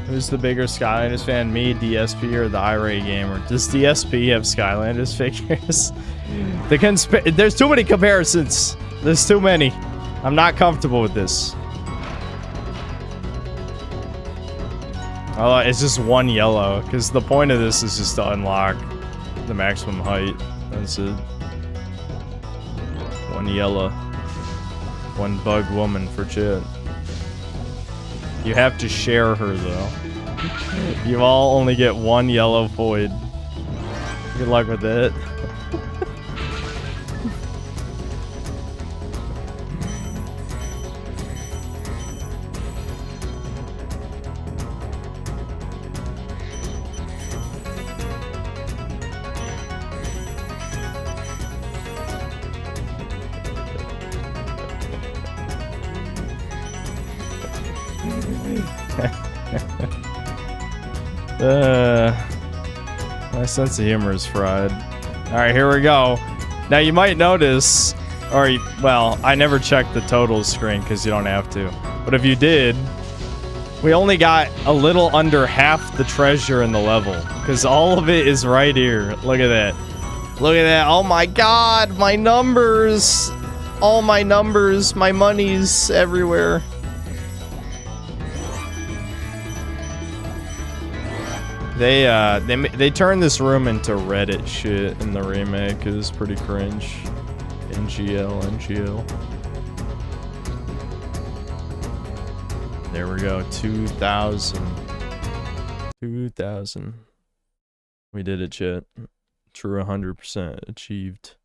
Who's the bigger Skylanders fan? Me, DSP, or the Irate Gamer? Does DSP have Skylanders figures? There's too many comparisons. There's too many. I'm not comfortable with this. Oh, it's just one yellow, because the point of this is just to unlock the maximum height. That's it. One yellow. One bug woman for chat. You have to share her, though. You all only get one yellow void. Good luck with it. My sense of humor is fried. Alright, here we go. Now you might notice, well, I never checked the totals screen because you don't have to. But if you did, we only got a little under half the treasure in the level. Because all of it is right here. Look at that. Look at that. Oh my god, my numbers. All my numbers, my money's everywhere. They turned this room into Reddit shit in the remake. It was pretty cringe. NGL. There we go. 2,000. 2,000. We did it, chat. True 100% achieved.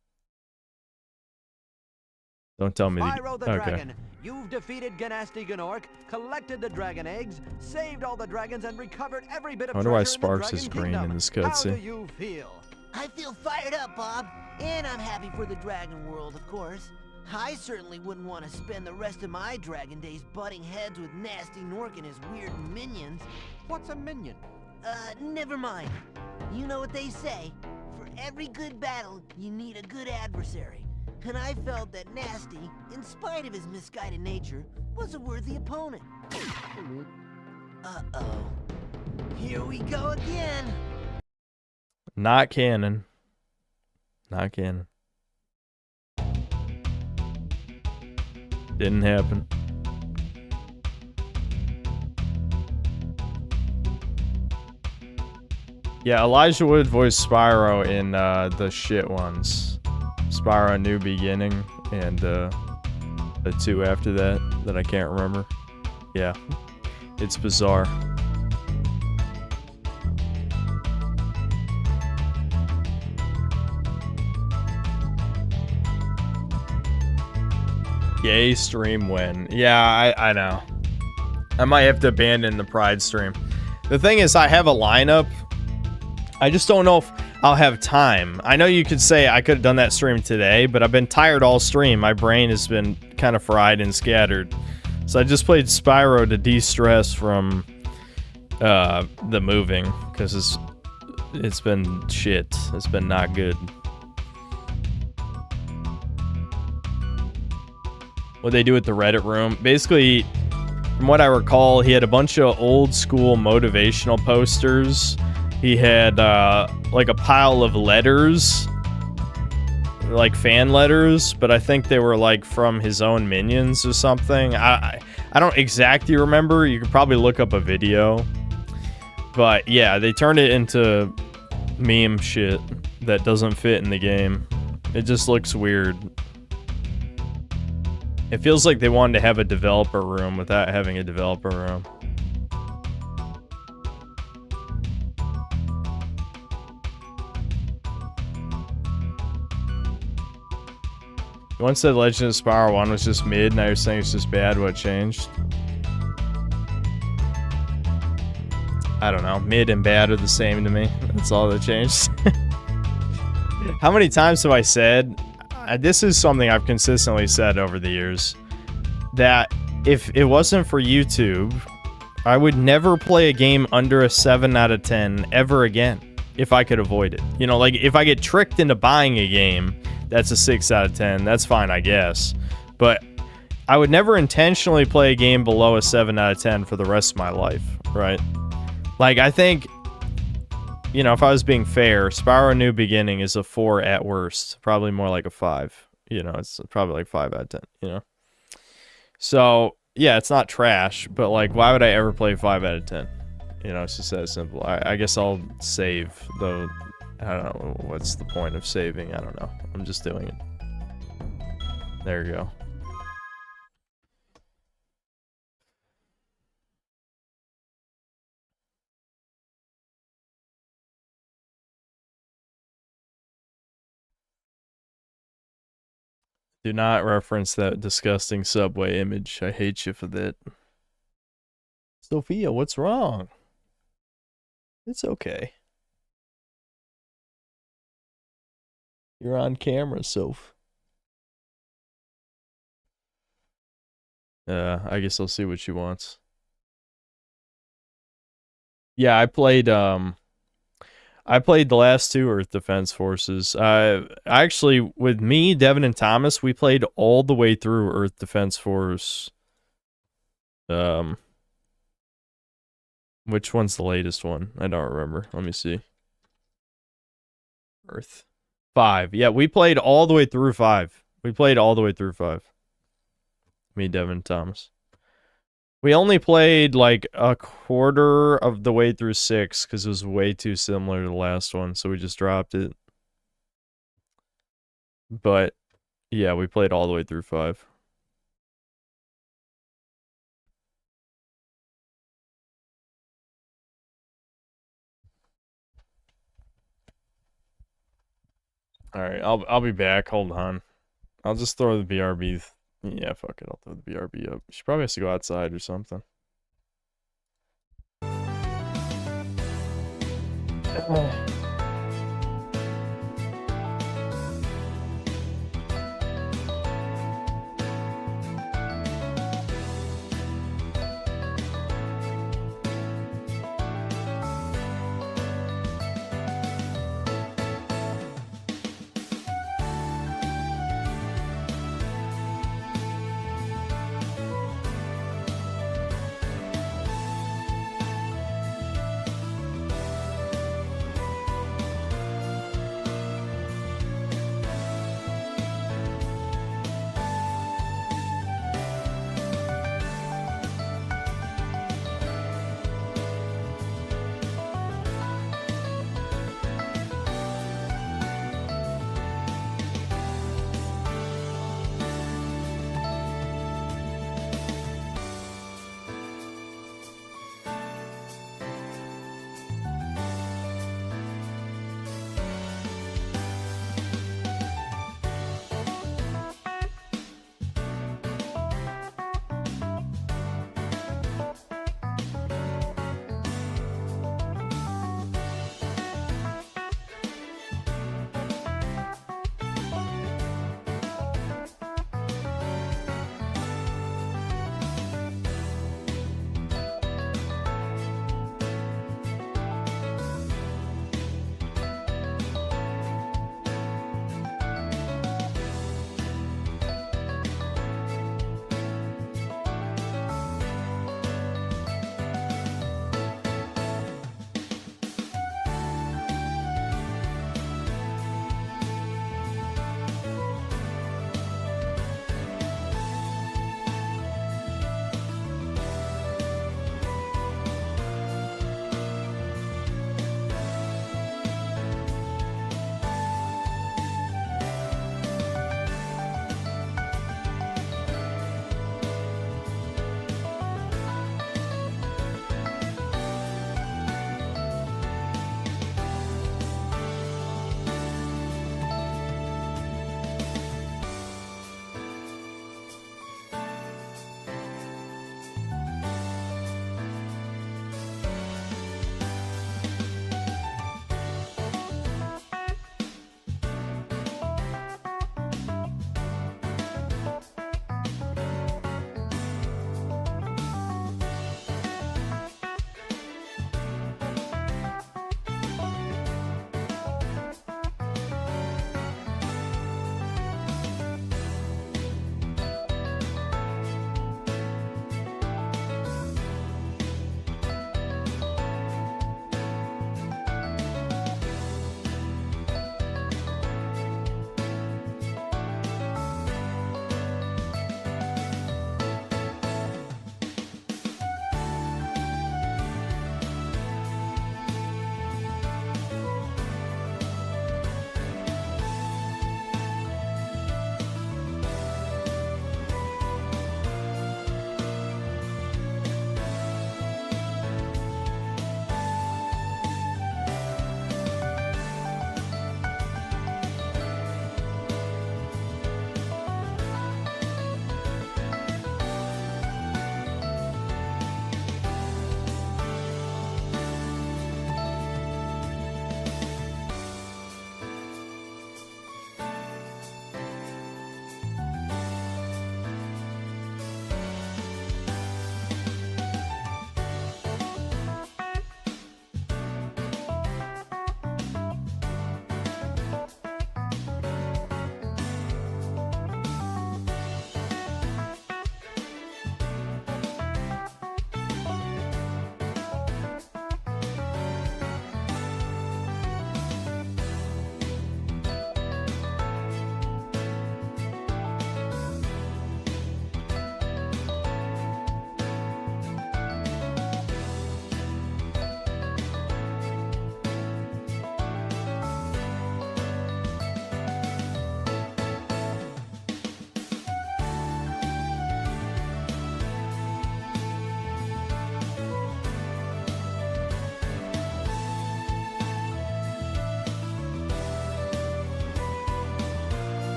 Don't tell me. Spyro the Okay. Dragon, you've defeated Ganasty Gnorc, collected the dragon eggs, saved all the dragons, and recovered every bit of I wonder why treasure in the Sparks is Dragon green Kingdom. in this How do cutscene. you feel? I feel fired up, Bob. And I'm happy for the dragon world, of course. I certainly wouldn't want to spend the rest of my dragon days butting heads with Nasty Gnorc and his weird minions. What's a minion? Never mind. You know what they say. For every good battle, you need a good adversary. And I felt that Nasty, in spite of his misguided nature, was a worthy opponent. Uh-oh. Here we go again. Not canon. Not canon. Didn't happen. Yeah, Elijah Wood voiced Spyro in the shit ones. Spyro New Beginning and the two after that I can't remember. Yeah. It's bizarre. Yay, stream win. Yeah, I know. I might have to abandon the Pride stream. The thing is, I have a lineup. I just don't know if I'll have time. I know you could say I could have done that stream today, but I've been tired all stream. My brain has been kind of fried and scattered. So I just played Spyro to de-stress from the moving, because it's been shit. It's been not good. What they do with the Reddit room. Basically, from what I recall, he had a bunch of old school motivational posters. He had like a pile of letters, like fan letters, but I think they were like from his own minions or something. I don't exactly remember. You could probably look up a video. But yeah, they turned it into meme shit that doesn't fit in the game. It just looks weird. It feels like they wanted to have a developer room without having a developer room. You once said Legend of Spyro 1 was just mid, now you're saying it's just bad. What changed? I don't know. Mid and bad are the same to me. That's all that changed. How many times have I said... this is something I've consistently said over the years, that if it wasn't for YouTube, I would never play a game under a 7 out of 10 ever again, if I could avoid it. You know, like, if I get tricked into buying a game that's a 6 out of 10, that's fine, I guess. But I would never intentionally play a game below a 7 out of 10 for the rest of my life, right? Like, I think... You know, if I was being fair, Spyro New Beginning is a 4 at worst. Probably more like a 5. You know, it's probably like 5 out of 10, you know? So, yeah, it's not trash, but like, why would I ever play 5 out of 10? You know, it's just that simple. I guess I'll save, though. I don't know, what's the point of saving? I don't know. I'm just doing it. There you go. Do not reference that disgusting Subway image. I hate you for that. Sophia, what's wrong? It's okay. You're on camera, Soph. I guess I'll see what she wants. Yeah, I played the last two Earth Defense Forces. Actually, with me, Devin, and Thomas, we played all the way through Earth Defense Force. Which one's the latest one? I don't remember. Let me see. Earth 5. Yeah, we played all the way through 5. We played all the way through 5. Me, Devin, and Thomas. We only played like a quarter of the way through 6 because it was way too similar to the last one, so we just dropped it. But yeah, we played all the way through 5. All right, I'll be back. Hold on. I'll just throw the BRB. Yeah, fuck it. I'll throw the BRB up. She probably has to go outside or something.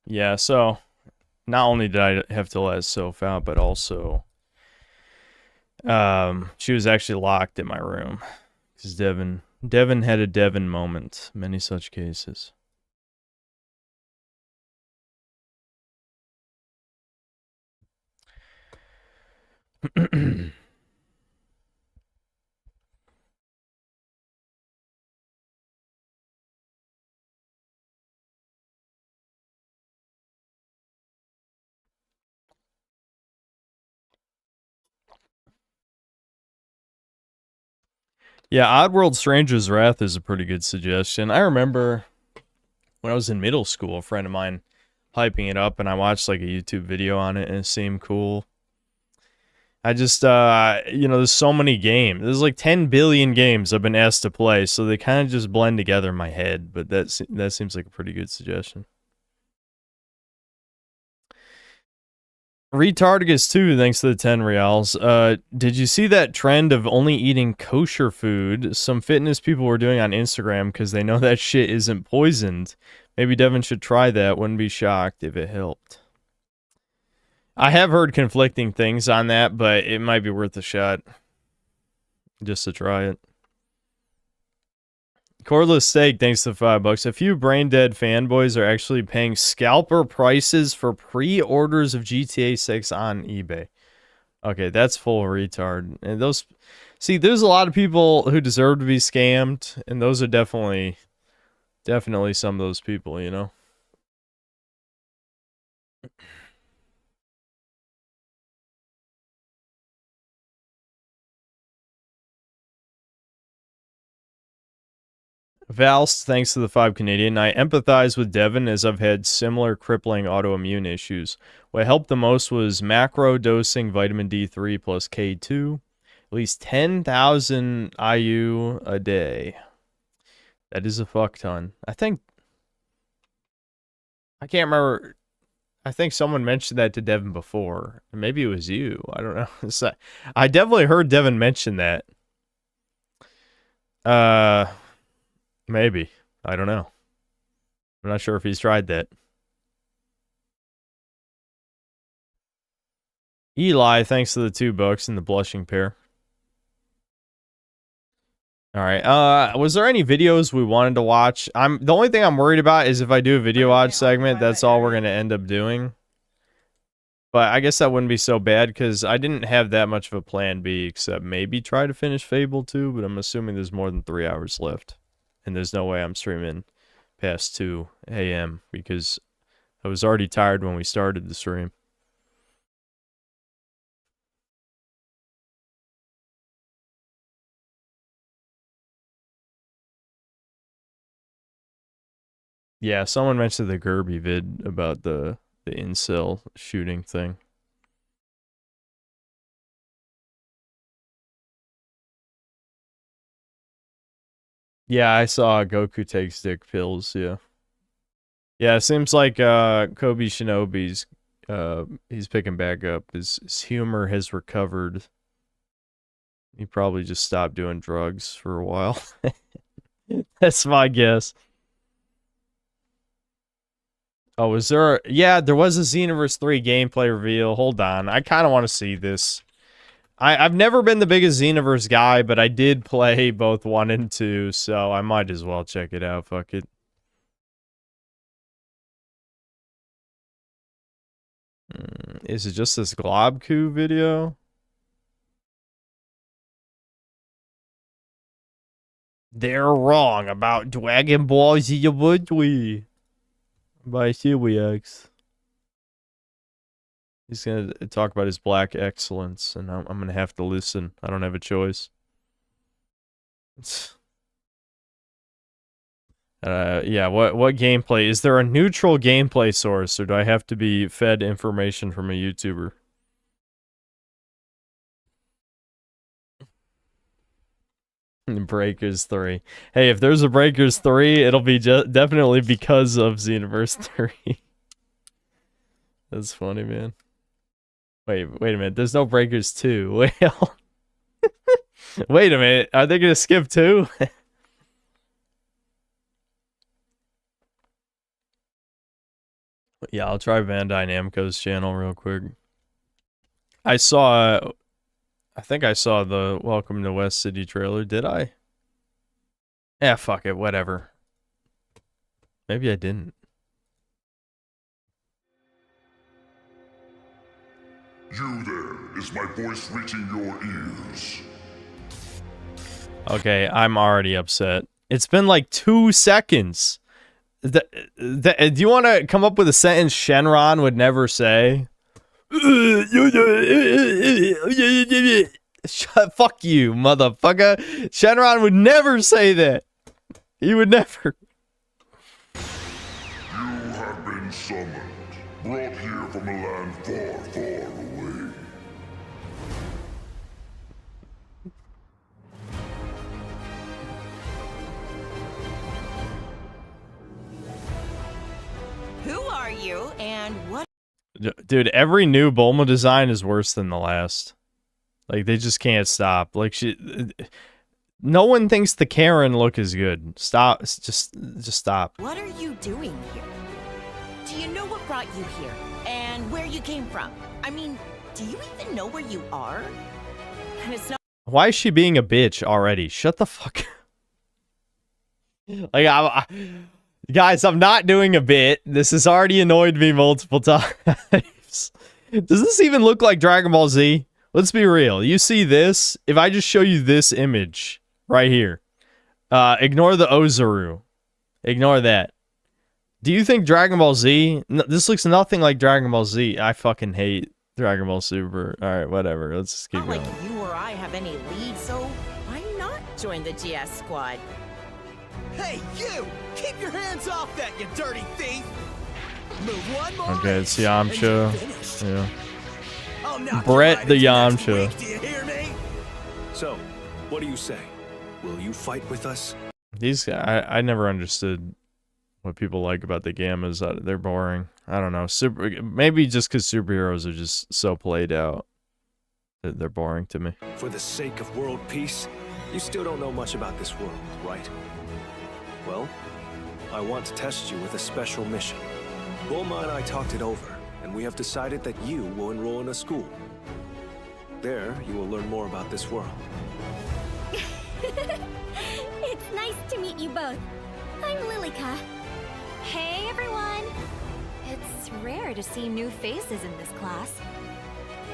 Yeah, so not only did I have to let Soph out, but also she was actually locked in my room. Because Devin had a Devin moment. Many such cases. Yeah, Oddworld Stranger's Wrath is a pretty good suggestion. I remember when I was in middle school, a friend of mine hyping it up, and I watched like a YouTube video on it, and it seemed cool. I just, there's so many games. There's like 10 billion games I've been asked to play, so they kind of just blend together in my head, but that seems like a pretty good suggestion. Retardigus 2, thanks to the 10 reals. Did you see that trend of only eating kosher food some fitness people were doing on Instagram because they know that shit isn't poisoned? Maybe Devin should try that. Wouldn't be shocked if it helped. I have heard conflicting things on that, but it might be worth a shot. Just to try it. Cordless Steak, thanks to $5. A few brain dead fanboys are actually paying scalper prices for pre-orders of GTA 6 on eBay. Okay, that's full retard. And there's a lot of people who deserve to be scammed, and those are definitely some of those people, you know? Valst, thanks to the 5 Canadian. I empathize with Devin as I've had similar crippling autoimmune issues. What helped the most was macro dosing vitamin D3 plus K2. At least 10,000 IU a day. That is a fuck ton. I can't remember. I think someone mentioned that to Devin before. Maybe it was you. I don't know. I definitely heard Devin mention that. Maybe. I don't know. I'm not sure if he's tried that. Eli, thanks to the $2 and the blushing pair. Alright, was there any videos we wanted to watch? The only thing I'm worried about is if I do a video watch segment, that's all we're gonna end up doing. But I guess that wouldn't be so bad, because I didn't have that much of a plan B, except maybe try to finish Fable 2, but I'm assuming there's more than 3 hours left. And there's no way I'm streaming past 2 a.m. because I was already tired when we started the stream. Yeah, someone mentioned the Gerby vid about the incel shooting thing. Yeah, I saw Goku takes dick pills, yeah. Yeah, it seems like Kobe Shinobi's he's picking back up. His humor has recovered. He probably just stopped doing drugs for a while. That's my guess. Oh, was there yeah, there was a Xenoverse 3 gameplay reveal. Hold on. I kind of want to see this. I've never been the biggest Xenoverse guy, but I did play both 1 and 2, so I might as well check it out. Fuck it. Is it just this Globku video? They're wrong about Dragon Ball Z by Sirius. He's gonna talk about his black excellence, and I'm gonna have to listen. I don't have a choice. Yeah, what gameplay? Is there a neutral gameplay source, or do I have to be fed information from a YouTuber? Breakers 3. Hey, if there's a Breakers 3, it'll be definitely because of Xenoverse 3. That's funny, man. Wait a minute. There's no Breakers 2. Well, wait a minute. Are they gonna skip 2? Yeah, I'll try Bandai Namco's channel real quick. I think I saw the Welcome to West City trailer. Did I? Yeah, fuck it, whatever. Maybe I didn't. You there, is my voice reaching your ears? Okay, I'm already upset. It's been like 2 seconds. Do you want to come up with a sentence Shenron would never say? Fuck you, motherfucker. Shenron would never say that. He would never. You have been summoned, brought here from a land far, far away. Who are you, and what? Dude, every new Bulma design is worse than the last. Like, they just can't stop. Like, no one thinks the Karen look is good. Stop. Just stop. What are you doing here? Do you know what brought you here, and where you came from? I mean, do you even know where you are? And it's not. Why is she being a bitch already? Shut the fuck up. Like, guys, I'm not doing a bit. This has already annoyed me multiple times. Does this even look like Dragon Ball Z? Let's be real. You see this? If I just show you this image right here, ignore the Ozaru. Ignore that. Do you think Dragon Ball Z? This looks nothing like Dragon Ball Z. I fucking hate Dragon Ball Super. All right, whatever. Let's just keep going. Not like you or I have any lead, so why not join the GS squad? Hey, you! Keep your hands off that, you dirty thief! Move one more. Okay, it's Yamcha. Yeah. Oh, Brett the Yamcha. Do you hear me? So, what do you say? Will you fight with us? These I never understood what people like about the Gammas. They're boring. I don't know. Maybe just because superheroes are just so played out. They're boring to me. For the sake of world peace, you still don't know much about this world, right? Well, I want to test you with a special mission. Bulma and I talked it over, and we have decided that you will enroll in a school. There, you will learn more about this world. It's nice to meet you both. I'm Lilika. Hey, everyone. It's rare to see new faces in this class.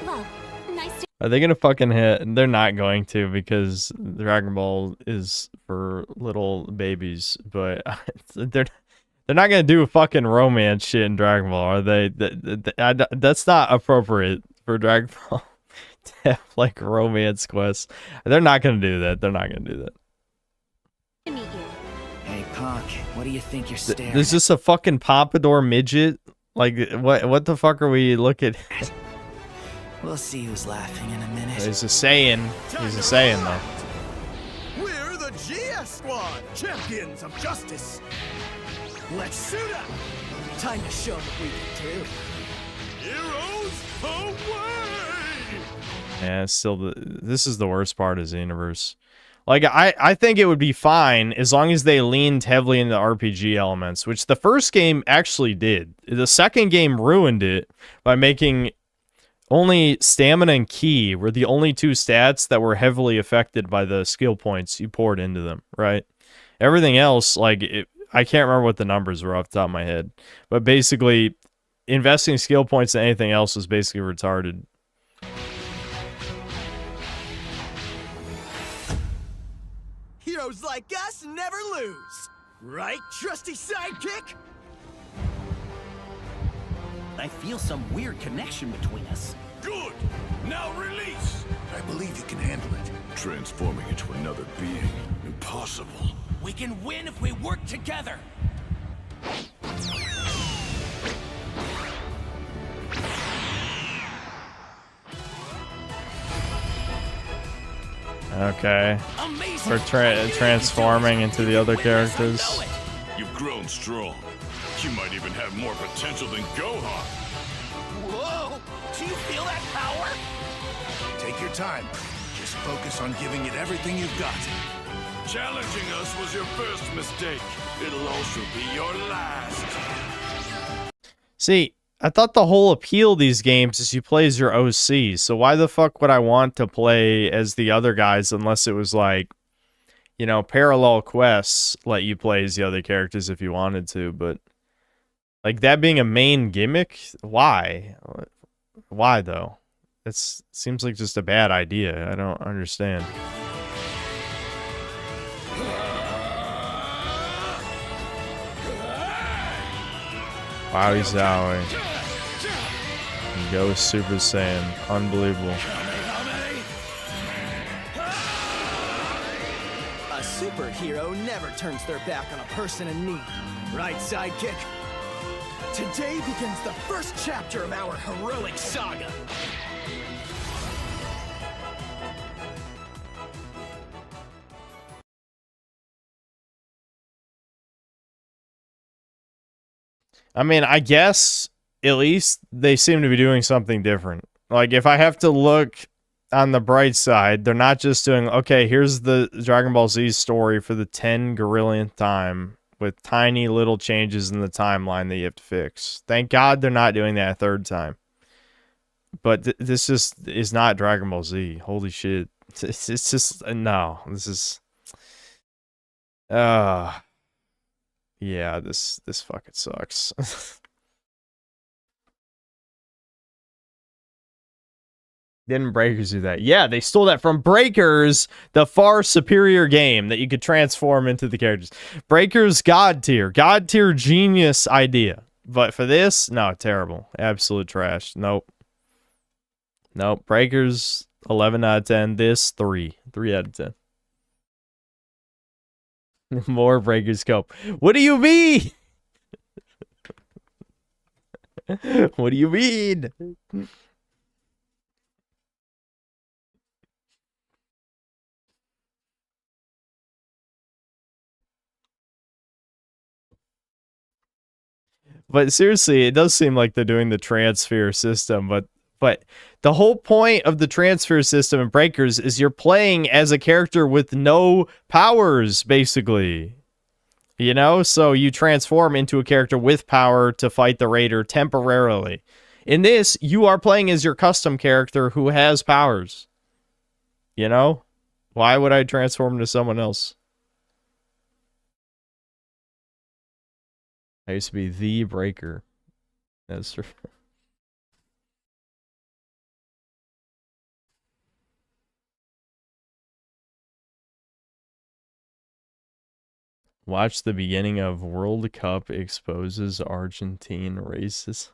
Well, nice to... Are they gonna fucking hit? They're not going to, because Dragon Ball is for little babies. But they're not gonna do a fucking romance shit in Dragon Ball, are they? That's not appropriate for Dragon Ball to have like romance quests. They're not gonna do that. They're not gonna do that. meet you. Hey, Punk, what do you think you're staring There's just a fucking pompadour midget. Like, what the fuck are we looking at? We'll see who's laughing in a minute. He's a Saiyan. He's a Saiyan, though. We're the GS Squad, champions of justice. Let's suit up. Time to show them what we can do. Heroes away! Yeah, still, this is the worst part of Xenoverse. Like, I think it would be fine as long as they leaned heavily into RPG elements, which the first game actually did. The second game ruined it by making only stamina and ki were the only two stats that were heavily affected by the skill points you poured into them, right? Everything else, like, I can't remember what the numbers were off the top of my head, but basically, investing skill points in anything else was basically retarded. Heroes like us never lose. Right, trusty sidekick? I feel some weird connection between us. Good! Now release! I believe you can handle it. Transforming into another being. Impossible. We can win if we work together. Okay. We're transforming into the other characters. You've grown strong. You might even have more potential than Gohan. Whoa! Do you feel that power? Take your time. Just focus on giving it everything you've got. Challenging us was your first mistake. It'll also be your last. See, I thought the whole appeal of these games is you play as your OC. So why the fuck would I want to play as the other guys unless it was like, you know, parallel quests let you play as the other characters if you wanted to, but like that being a main gimmick, why? Why though? It seems like just a bad idea. I don't understand. Wowie Zowie. Go Super Saiyan. Unbelievable. A superhero never turns their back on a person in need. Right, sidekick? Today begins the first chapter of our heroic saga. I mean, I guess at least they seem to be doing something different. Like, if I have to look on the bright side, they're not just doing, okay, here's the Dragon Ball Z story for the 10 gorillionth time with tiny little changes in the timeline that you have to fix. Thank God they're not doing that a third time. But this just is not Dragon Ball Z. Holy shit. It's just, no. This is... Yeah, this fucking sucks. Didn't Breakers do that? Yeah, they stole that from Breakers, the far superior game that you could transform into the characters. Breakers, God tier genius idea. But for this, no, terrible. Absolute trash. Nope. Breakers, 11 out of 10. This, 3. 3 out of 10. More Breakers scope. What do you mean? What do you mean? But seriously, it does seem like they're doing the transfer system, but the whole point of the transfer system in Breakers is you're playing as a character with no powers, basically. You know? So you transform into a character with power to fight the Raider temporarily. In this, you are playing as your custom character who has powers. You know? Why would I transform into someone else? I used to be the Breaker. That's true. Watch the beginning of World Cup exposes Argentine races.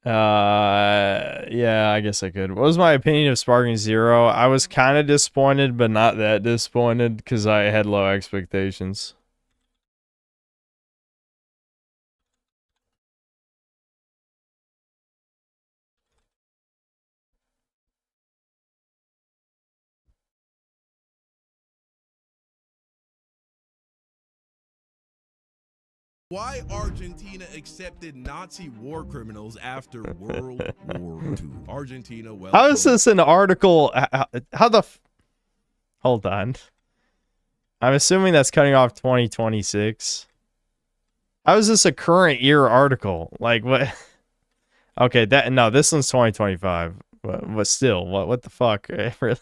Yeah, I guess I could. What was my opinion of Sparking Zero? I was kind of disappointed, but not that disappointed because I had low expectations. Why Argentina accepted Nazi war criminals after World War II? Argentina, well... How is this an article? How the... Hold on. I'm assuming that's cutting off 2026. How is this a current year article? Like, what? Okay, no, this one's 2025. But still, what the fuck? Really?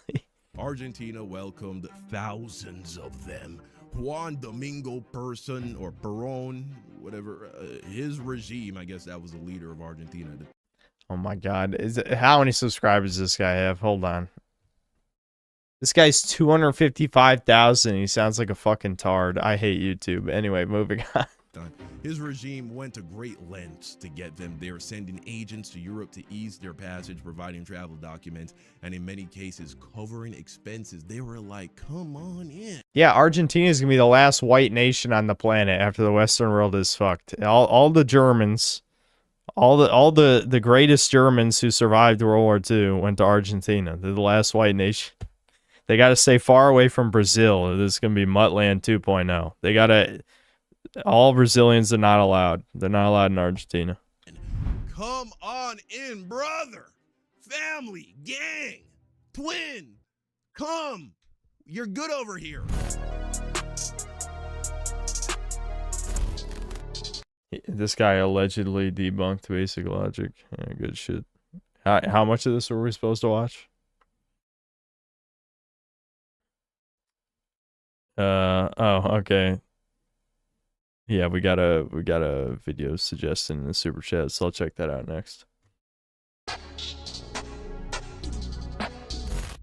Argentina welcomed thousands of them. Juan Domingo Person, or Perón, whatever, his regime, I guess that was the leader of Argentina. Oh my god. How many subscribers does this guy have? Hold on. This guy's 255,000. He sounds like a fucking tard. I hate YouTube. Anyway, moving on. His regime went to great lengths to get them there, sending agents to Europe to ease their passage, providing travel documents, and in many cases covering expenses. They were like, come on in. Yeah, Argentina is going to be the last white nation on the planet after the Western world is fucked. All the Germans, all the greatest Germans who survived World War II went to Argentina. They're the last white nation. They got to stay far away from Brazil. This is going to be Muttland 2.0. They got to... All Brazilians are not allowed. They're not allowed in Argentina. Come on in, brother. Family, gang, twin. Come. You're good over here. This guy allegedly debunked basic logic. Yeah, good shit. How much of this were we supposed to watch? Oh, okay. Yeah, we got a video suggestion in the super chat, so I'll check that out next.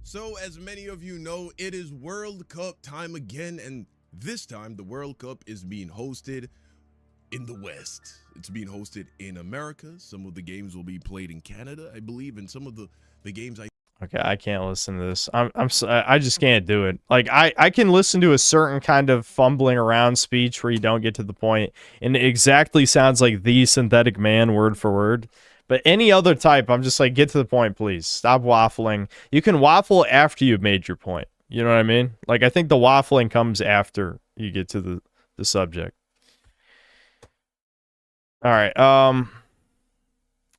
So, as many of you know, it is World Cup time again, and this time the World Cup is being hosted in the West. It's being hosted in America. Some of the games will be played in Canada, I believe, and some of the games Okay, I can't listen to this. I just can't do it. Like I can listen to a certain kind of fumbling around speech where you don't get to the point, and it exactly sounds like the Synthetic Man word for word. But any other type, I'm just like, get to the point, please. Stop waffling. You can waffle after you've made your point. You know what I mean? Like I think the waffling comes after you get to the subject. All right.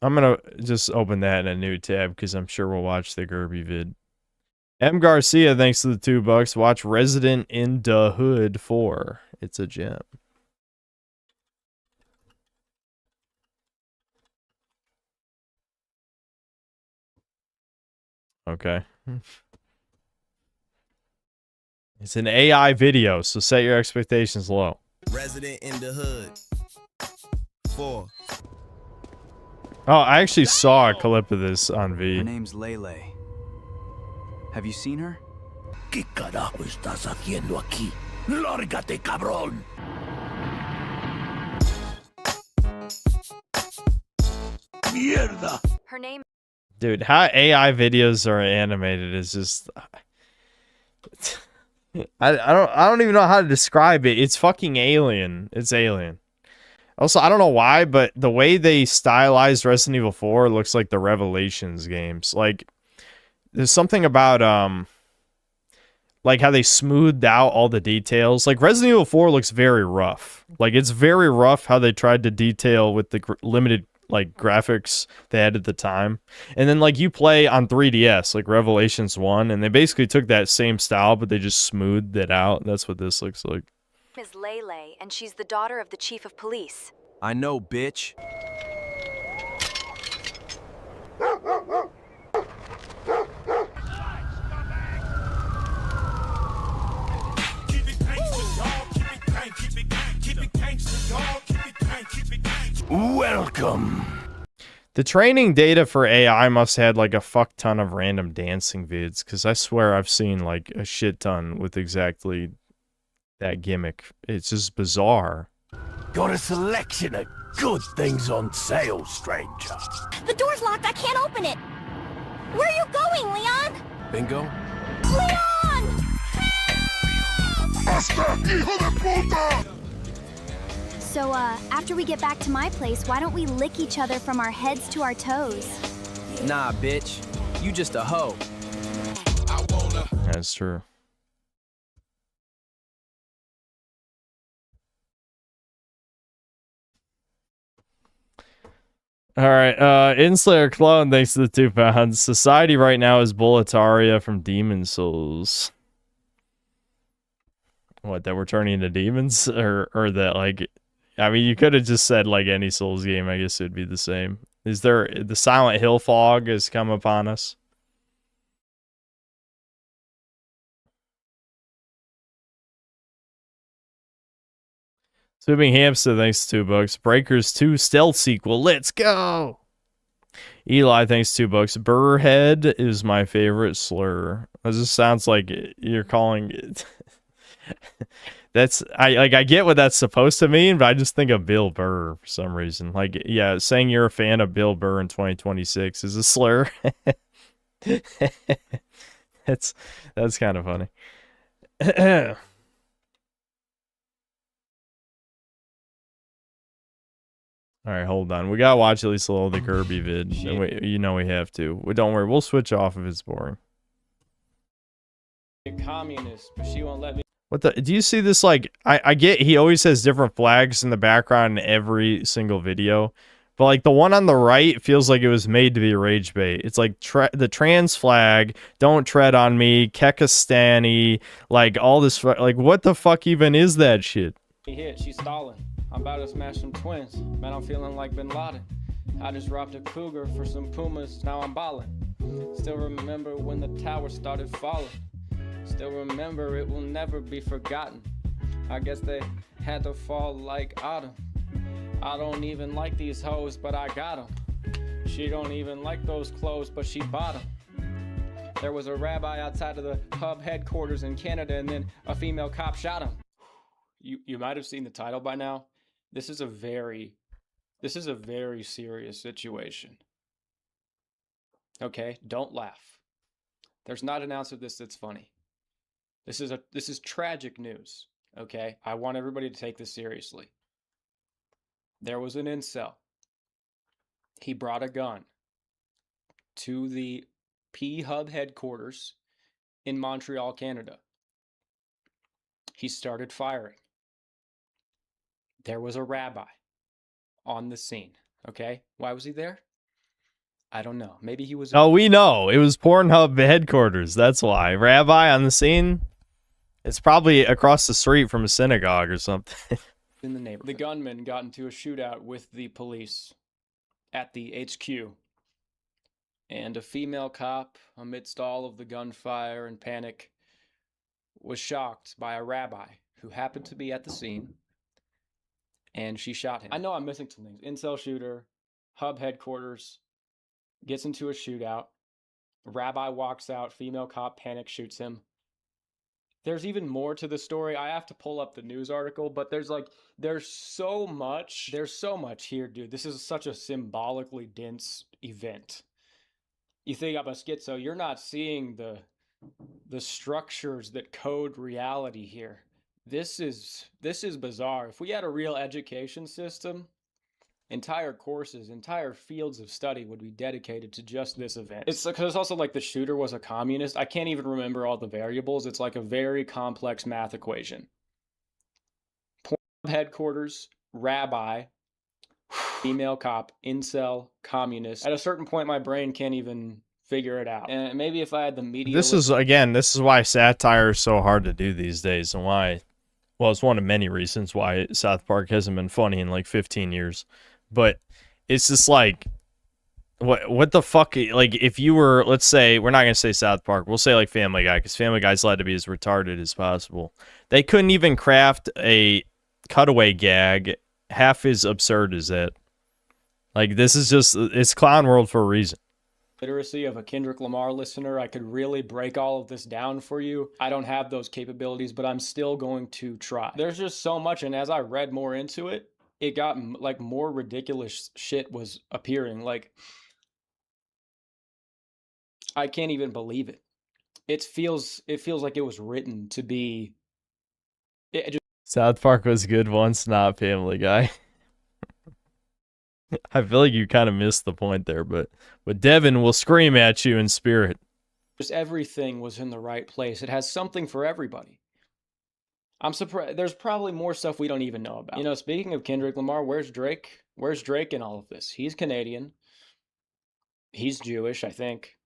I'm gonna just open that in a new tab because I'm sure we'll watch the Gerby vid. M. Garcia, thanks to the $2. Watch Resident in the Hood 4. It's a gem. Okay. It's an AI video, so set your expectations low. Resident in the Hood 4. Oh, I actually saw a clip of this on V. Her name's Lele. Have you seen her? ¿Qué carajo estás haciendo aquí? Lárgate, cabrón. Mierda. Her name. Dude, how AI videos are animated is just I don't even know how to describe it. It's fucking alien. It's alien. Also, I don't know why, but the way they stylized Resident Evil 4 looks like the Revelations games. Like, there's something about, like how they smoothed out all the details. Like, Resident Evil 4 looks very rough. Like, it's very rough how they tried to detail with the limited, like, graphics they had at the time. And then, like, you play on 3DS, like Revelations 1, and they basically took that same style, but they just smoothed it out. That's what this looks like. Is Lele, and she's the daughter of the chief of police. I know, bitch. Welcome. The training data for AI must have had like a fuck ton of random dancing vids, because I swear I've seen like a shit ton with exactly that gimmick. It's just bizarre. Got a selection of good things on sale, stranger. The door's locked. I can't open it. Where are you going, Leon? Bingo? Leon! ¡Basta, hijo de puta! So, after we get back to my place, why don't we lick each other from our heads to our toes? Nah, bitch. You just a hoe. That's true. All right, Inslayer Clone, thanks to the £2. Society right now is Boletaria from Demon Souls. What, that we're turning into demons? Or that, like, I mean, you could have just said, like, any Souls game, I guess it'd be the same. Is there, the Silent Hill fog has come upon us? Swimming Hamster, thanks to $2. Breakers 2 stealth sequel. Let's go. Eli, thanks to $2. Burrhead is my favorite slur. That just sounds like you're calling it. That's I get what that's supposed to mean, but I just think of Bill Burr for some reason. Like, yeah, saying you're a fan of Bill Burr in 2026 is a slur. that's kind of funny. All right, hold on. We gotta watch at least a little of the Kirby vid. And you know we have to. Don't worry, we'll switch off if it's boring. A communist, but she won't let me. What the? Do you see this? Like, I get he always has different flags in the background in every single video, but like the one on the right feels like it was made to be rage bait. It's like the trans flag, don't tread on me, Kekistani, like all this. Like, what the fuck even is that shit? Hit. She's stalling. I'm about to smash some twins. Man, I'm feeling like Bin Laden. I just robbed a cougar for some pumas, now I'm ballin'. Still remember when the tower started falling. Still remember it will never be forgotten. I guess they had to fall like autumn. I don't even like these hoes, but I got them. She don't even like those clothes, but she bought them. There was a rabbi outside of the hub headquarters in Canada, and then a female cop shot him. You might have seen the title by now. This is a very serious situation. Okay, don't laugh. There's not an ounce of this that's funny. This is tragic news. Okay, I want everybody to take this seriously. There was an incel. He brought a gun to the P Hub headquarters in Montreal, Canada. He started firing. There was a rabbi on the scene. Okay, why was he there? I don't know. Maybe he was. Oh, we know. It was Pornhub headquarters. That's why. Rabbi on the scene. It's probably across the street from a synagogue or something. In the neighborhood. The gunman got into a shootout with the police at the HQ. And a female cop, amidst all of the gunfire and panic, was shocked by a rabbi who happened to be at the scene. And she shot him. I know I'm missing some things. Incel shooter, hub headquarters, gets into a shootout. Rabbi walks out, female cop panic shoots him. There's even more to the story. I have to pull up the news article, but there's so much here, dude. This is such a symbolically dense event. You think I'm a schizo, you're not seeing the structures that code reality here. This is bizarre. If we had a real education system, entire courses, entire fields of study would be dedicated to just this event. It's because it's also like the shooter was a communist. I can't even remember all the variables. It's like a very complex math equation. Headquarters, rabbi, female cop, incel, communist. At a certain point, my brain can't even figure it out. And maybe if I had the media... This is why satire is so hard to do these days, and why... Well, it's one of many reasons why South Park hasn't been funny in like 15 years. But it's just like, what the fuck? Like, if you were, let's say, we're not going to say South Park. We'll say like Family Guy, because Family Guy's allowed to be as retarded as possible. They couldn't even craft a cutaway gag half as absurd as that. Like, this is just, it's Clown World for a reason. Literacy of a Kendrick Lamar listener, I could really break all of this down for you. I don't have those capabilities, but I'm still going to try. There's just so much, and as I read more into it, it got like more ridiculous shit was appearing. Like, I can't even believe it. It feels like it was written to be. South Park was good once, not Family Guy. I feel like you kind of missed the point there, but Devin will scream at you in spirit. Just everything was in the right place. It has something for everybody. I'm surprised. There's probably more stuff we don't even know about. You know, speaking of Kendrick Lamar, where's Drake? Where's Drake in all of this? He's Canadian. He's Jewish, I think.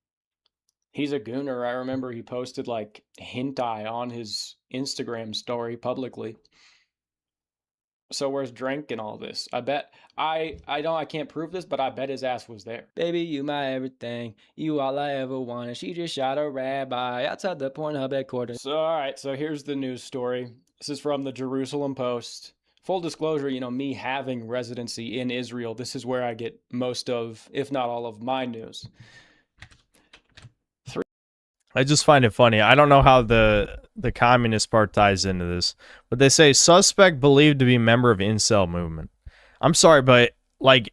He's a gooner. I remember he posted like hentai on his Instagram story publicly. So where's Drake in all this? I bet I can't prove this, but I bet his ass was there. Baby, you my everything. You all I ever wanted. She just shot a rabbi outside the Pornhub headquarters. So alright, so here's the news story. This is from the Jerusalem Post. Full disclosure, you know, me having residency in Israel, this is where I get most of, if not all of, my news. I just find it funny. I don't know how the communist part ties into this, but they say suspect believed to be member of incel movement. I'm sorry, but like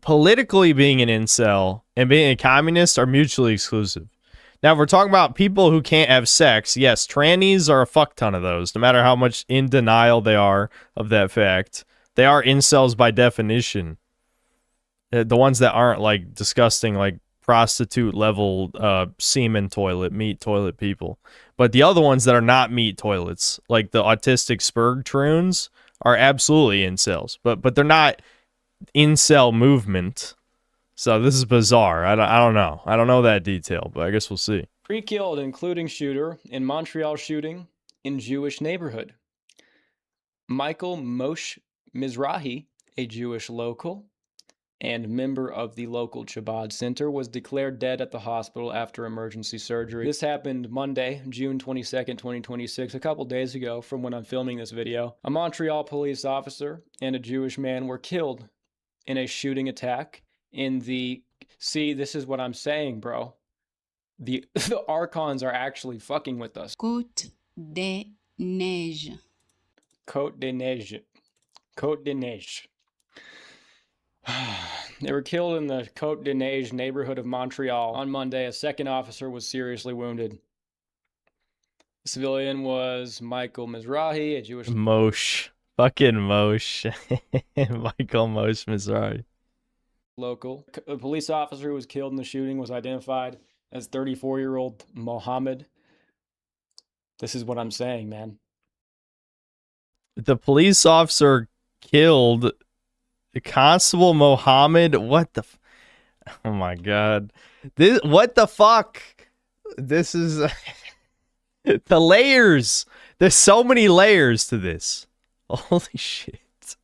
politically being an incel and being a communist are mutually exclusive. Now, if we're talking about people who can't have sex, yes, trannies are a fuck ton of those, no matter how much in denial they are of that fact. They are incels by definition. The ones that aren't like disgusting, like prostitute level semen toilet, meat toilet people. But the other ones that are not meat toilets, like the autistic spurg troons, are absolutely incels. But they're not incel movement. So this is bizarre. I don't know. I don't know that detail, but I guess we'll see. 3 killed, including shooter, in Montreal shooting in Jewish neighborhood. Michael Mizrahi, a Jewish local and member of the local Chabad Center, was declared dead at the hospital after emergency surgery. This happened Monday, June 22nd, 2026, a couple days ago from when I'm filming this video. A Montreal police officer and a Jewish man were killed in a shooting attack in the... See, this is what I'm saying, bro. The Archons are actually fucking with us. Côte des Neiges. Côte des Neiges. Côte des Neiges. They were killed in the Côte des Neiges neighborhood of Montreal on Monday. A second officer was seriously wounded. The civilian was Michael Mizrahi, a Jewish... Moshe. Fucking Moshe. Michael Moshe Mizrahi. Local. The police officer who was killed in the shooting was identified as 34-year-old Mohammed. This is what I'm saying, man. The police officer killed Constable Mohammed. What the? Oh my god! This. What the fuck? This is the layers. There's so many layers to this. Holy shit!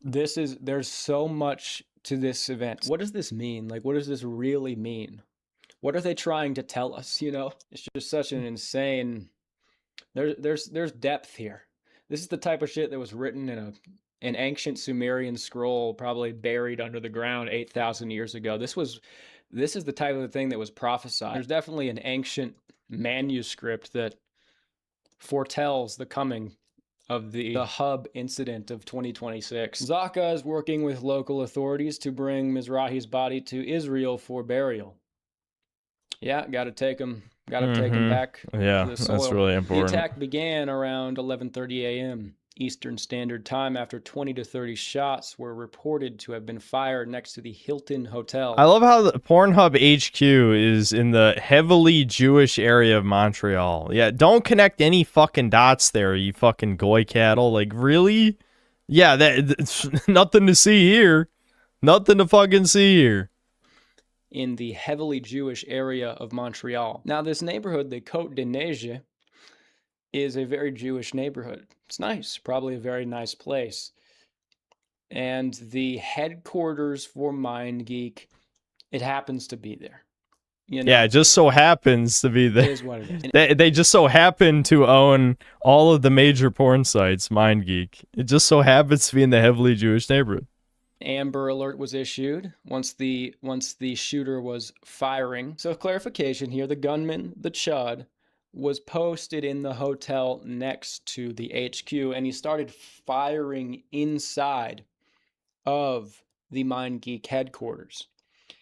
There's so much to this event. What does this mean? Like, what does this really mean? What are they trying to tell us? You know, it's just such an insane. There's depth here. This is the type of shit that was written in an ancient Sumerian scroll, probably buried under the ground 8,000 years ago. This is the type of thing that was prophesied. There's definitely an ancient manuscript that foretells the coming of the hub incident of 2026. Zaka is working with local authorities to bring Mizrahi's body to Israel for burial. Yeah, gotta take him back Yeah, to the soil. that's really important. The attack began around 11:30 a.m. Eastern Standard Time after 20 to 30 shots were reported to have been fired next to the Hilton Hotel. I love how the Pornhub HQ is in the heavily Jewish area of Montreal. Yeah, don't connect any fucking dots there, you fucking goy cattle. Like, really? Yeah, that's nothing to see here. Nothing to fucking see here. In the heavily Jewish area of Montreal. Now, this neighborhood, the Côte des Neiges, is a very Jewish neighborhood. It's nice, probably a very nice place. And the headquarters for MindGeek, it happens to be there. You know, yeah, it just so happens to be there. It is what it is. They just so happen to own all of the major porn sites, MindGeek. It just so happens to be in the heavily Jewish neighborhood. Amber Alert was issued once the shooter was firing. So clarification here, the gunman, the Chud, was posted in the hotel next to the HQ, and he started firing inside of the MindGeek headquarters.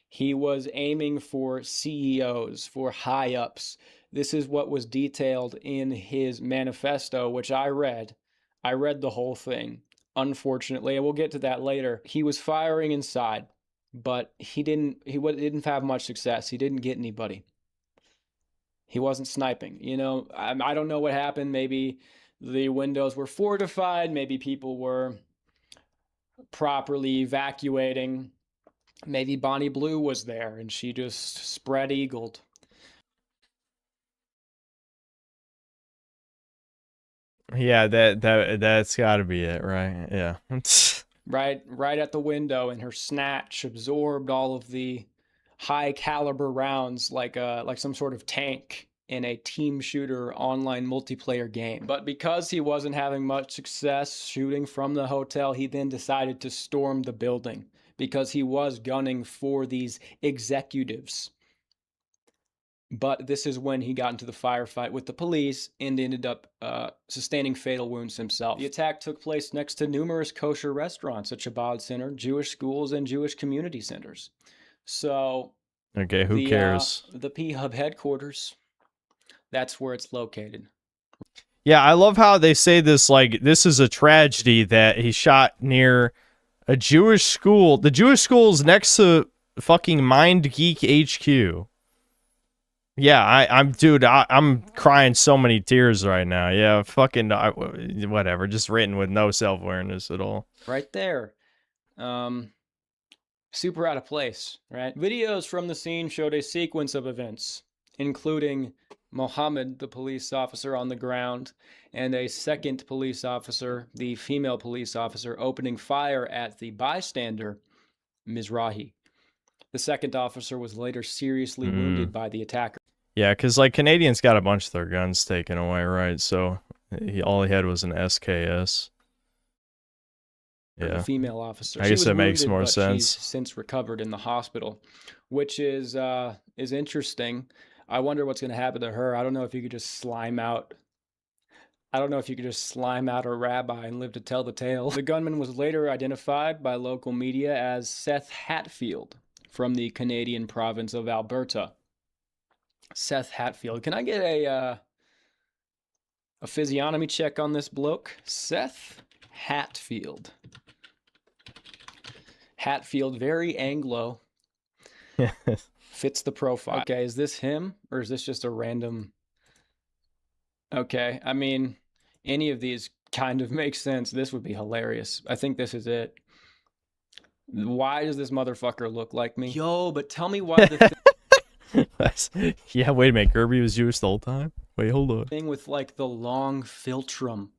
He was aiming for CEOs, for high-ups. This is what was detailed in his manifesto, which I read. I read the whole thing. Unfortunately, and we'll get to that later. He was firing inside, but he didn't have much success. He didn't get anybody. He wasn't sniping. You know, I don't know what happened. Maybe the windows were fortified. Maybe people were properly evacuating. Maybe Bonnie Blue was there and she just spread-eagled. Yeah, that's got to be it, right? Yeah. right at the window, and her snatch absorbed all of the high caliber rounds like some sort of tank in a team shooter online multiplayer game. But because he wasn't having much success shooting from the hotel, he then decided to storm the building because he was gunning for these executives. But this is when he got into the firefight with the police and ended up sustaining fatal wounds himself. The attack took place next to numerous kosher restaurants, a Chabad center, Jewish schools, and Jewish community centers. So, okay, who cares? The P-Hub headquarters, that's where it's located. Yeah, I love how they say this, like, this is a tragedy that he shot near a Jewish school. The Jewish school is next to fucking MindGeek HQ. Yeah, I'm crying so many tears right now. Yeah, fucking whatever, just written with no self-awareness at all. Right there. Super out of place, right? Videos from the scene showed a sequence of events, including Mohammed, the police officer on the ground, and a second police officer, the female police officer, opening fire at the bystander, Mizrahi. The second officer was later seriously wounded by the attacker. Yeah, because like Canadians got a bunch of their guns taken away, right? So all he had was an SKS. Yeah. The female officer. I guess that makes wounded, more but sense. She's since recovered in the hospital, which is interesting. I wonder what's going to happen to her. I don't know if you could just slime out. I don't know if you could just slime out a rabbi and live to tell the tale. The gunman was later identified by local media as Seth Hatfield from the Canadian province of Alberta. Seth Hatfield. Can I get a physiognomy check on this bloke? Seth Hatfield. Hatfield, very Anglo. Fits the profile. Okay, is this him or is this just a random? Okay, I mean, any of these kind of make sense. This would be hilarious. I think this is it. Why does this motherfucker look like me? Yo, but tell me why the Yeah, wait a minute. Kirby was Jewish the whole time? Wait, hold on. thing with like the long philtrum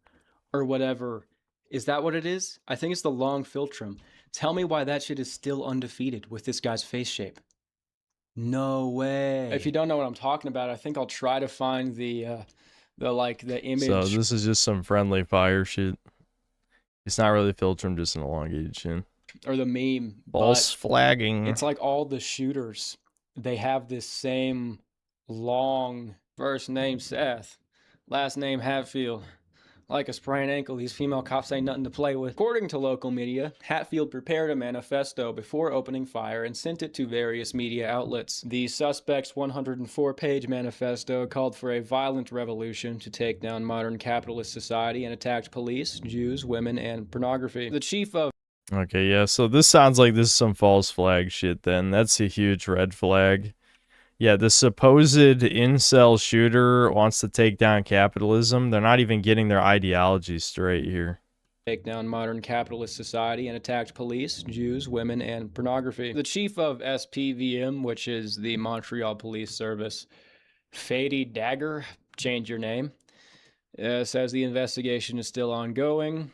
or whatever, is that what it is? I think it's the long philtrum. Tell me why that shit is still undefeated with this guy's face shape. No way. If you don't know what I'm talking about, I think I'll try to find the image. So this is just some friendly fire shit. It's not really filtered, just an elongated chin. Or the meme. False flagging. It's like all the shooters, they have this same long first name Seth, last name Hatfield. Like a sprained ankle, these female cops ain't nothing to play with. According to local media, Hatfield prepared a manifesto before opening fire and sent it to various media outlets. The suspect's 104-page manifesto called for a violent revolution to take down modern capitalist society and attacked police, Jews, women, and pornography. The chief of Okay, yeah, so this sounds like this is some false flag shit then. That's a huge red flag. Yeah, the supposed incel shooter wants to take down capitalism. They're not even getting their ideology straight here. Take down modern capitalist society and attacked police, Jews, women, and pornography. The chief of SPVM, which is the Montreal Police Service, Fady Dagger, change your name, says the investigation is still ongoing.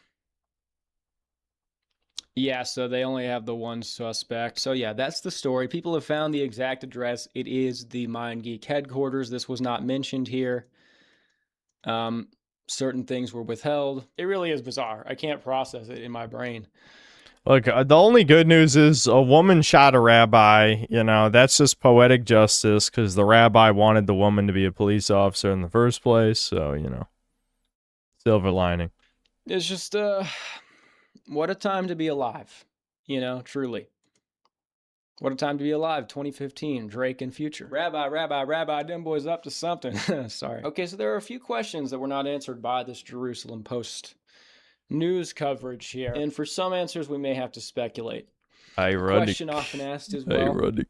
Yeah, so they only have the one suspect. So yeah, that's the story. People have found the exact address. It is the MindGeek headquarters. This was not mentioned here. Certain things were withheld. It really is bizarre. I can't process it in my brain. Look, the only good news is a woman shot a rabbi. You know, that's just poetic justice because the rabbi wanted the woman to be a police officer in the first place. So, you know, silver lining. It's just, what a time to be alive, you know, truly. What a time to be alive, 2015, Drake and Future. Rabbi, them boys up to something. Sorry. Okay, so there are a few questions that were not answered by this Jerusalem Post news coverage here. And for some answers, we may have to speculate. Ironic. Question often asked as well, Ironic.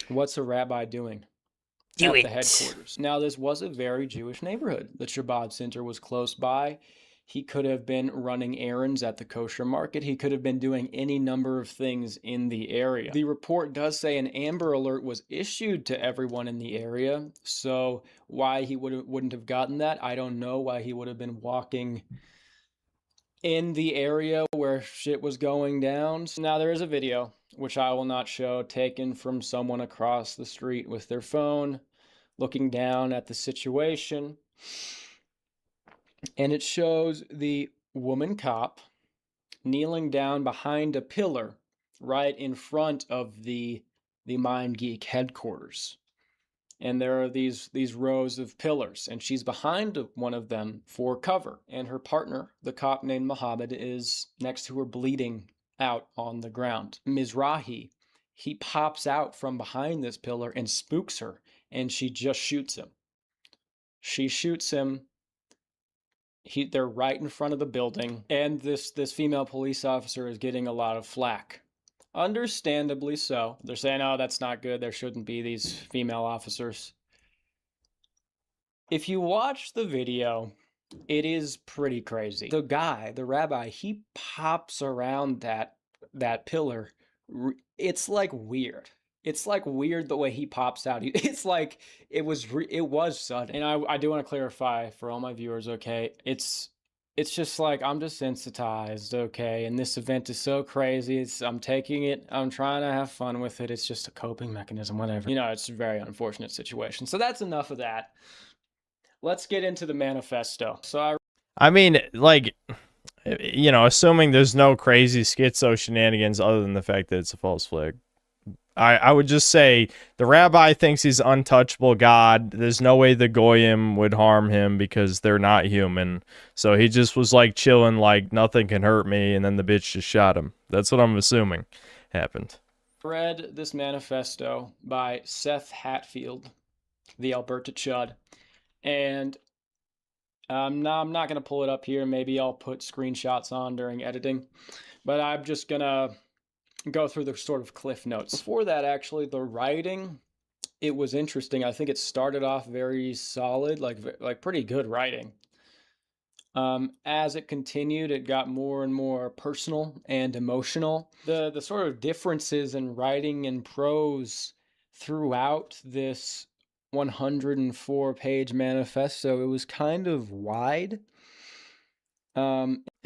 What's a rabbi doing at the headquarters? Now, this was a very Jewish neighborhood. The Chabad Center was close by. He could have been running errands at the kosher market. He could have been doing any number of things in the area. The report does say an Amber Alert was issued to everyone in the area. So why he wouldn't have gotten that, I don't know. Why he would have been walking in the area where shit was going down. So now there is a video, which I will not show, taken from someone across the street with their phone, looking down at the situation. And it shows the woman cop kneeling down behind a pillar right in front of the MindGeek headquarters. And there are these rows of pillars, and she's behind one of them for cover. And her partner, the cop named Mohammed, is next to her bleeding out on the ground. Mizrahi, he pops out from behind this pillar and spooks her, and she just shoots him. She shoots him. They're right in front of the building, and this female police officer is getting a lot of flack. Understandably so. They're saying, oh, that's not good. There shouldn't be these female officers. If you watch the video, it is pretty crazy. The guy, the rabbi, he pops around that pillar. It's like weird. It's like weird the way he pops out. It's like it was sudden. And I do want to clarify for all my viewers, okay? It's just like I'm desensitized, okay? And this event is so crazy. I'm taking it. I'm trying to have fun with it. It's just a coping mechanism, whatever. You know, it's a very unfortunate situation. So that's enough of that. Let's get into the manifesto. So I mean, like, you know, assuming there's no crazy schizo shenanigans other than the fact that it's a false flag. I would just say the rabbi thinks he's untouchable God. There's no way the Goyim would harm him because they're not human. So he just was like chilling, like nothing can hurt me, and then the bitch just shot him. That's what I'm assuming happened. read this manifesto by Seth Hatfield, the Alberta Chud, and I'm not going to pull it up here. Maybe I'll put screenshots on during editing, but I'm just going to go through the sort of cliff notes. Before that, actually, the writing, it was interesting. I think it started off very solid, like pretty good writing. As it continued, it got more and more personal and emotional. The sort of differences in writing and prose throughout this 104-page manifesto, it was kind of wide.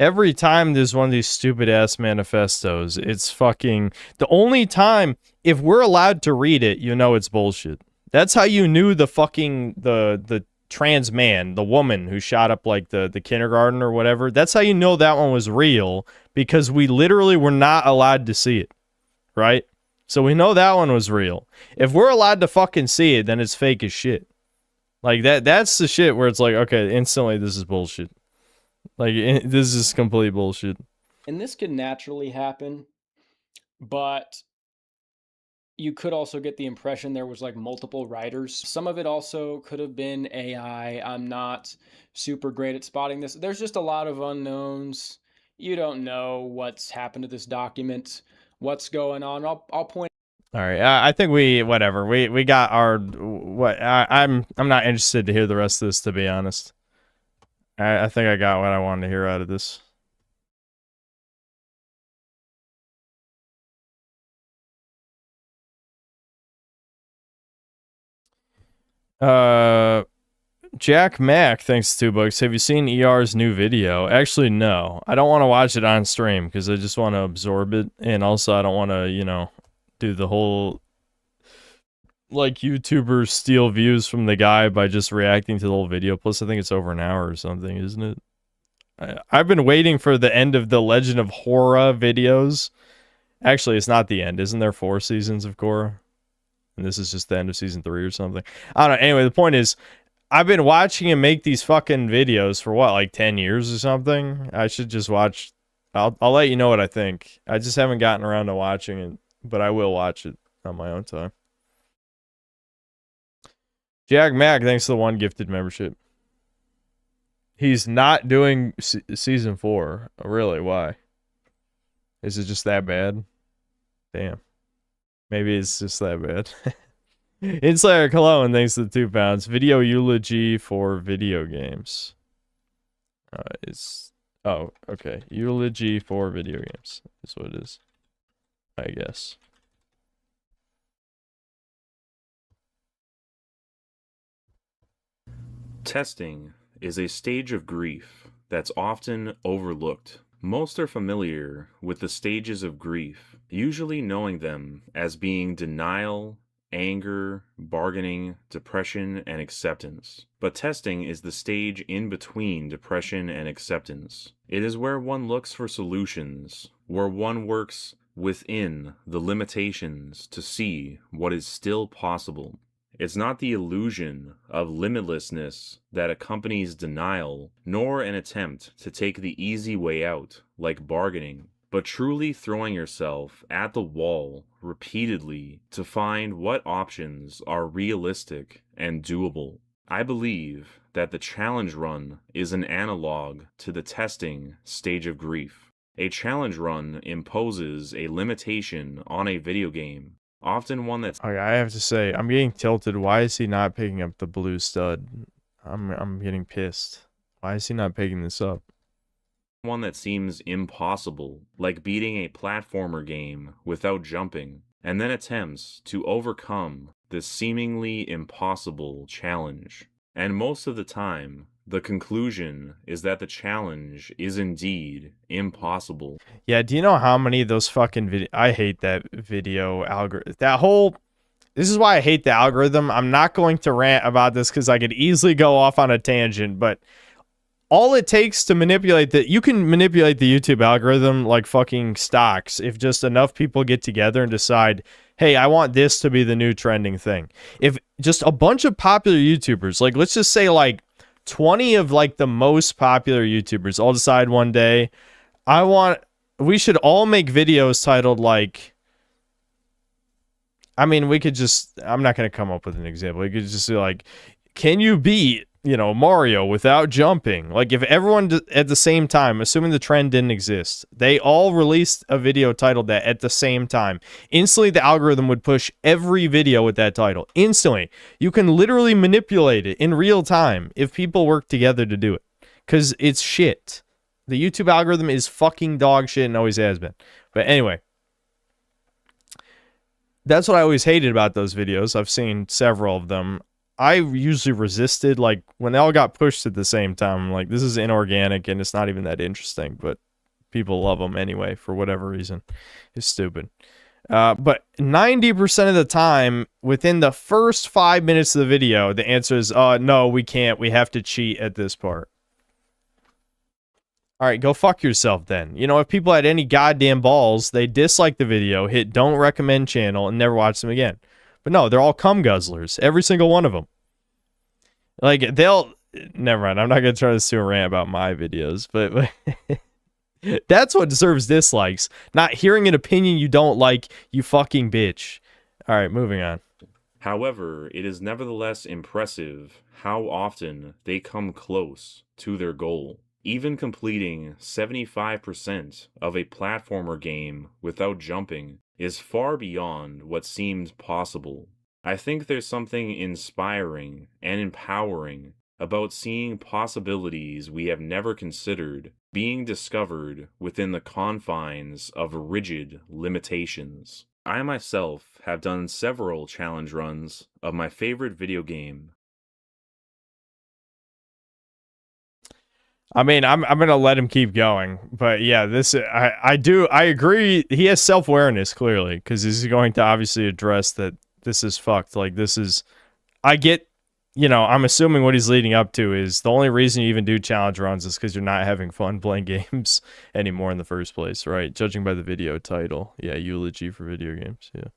Every time there's one of these stupid ass manifestos, it's fucking the only time if we're allowed to read it, you know it's bullshit. That's how you knew the fucking the trans man, the woman who shot up like the kindergarten or whatever. That's how you know that one was real, because we literally were not allowed to see it, right? So we know that one was real. If we're allowed to fucking see it, then it's fake as shit. Like that's the shit where it's like, okay, instantly this is bullshit. Like, this is complete bullshit. And this can naturally happen, but you could also get the impression there was like multiple writers. Some of it also could have been AI. I'm not super great at spotting this. There's just a lot of unknowns. You don't know what's happened to this document, what's going on. I'll point. All right, I think we got our what. I'm not interested to hear the rest of this, to be honest. I think I got what I wanted to hear out of this. Jack Mack, thanks to $2. Have you seen ER's new video? Actually, no. I don't want to watch it on stream because I just want to absorb it, and also I don't want to, you know, do the whole like YouTubers steal views from the guy by just reacting to the whole video. Plus, I think it's over an hour or something, isn't it? I've been waiting for the end of the Legend of Korra videos. Actually, it's not the end. Isn't there 4 seasons of Korra? And this is just the end of season 3 or something. I don't know. Anyway, the point is, I've been watching him make these fucking videos for what, like 10 years or something? I should just watch. I'll let you know what I think. I just haven't gotten around to watching it, but I will watch it on my own time. Jack Mack, thanks to the 1 gifted membership. He's not doing season 4. Really? Why? Is it just that bad? Damn. Maybe it's just that bad. Insider Cologne, thanks to the 2 pounds. Video eulogy for video games. Oh, okay. Eulogy for video games is what it is, I guess. Testing is a stage of grief that's often overlooked. Most are familiar with the stages of grief, usually knowing them as being denial, anger, bargaining, depression, and acceptance. But testing is the stage in between depression and acceptance. It is where one looks for solutions, where one works within the limitations to see what is still possible. It's not the illusion of limitlessness that accompanies denial, nor an attempt to take the easy way out, like bargaining, but truly throwing yourself at the wall repeatedly to find what options are realistic and doable. I believe that the challenge run is an analog to the testing stage of grief. A challenge run imposes a limitation on a video game, often one that's... Okay, I have to say, I'm getting tilted. Why is he not picking up the blue stud? I'm getting pissed. Why is he not picking this up? One that seems impossible, like beating a platformer game without jumping. and then attempts to overcome this seemingly impossible challenge. And most of the time, the conclusion is that the challenge is indeed impossible. Yeah, do you know how many of those fucking video... I hate that video algorithm. That whole... This is why I hate the algorithm. I'm not going to rant about this because I could easily go off on a tangent, but all it takes to manipulate that... You can manipulate the YouTube algorithm like fucking stocks if just enough people get together and decide, hey, I want this to be the new trending thing. If just a bunch of popular YouTubers, like let's just say like 20 of like the most popular YouTubers all decide one day, we should all make videos titled like, I mean, we could just, I'm not going to come up with an example. We could just be like, can you beat, Mario without jumping? Like if everyone at the same time, assuming the trend didn't exist, they all released a video titled that at the same time, instantly the algorithm would push every video with that title. Instantly. You can literally manipulate it in real time if people work together to do it. Because it's shit. The YouTube algorithm is fucking dog shit and always has been. But anyway. That's what I always hated about those videos. I've seen several of them. I usually resisted, like, when they all got pushed at the same time. I'm like, this is inorganic and it's not even that interesting. But people love them anyway, for whatever reason. It's stupid. But 90% of the time, within the first 5 minutes of the video, the answer is, no, we can't. We have to cheat at this part. All right, go fuck yourself then. If people had any goddamn balls, they dislike the video, hit don't recommend channel, and never watch them again. But no, they're all cum guzzlers. Every single one of them. Like, never mind. I'm not going to try to do a rant about my videos, but that's what deserves dislikes. Not hearing an opinion you don't like, you fucking bitch. All right, moving on. However, it is nevertheless impressive how often they come close to their goal. Even completing 75% of a platformer game without jumping is far beyond what seemed possible. I think there's something inspiring and empowering about seeing possibilities we have never considered being discovered within the confines of rigid limitations. I myself have done several challenge runs of my favorite video game. I mean, I'm gonna let him keep going, but yeah, I agree. He has self-awareness clearly because he's going to obviously address that this is fucked. Like I get, I'm assuming what he's leading up to is the only reason you even do challenge runs is because you're not having fun playing games anymore in the first place, right? Judging by the video title, yeah, eulogy for video games, yeah.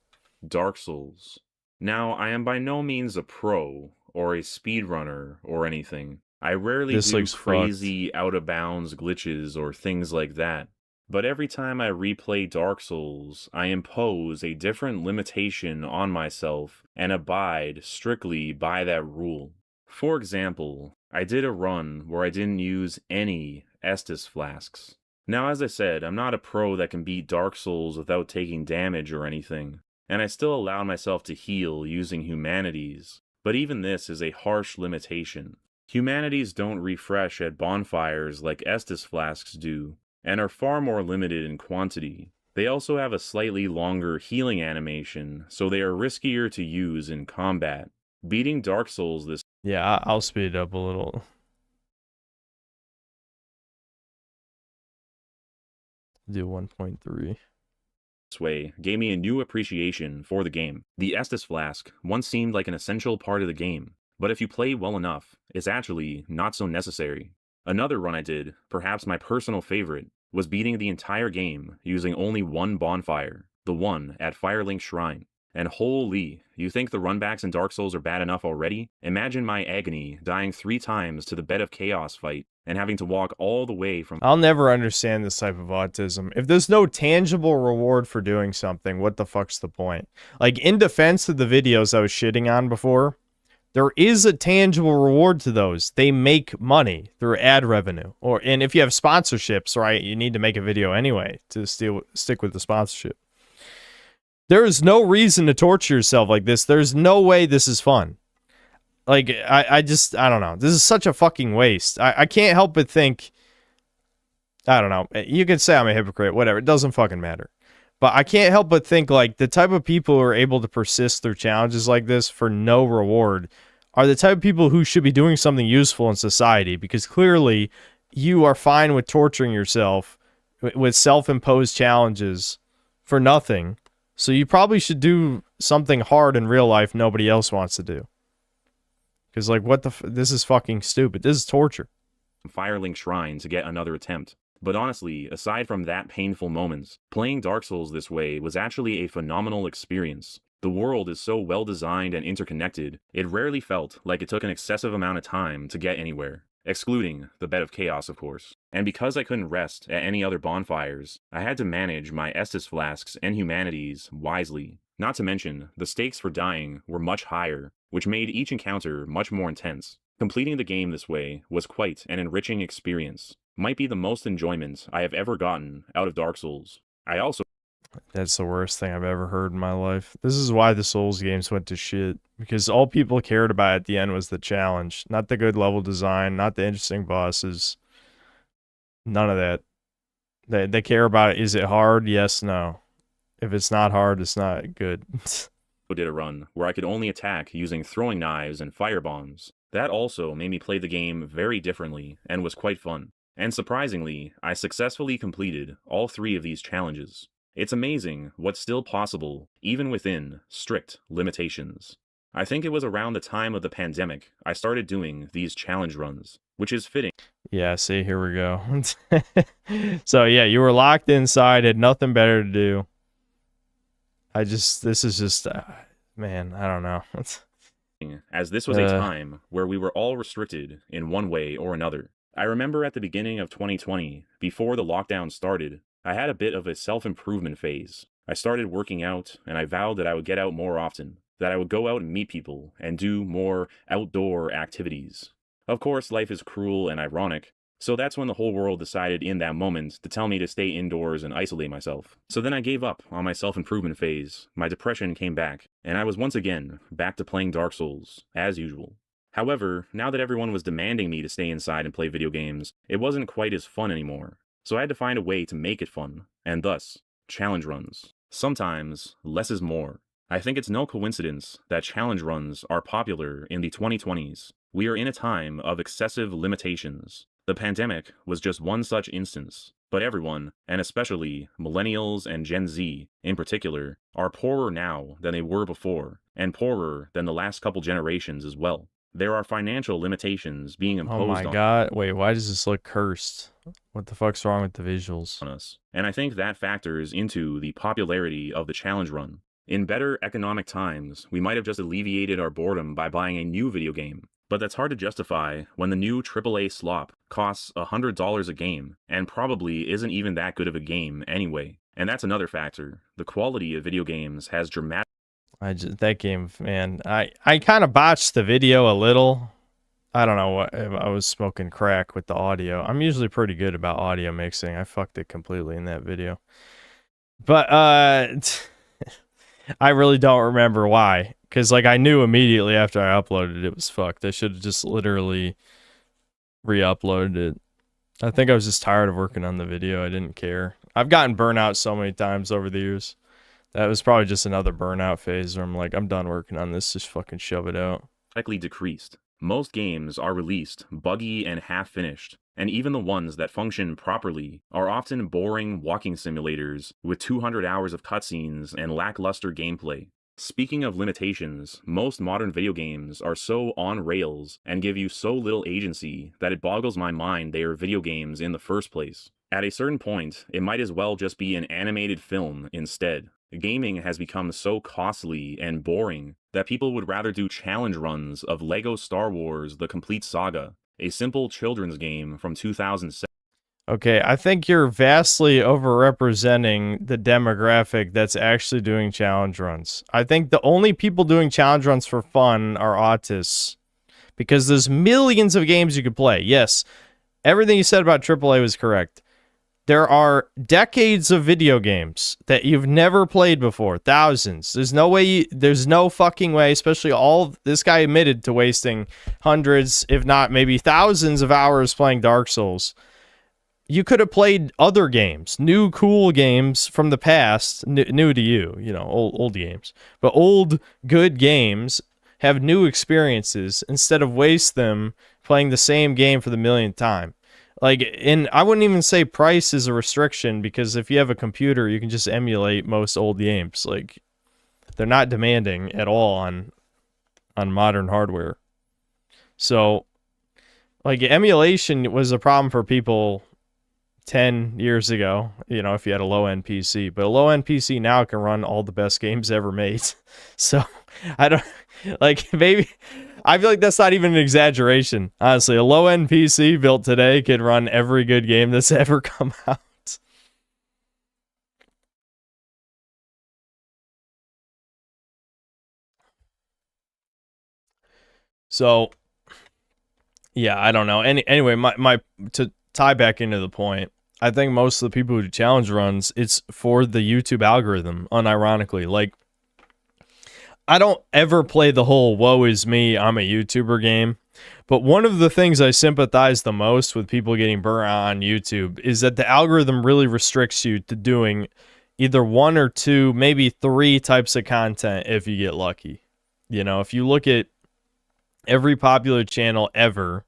Dark Souls. Now, I am by no means a pro or a speedrunner or anything. I rarely do crazy out-of-bounds glitches or things like that. But every time I replay Dark Souls, I impose a different limitation on myself and abide strictly by that rule. For example, I did a run where I didn't use any Estus flasks. Now, as I said, I'm not a pro that can beat Dark Souls without taking damage or anything, and I still allowed myself to heal using Humanities, but even this is a harsh limitation. Humanities don't refresh at bonfires like Estus flasks do, and are far more limited in quantity. They also have a slightly longer healing animation, so they are riskier to use in combat. Beating Dark Souls this... Yeah, I'll speed it up a little. Do 1.3. This way gave me a new appreciation for the game. The Estus flask once seemed like an essential part of the game, but if you play well enough, it's actually not so necessary. Another run I did, perhaps my personal favorite, was beating the entire game using only one bonfire, the one at Firelink Shrine. And holy, you think the runbacks in Dark Souls are bad enough already? Imagine my agony dying 3 times to the Bed of Chaos fight and having to walk all the way from... I'll never understand this type of autism. If there's no tangible reward for doing something, what the fuck's the point? Like, in defense of the videos I was shitting on before, there is a tangible reward to those. They make money through ad revenue. And if you have sponsorships, right, you need to make a video anyway to stick with the sponsorship. There is no reason to torture yourself like this. There's no way this is fun. Like, I don't know. This is such a fucking waste. I can't help but think, I don't know. You could say I'm a hypocrite, whatever. It doesn't fucking matter. But I can't help but think, like, the type of people who are able to persist through challenges like this for no reward are the type of people who should be doing something useful in society, because clearly you are fine with torturing yourself with self-imposed challenges for nothing. So you probably should do something hard in real life nobody else wants to do. Because, like, what the this is fucking stupid. This is torture. Firelink Shrine to get another attempt. But honestly, aside from that painful moments, playing Dark Souls this way was actually a phenomenal experience. The world is so well designed and interconnected, it rarely felt like it took an excessive amount of time to get anywhere. Excluding the Bed of Chaos, of course. And because I couldn't rest at any other bonfires, I had to manage my Estus flasks and humanities wisely. Not to mention, the stakes for dying were much higher, which made each encounter much more intense. Completing the game this way was quite an enriching experience. Might be the most enjoyment I have ever gotten out of Dark Souls. I also... That's the worst thing I've ever heard in my life. This is why the Souls games went to shit. Because all people cared about at the end was the challenge. Not the good level design, not the interesting bosses. None of that. They care about, is it hard? Yes, no. If it's not hard, it's not good. did a run where I could only attack using throwing knives and fire bombs. That also made me play the game very differently and was quite fun. And surprisingly, I successfully completed all 3 of these challenges. It's amazing what's still possible, even within strict limitations. I think it was around the time of the pandemic I started doing these challenge runs, which is fitting. Yeah, see, here we go. So yeah, you were locked inside, had nothing better to do. This is just, man, I don't know. As this was a time where we were all restricted in one way or another. I remember at the beginning of 2020, before the lockdown started, I had a bit of a self-improvement phase. I started working out, and I vowed that I would get out more often, that I would go out and meet people, and do more outdoor activities. Of course, life is cruel and ironic, so that's when the whole world decided in that moment to tell me to stay indoors and isolate myself. So then I gave up on my self-improvement phase, my depression came back, and I was once again back to playing Dark Souls, as usual. However, now that everyone was demanding me to stay inside and play video games, it wasn't quite as fun anymore. So I had to find a way to make it fun, and thus, challenge runs. Sometimes, less is more. I think it's no coincidence that challenge runs are popular in the 2020s. We are in a time of excessive limitations. The pandemic was just one such instance, but everyone, and especially millennials and Gen Z in particular, are poorer now than they were before, and poorer than the last couple generations as well. There are financial limitations being imposed on us. Oh my god, wait, why does this look cursed? What the fuck's wrong with the visuals? And I think that factors into the popularity of the challenge run. In better economic times, we might have just alleviated our boredom by buying a new video game. But that's hard to justify when the new AAA slop costs $100 a game, and probably isn't even that good of a game anyway. And that's another factor. The quality of video games has dramatically... That game, man, I kind of botched the video a little. I don't know what, I was smoking crack with the audio. I'm usually pretty good about audio mixing. I fucked it completely in that video. But, I really don't remember why. Because, like, I knew immediately after I uploaded it was fucked. I should have just literally re-uploaded it. I think I was just tired of working on the video. I didn't care. I've gotten burnout so many times over the years. That was probably just another burnout phase where I'm like, I'm done working on this. Just fucking shove it out. decreased. Most games are released buggy and half-finished, and even the ones that function properly are often boring walking simulators with 200 hours of cutscenes and lackluster gameplay. Speaking of limitations, most modern video games are so on rails and give you so little agency that it boggles my mind they are video games in the first place. At a certain point, it might as well just be an animated film instead. Gaming has become so costly and boring that people would rather do challenge runs of LEGO Star Wars The Complete Saga, a simple children's game from 2007. Okay, I think you're vastly overrepresenting the demographic that's actually doing challenge runs. I think the only people doing challenge runs for fun are autists. Because there's millions of games you could play. Yes, everything you said about AAA was correct. There are decades of video games that you've never played before. Thousands. There's no way, there's no fucking way, especially this guy admitted to wasting hundreds, if not maybe thousands of hours playing Dark Souls. you could have played other games, new cool games from the past, new to you, you know, old games. But old good games have new experiences instead of waste them playing the same game for the millionth time. Like, and I wouldn't even say price is a restriction, because if you have a computer, you can just emulate most old games. Like, they're not demanding at all on modern hardware. So, like, emulation was a problem for people 10 years ago, you know, if you had a low-end PC. But a low-end PC now can run all the best games ever made. So, I don't, like, maybe, I feel like that's not even an exaggeration. Honestly, a low-end PC built today could run every good game that's ever come out. So, yeah, I don't know. Anyway, my to tie back into the point, I think most of the people who do challenge runs, it's for the YouTube algorithm, unironically. Like, I don't ever play the whole woe is me, I'm a YouTuber game. But one of the things I sympathize the most with people getting burnt out on YouTube is that the algorithm really restricts you to doing either one or two, maybe three types of content if you get lucky. You know, if you look at every popular channel ever,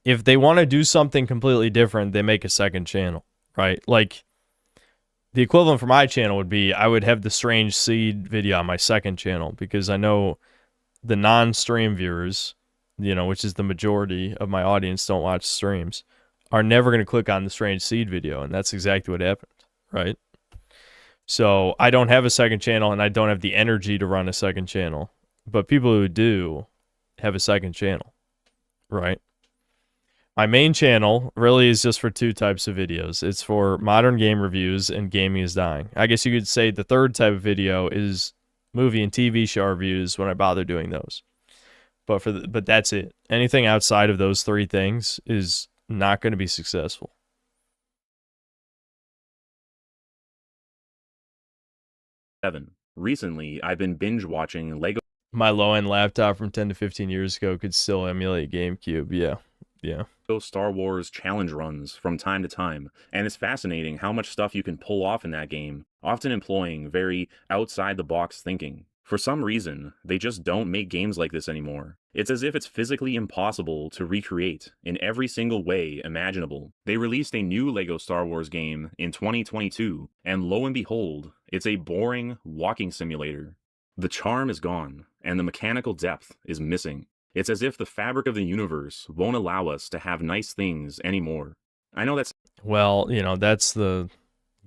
if they want to do something completely different, they make a second channel, right? Like, the equivalent for my channel would be I would have the Strange Seed video on my second channel, because I know the non-stream viewers, you know, which is the majority of my audience don't watch streams, are never going to click on the Strange Seed video, and that's exactly what happened, right? So I don't have a second channel, and I don't have the energy to run a second channel. But people who do have a second channel, right? My main channel really is just for two types of videos. It's for modern game reviews and gaming is dying. I guess you could say the third type of video is movie and TV show reviews when I bother doing those. But that's it. Anything outside of those three things is not going to be successful. Recently, I've been binge watching Lego. My low-end laptop from 10 to 15 years ago could still emulate GameCube. Yeah. Star Wars challenge runs from time to time, and it's fascinating how much stuff you can pull off in that game, often employing very outside-the-box thinking. For some reason, they just don't make games like this anymore. It's as if it's physically impossible to recreate in every single way imaginable. They released a new Lego Star Wars game in 2022, and lo and behold, it's a boring walking simulator. The charm is gone, and the mechanical depth is missing. It's as if the fabric of the universe won't allow us to have nice things anymore. I know that's... Well, you know, that's the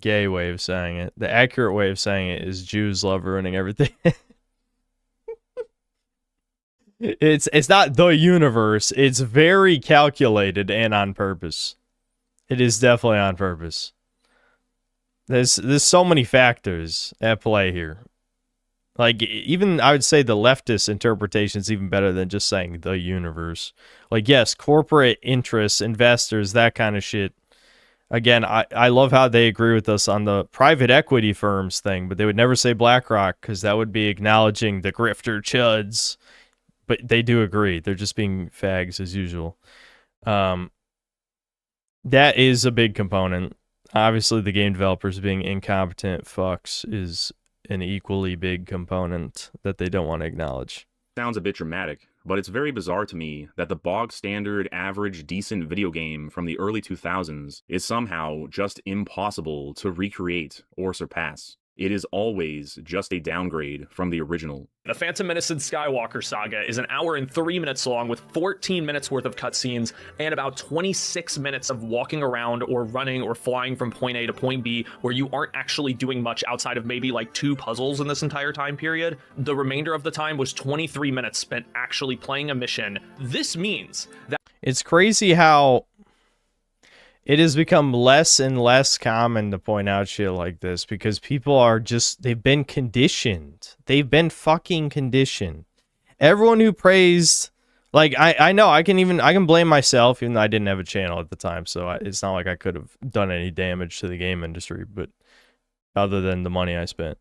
gay way of saying it. The accurate way of saying it is Jews love ruining everything. It's not the universe. It's very calculated and on purpose. It is definitely on purpose. There's so many factors at play here. Like, even I would say the leftist interpretation is even better than just saying the universe. Like, yes, corporate interests, investors, that kind of shit. Again, I love how they agree with us on the private equity firms thing, but they would never say BlackRock, because that would be acknowledging the grifter chuds. But they do agree. They're just being fags as usual. That is a big component. Obviously, the game developers being incompetent fucks is an equally big component that they don't want to acknowledge. Sounds a bit dramatic, but it's very bizarre to me that the bog standard, average, decent video game from the early 2000s is somehow just impossible to recreate or surpass. It is always just a downgrade from the original. The Phantom Menace and Skywalker Saga is an hour and 3 minutes long with 14 minutes worth of cutscenes and about 26 minutes of walking around or running or flying from point A to point B, where you aren't actually doing much outside of maybe like 2 puzzles in this entire time period. The remainder of the time was 23 minutes spent actually playing a mission. This means that... It's crazy how it has become less and less common to point out shit like this, because people are just, they've been conditioned. They've been fucking conditioned. Everyone who praised, like, I know, I can blame myself, even though I didn't have a channel at the time, so it's not like I could have done any damage to the game industry, but other than the money I spent.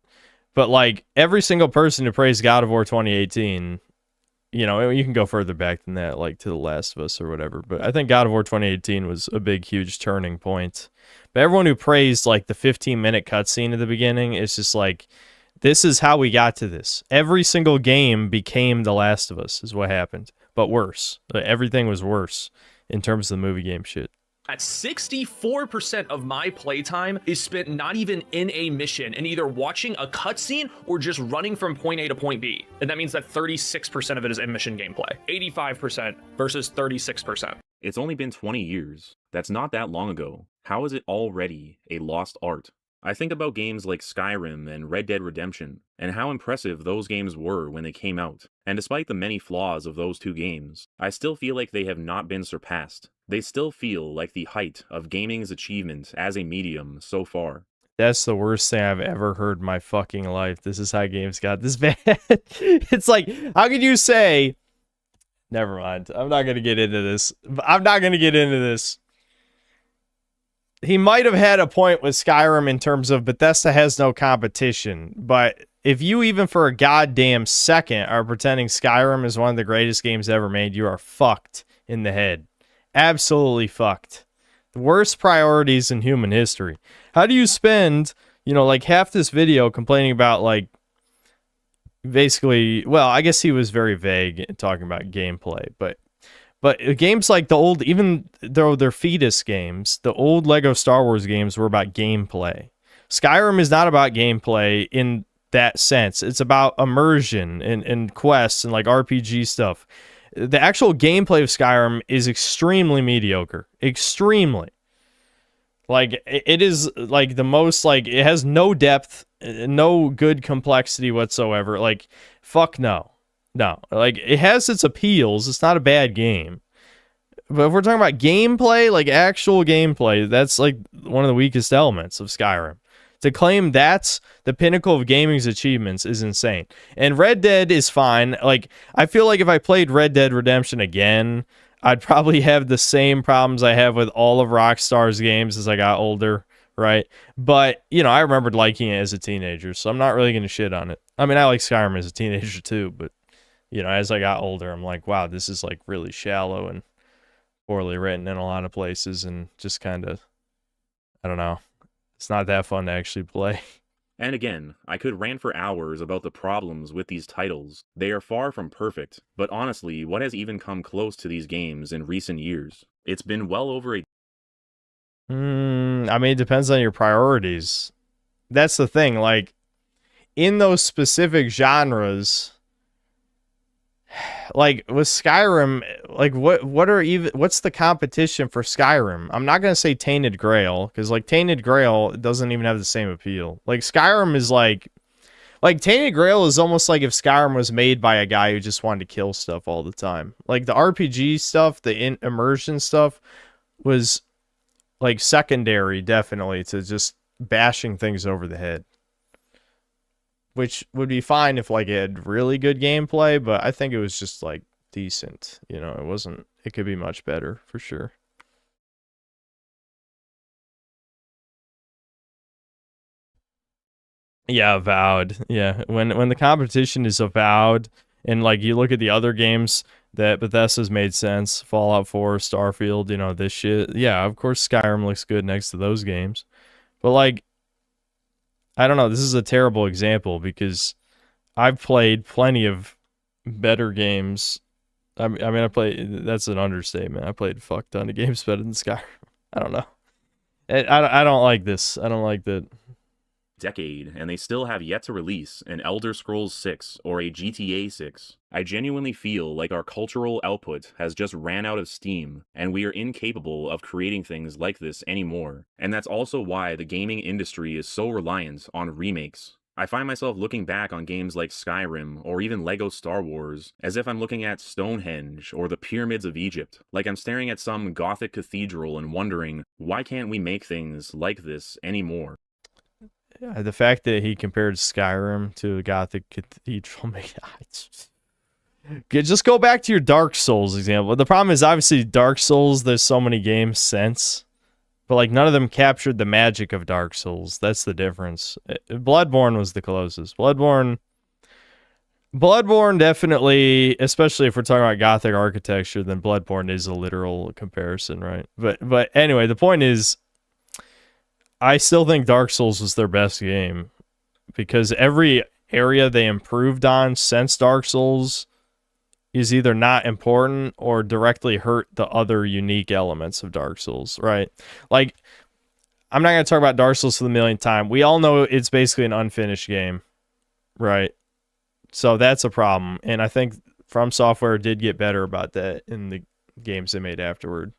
But, like, every single person who praised God of War 2018 you know, you can go further back than that, like to The Last of Us or whatever. But I think God of War 2018 was a big, huge turning point. But everyone who praised like the 15-minute cutscene at the beginning, it's just like, this is how we got to this. Every single game became The Last of Us, is what happened, but worse. Everything was worse in terms of the movie game shit. At 64% of my playtime is spent not even in a mission and either watching a cutscene or just running from point A to point B. And that means that 36% of it is in mission gameplay. 85% versus 36%. It's only been 20 years. That's not that long ago. How is it already a lost art? I think about games like Skyrim and Red Dead Redemption, and how impressive those games were when they came out. And despite the many flaws of those two games, I still feel like they have not been surpassed. They still feel like the height of gaming's achievement as a medium so far. That's the worst thing I've ever heard in my fucking life. This is how games got this bad. It's like, how could you say... Never mind. I'm not going to get into this. He might have had a point with Skyrim in terms of Bethesda has no competition, but if you even for a goddamn second are pretending Skyrim is one of the greatest games ever made, you are fucked in the head. Absolutely fucked. The worst priorities in human history. How do you spend, you know, like half this video complaining about like basically, well, I guess he was very vague in talking about gameplay, but games like the old, even though they're fetus games, the old Lego Star Wars games were about gameplay. Skyrim is not about gameplay in that sense. It's about immersion and quests and like RPG stuff. The actual gameplay of Skyrim is extremely mediocre. Extremely. Like, it is like the most, like, it has no depth, no good complexity whatsoever. Like, fuck no. No, like, it has its appeals. It's not a bad game. But if we're talking about gameplay, like actual gameplay, that's like one of the weakest elements of Skyrim. To claim that's the pinnacle of gaming's achievements is insane. And Red Dead is fine. Like, I feel like if I played Red Dead Redemption again, I'd probably have the same problems I have with all of Rockstar's games as I got older, right? But, you know, I remembered liking it as a teenager, so I'm not really going to shit on it. I mean, I like Skyrim as a teenager too, but you know, as I got older, I'm like, wow, this is like really shallow and poorly written in a lot of places and just kind of, I don't know. It's not that fun to actually play. And again, I could rant for hours about the problems with these titles. They are far from perfect, but honestly, what has even come close to these games in recent years? It's been well over a... I mean, it depends on your priorities. That's the thing, like, in those specific genres... Like with Skyrim, like what's the competition for Skyrim? I'm not gonna say Tainted Grail because like Tainted Grail doesn't even have the same appeal. Like Skyrim is like Tainted Grail is almost like if Skyrim was made by a guy who just wanted to kill stuff all the time. Like the RPG stuff, the immersion stuff was like secondary definitely to just bashing things over the head. Which would be fine if like it had really good gameplay, but I think it was just like decent. You know, it could be much better for sure. Yeah, Avowed. Yeah, when the competition is Avowed, and like you look at the other games that Bethesda's made sense, Fallout 4, Starfield, you know, this shit. Yeah, of course Skyrim looks good next to those games. But like, I don't know, this is a terrible example because I've played plenty of better games. I mean, that's an understatement. I played a fuck ton of games better than Skyrim. I don't know. I don't like this. I don't like that. Decade, and they still have yet to release an Elder Scrolls 6 or a GTA 6. I genuinely feel like our cultural output has just ran out of steam, and we are incapable of creating things like this anymore. And that's also why the gaming industry is so reliant on remakes. I find myself looking back on games like Skyrim or even Lego Star Wars as if I'm looking at Stonehenge or the pyramids of Egypt, like I'm staring at some Gothic cathedral and wondering, why can't we make things like this anymore? Yeah, the fact that he compared Skyrim to a Gothic cathedral, just go back to your Dark Souls example. The problem is obviously Dark Souls, there's so many games since, but like none of them captured the magic of Dark Souls. That's the difference. Bloodborne was the closest. Bloodborne, Bloodborne definitely, especially if we're talking about Gothic architecture, then Bloodborne is a literal comparison, right? But anyway, the point is, I still think Dark Souls was their best game because every area they improved on since Dark Souls is either not important or directly hurt the other unique elements of Dark Souls, right? Like, I'm not going to talk about Dark Souls for the millionth time. We all know it's basically an unfinished game, right? So that's a problem. And I think From Software did get better about that in the games they made afterward.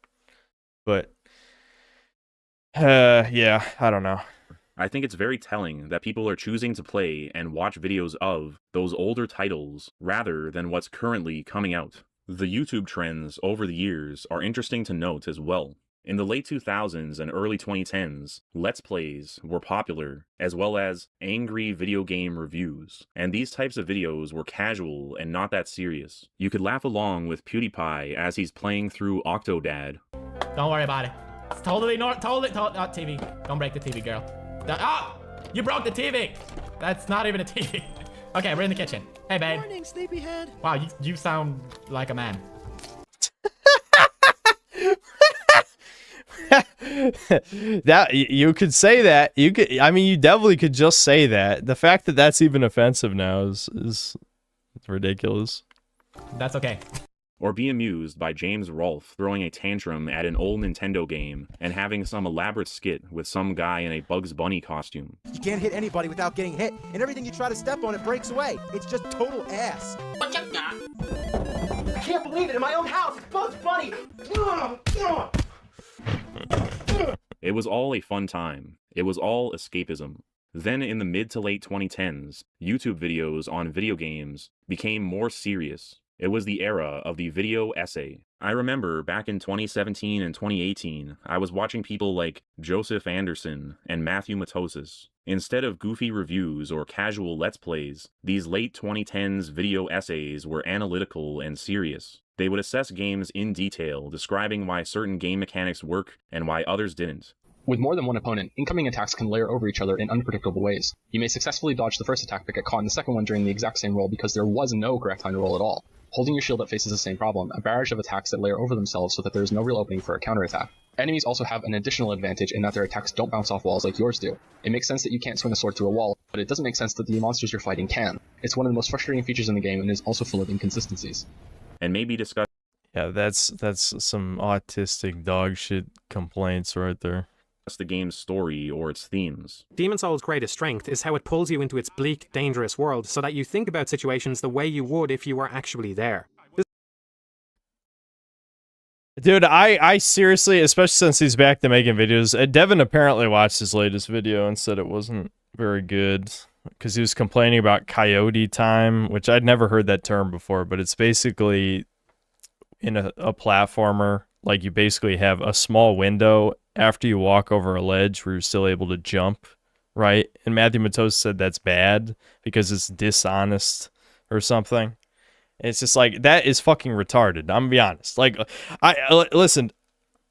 But, yeah, I don't know. I think it's very telling that people are choosing to play and watch videos of those older titles rather than what's currently coming out. The YouTube trends over the years are interesting to note as well. In the late 2000s and early 2010s, Let's Plays were popular, as well as angry video game reviews. And these types of videos were casual and not that serious. You could laugh along with PewDiePie as he's playing through Octodad. Don't worry about it. It's totally not TV. Don't break the TV, girl. You broke the TV. That's not even a TV. Okay, we're in the kitchen. Hey, babe. Morning, sleepyhead. Wow, you sound like a man. That you could say that. You could. I mean, you definitely could just say that. The fact that that's even offensive now is ridiculous. That's okay. Or be amused by James Rolfe throwing a tantrum at an old Nintendo game and having some elaborate skit with some guy in a Bugs Bunny costume. You can't hit anybody without getting hit, and everything you try to step on, it breaks away. It's just total ass. What you got? I can't believe it, in my own house, it's Bugs Bunny! It was all a fun time. It was all escapism. Then in the mid to late 2010s, YouTube videos on video games became more serious. It was the era of the video essay. I remember back in 2017 and 2018, I was watching people like Joseph Anderson and Matthew Matosis. Instead of goofy reviews or casual Let's Plays, these late 2010s video essays were analytical and serious. They would assess games in detail, describing why certain game mechanics work and why others didn't. With more than one opponent, incoming attacks can layer over each other in unpredictable ways. You may successfully dodge the first attack but get caught in the second one during the exact same roll because there was no correct time to roll at all. Holding your shield up faces the same problem, a barrage of attacks that layer over themselves so that there is no real opening for a counterattack. Enemies also have an additional advantage in that their attacks don't bounce off walls like yours do. It makes sense that you can't swing a sword through a wall, but it doesn't make sense that the monsters you're fighting can. It's one of the most frustrating features in the game and is also full of inconsistencies. And maybe discuss. Yeah, that's some autistic dog shit complaints right there. The game's story or its themes. Demon's Souls' greatest strength is how it pulls you into its bleak, dangerous world so that you think about situations the way you would if you were actually there. Dude, I seriously, especially since he's back to making videos, Devin apparently watched his latest video and said it wasn't very good because he was complaining about coyote time, which I'd never heard that term before, but it's basically in a platformer, like you basically have a small window after you walk over a ledge where you're still able to jump, right? And Matthew Matos said that's bad because it's dishonest or something. It's just like, that is fucking retarded. I'm gonna be honest. Like, listen,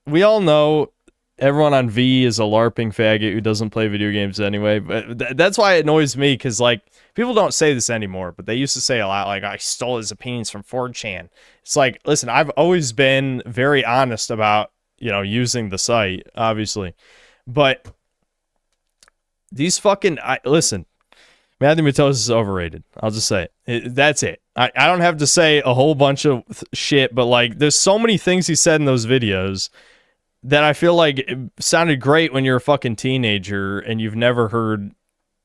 we all know everyone on V is a LARPing faggot who doesn't play video games anyway, but that's why it annoys me, because, like, people don't say this anymore, but they used to say a lot, like, I stole his opinions from 4chan. It's like, listen, I've always been very honest about, you know, using the site, obviously, but these fucking, listen, Matthew Matos is overrated. I'll just say it. That's it. I don't have to say a whole bunch of shit, but, like, there's so many things he said in those videos that I feel like it sounded great when you're a fucking teenager and you've never heard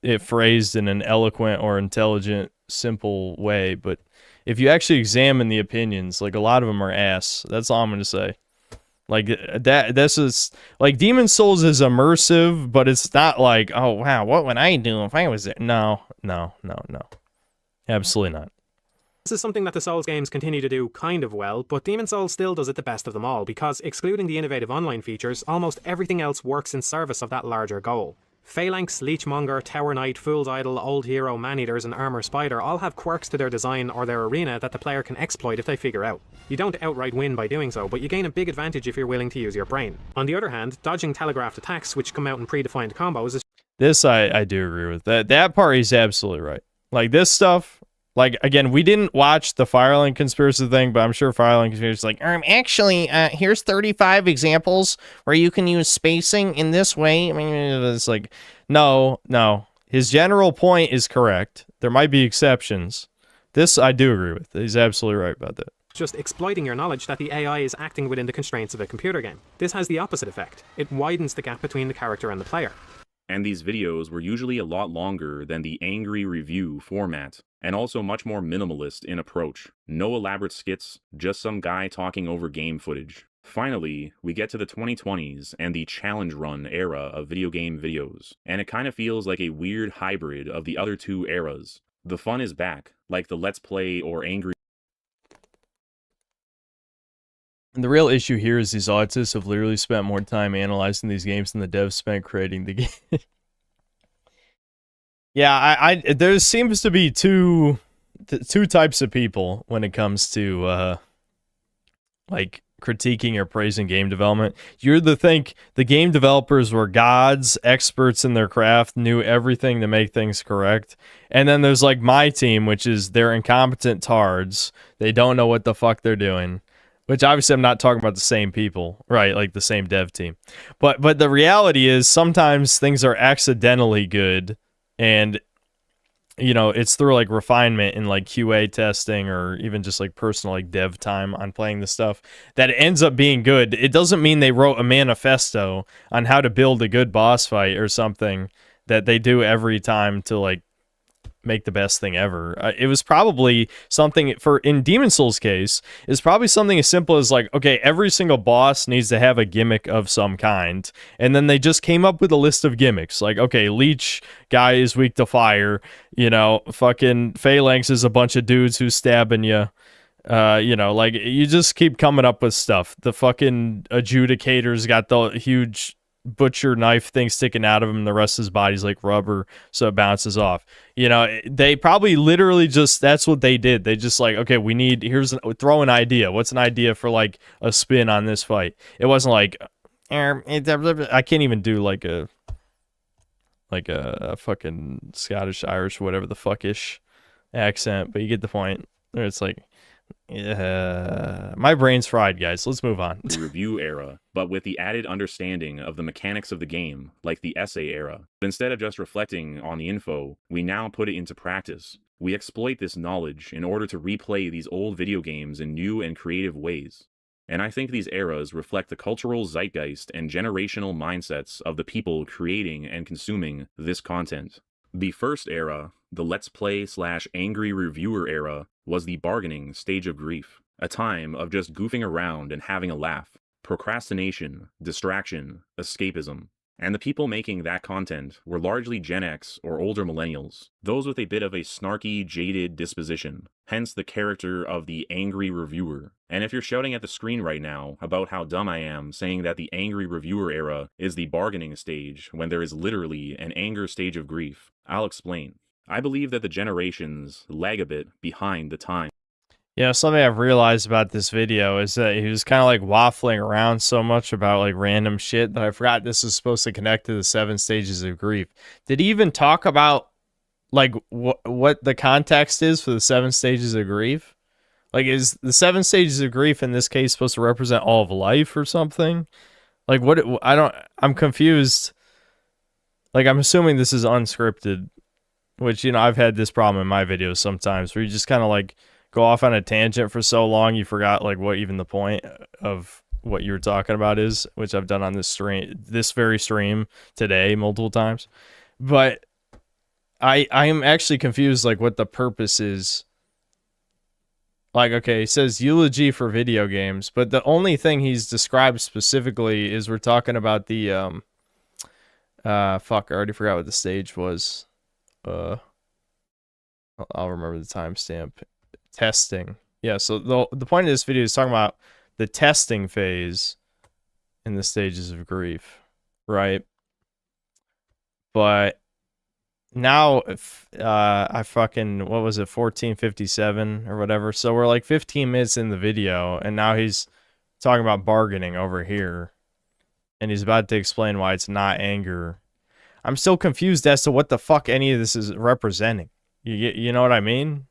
it phrased in an eloquent or intelligent, simple way. But if you actually examine the opinions, like, a lot of them are ass. That's all I'm going to say. Like, this is, like, Demon's Souls is immersive, but it's not like, oh, wow, what would I do if I was there? No. Absolutely not. This is something that the Souls games continue to do kind of well, but Demon's Souls still does it the best of them all, because excluding the innovative online features, almost everything else works in service of that larger goal. Phalanx, Leechmonger, Tower Knight, Fool's Idol, Old Hero, Man-Eaters and Armor Spider all have quirks to their design or their arena that the player can exploit if they figure out. You don't outright win by doing so, but you gain a big advantage if you're willing to use your brain. On the other hand, dodging telegraphed attacks, which come out in predefined combos, is... This I do agree with. That part is absolutely right. Like, this stuff, Like, again, we didn't watch the Firelink conspiracy thing, but I'm sure Firelink conspiracy is like, actually, here's 35 examples where you can use spacing in this way. I mean, it's like, no. His general point is correct. There might be exceptions. This I do agree with. He's absolutely right about that. Just exploiting your knowledge that the AI is acting within the constraints of a computer game. This has the opposite effect. It widens the gap between the character and the player. And these videos were usually a lot longer than the angry review format, and also much more minimalist in approach. No elaborate skits, just some guy talking over game footage. Finally, we get to the 2020s and the challenge run era of video game videos, and it kind of feels like a weird hybrid of the other two eras. The fun is back, like the Let's Play or angry. And the real issue here is these autists have literally spent more time analyzing these games than the devs spent creating the game. Yeah, there seems to be two types of people when it comes to like critiquing or praising game development. You're think the game developers were gods, experts in their craft, knew everything to make things correct. And then there's like my team, which is they're incompetent tards. They don't know what the fuck they're doing. Which obviously I'm not talking about the same people, right? Like the same dev team. But the reality is sometimes things are accidentally good, and you know, it's through like refinement in like QA testing or even just like personal like dev time on playing the stuff that it ends up being good. It doesn't mean they wrote a manifesto on how to build a good boss fight or something that they do every time to like make the best thing ever. It was probably something in Demon Souls case is probably something as simple as like, okay, every single boss needs to have a gimmick of some kind, and then they just came up with a list of gimmicks like, okay, Leech guy is weak to fire, you know, fucking Phalanx is a bunch of dudes who's stabbing you. You know, like you just keep coming up with stuff. The fucking Adjudicator's got the huge butcher knife thing sticking out of him, and the rest of his body's like rubber, so it bounces off. You know, they probably literally just, that's what they did. They just like, okay, throw an idea. What's an idea for like a spin on this fight? It wasn't like, I can't even do like a fucking Scottish, Irish, whatever the fuckish accent, but you get the point. It's like, my brain's fried, guys. Let's move on. The review era, but with the added understanding of the mechanics of the game, like the essay era. But instead of just reflecting on the info, we now put it into practice. We exploit this knowledge in order to replay these old video games in new and creative ways. And I think these eras reflect the cultural zeitgeist and generational mindsets of the people creating and consuming this content. The first era, the Let's Play / angry reviewer era, was the bargaining stage of grief, a time of just goofing around and having a laugh, procrastination, distraction, escapism. And the people making that content were largely Gen X or older millennials, those with a bit of a snarky, jaded disposition, hence the character of the angry reviewer. And if you're shouting at the screen right now about how dumb I am saying that the angry reviewer era is the bargaining stage when there is literally an anger stage of grief, I'll explain. I believe that the generations lag a bit behind the time. Yeah, something I've realized about this video is that he was kind of like waffling around so much about like random shit that I forgot this is supposed to connect to the 7 stages of grief. Did he even talk about like what the context is for the 7 stages of grief? Like, is the 7 stages of grief in this case supposed to represent all of life or something? Like, I'm confused. Like, I'm assuming this is unscripted, which, you know, I've had this problem in my videos sometimes where you just kind of like go off on a tangent for so long you forgot like what even the point of what you were talking about is, which I've done on this very stream today multiple times. But I am actually confused like what the purpose is. Like, okay, he says eulogy for video games, but the only thing he's described specifically is we're talking about the fuck, I already forgot what the stage was. I'll remember the timestamp. Testing. Yeah, so the point of this video is talking about the testing phase in the stages of grief, right? But now I fucking, what was it, 1457 or whatever, so we're like 15 minutes in the video and now he's talking about bargaining over here and he's about to explain why it's not anger. I'm still confused as to what the fuck any of this is representing. You know what I mean?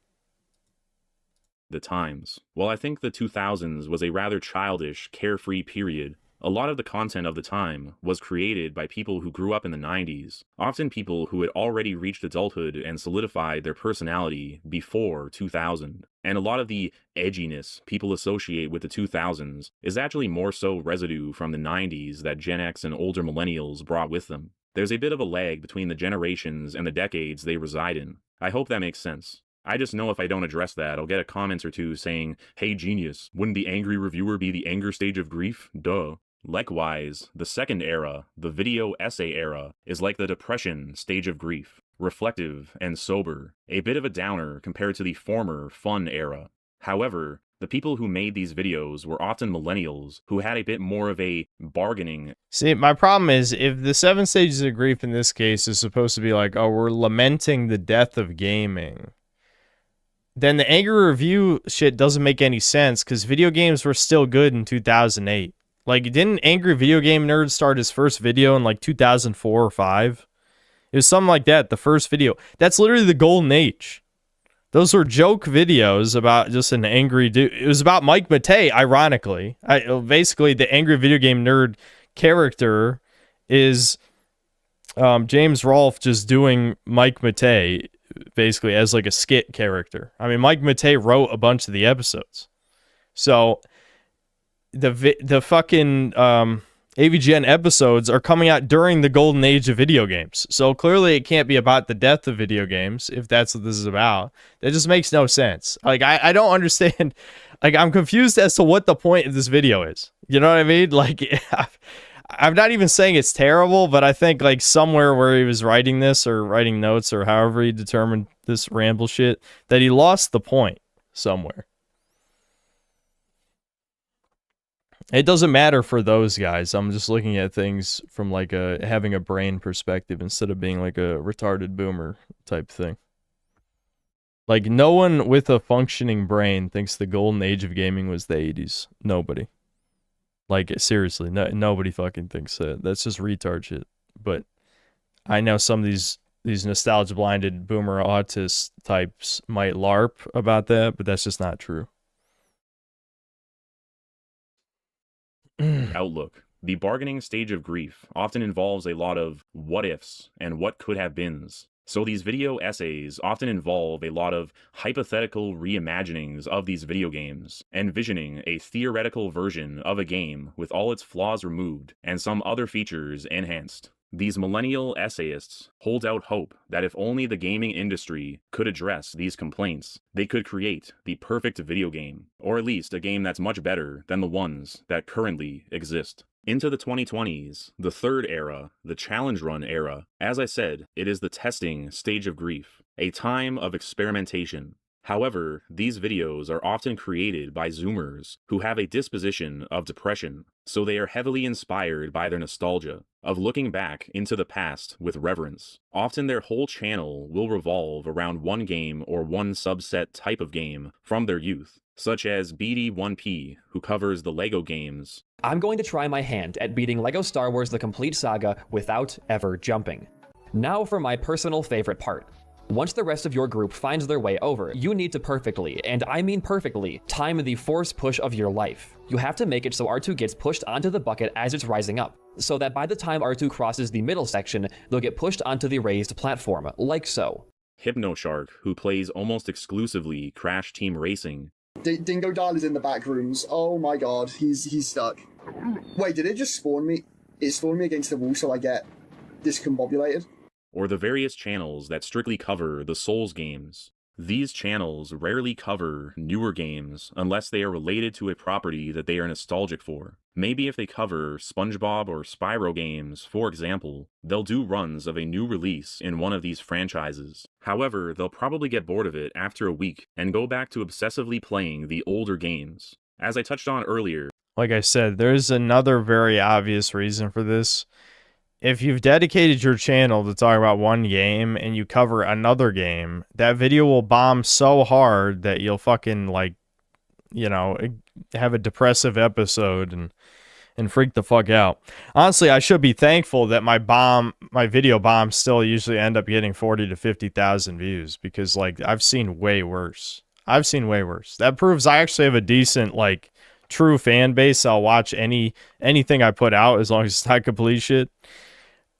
the times. While I think the 2000s was a rather childish, carefree period, a lot of the content of the time was created by people who grew up in the 90s, often people who had already reached adulthood and solidified their personality before 2000. And a lot of the edginess people associate with the 2000s is actually more so residue from the 90s that Gen X and older millennials brought with them. There's a bit of a lag between the generations and the decades they reside in. I hope that makes sense. I just know if I don't address that, I'll get a comment or two saying, "Hey genius, wouldn't the angry reviewer be the anger stage of grief? Duh." Likewise, the second era, the video essay era, is like the depression stage of grief, reflective and sober, a bit of a downer compared to the former fun era. However, the people who made these videos were often millennials who had a bit more of a bargaining. See, my problem is if the 7 stages of grief in this case is supposed to be like, oh, we're lamenting the death of gaming, then the angry review shit doesn't make any sense because video games were still good in 2008. Like, didn't Angry Video Game Nerd start his first video in like 2004 or 5? It was something like that, the first video. That's literally the golden age. Those were joke videos about just an angry dude. It was about Mike Matei, ironically. Basically, the Angry Video Game Nerd character is James Rolfe just doing Mike Matei, basically, as like a skit character. I mean, Mike Matei wrote a bunch of the episodes. So the fucking AVGN episodes are coming out during the golden age of video games. So clearly it can't be about the death of video games if that's what this is about. That just makes no sense. Like, I don't understand. Like, I'm confused as to what the point of this video is. You know what I mean? Like, I'm not even saying it's terrible, but I think like somewhere where he was writing this or writing notes or however he determined this ramble shit, that he lost the point somewhere. It doesn't matter for those guys. I'm just looking at things from like having a brain perspective instead of being like a retarded boomer type thing. Like, no one with a functioning brain thinks the golden age of gaming was the 80s. Nobody. Like, seriously, nobody fucking thinks that. That's just retard shit. But I know some of these nostalgia-blinded boomer autist types might LARP about that, but that's just not true. Outlook. The bargaining stage of grief often involves a lot of what ifs and what could have beens. So these video essays often involve a lot of hypothetical reimaginings of these video games, envisioning a theoretical version of a game with all its flaws removed and some other features enhanced. These millennial essayists hold out hope that if only the gaming industry could address these complaints, they could create the perfect video game, or at least a game that's much better than the ones that currently exist. Into the 2020s, the third era, the challenge run era, as I said, it is the testing stage of grief, a time of experimentation. However, these videos are often created by Zoomers who have a disposition of depression, so they are heavily inspired by their nostalgia, of looking back into the past with reverence. Often their whole channel will revolve around one game or one subset type of game from their youth, such as BD1P, who covers the LEGO games. I'm going to try my hand at beating LEGO Star Wars The Complete Saga without ever jumping. Now for my personal favorite part. Once the rest of your group finds their way over, you need to perfectly, and I mean perfectly, time the force push of your life. You have to make it so R2 gets pushed onto the bucket as it's rising up, so that by the time R2 crosses the middle section, they'll get pushed onto the raised platform, like so. HypnoShark, who plays almost exclusively Crash Team Racing. Dingo Dial is in the back rooms. Oh my god, he's stuck. Wait, did it just spawn me? It spawned me against the wall so I get discombobulated? Or the various channels that strictly cover the Souls games. These channels rarely cover newer games unless they are related to a property that they are nostalgic for. Maybe if they cover SpongeBob or Spyro games, for example, they'll do runs of a new release in one of these franchises. However, they'll probably get bored of it after a week and go back to obsessively playing the older games. As I touched on earlier, like I said, there's another very obvious reason for this. If you've dedicated your channel to talk about one game and you cover another game, that video will bomb so hard that you'll fucking, like, you know, have a depressive episode and freak the fuck out. Honestly, I should be thankful that my video bombs still usually end up getting 40 to 50,000 views because, like, I've seen way worse. I've seen way worse. That proves I actually have a decent, like, true fan base. I'll watch anything I put out as long as it's not complete shit.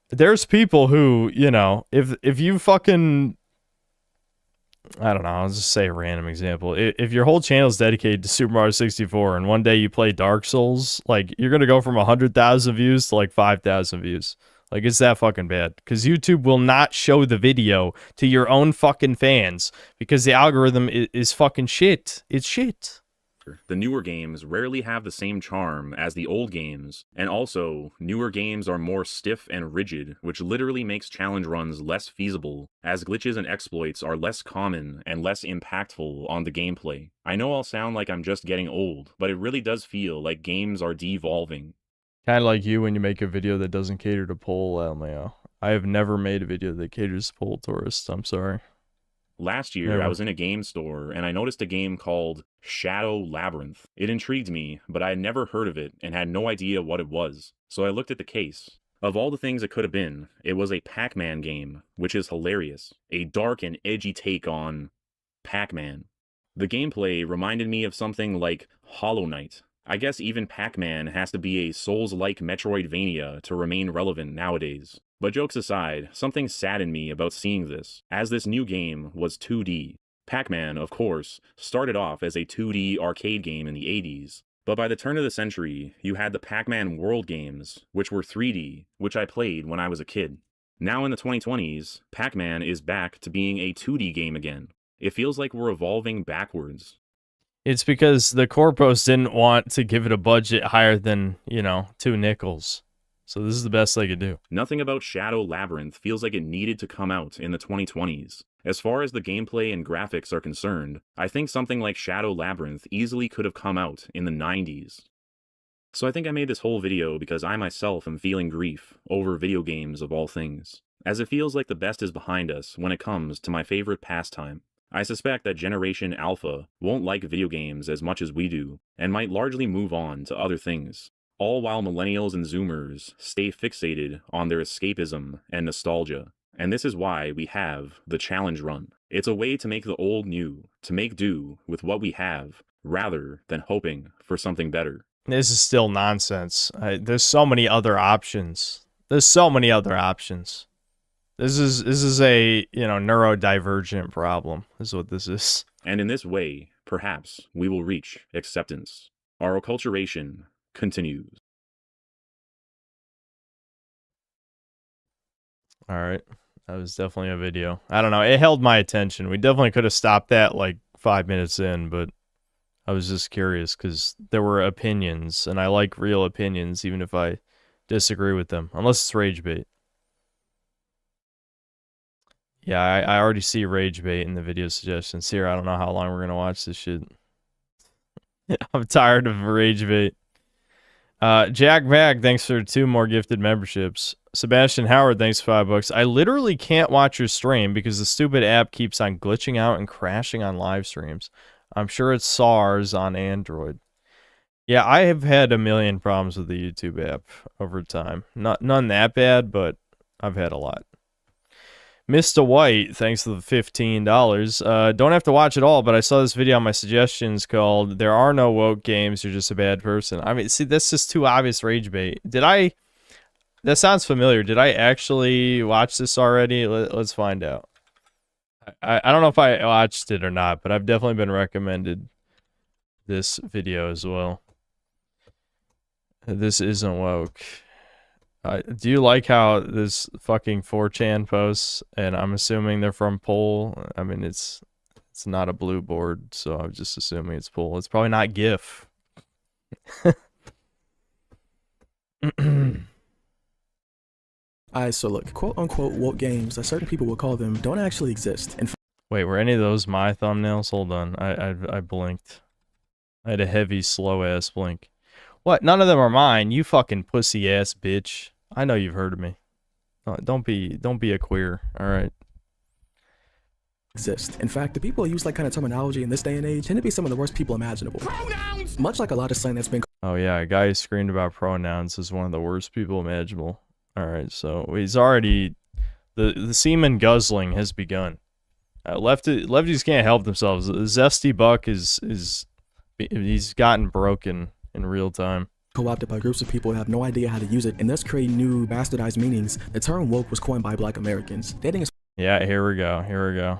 There's people who, you know, if you fucking, I don't know, I'll just say a random example. If your whole channel is dedicated to Super Mario 64 and one day you play Dark Souls, like, you're going to go from 100,000 views to like 5,000 views. Like, it's that fucking bad. Because YouTube will not show the video to your own fucking fans because the algorithm is fucking shit. It's shit. The newer games rarely have the same charm as the old games, and also, newer games are more stiff and rigid, which literally makes challenge runs less feasible, as glitches and exploits are less common and less impactful on the gameplay. I know I'll sound like I'm just getting old, but it really does feel like games are devolving. Kind of like you when you make a video that doesn't cater to Pole LMAO. I have never made a video that caters to Pole tourists. I'm sorry. Last year, I was in a game store, and I noticed a game called Shadow Labyrinth. It intrigued me, but I had never heard of it and had no idea what it was. So I looked at the case. Of all the things it could have been, it was a Pac-Man game, which is hilarious. A dark and edgy take on Pac-Man. The gameplay reminded me of something like Hollow Knight. I guess even Pac-Man has to be a Souls-like Metroidvania to remain relevant nowadays. But jokes aside, something saddened me about seeing this, as this new game was 2D. Pac-Man, of course, started off as a 2D arcade game in the 80s, but by the turn of the century, you had the Pac-Man World games, which were 3D, which I played when I was a kid. Now in the 2020s, Pac-Man is back to being a 2D game again. It feels like we're evolving backwards. It's because the corpos didn't want to give it a budget higher than, you know, 2 nickels. So this is the best they could do. Nothing about Shadow Labyrinth feels like it needed to come out in the 2020s. As far as the gameplay and graphics are concerned, I think something like Shadow Labyrinth easily could have come out in the 90s. So I think I made this whole video because I myself am feeling grief over video games of all things, as it feels like the best is behind us when it comes to my favorite pastime. I suspect that Generation Alpha won't like video games as much as we do, and might largely move on to other things, all while millennials and zoomers stay fixated on their escapism and nostalgia. And this is why we have the challenge run. It's a way to make the old new, to make do with what we have, rather than hoping for something better. This is still nonsense. There's so many other options. There's so many other options. This is a, you know, neurodivergent problem, is what this is. And in this way, perhaps, we will reach acceptance. Our acculturation continues. Alright. That was definitely a video. I don't know, it held my attention. We definitely could have stopped that like 5 minutes in, but I was just curious because there were opinions, and I like real opinions even if I disagree with them. Unless it's rage bait. Yeah, I already see rage bait in the video suggestions here. I don't know how long we're gonna watch this shit. I'm tired of rage bait. Jack Mag, thanks for 2 more gifted memberships. Sebastian Howard, thanks for $5. I literally can't watch your stream because the stupid app keeps on glitching out and crashing on live streams. I'm sure it's SARS on Android. Yeah, I have had a million problems with the YouTube app over time. None that bad, but I've had a lot. Mr. White, thanks to the $15. Don't have to watch it all, but I saw this video on my suggestions called "There Are No Woke Games, You're Just a Bad Person." I mean, see, that's just too obvious rage bait. That sounds familiar. Did I actually watch this already? Let's find out. I don't know if I watched it or not, but I've definitely been recommended this video as well. This isn't woke. Do you like how this fucking 4chan posts, and I'm assuming they're from Pole? I mean, it's not a blue board, so I'm just assuming it's Pole. It's probably not GIF. So look, quote-unquote woke games, as certain people will call them, don't actually exist. Wait, were any of those my thumbnails? Hold on, I blinked. I had a heavy, slow-ass blink. What? None of them are mine, you fucking pussy-ass bitch. I know you've heard of me. Don't be a queer, alright? Exist. In fact, the people who use that kind of terminology in this day and age tend to be some of the worst people imaginable. Pronouns! Much like a lot of slang that's been... Oh yeah, a guy who screamed about pronouns is one of the worst people imaginable. Alright, so he's already... The semen guzzling has begun. Lefties can't help themselves. Zesty Buck he's gotten broken in real time. Co-opted by groups of people who have no idea how to use it and thus create new bastardized meanings. The term woke was coined by Black Americans. Dating is Yeah, here we go.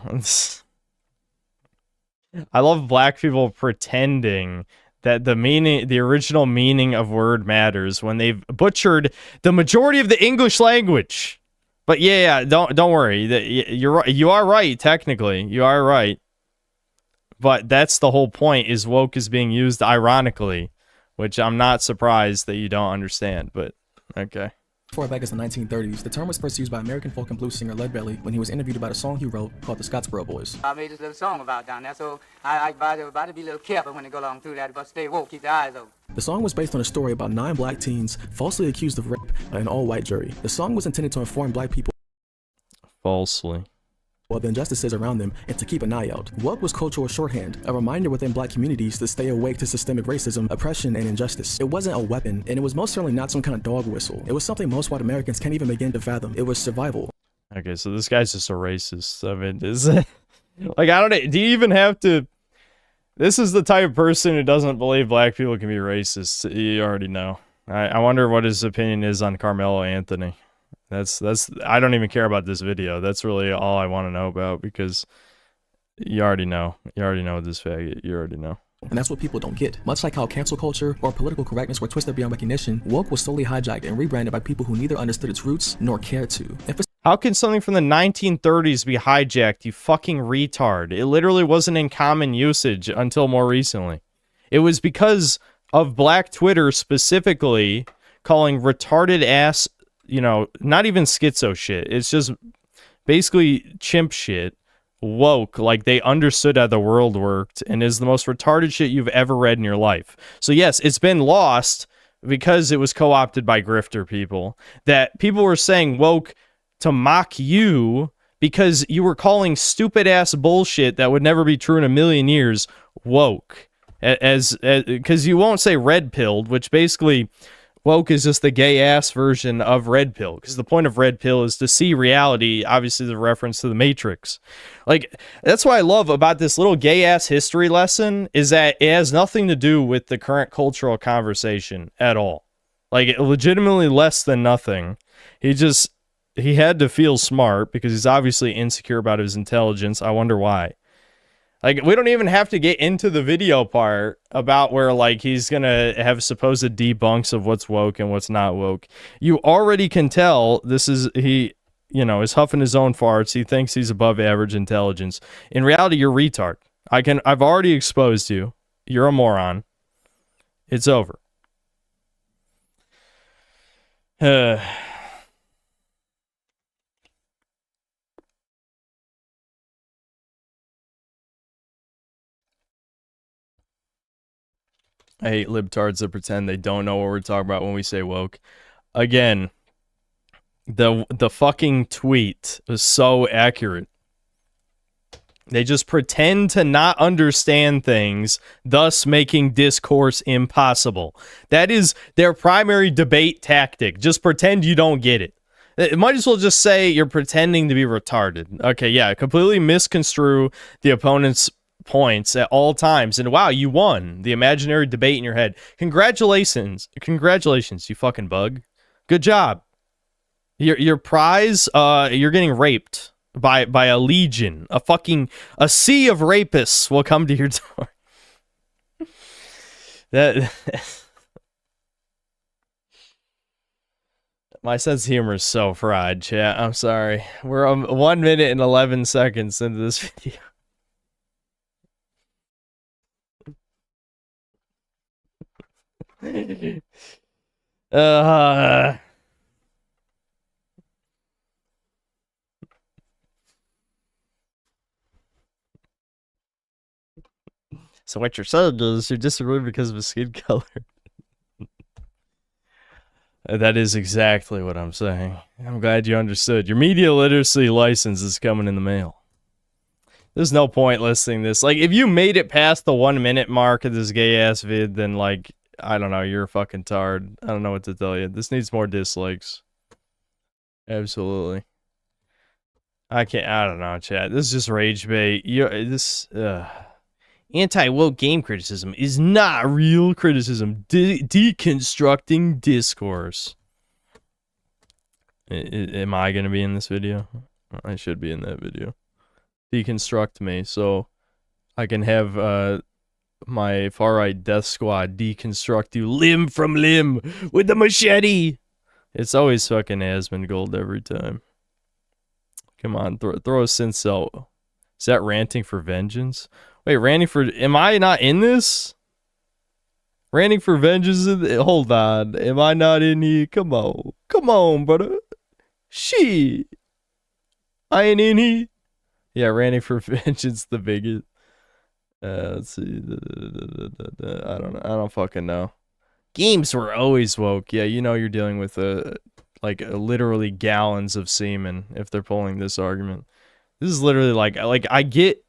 I love black people pretending that the original meaning of word matters when they've butchered the majority of the English language. But yeah, don't worry. You are right, technically. You are right. But that's the whole point, is woke is being used ironically, which I'm not surprised that you don't understand, but okay. far back as the 1930s. The term was first used by American folk and blues singer Leadbelly when he was interviewed about a song he wrote called the Scottsboro Boys. I made this little song about down there, so I advise everybody to be a little careful when they go along through that, but stay woke, keep their eyes open. The song was based on a story about 9 black teens falsely accused of rape by an all-white jury. The song was intended to inform black people falsely of the injustices around them and to keep an eye out. Woke was cultural shorthand, a reminder within black communities to stay awake to systemic racism, oppression, and injustice. It wasn't a weapon, and it was most certainly not some kind of dog whistle. It was something most white Americans can't even begin to fathom. It was survival. Okay, so this guy's just a racist. I mean, is like, I don't know, do you even have to... This is the type of person who doesn't believe black people can be racist. You already know. I wonder what his opinion is on Carmelo Anthony. That's I don't even care about this video. That's really all I want to know about, because you already know. You already know this faggot. You already know. And that's what people don't get. Much like how cancel culture or political correctness were twisted beyond recognition, woke was solely hijacked and rebranded by people who neither understood its roots nor cared to. How can something from the 1930s be hijacked, you fucking retard? It literally wasn't in common usage until more recently. It was because of black Twitter specifically calling retarded ass, you know, not even schizo shit. It's just basically chimp shit. Woke, like they understood how the world worked, and is the most retarded shit you've ever read in your life. So yes, it's been lost because it was co-opted by grifter people. That people were saying woke to mock you because you were calling stupid ass bullshit that would never be true in a million years woke. As because you won't say red pilled, which basically woke is just the gay ass version of red pill, because the point of red pill is to see reality. Obviously the reference to the Matrix. Like, that's what I love about this little gay ass history lesson, is that it has nothing to do with the current cultural conversation at all. Like, legitimately less than nothing. He had to feel smart because he's obviously insecure about his intelligence. I wonder why. Like, we don't even have to get into the video part about where, like, he's gonna have supposed debunks of what's woke and what's not woke. You already can tell this is, he, you know, is huffing his own farts. He thinks he's above average intelligence. In reality, you're a retard. I've already exposed you. You're a moron. It's over. I hate libtards that pretend they don't know what we're talking about when we say woke. Again, the fucking tweet is so accurate. They just pretend to not understand things, thus making discourse impossible. That is their primary debate tactic. Just pretend you don't get it. It might as well just say you're pretending to be retarded. Okay, yeah, completely misconstrue the opponent's points at all times, and wow, you won the imaginary debate in your head. Congratulations, you fucking bug. Good job. Your prize, you're getting raped by a legion, a sea of rapists will come to your door. That my sense of humor is so fried, chat. I'm sorry. We're 1 minute and 11 seconds into this video. So what you're saying is you're disagreeing because of his skin color. That is exactly what I'm saying. I'm glad you understood. Your media literacy license is coming in the mail. There's no point listening this. Like, if you made it past the 1 minute mark of this gay ass vid, then like, I don't know, you're a fucking tard. I don't know what to tell you. This needs more dislikes. Absolutely. I can't. I don't know, chat. This is just rage bait. This anti-woke game criticism is not real criticism. Deconstructing discourse. Am I gonna be in this video? I should be in that video. Deconstruct me so I can have my far-right death squad deconstruct you limb from limb with the machete. It's always fucking Asmongold every time. Come on, throw a synth out. Is that ranting for vengeance? Wait, ranting for... Am I not in this? Ranting for vengeance? Hold on. Am I not in here? Come on. Come on, brother. Shit. I ain't in here. Yeah, ranting for vengeance, the biggest. Let's see. I don't know. I don't fucking know. Games were always woke. Yeah, you know you're dealing with literally gallons of semen if they're pulling this argument. This is literally like I get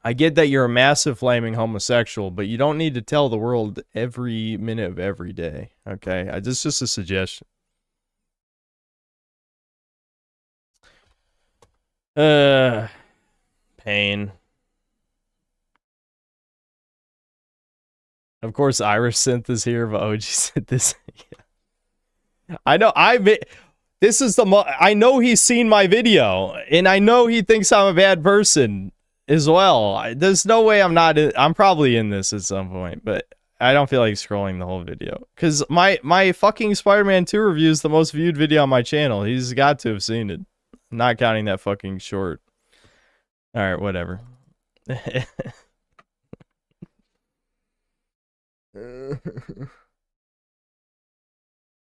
that you're a massive flaming homosexual, but you don't need to tell the world every minute of every day. Okay, this is just a suggestion. Pain. Of course, Irish synth is here, but OG synth is. Yeah. I know. This is I know he's seen my video, and I know he thinks I'm a bad person as well. There's no way I'm not. I'm probably in this at some point, but I don't feel like scrolling the whole video because my fucking Spider-Man 2 review is the most viewed video on my channel. He's got to have seen it, not counting that fucking short. All right, whatever.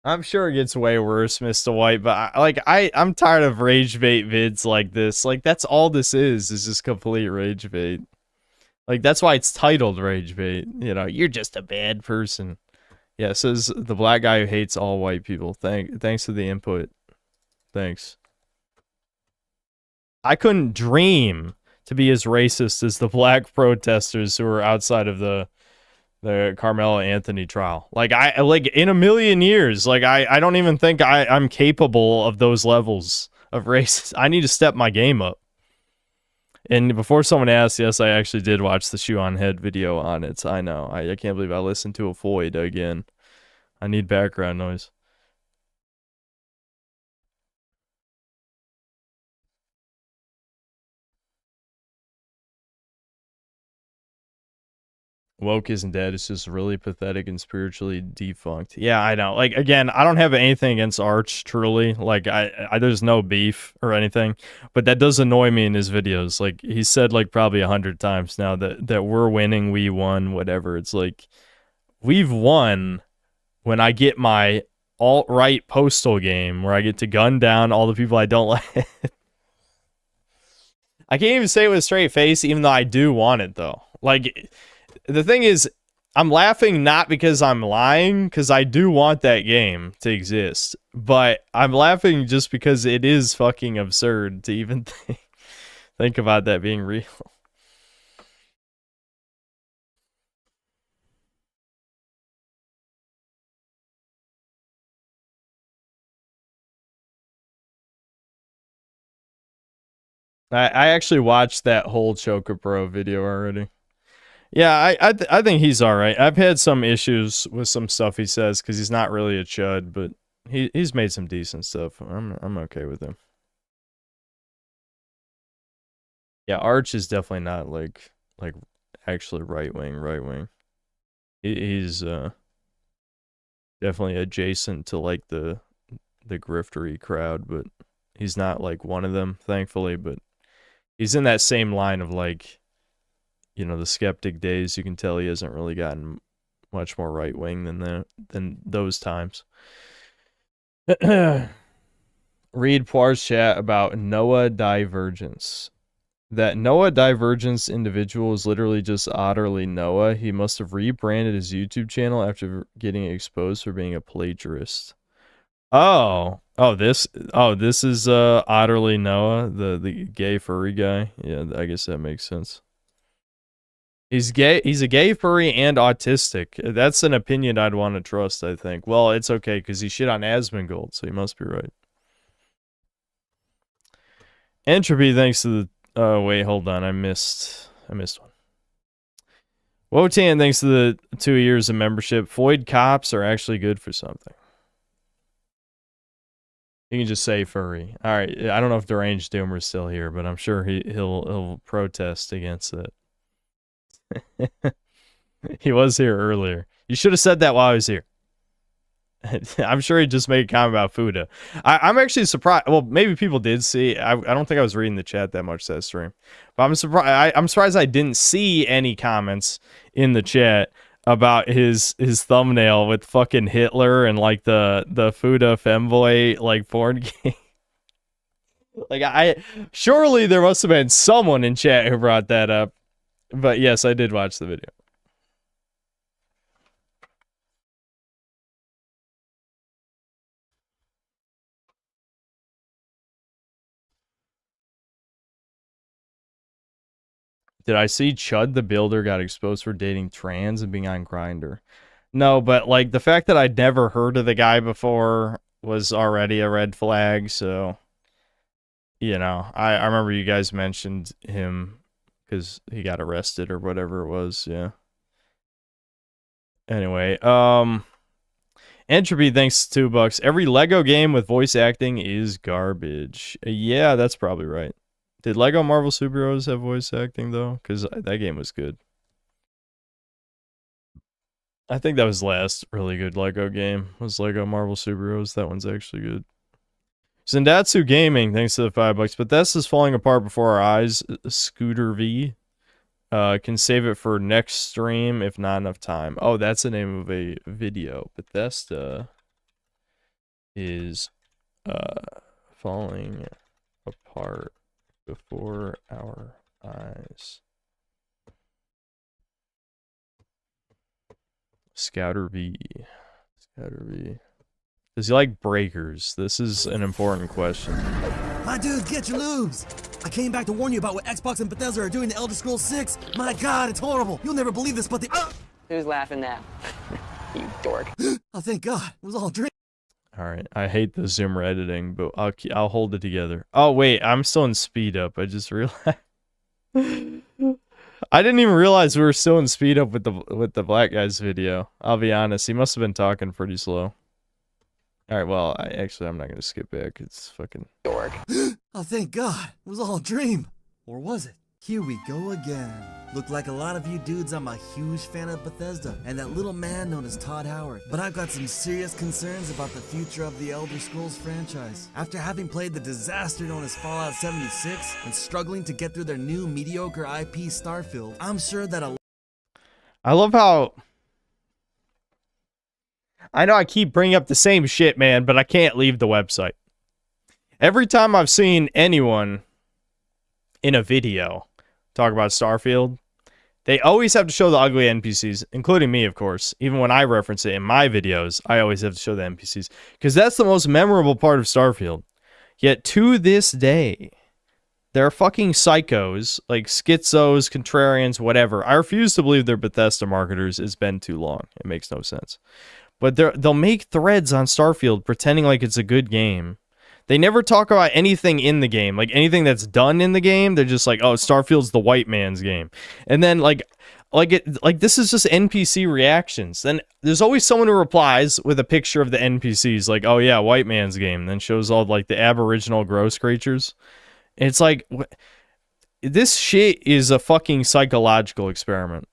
I'm sure it gets way worse, Mr. White, but I'm tired of rage bait vids like this. Like, that's all this is just complete rage bait. Like, that's why it's titled rage bait. You know, you're just a bad person. Yeah, it says the black guy who hates all white people. Thanks for the input. Thanks. I couldn't dream to be as racist as the black protesters who were outside of the Carmelo Anthony trial. Like in a million years, like I don't even think I'm capable of those levels of racist. I need to step my game up. And before someone asks, yes, I actually did watch the Shoe on Head video on it. I know. I can't believe I listened to a void again. I need background noise. Woke isn't dead. It's just really pathetic and spiritually defunct. Yeah, I know. Like, again, I don't have anything against Arch, truly. Like, I there's no beef or anything. But that does annoy me in his videos. Like, he said, like, probably 100 times now that we're winning, we won, whatever. It's like, we've won when I get my alt-right postal game where I get to gun down all the people I don't like. I can't even say it with a straight face, even though I do want it, though. Like... The thing is, I'm laughing not because I'm lying, because I do want that game to exist, but I'm laughing just because it is fucking absurd to even think about that being real. I actually watched that whole Choco Pro video already. Yeah, I think he's all right. I've had some issues with some stuff he says because he's not really a chud, but he's made some decent stuff. I'm okay with him. Yeah, Arch is definitely not like actually right wing. He's definitely adjacent to like the griftery crowd, but he's not like one of them, thankfully. But he's in that same line of like, you know, the skeptic days. You can tell he hasn't really gotten much more right wing than those times. Read Poir's chat about Noah Divergence. That Noah Divergence individual is literally just utterly Noah. He must have rebranded his YouTube channel after getting exposed for being a plagiarist. This is utterly Noah, the gay furry guy. Yeah, I guess that makes sense. He's gay. He's a gay furry and autistic. That's an opinion I'd want to trust, I think. Well, it's okay because he shit on Asmongold, so he must be right. Entropy, thanks to the... Oh, wait, hold on. I missed one. Wotan, thanks to the 2 years of membership. Void cops are actually good for something. You can just say furry. All right, I don't know if Deranged Doomer's still here, but I'm sure he'll protest against it. He was here earlier. You should have said that while I was here. I'm sure he just made a comment about Fuda. I'm actually surprised. Well, maybe people did see. I don't think I was reading the chat that much that stream, but I'm surprised. I'm surprised I didn't see any comments in the chat about his thumbnail with fucking Hitler and like the Fuda femboy like porn game. Like surely there must have been someone in chat who brought that up. But yes, I did watch the video. Did I see Chud the Builder got exposed for dating trans and being on Grindr? No, but like the fact that I'd never heard of the guy before was already a red flag, so you know, I remember you guys mentioned him because he got arrested or whatever it was, yeah. Anyway, Entropy, thanks to $2. Every Lego game with voice acting is garbage. Yeah, that's probably right. Did Lego Marvel Superheroes have voice acting, though? Because that game was good. I think that was the last really good Lego game, was Lego Marvel Superheroes. That one's actually good. Zendatsu Gaming, thanks to the $5. But this is falling apart before our eyes. Scooter V. Can save it for next stream if not enough time. Oh, that's the name of a video. Bethesda is falling apart before our eyes. Scouter V. Does he like breakers? This is an important question. My dudes, get your lubes! I came back to warn you about what Xbox and Bethesda are doing to Elder Scrolls 6. My god, it's horrible. You'll never believe this, but the... Who's laughing now? You dork. Oh, thank god. It was all a dream. Alright, I hate the zoomer editing, but I'll hold it together. Oh, wait, I'm still in speed up. I just realized... I didn't even realize we were still in speed up with the black guy's video. I'll be honest, he must have been talking pretty slow. Alright, well, I'm not gonna skip back. It's fucking... dork. Oh, thank god. It was all a dream. Or was it? Here we go again. Look like a lot of you dudes, I'm a huge fan of Bethesda and that little man known as Todd Howard. But I've got some serious concerns about the future of the Elder Scrolls franchise. After having played the disaster known as Fallout 76 and struggling to get through their new mediocre IP Starfield, I'm sure that I love how... I know I keep bringing up the same shit, man, but I can't leave the website. Every time I've seen anyone in a video talk about Starfield, they always have to show the ugly NPCs, including me, of course. Even when I reference it in my videos, I always have to show the NPCs, because that's the most memorable part of Starfield. Yet, to this day, they're fucking psychos, like schizos, contrarians, whatever. I refuse to believe they're Bethesda marketers. It's been too long. It makes no sense. But they'll make threads on Starfield pretending like it's a good game. They never talk about anything in the game, like anything that's done in the game. They're just like, oh, Starfield's the white man's game. And then like this is just NPC reactions. Then there's always someone who replies with a picture of the NPCs, like, oh yeah, white man's game. Then shows all like the aboriginal gross creatures. And it's like, this shit is a fucking psychological experiment.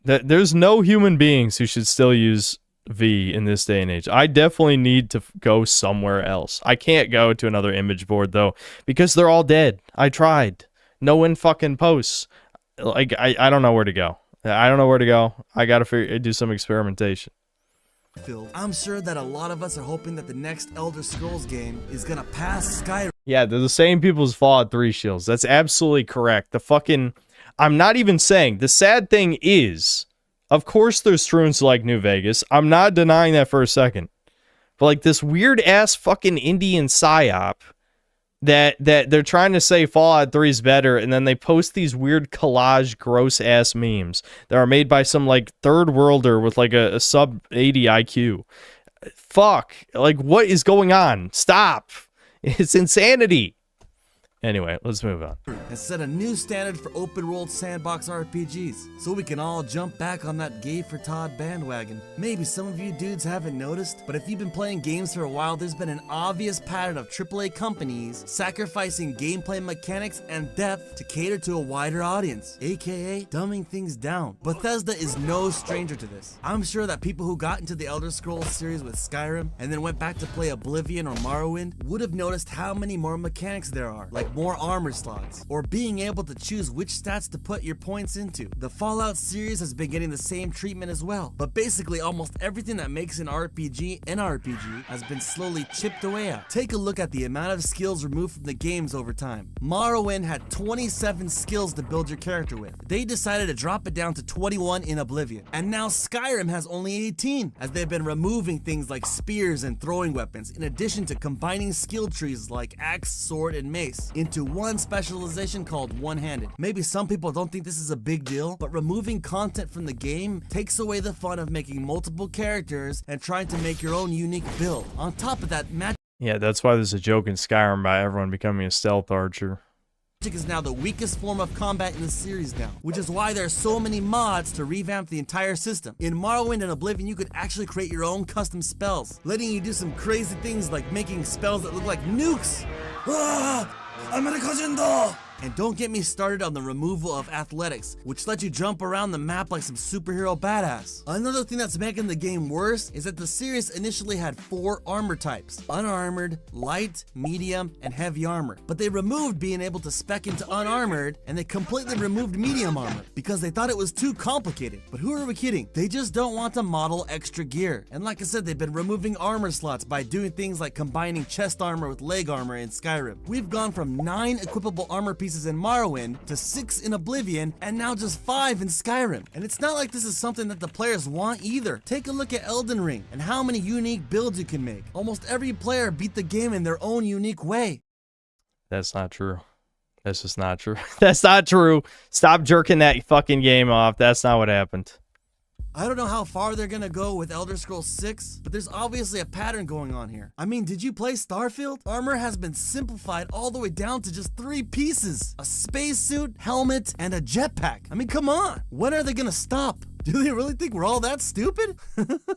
There's no human beings who should still use V in this day and age. I definitely need to go somewhere else. I can't go to another image board though, because they're all dead. I tried. No one fucking posts. Like I don't know where to go. I don't know where to go. I gotta do some experimentation. I'm sure that a lot of us are hoping that the next Elder Scrolls game is gonna pass Skyrim. Yeah, they're the same people as Fallout 3 shields. That's absolutely correct. I'm not even saying. The sad thing is, of course there's truants like New Vegas. I'm not denying that for a second. But like this weird ass fucking Indian psyop that they're trying to say Fallout 3 is better, and then they post these weird collage gross ass memes that are made by some like third worlder with like a sub 80 IQ. Fuck. Like what is going on? Stop. It's insanity. Anyway, let's move on. And set a new standard for open world sandbox RPGs, so we can all jump back on that gay for Todd bandwagon. Maybe some of you dudes haven't noticed, but if you've been playing games for a while, there's been an obvious pattern of AAA companies sacrificing gameplay mechanics and depth to cater to a wider audience, aka dumbing things down. Bethesda is no stranger to this. I'm sure that people who got into the Elder Scrolls series with Skyrim and then went back to play Oblivion or Morrowind would have noticed how many more mechanics there are, like more armor slots, or being able to choose which stats to put your points into. The Fallout series has been getting the same treatment as well, but basically almost everything that makes an RPG an RPG has been slowly chipped away at. Take a look at the amount of skills removed from the games over time. Morrowind had 27 skills to build your character with. They decided to drop it down to 21 in Oblivion, and now Skyrim has only 18, as they've been removing things like spears and throwing weapons, in addition to combining skill trees like axe, sword, and mace into one specialization called one-handed. Maybe some people don't think this is a big deal, but removing content from the game takes away the fun of making multiple characters and trying to make your own unique build. On top of that, Yeah, that's why there's a joke in Skyrim about everyone becoming a stealth archer. magic is now the weakest form of combat in the series now, which is why there are so many mods to revamp the entire system. In Morrowind and Oblivion, you could actually create your own custom spells, letting you do some crazy things like making spells that look like nukes. And don't get me started on the removal of athletics, which lets you jump around the map like some superhero badass. Another thing that's making the game worse is that the series initially had 4 armor types: unarmored, light, medium, and heavy armor. But they removed being able to spec into unarmored, and they completely removed medium armor because they thought it was too complicated. But who are we kidding? They just don't want to model extra gear. And like I said, they've been removing armor slots by doing things like combining chest armor with leg armor in Skyrim. We've gone from 9 equipable armor pieces in Morrowind to 6 in Oblivion, and now just 5 in Skyrim. And it's not like this is something that the players want either. Take a look at Elden Ring and how many unique builds you can make. Almost every player beat the game in their own unique way. That's not true. That's just not true. That's not true. Stop jerking that fucking game off. That's not what happened. I don't know how far they're gonna go with Elder Scrolls 6, but there's obviously a pattern going on here. I mean, did you play Starfield? Armor has been simplified all the way down to just 3 pieces: a spacesuit, helmet, and a jetpack. I mean, come on. When are they gonna stop? Do they really think we're all that stupid?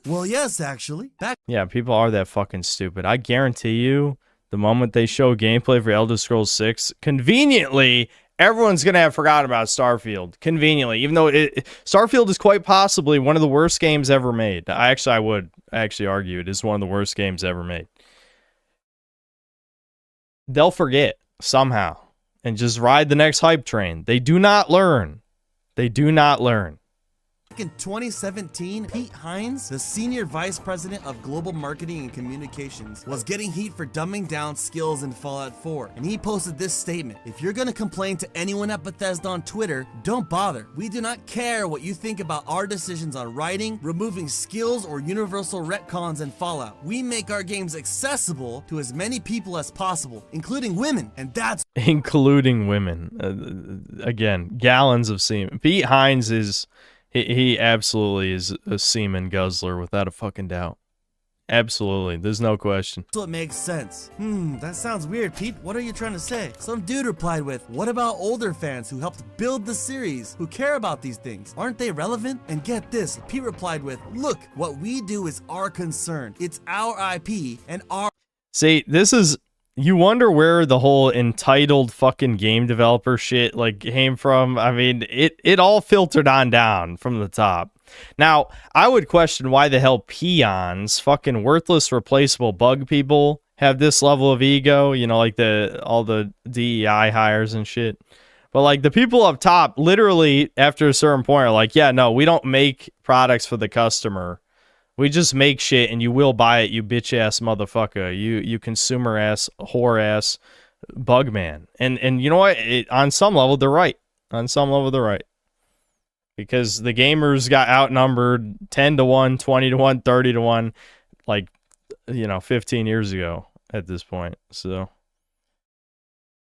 Well, yes, actually. Yeah, people are that fucking stupid. I guarantee you, the moment they show gameplay for Elder Scrolls 6, conveniently, everyone's going to have forgotten about Starfield. Conveniently. Even though Starfield is quite possibly one of the worst games ever made. I would actually argue it is one of the worst games ever made. They'll forget somehow and just ride the next hype train. They do not learn. They do not learn. In 2017, Pete Hines, the senior vice president of global marketing and communications, was getting heat for dumbing down skills in Fallout 4. And he posted this statement: "If you're gonna complain to anyone at Bethesda on Twitter, don't bother. We do not care what you think about our decisions on writing, removing skills, or universal retcons in Fallout. We make our games accessible to as many people as possible, including women, and that's..." Including women. Again, gallons of semen. Pete Hines is... He absolutely is a semen guzzler without a fucking doubt. Absolutely. There's no question. So it makes sense. That sounds weird, Pete. What are you trying to say? Some dude replied with, "What about older fans who helped build the series, who care about these things? Aren't they relevant?" And get this, Pete replied with, "Look, what we do is our concern. It's our IP and our..." See, this is... You wonder where the whole entitled fucking game developer shit like came from. I mean, it all filtered on down from the top. Now, I would question why the hell peons, fucking worthless, replaceable bug people, have this level of ego. You know, like all the DEI hires and shit. But like the people up top, literally after a certain point, are like, yeah, no, we don't make products for the customer. We just make shit and you will buy it, you bitch ass motherfucker. You consumer ass, whore ass bug man. And you know what? On some level, they're right. On some level, they're right. Because the gamers got outnumbered 10 to 1, 20 to 1, 30 to 1, like, 15 years ago at this point. So,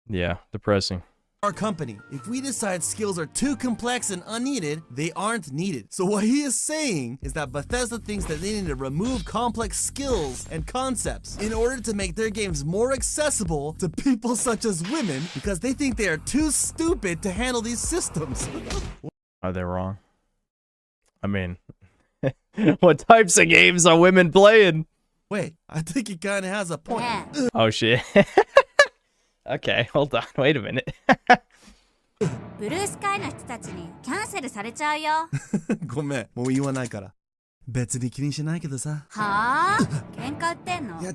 yeah, depressing. our company. If we decide skills are too complex and unneeded, they aren't needed. So what he is saying is that Bethesda thinks that they need to remove complex skills and concepts in order to make their games more accessible to people such as women because they think they are too stupid to handle these systems. Are they wrong? I mean, what types of games are women playing? Wait, I think he kind of has a point. Oh shit. Okay, hold on. Wait a minute. ブルースカイの人たちにキャンセルされちゃうよ。ごめん、もう言わないから。別に気にしないけどさ。はぁ？喧嘩売ってんの？いや違う。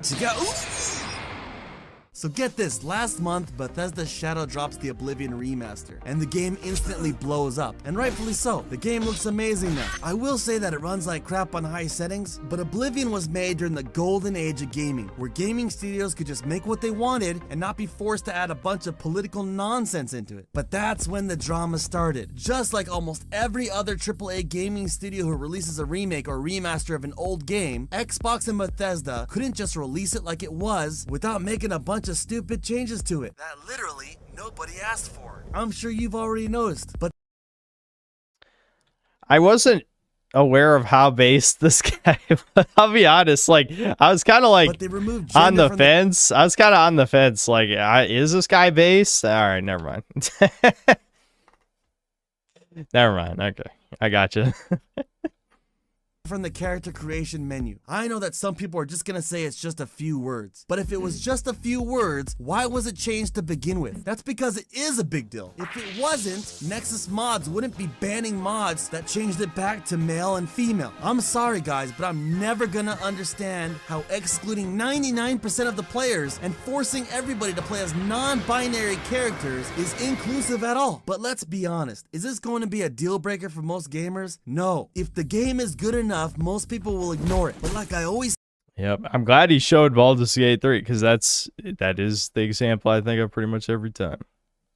So get this, last month, Bethesda Shadow drops the Oblivion remaster, and the game instantly blows up, and rightfully so. The game looks amazing now. I will say that it runs like crap on high settings, but Oblivion was made during the golden age of gaming, where gaming studios could just make what they wanted and not be forced to add a bunch of political nonsense into it. But that's when the drama started. Just like almost every other AAA gaming studio who releases a remake or remaster of an old game, Xbox and Bethesda couldn't just release it like it was without making a bunch of stupid changes to it that literally nobody asked for. I'm sure you've already noticed, but I wasn't aware of how based this guy was. I'll be honest, like I was kind of like on the fence. I was kind of on the fence, like is this guy based? All right, never mind. Never mind. Okay, I got you. from the character creation menu. I know that some people are just gonna say it's just a few words, but if it was just a few words, why was it changed to begin with? That's because it is a big deal. If it wasn't, Nexus Mods wouldn't be banning mods that changed it back to male and female. I'm sorry guys, but I'm never gonna understand how excluding 99% of the players and forcing everybody to play as non-binary characters is inclusive at all. But let's be honest, is this going to be a deal breaker for most gamers? No. If the game is good enough, most people will ignore it. But like I always Yep, I'm glad he showed Baldur's Gate 3 because that is the example I think of pretty much every time.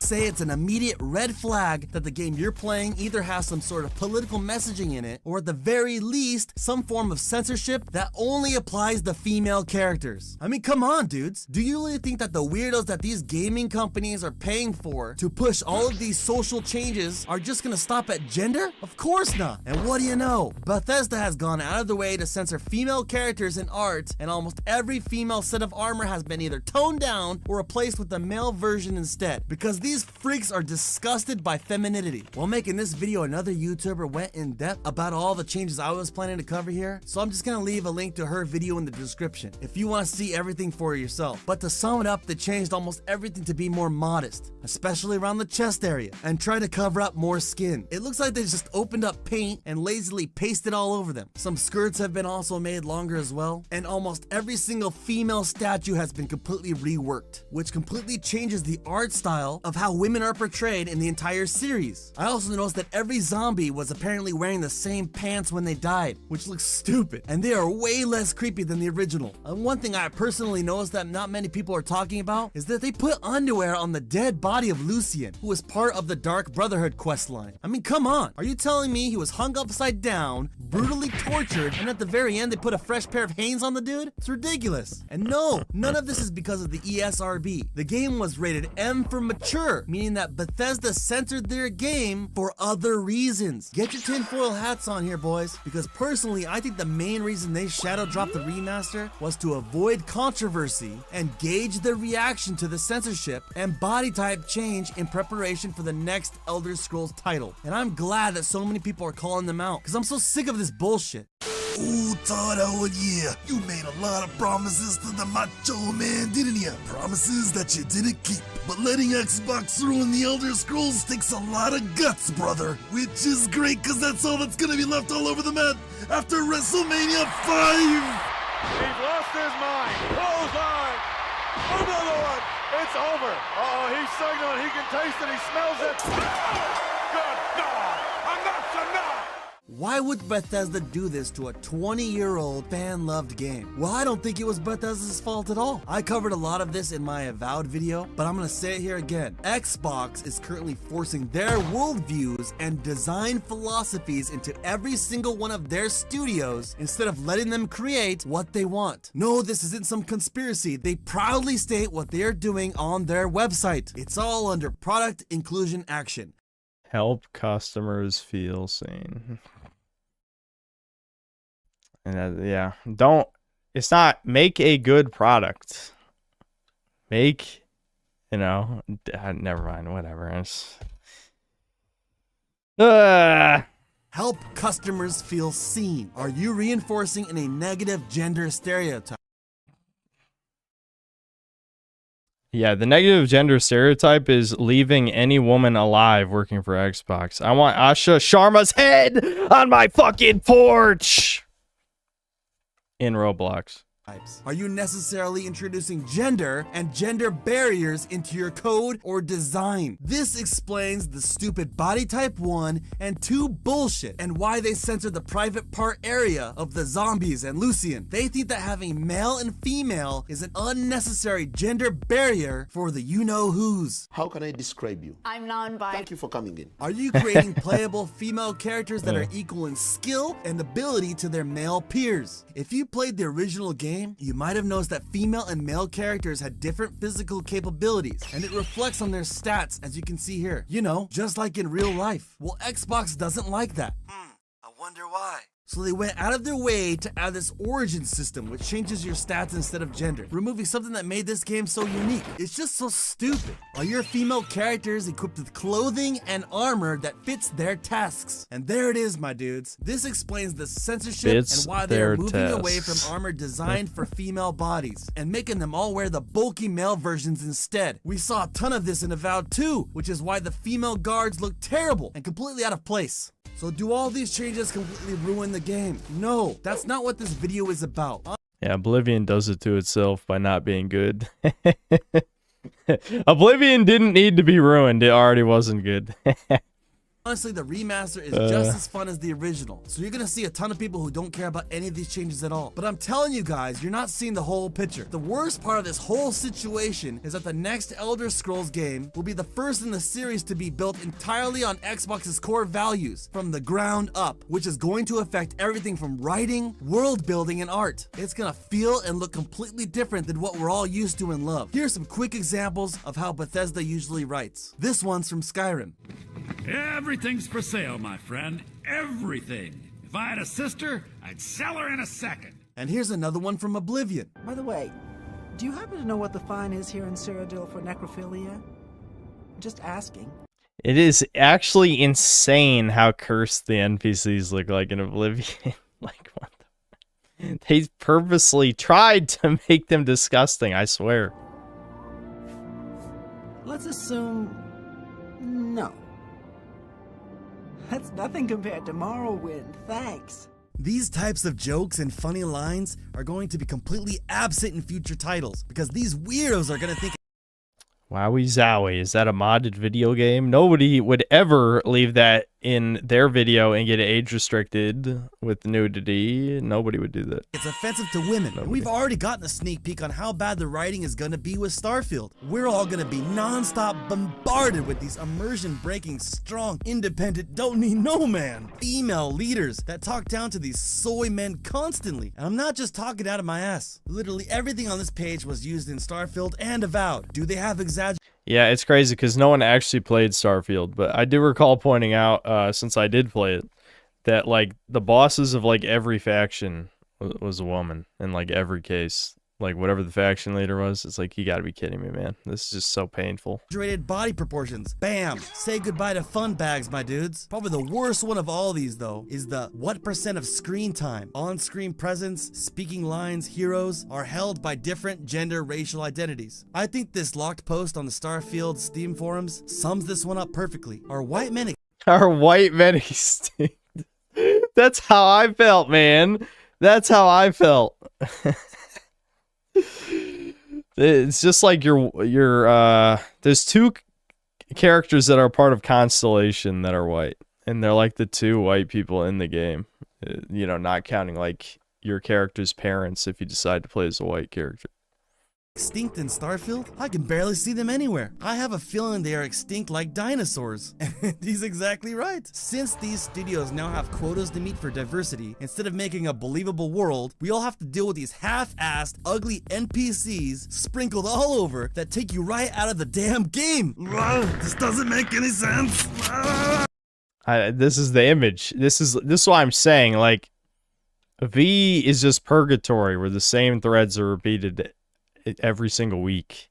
say, it's an immediate red flag that the game you're playing either has some sort of political messaging in it, or at the very least, some form of censorship that only applies to female characters. I mean, come on, dudes. Do you really think that the weirdos that these gaming companies are paying for to push all of these social changes are just gonna stop at gender? Of course not. And what do you know? Bethesda has gone out of the way to censor female characters in art, and almost every female set of armor has been either toned down or replaced with a male version instead, because these freaks are disgusted by femininity. While making this video, another YouTuber went in depth about all the changes I was planning to cover here, so I'm just gonna leave a link to her video in the description if you want to see everything for yourself. But to sum it up, they changed almost everything to be more modest, especially around the chest area, and try to cover up more skin. It looks like they just opened up paint and lazily pasted all over them. Some skirts have been also made longer as well, and almost every single female statue has been completely reworked, which completely changes the art style of how women are portrayed in the entire series. I also noticed that every zombie was apparently wearing the same pants when they died, which looks stupid, and they are way less creepy than the original. And one thing I personally noticed that not many people are talking about is that they put underwear on the dead body of Lucien, who was part of the Dark Brotherhood questline. I mean, come on, are you telling me he was hung upside down, brutally tortured, and at the very end they put a fresh pair of Hanes on the dude? It's ridiculous. And no, none of this is because of the ESRB. The game was rated M for mature, meaning that Bethesda censored their game for other reasons. Get your tinfoil hats on here, boys, because personally I think the main reason they shadow dropped the remaster was to avoid controversy and gauge the reaction to the censorship and body type change in preparation for the next Elder Scrolls title. And I'm glad that so many people are calling them out, because I'm so sick of this bullshit. Ooh, Todd Howard, yeah. You made a lot of promises to the Macho Man, didn't you? Promises that you didn't keep. But letting Xbox ruin the Elder Scrolls takes a lot of guts, brother. Which is great, because that's all that's gonna be left all over the map after WrestleMania 5! He's lost his mind. Close on. Another one. It's over. Uh-oh, he's signaling. He can taste it. He smells it. Good God. Enough's enough. Why would Bethesda do this to a 20-year-old fan-loved game? Well, I don't think it was Bethesda's fault at all. I covered a lot of this in my Avowed video, but I'm gonna say it here again. Xbox is currently forcing their worldviews and design philosophies into every single one of their studios instead of letting them create what they want. No, this isn't some conspiracy. They proudly state what they are doing on their website. It's all under product inclusion action. Help customers feel seen. And yeah, don't. It's not make a good product. Make, never mind. Whatever. Help customers feel seen. Are you reinforcing in a negative gender stereotype? Yeah, the negative gender stereotype is leaving any woman alive working for Xbox. I want Asha Sharma's head on my fucking porch in Roblox. Are you necessarily introducing gender and gender barriers into your code or design? This explains the stupid body type 1 and 2 bullshit and why they censored the private part area of the zombies and Lucian. They think that having male and female is an unnecessary gender barrier for the you-know-whos. How can I describe you? I'm non-bi. Thank you for coming in. Are you creating playable female characters that are equal in skill and ability to their male peers? If you played the original game, you might have noticed that female and male characters had different physical capabilities, and it reflects on their stats as you can see here. You know, just like in real life. Well, Xbox doesn't like that. I wonder why. So they went out of their way to add this origin system which changes your stats instead of gender, removing something that made this game so unique. It's just so stupid. Are your female characters equipped with clothing and armor that fits their tasks? And there it is, my dudes. This explains the censorship and why they are moving away from armor designed for female bodies and making them all wear the bulky male versions instead. We saw a ton of this in Avowed 2, which is why the female guards look terrible and completely out of place. So do all these changes completely ruin the game? No, that's not what this video is about. Yeah, Oblivion does it to itself by not being good. Oblivion didn't need to be ruined. It already wasn't good. Honestly, the remaster is just as fun as the original. So you're gonna see a ton of people who don't care about any of these changes at all. But I'm telling you guys, you're not seeing the whole picture. The worst part of this whole situation is that the next Elder Scrolls game will be the first in the series to be built entirely on Xbox's core values from the ground up, which is going to affect everything from writing, world building, and art. It's gonna feel and look completely different than what we're all used to and love. Here's some quick examples of how Bethesda usually writes. This one's from Skyrim. Everything's for sale, my friend. Everything. If I had a sister, I'd sell her in a second. And here's another one from Oblivion. By the way, do you happen to know what the fine is here in Cyrodiil for necrophilia? Just asking. It is actually insane how cursed the NPCs look like in Oblivion. Like, what the... They purposely tried to make them disgusting, I swear. Let's assume... no. That's nothing compared to Morrowind, thanks. These types of jokes and funny lines are going to be completely absent in future titles because these weirdos are going to think... Wowie zowie, is that a modded video game? Nobody would ever leave that in their video and get age restricted with nudity. Nobody would do that. It's offensive to women. Nobody. We've already gotten a sneak peek on how bad the writing is going to be with Starfield. We're all going to be non-stop bombarded with these immersion-breaking, strong, independent, don't need no man female leaders that talk down to these soy men constantly. And I'm not just talking out of my ass. Literally everything on this page was used in Starfield and Avowed. Do they have Yeah, it's crazy because no one actually played Starfield, but I do recall pointing out, since I did play it, that like the bosses of like every faction was a woman in like every case. Like whatever the faction leader was, it's like, you gotta be kidding me, man. This is just so painful. Exaggerated body proportions. Bam! Say goodbye to fun bags, my dudes. Probably the worst one of all these, though, is the what % of screen time, on-screen presence, speaking lines, heroes are held by different gender racial identities. I think this locked post on the Starfield Steam forums sums this one up perfectly. Are white men... Are white men extinct? That's how I felt, man. That's how I felt. It's just like there's two characters that are part of Constellation that are white, And they're like the 2 white people in the game. You know, not counting like your character's parents if you decide to play as a white character. Extinct in Starfield? I can barely see them anywhere. I have a feeling they are extinct like dinosaurs. And he's exactly right. Since these studios now have quotas to meet for diversity, instead of making a believable world, we all have to deal with these half-assed, ugly NPCs sprinkled all over that take you right out of the damn game. This doesn't make any sense. This is the image. This is what I'm saying. Like, V is just purgatory where the same threads are repeated every single week.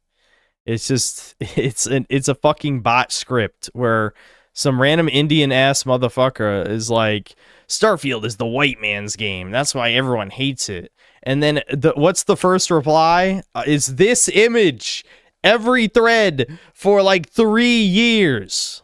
It's just it's a fucking bot script where some random Indian ass motherfucker is like, Starfield is the white man's game, that's why everyone hates it. And then what's the first reply? Is this image every thread for like 3 years.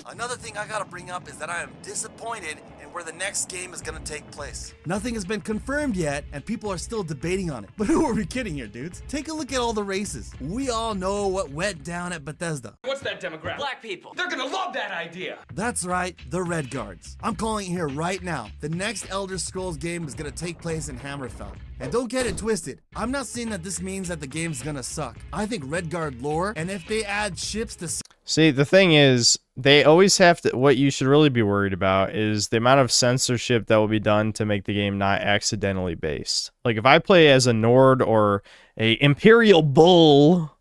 Another thing I gotta bring up is that I am disappointed in where the next game is gonna take place. Nothing has been confirmed yet, and people are still debating on it. But who are we kidding here, dudes? Take a look at all the races. We all know what went down at Bethesda. What's that demographic? Black people. They're gonna love that idea. That's right, the Red Guards. I'm calling it here right now. The next Elder Scrolls game is gonna take place in Hammerfell. And don't get it twisted, I'm not saying that this means that the game's gonna suck. I think Red Guard lore, and if they add ships to... See, the thing is, they always have to... What you should really be worried about is the amount of censorship that will be done to make the game not accidentally based. Like, if I play as a Nord or a Imperial Bull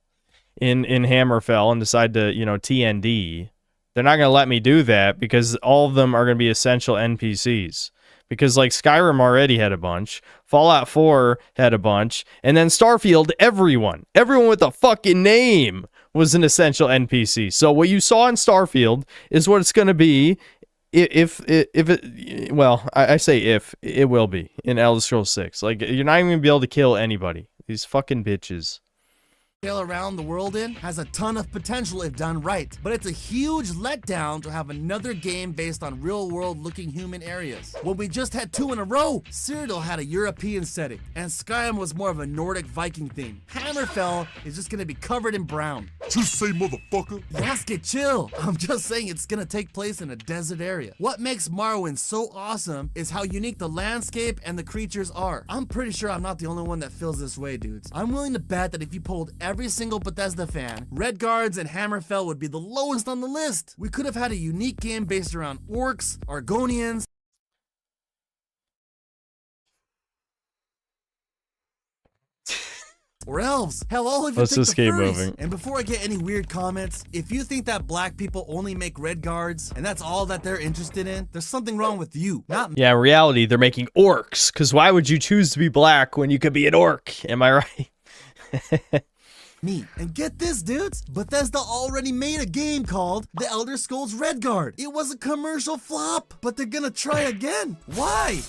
in Hammerfell and decide to, you know, TND, they're not going to let me do that because all of them are going to be essential NPCs. Because, like, Skyrim already had a bunch, Fallout 4 had a bunch, and then Starfield, everyone with a fucking name was an essential NPC. So what you saw in Starfield is what it's going to be if it, well, I say if, it will be in Elder Scrolls 6. Like, you're not even going to be able to kill anybody. These fucking bitches. Around the world in has a ton of potential if done right, but it's a huge letdown to have another game based on real-world looking human areas. When we just had 2 in a row, Cyrodiil had a European setting, and Skyrim was more of a Nordic Viking theme. Hammerfell is just gonna be covered in brown. Just say motherfucker. Yasuke, chill. I'm just saying it's gonna take place in a desert area. What makes Morrowind so awesome is how unique the landscape and the creatures are. I'm pretty sure I'm not the only one that feels this way, dudes. I'm willing to bet that if you polled every single Bethesda fan, Red Guards and Hammerfell would be the lowest on the list. We could have had a unique game based around orcs, Argonians, or elves. Hell, all of you Let's pick just the keep furries. moving. And before I get any weird comments, if you think that black people only make Red Guards and that's all that they're interested in, there's something wrong with you, not me. Yeah, in reality, they're making orcs, because why would you choose to be black when you could be an orc? Am I right? Me. And get this, dudes, Bethesda already made a game called The Elder Scrolls Redguard. It was a commercial flop, but they're gonna try again. Why?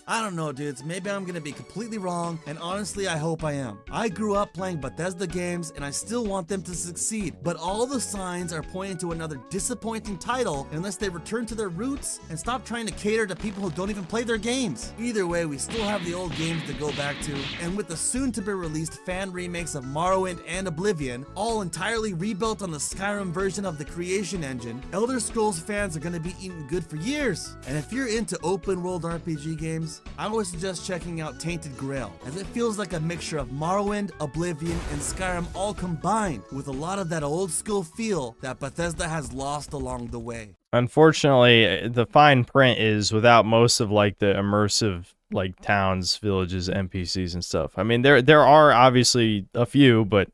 I don't know, dudes. Maybe I'm gonna be completely wrong, and honestly, I hope I am. I grew up playing Bethesda games, and I still want them to succeed, but all the signs are pointing to another disappointing title unless they return to their roots and stop trying to cater to people who don't even play their games. Either way, we still have the old games to go back to, and with the soon-to-be-released fan remakes of Morrowind and Oblivion, all entirely rebuilt on the Skyrim version of the Creation Engine, Elder Scrolls fans are gonna be eating good for years. And if you're into open-world RPG games, I would suggest checking out Tainted Grail, as it feels like a mixture of Morrowind, Oblivion, and Skyrim all combined, with a lot of that old school feel that Bethesda has lost along the way. Unfortunately, the fine print is without most of like the immersive like towns, villages, NPCs and stuff. I mean, there are obviously a few, but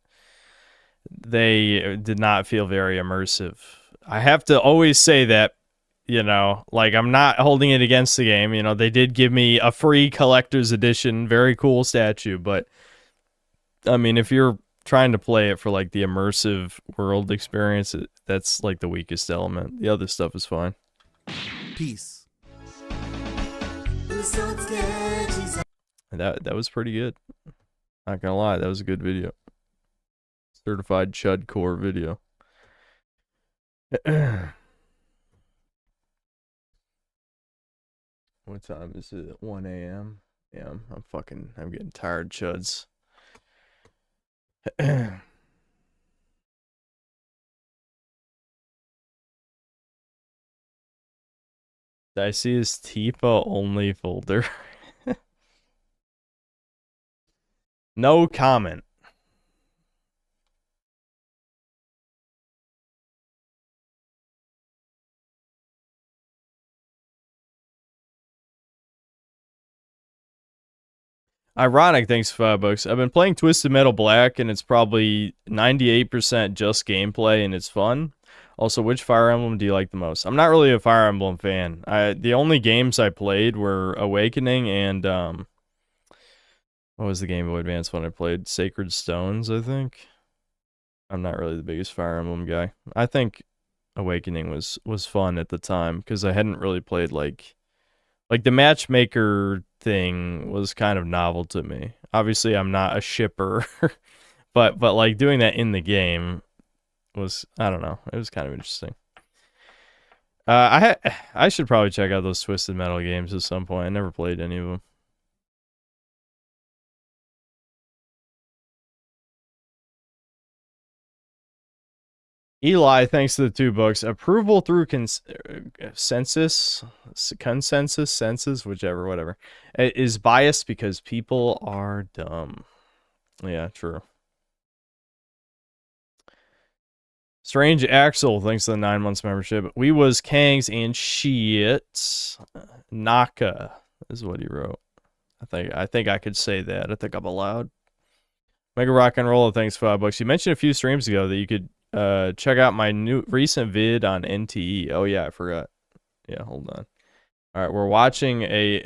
they did not feel very immersive. I have to always say that, you know, like, I'm not holding it against the game. You know, they did give me a free collector's edition, very cool statue, but I mean, if you're trying to play it for like the immersive world experience, that's like the weakest element. The other stuff is fine. Peace. And that was pretty good. Not gonna lie, that was a good video. Certified Chud Core video. What time is it? 1 a.m. Yeah, I'm getting tired, chuds. I see his Tifa only folder. No comment. Ironic, thanks for $5. I've been playing Twisted Metal Black, and it's probably 98% just gameplay, and it's fun. Also, which Fire Emblem do you like the most? I'm not really a Fire Emblem fan. The only games I played were Awakening and what was the Game Boy Advance one I played? Sacred Stones, I think. I'm not really the biggest Fire Emblem guy. I think Awakening was fun at the time because I hadn't really played like the matchmaker thing was kind of novel to me. Obviously, I'm not a shipper, but like doing that in the game was, I don't know, it was kind of interesting. I should probably check out those Twisted Metal games at some point. I never played any of them. Eli, thanks to the $2. Approval through consensus, whichever, whatever, is biased because people are dumb. Yeah, true. Strange Axel, thanks to the 9 months membership. We was Kangs and shit. Naka is what he wrote. I think I could say that. I think I'm allowed. Mega Rock and Roll, thanks for $5. You mentioned a few streams ago that you could check out my recent vid on NTE. Oh yeah, I forgot. Yeah, hold on. All right, we're watching a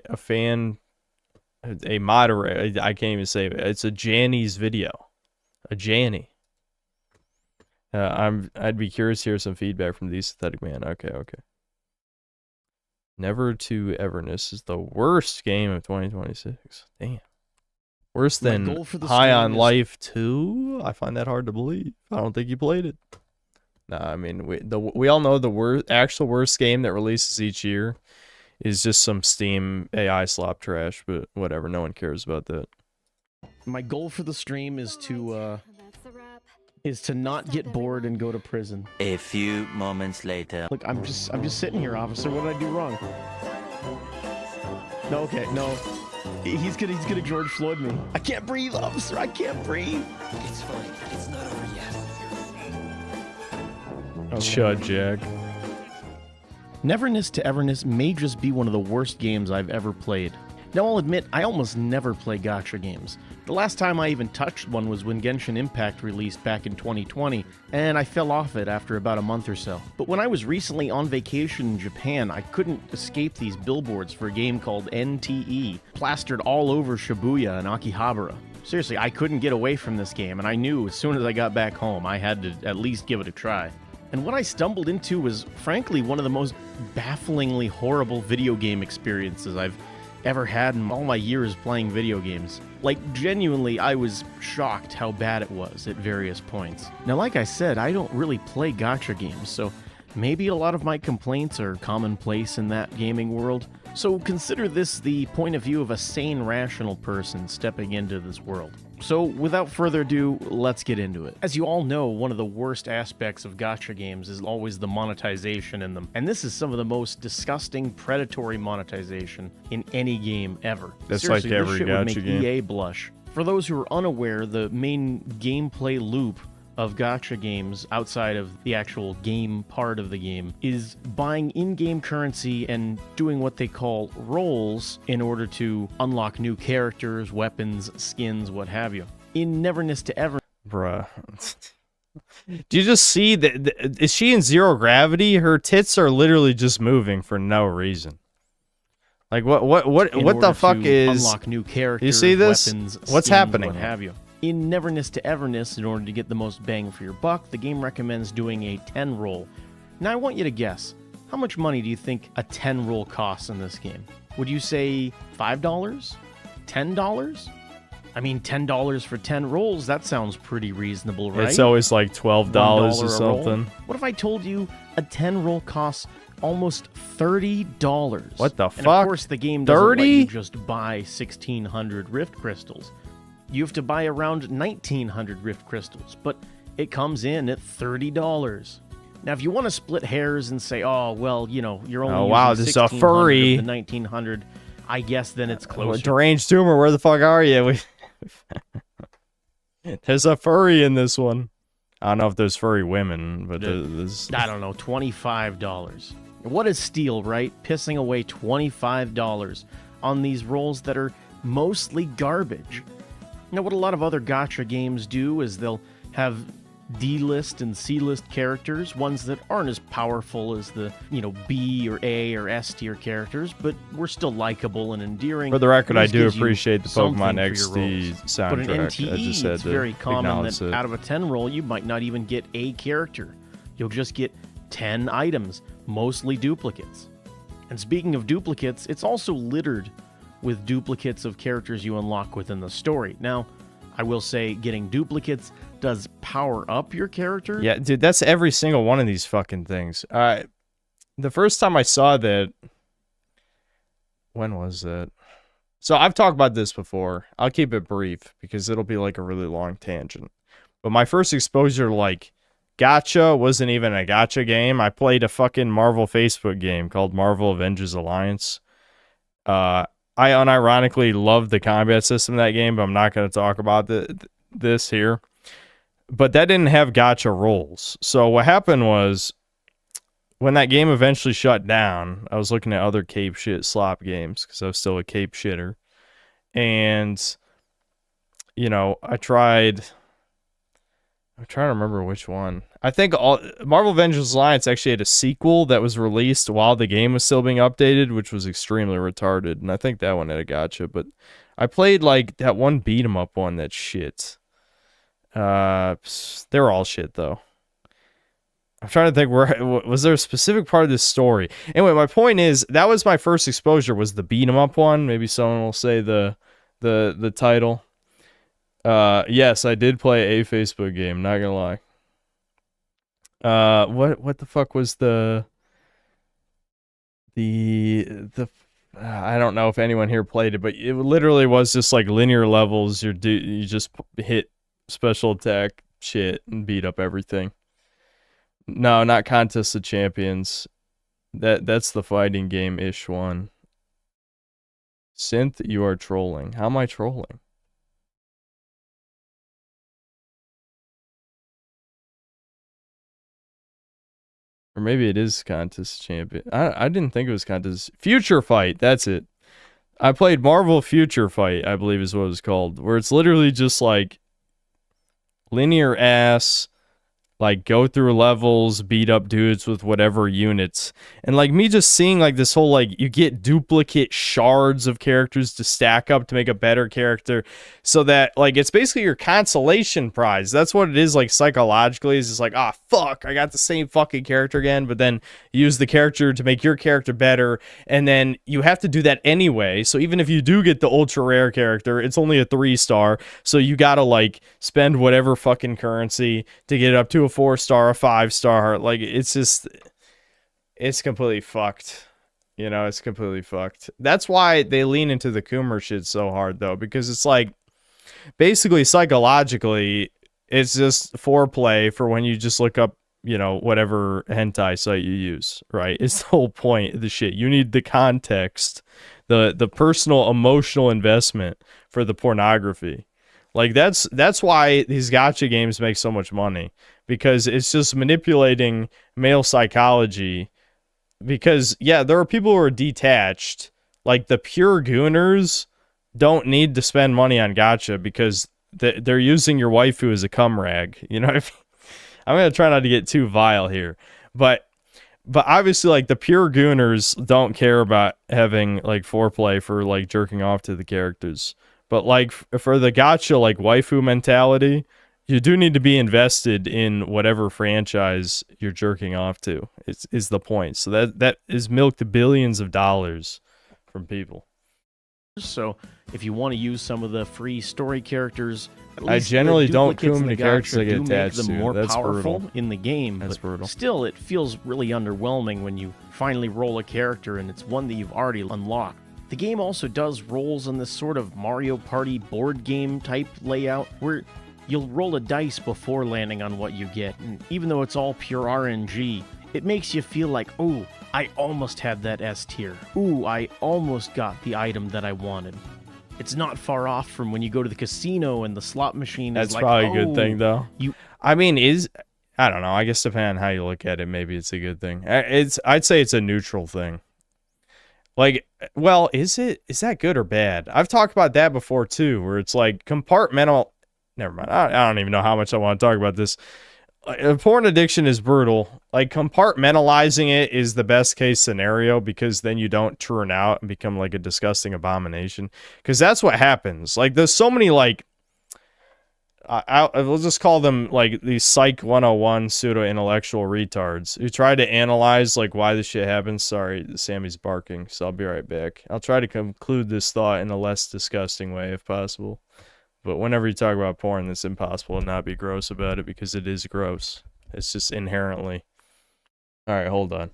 moderator. I can't even say it. It's a Janny's video. A Janny. I'd be curious to hear some feedback from the Aesthetic Man. Okay. Never to Everness is the worst game of 2026. Damn. Worse than High on Life 2? I find that hard to believe. I don't think you played it. Nah, I mean, we all know the actual worst game that releases each year is just some Steam AI slop trash, but whatever, no one cares about that. My goal for the stream is to not get bored and go to prison. A few moments later. Look, I'm just sitting here, officer. What did I do wrong? No, okay, no. He's gonna George Floyd me. I can't breathe, officer. I can't breathe. It's fine. It's not over yet. Chud Jack. Neverness to Everness may just be one of the worst games I've ever played. Now, I'll admit, I almost never play gacha games. The last time I even touched one was when Genshin Impact released back in 2020, and I fell off it after about a month or so. But when I was recently on vacation in Japan, I couldn't escape these billboards for a game called NTE, plastered all over Shibuya and Akihabara. Seriously, I couldn't get away from this game, and I knew as soon as I got back home, I had to at least give it a try. And what I stumbled into was, frankly, one of the most bafflingly horrible video game experiences I've ever had in all my years playing video games. Like, genuinely, I was shocked how bad it was at various points. Now, like I said, I don't really play gacha games, so maybe a lot of my complaints are commonplace in that gaming world. So consider this the point of view of a sane, rational person stepping into this world. So without further ado, let's get into it. As you all know, one of the worst aspects of gacha games is always the monetization in them. And this is some of the most disgusting, predatory monetization in any game ever. That's seriously, like every this shit gacha would make game. EA blush. For those who are unaware, the main gameplay loop of gacha games outside of the actual game part of the game is buying in-game currency and doing what they call rolls in order to unlock new characters, weapons, skins, what have you. In Neverness to Ever... Bruh. Do you just see that? Is she in zero gravity? Her tits are literally just moving for no reason. Like what the fuck is unlock new characters, you see this? Weapons, What's skins, happening? What have you. In Neverness to Everness, in order to get the most bang for your buck, the game recommends doing a 10 roll. Now I want you to guess, how much money do you think a 10 roll costs in this game? Would you say $5? $10? I mean, $10 for 10 rolls, that sounds pretty reasonable, right? It's always like $12 or something. What if I told you a 10 roll costs almost $30? What the and fuck? Of course, the game doesn't let 30? you just buy 1,600 Rift Crystals. You have to buy around 1,900 Rift Crystals, but it comes in at $30. Now, if you want to split hairs and say, oh, well, you know, you're only Oh, wow, using this is a 1600 furry. of the 1900, I guess then it's closer. Deranged tumor, where the fuck are you? There's a furry in this one. I don't know if there's furry women, but there's... I don't know, $25. What is steal, right? Pissing away $25 on these rolls that are mostly garbage. Now, what a lot of other gacha games do is they'll have D-list and C-list characters, ones that aren't as powerful as the, you know, B or A or S tier characters, but we're still likable and endearing. For the record, I This do gives you appreciate the something Pokemon for your XD rolls. soundtrack. But in NTE, I just had it's to very common acknowledge that it. out of a 10 roll, you might not even get a character. You'll just get 10 items, mostly duplicates. And speaking of duplicates, it's also littered with duplicates of characters you unlock within the story. Now, I will say getting duplicates does power up your character. Yeah, dude, that's every single one of these fucking things. The first time I saw that... When was that? So I've talked about this before. I'll keep it brief because it'll be like a really long tangent. But my first exposure to like gacha wasn't even a gacha game. I played a fucking Marvel Facebook game called Marvel Avengers Alliance. I unironically loved the combat system of that game, but I'm not going to talk about this here. But that didn't have gacha rolls. So what happened was, when that game eventually shut down, I was looking at other cape shit slop games because I was still a cape shitter. And, you know, I'm trying to remember which one. I think Marvel Avengers Alliance actually had a sequel that was released while the game was still being updated, which was extremely retarded. And I think that one had a gacha. But I played like that one beat 'em up one that's shit. They were all shit though. I'm trying to think, was there a specific part of this story? Anyway, my point is that was my first exposure, was the beat 'em up one. Maybe someone will say the title. Yes, I did play a Facebook game, not gonna lie. What the fuck was the I don't know if anyone here played it, but it literally was just like linear levels. You just hit special attack shit and beat up everything. No, not Contest of Champions. That's the fighting game-ish one. Synth, you are trolling. How am I trolling? Or maybe it is Contest Champion. I didn't think it was Contest. Future Fight, that's it. I played Marvel Future Fight, I believe is what it was called, where it's literally just like linear ass, like go through levels, beat up dudes with whatever units. And like me just seeing like this whole like you get duplicate shards of characters to stack up to make a better character, so that like it's basically your consolation prize. That's what it is, like psychologically, is just like, ah, fuck, I got the same fucking character again, but then you use the character to make your character better, and then you have to do that anyway. So even if you do get the ultra rare character, it's only a 3-star, so you gotta like spend whatever fucking currency to get it up to a 4-star, a 5-star. Like it's just, it's completely fucked. You know, it's completely fucked. That's why they lean into the Coomer shit so hard though, because it's like basically psychologically it's just foreplay for when you just look up, you know, whatever hentai site you use, right? It's the whole point of the shit. You need the context, the personal emotional investment for the pornography. Like that's why these gacha games make so much money, because it's just manipulating male psychology. Because yeah, there are people who are detached, like the pure gooners don't need to spend money on gacha because they're using your waifu as a cum rag. You know what I mean? I'm gonna try not to get too vile here, but obviously like the pure gooners don't care about having like foreplay for like jerking off to the characters. But like for the gacha like waifu mentality, you do need to be invested in whatever franchise you're jerking off to. Is the point. So that is milked billions of dollars from people. So if you want to use some of the free story characters, at I least generally the don't duplicates coom in the the characters gacha I get do make attached them to. more That's powerful brutal. in the game. That's but brutal. Still, it feels really underwhelming when you finally roll a character and it's one that you've already unlocked. The game also does rolls on this sort of Mario Party board game type layout where You'll roll a dice before landing on what you get, and even though it's all pure RNG, it makes you feel like, oh, I almost had that S tier. Ooh, I almost got the item that I wanted. It's not far off from when you go to the casino and the slot machine is That's like, probably a oh, good thing, though. I mean, I don't know. I guess depending on how you look at it, maybe it's a good thing. I'd say it's a neutral thing. Like, well, is that good or bad? I've talked about that before too, where it's like compartmental. Never mind. I don't even know how much I want to talk about this. Porn addiction is brutal. Like, compartmentalizing it is the best case scenario, because then you don't turn out and become like a disgusting abomination. Because that's what happens. Like, there's so many like, we'll just call them like these Psych 101 pseudo intellectual retards who try to analyze like why this shit happens. Sorry, Sammy's barking, so I'll be right back. I'll try to conclude this thought in a less disgusting way if possible. But whenever you talk about porn, it's impossible to not be gross about it, because it is gross. It's just inherently. All right, hold on.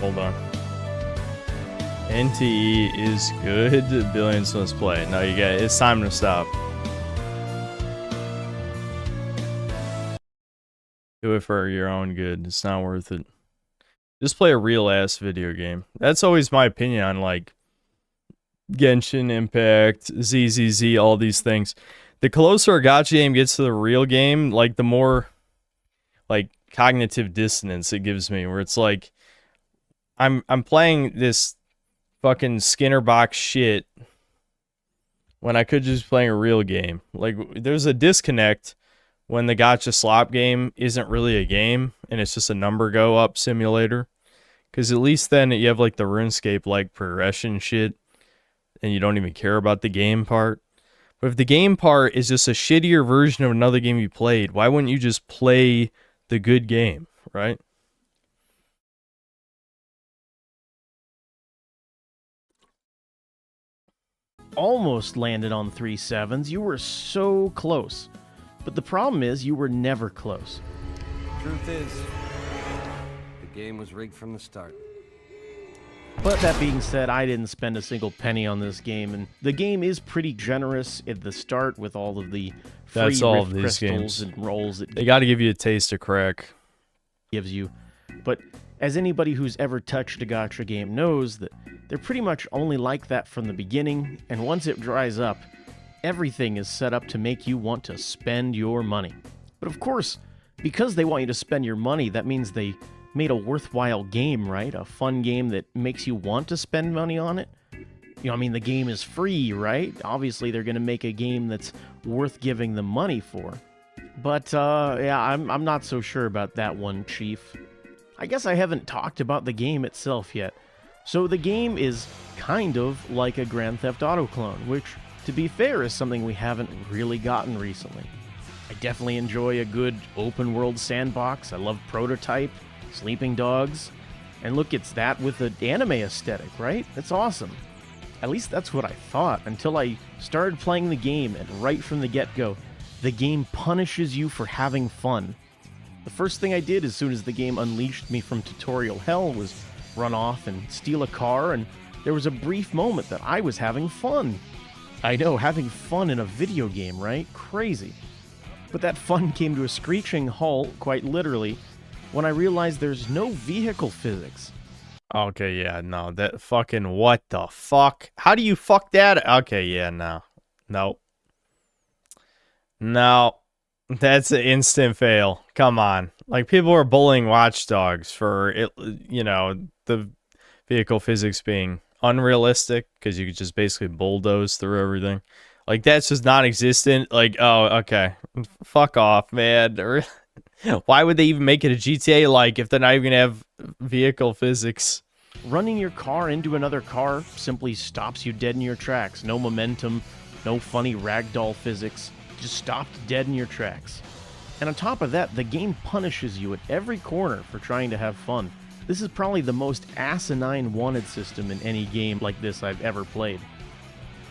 Hold on. NTE is good. Billions must play. No, you get it. It's time to stop. Do it for your own good. It's not worth it. Just play a real ass video game. That's always my opinion on like Genshin Impact, ZZZ, all these things. The closer a gacha game gets to the real game, like the more like cognitive dissonance it gives me, where it's like I'm playing this fucking Skinner box shit when I could just be playing a real game. Like there's a disconnect when the gacha slop game isn't really a game and it's just a number go up simulator. Because at least then you have like the RuneScape like progression shit and you don't even care about the game part. But if the game part is just a shittier version of another game you played, why wouldn't you just play the good game, right? Almost landed on 3 sevens. You were so close. But the problem is you were never close. Truth is, the game was rigged from the start. But that being said, I didn't spend a single penny on this game, and the game is pretty generous at the start with all of the free That's all rift of these crystals games. and rolls it They got to give you a taste of crack. gives you. But as anybody who's ever touched a gacha game knows, that they're pretty much only like that from the beginning, and once it dries up, everything is set up to make you want to spend your money. But of course, because they want you to spend your money, that means they made a worthwhile game, right? A fun game that makes you want to spend money on it. You know, I mean, the game is free, right? Obviously, they're going to make a game that's worth giving them money for. But, yeah, I'm not so sure about that one, Chief. I guess I haven't talked about the game itself yet. So the game is kind of like a Grand Theft Auto clone, which, to be fair, is something we haven't really gotten recently. I definitely enjoy a good open-world sandbox. I love Prototype, Sleeping Dogs, and look, it's that with an anime aesthetic, right? It's awesome. At least that's what I thought, until I started playing the game, and right from the get-go, the game punishes you for having fun. The first thing I did as soon as the game unleashed me from tutorial hell was run off and steal a car, and there was a brief moment that I was having fun. I know, having fun in a video game, right? Crazy. But that fun came to a screeching halt, quite literally, when I realized there's no vehicle physics. Okay, yeah, no, that fucking what the fuck? How do you fuck that? Okay, yeah, no. Nope. No. That's an instant fail. Come on. Like, people are bullying Watch Dogs for, it, you know, the vehicle physics being unrealistic because you could just basically bulldoze through everything. Like, that's just non-existent. Like, oh, okay. Fuck off, man. Why would they even make it a GTA like if they're not even gonna have vehicle physics? Running your car into another car simply stops you dead in your tracks. No momentum, no funny ragdoll physics. Just stopped dead in your tracks. And on top of that, the game punishes you at every corner for trying to have fun. This is probably the most asinine wanted system in any game like this I've ever played.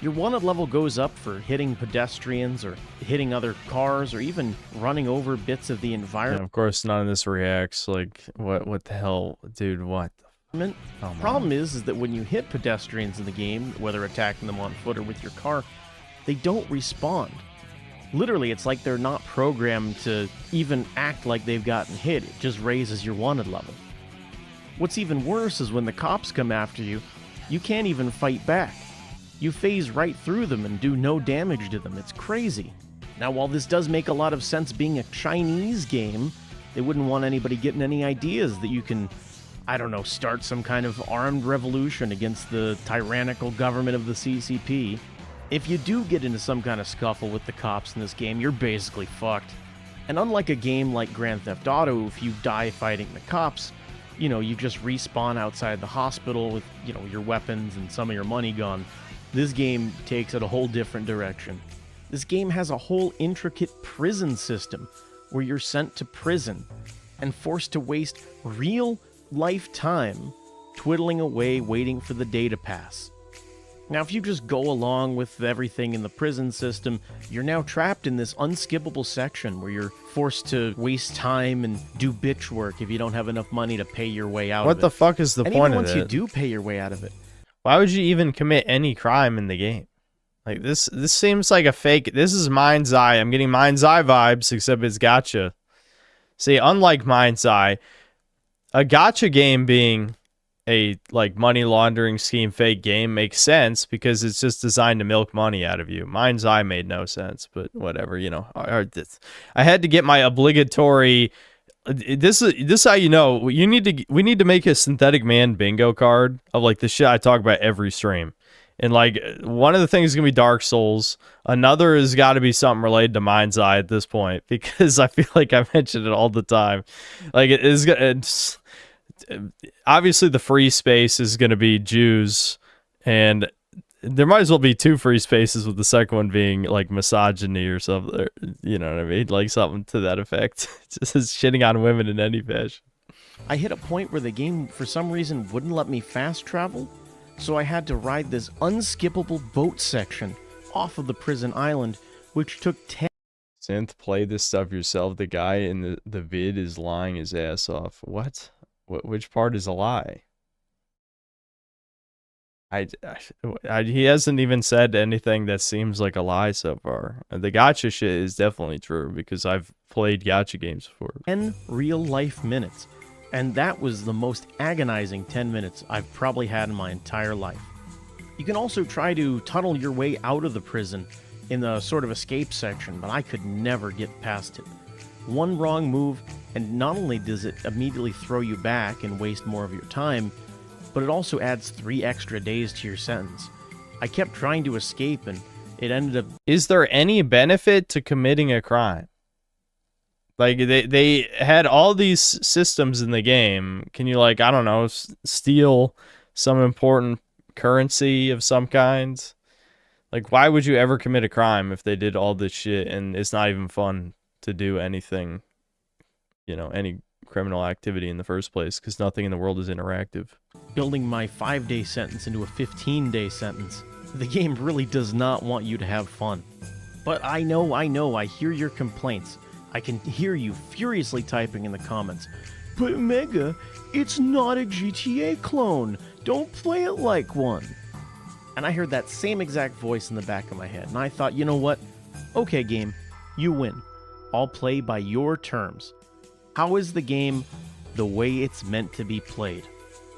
Your wanted level goes up for hitting pedestrians or hitting other cars or even running over bits of the environment. And of course, none of this reacts. Like, what the hell? Dude, what? Problem is that when you hit pedestrians in the game, whether attacking them on foot or with your car, they don't respond. Literally, it's like they're not programmed to even act like they've gotten hit. It just raises your wanted level. What's even worse is when the cops come after you, you can't even fight back. You phase right through them and do no damage to them. It's crazy. Now, while this does make a lot of sense being a Chinese game, they wouldn't want anybody getting any ideas that you can, I don't know, start some kind of armed revolution against the tyrannical government of the CCP. If you do get into some kind of scuffle with the cops in this game, you're basically fucked. And unlike a game like Grand Theft Auto, if you die fighting the cops, you know, you just respawn outside the hospital with, you know, your weapons and some of your money gone. This game takes it a whole different direction. This game has a whole intricate prison system where you're sent to prison and forced to waste real life time twiddling away waiting for the day to pass. Now, if you just go along with everything in the prison system, you're now trapped in this unskippable section where you're forced to waste time and do bitch work if you don't have enough money to pay your way out of it. What the fuck is the and point even of once you it? do pay your way out of it, Why would you even commit any crime in the game? Like, this seems like a fake. This is Mind's Eye. I'm getting Mind's Eye vibes, except it's gacha. See, unlike Mind's Eye, a gacha game being a like money laundering scheme fake game makes sense because it's just designed to milk money out of you. Mine's Eye made no sense, but whatever, you know. I had to get my obligatory. This how you know we need to make a synthetic man bingo card of like the shit I talk about every stream. And like one of the things is gonna be Dark Souls. Another has got to be something related to Mind's Eye at this point because I feel like I mention it all the time. Like it's obviously the free space is gonna be Jews, and there might as well be two free spaces with the second one being like misogyny or something. Or, you know what I mean? Like something to that effect. Just shitting on women in any fashion. I hit a point where the game, for some reason, wouldn't let me fast travel, so I had to ride this unskippable boat section off of the prison island, which took 10. Synth, play this stuff yourself. The guy in the vid is lying his ass off. What? Which part is a lie? He hasn't even said anything that seems like a lie so far. The gotcha shit is definitely true because I've played gotcha games before. 10 real-life minutes, and that was the most agonizing 10 minutes I've probably had in my entire life. You can also try to tunnel your way out of the prison in the sort of escape section, but I could never get past it. One wrong move, and not only does it immediately throw you back and waste more of your time, but it also adds 3 extra days to your sentence. I kept trying to escape, and it ended up... Is there any benefit to committing a crime? Like, they had all these systems in the game. Can you, like, I don't know, steal some important currency of some kind? Like, why would you ever commit a crime if they did all this shit and it's not even fun to do anything, you know, any criminal activity in the first place, because nothing in the world is interactive. Building my 5-day sentence into a 15-day sentence. The game really does not want you to have fun. But I know, I hear your complaints. I can hear you furiously typing in the comments. But Mega, it's not a GTA clone. Don't play it like one. And I heard that same exact voice in the back of my head, and I thought, you know what? Okay, game, you win. I'll play by your terms. How is the game the way it's meant to be played?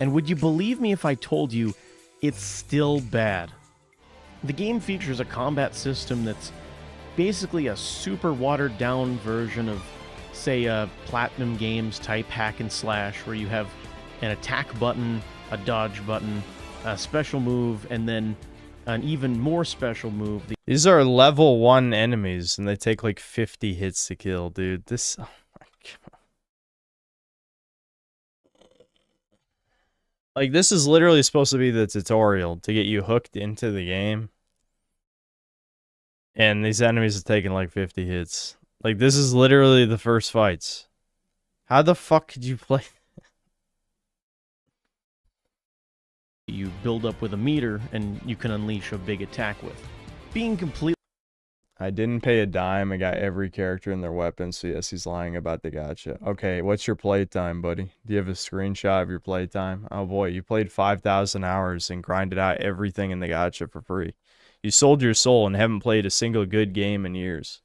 And would you believe me if I told you it's still bad? The game features a combat system that's basically a super watered down version of, say, a Platinum Games type hack and slash where you have an attack button, a dodge button, a special move, and then an even more special move. These are level 1 enemies, and they take like 50 hits to kill, dude. This... Oh my God. Like, this is literally supposed to be the tutorial to get you hooked into the game. And these enemies are taking like 50 hits. Like, this is literally the first fights. How the fuck could you play? You build up with a meter, and you can unleash a big attack with. Being completely... I didn't pay a dime. I got every character and their weapons, so yes, he's lying about the gacha. Okay, what's your playtime, buddy? Do you have a screenshot of your playtime? Oh boy, you played 5,000 hours and grinded out everything in the gacha for free. You sold your soul and haven't played a single good game in years.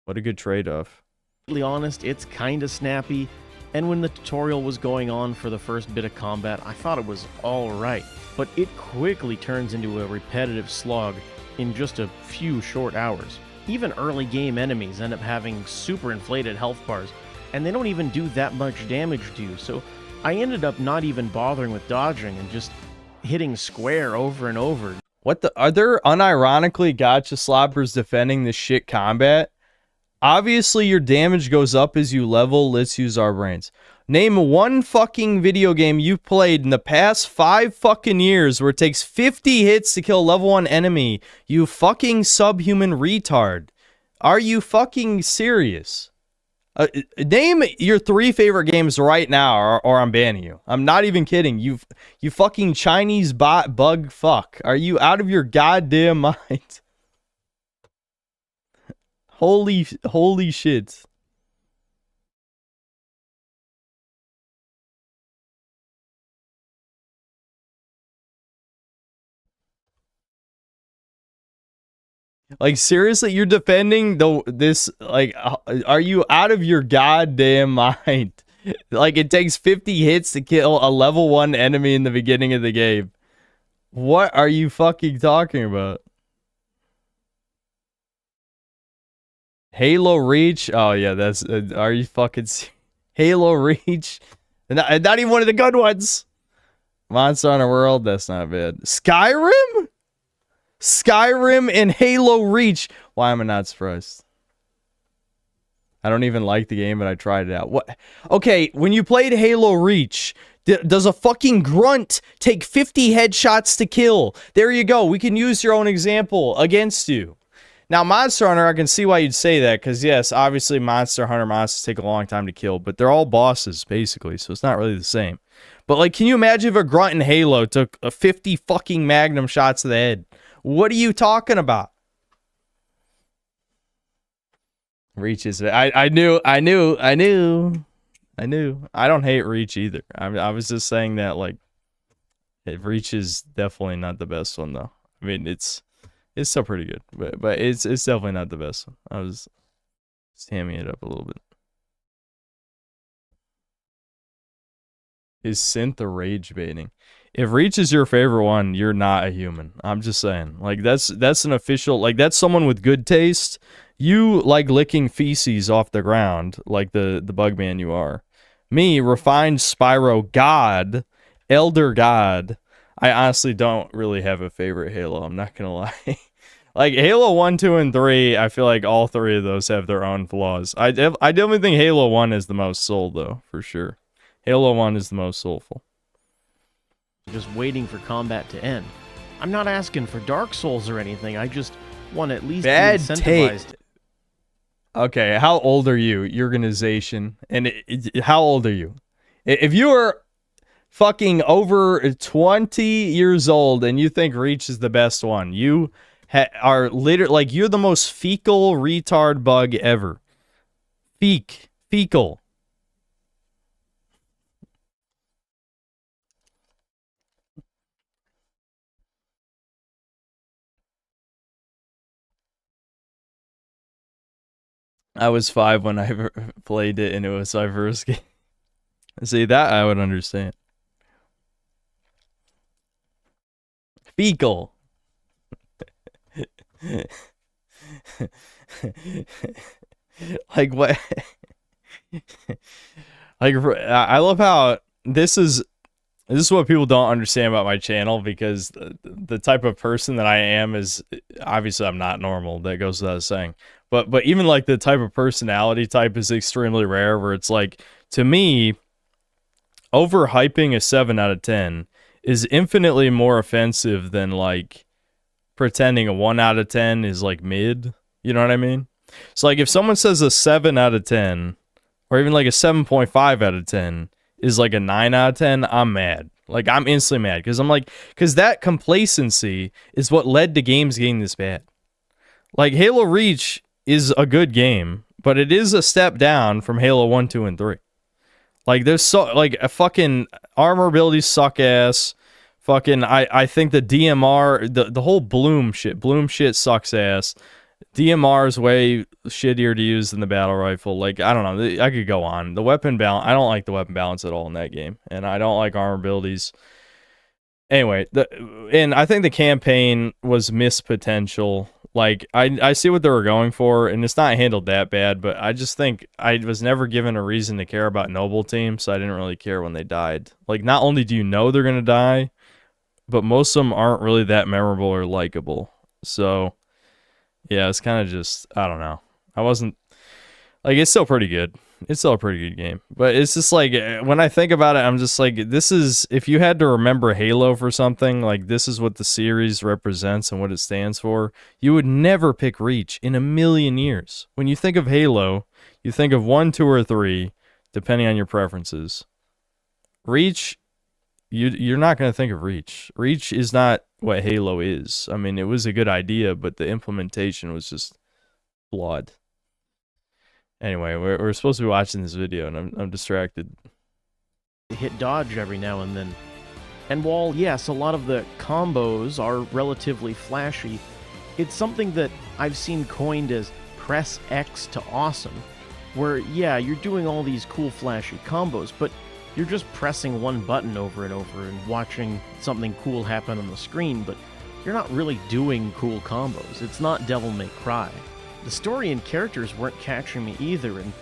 What a good trade-off. To be honest, it's kinda snappy, and when the tutorial was going on for the first bit of combat, I thought it was alright. But it quickly turns into a repetitive slog in just a few short hours. Even early game enemies end up having super inflated health bars, and they don't even do that much damage to you, so I ended up not even bothering with dodging and just hitting square over and over. What the? Are there unironically gotcha sloppers defending this shit combat? Obviously your damage goes up as you level. Let's use our brains. Name one fucking video game you've played in the past 5 fucking years where it takes 50 hits to kill a level 1 enemy. You fucking subhuman retard. Are you fucking serious? Name your 3 favorite games right now, or I'm banning you. I'm not even kidding. You fucking Chinese bot bug fuck. Are you out of your goddamn mind? Holy shit. Like, seriously, you're defending this, like, are you out of your goddamn mind? Like, it takes 50 hits to kill a level 1 enemy in the beginning of the game. What are you fucking talking about? Halo Reach? Oh, yeah, that's... are you fucking... Halo Reach? Not even one of the good ones. Monster Hunter World? That's not bad. Skyrim? Skyrim and Halo Reach. Why am I not surprised? I don't even like the game, but I tried it out. What? Okay, when you played Halo Reach, does a fucking grunt take 50 headshots to kill? There you go. We can use your own example against you. Now, Monster Hunter, I can see why you'd say that, because yes, obviously Monster Hunter monsters take a long time to kill, but they're all bosses, basically, so it's not really the same. But, like, can you imagine if a grunt in Halo took 50 fucking magnum shots to the head? What are you talking about? Reach is... I knew. I don't hate Reach either. I was just saying that, like, Reach is definitely not the best one, though. I mean, it's still pretty good, but it's definitely not the best one. I was just hamming it up a little bit. Is synth a rage baiting? If Reach is your favorite one, you're not a human. I'm just saying. Like, that's an official... Like, that's someone with good taste. You like licking feces off the ground, like the bug man you are. Me, refined Spyro God, Elder God. I honestly don't really have a favorite Halo. I'm not gonna lie. Like, Halo 1, 2, and 3, I feel like all three of those have their own flaws. I definitely think Halo 1 is the most soul, though, for sure. Halo 1 is the most soulful. Just waiting for combat to end. I'm not asking for Dark Souls or anything. I just want to at least be incentivized. Okay, how old are you, your organization? And how old are you? If you are fucking over 20 years old and you think Reach is the best one, you are literally, like, you're the most fecal retard bug ever. Fecal. I was 5 when I played it, and it was my first game. See, that I would understand. Fecal. Like, what? Like, I love how this is what people don't understand about my channel, because the type of person that I am is, obviously I'm not normal. That goes without saying. But even like the type of personality type is extremely rare, where it's like, to me, overhyping a 7 out of 10 is infinitely more offensive than like pretending a 1 out of 10 is like mid. You know what I mean? So like, if someone says a 7 out of 10 or even like a 7.5 out of 10 is like a 9 out of 10, I'm mad. Like, I'm instantly mad, because I'm like, because that complacency is what led to games getting this bad. Like, Halo Reach is a good game, but it is a step down from Halo 1, 2, and 3. Like, there's so, like, a fucking armor abilities suck ass. Fucking, I think the DMR, the whole Bloom shit sucks ass. DMR is way shittier to use than the battle rifle. Like, I don't know, I could go on. The weapon balance, I don't like the weapon balance at all in that game, and I don't like armor abilities. Anyway, and I think the campaign was missed potential. Like, I see what they were going for, and it's not handled that bad, but I just think I was never given a reason to care about Noble Team, so I didn't really care when they died. Like, not only do you know they're going to die, but most of them aren't really that memorable or likable. So, yeah, it's kind of just, I don't know. I wasn't, like, it's still pretty good. It's still a pretty good game. But it's just like, when I think about it, I'm just like, this is, if you had to remember Halo for something, like, this is what the series represents and what it stands for, you would never pick Reach in a million years. When you think of Halo, you think of 1, 2, or 3, depending on your preferences. Reach, you're not going to think of Reach. Reach is not what Halo is. I mean, it was a good idea, but the implementation was just flawed. Anyway, we're supposed to be watching this video, and I'm distracted. Hit dodge every now and then. And while, yes, a lot of the combos are relatively flashy, it's something that I've seen coined as press X to awesome. where, yeah, you're doing all these cool flashy combos, but you're just pressing one button over and over and watching something cool happen on the screen, but you're not really doing cool combos. It's not Devil May Cry. The story and characters weren't catching me either, and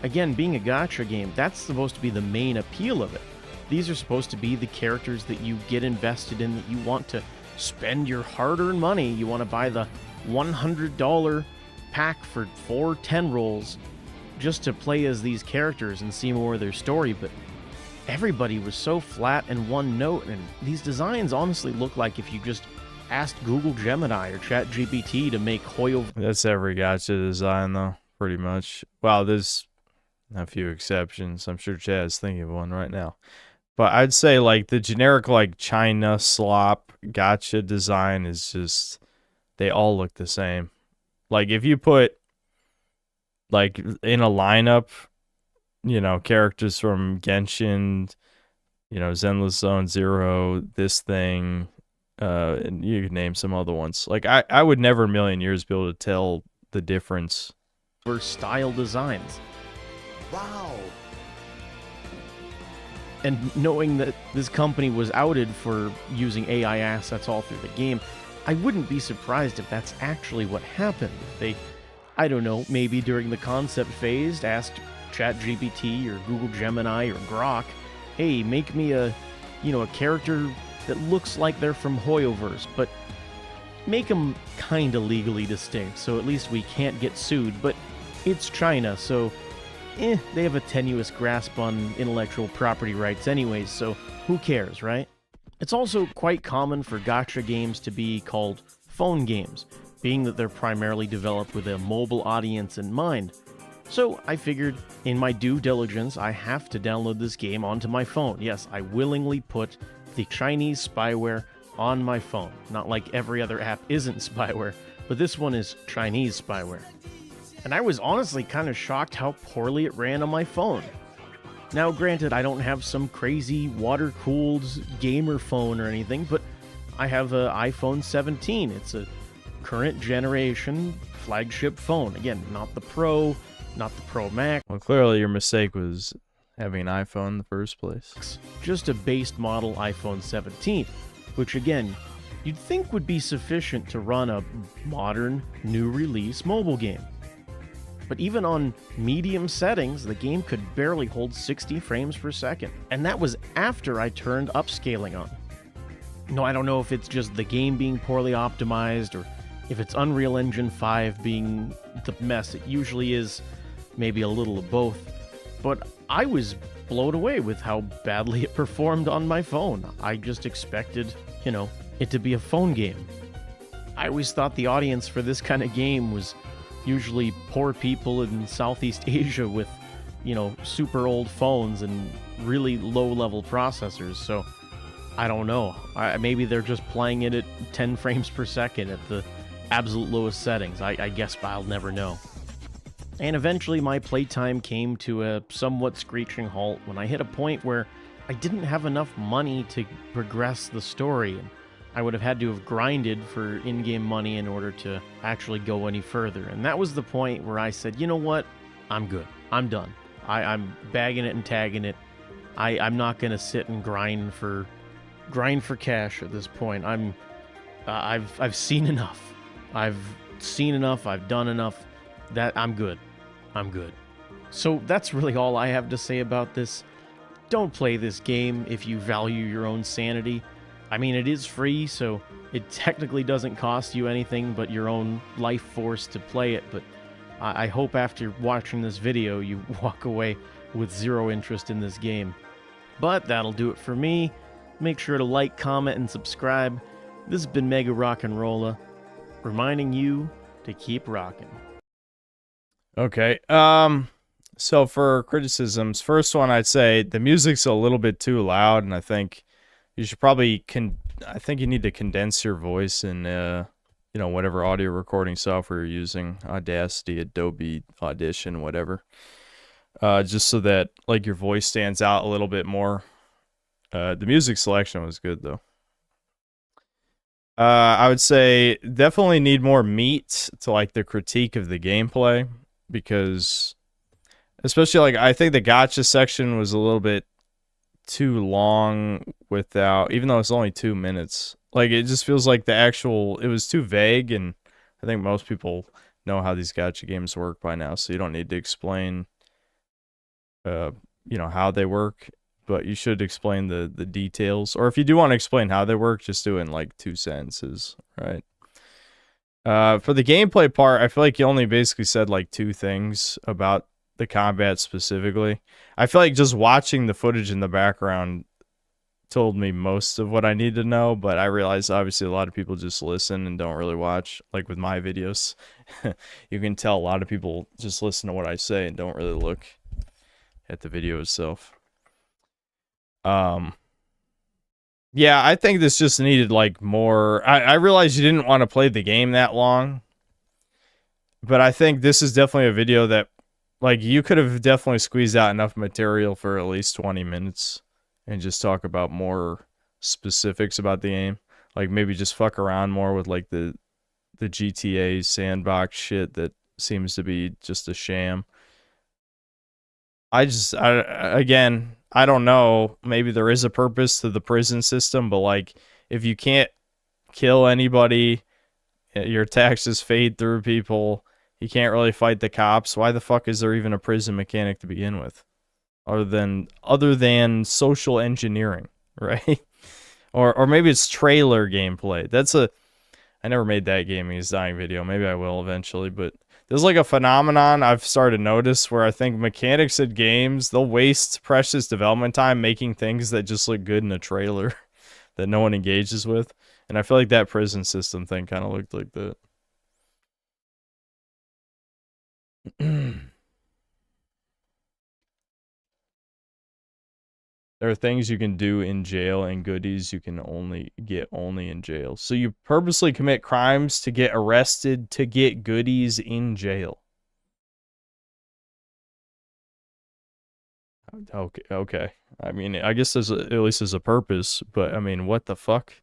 again, being a gacha game, that's supposed to be the main appeal of it. These are supposed to be the characters that you get invested in, that you want to spend your hard-earned money. You want to buy the $100 pack for 4 10 rolls just to play as these characters and see more of their story, but everybody was so flat and one note, and these designs honestly look like if you just asked Google Gemini or ChatGPT to make Hoyo. That's every gacha design, though, pretty much. Well, there's a few exceptions. I'm sure Chad's thinking of one right now. But I'd say, like, the generic, like, China slop gacha design is just, they all look the same. Like, if you put, like, in a lineup, you know, characters from Genshin, you know, Zenless Zone Zero, this thing, and you could name some other ones. Like, I would never in a million years be able to tell the difference. For style designs. Wow. And knowing that this company was outed for using AI assets all through the game, I wouldn't be surprised if that's actually what happened. If they, I don't know, maybe during the concept phase asked ChatGPT or Google Gemini or Grok, hey, make me a character that looks like they're from Hoyoverse, but make them kind of legally distinct, so at least we can't get sued, but it's China, so they have a tenuous grasp on intellectual property rights anyways, so who cares, right? It's also quite common for gacha games to be called phone games, being that they're primarily developed with a mobile audience in mind. So I figured, in my due diligence, I have to download this game onto my phone. Yes, I willingly put the Chinese spyware on my phone. Not like every other app isn't spyware, but this one is Chinese spyware. And I was honestly kind of shocked how poorly it ran on my phone. Now, granted, I don't have some crazy water-cooled gamer phone or anything, but I have an iPhone 17. It's a current generation flagship phone. Again, not the Pro, not the Pro Max. Well, clearly your mistake was having an iPhone in the first place. Just a base model iPhone 17, which again, you'd think would be sufficient to run a modern, new release mobile game. But even on medium settings, the game could barely hold 60 frames per second. And that was after I turned upscaling on. No, I don't know if it's just the game being poorly optimized or if it's Unreal Engine 5 being the mess it usually is, maybe a little of both. But I was blown away with how badly it performed on my phone. I just expected, it to be a phone game. I always thought the audience for this kind of game was usually poor people in Southeast Asia with, super old phones and really low-level processors, so I don't know. Maybe they're just playing it at 10 frames per second at the absolute lowest settings. I guess I'll never know. And eventually my playtime came to a somewhat screeching halt when I hit a point where I didn't have enough money to progress the story, and I would have had to have grinded for in-game money in order to actually go any further. And that was the point where I said, you know what? I'm good. I'm done. I'm bagging it and tagging it. I'm not going to sit and grind for cash at this point. I've seen enough. I've seen enough. I've done enough. That I'm good. I'm good. So that's really all I have to say about this. Don't play this game if you value your own sanity. I mean, it is free, so it technically doesn't cost you anything but your own life force to play it, but I hope after watching this video you walk away with zero interest in this game. But that'll do it for me. Make sure to like, comment, and subscribe. This has been Mega Rock'n'Rolla, reminding you to keep rocking. Okay, so for criticisms, first one I'd say the music's a little bit too loud, and I think you should probably I think you need to condense your voice in whatever audio recording software you're using, Audacity, Adobe Audition, whatever. Just so that like your voice stands out a little bit more. The music selection was good though. I would say definitely need more meat to like the critique of the gameplay, because Especially, like, I think the gotcha section was a little bit too long without, even though it's only 2 minutes. Like, it just feels like it was too vague, and I think most people know how these gotcha games work by now, so you don't need to explain, how they work, but you should explain the details. Or if you do want to explain how they work, just do it in, like, 2 sentences, right? For the gameplay part, I feel like you only basically said, like, 2 things about the combat specifically. I feel like just watching the footage in the background told me most of what I need to know, but I realized obviously a lot of people just listen and don't really watch. Like with my videos, you can tell a lot of people just listen to what I say and don't really look at the video itself. Yeah, I think this just needed like more. I realized you didn't want to play the game that long, but I think this is definitely a video that, like, you could have definitely squeezed out enough material for at least 20 minutes and just talk about more specifics about the game. Like, maybe just fuck around more with, like, the GTA sandbox shit that seems to be just a sham. Again, I don't know. Maybe there is a purpose to the prison system, but, like, if you can't kill anybody, your taxes fade through people, you can't really fight the cops, why the fuck is there even a prison mechanic to begin with? Other than social engineering, right? Or maybe it's trailer gameplay. I never made that Gaming is Dying video. Maybe I will eventually, but there's like a phenomenon I've started to notice where I think mechanics at games, they'll waste precious development time making things that just look good in a trailer that no one engages with. And I feel like that prison system thing kind of looked like that. There are things you can do in jail and goodies you can only get in jail. So you purposely commit crimes to get arrested to get goodies in jail. Okay. I mean, I guess at least there's a purpose, but I mean, what the fuck?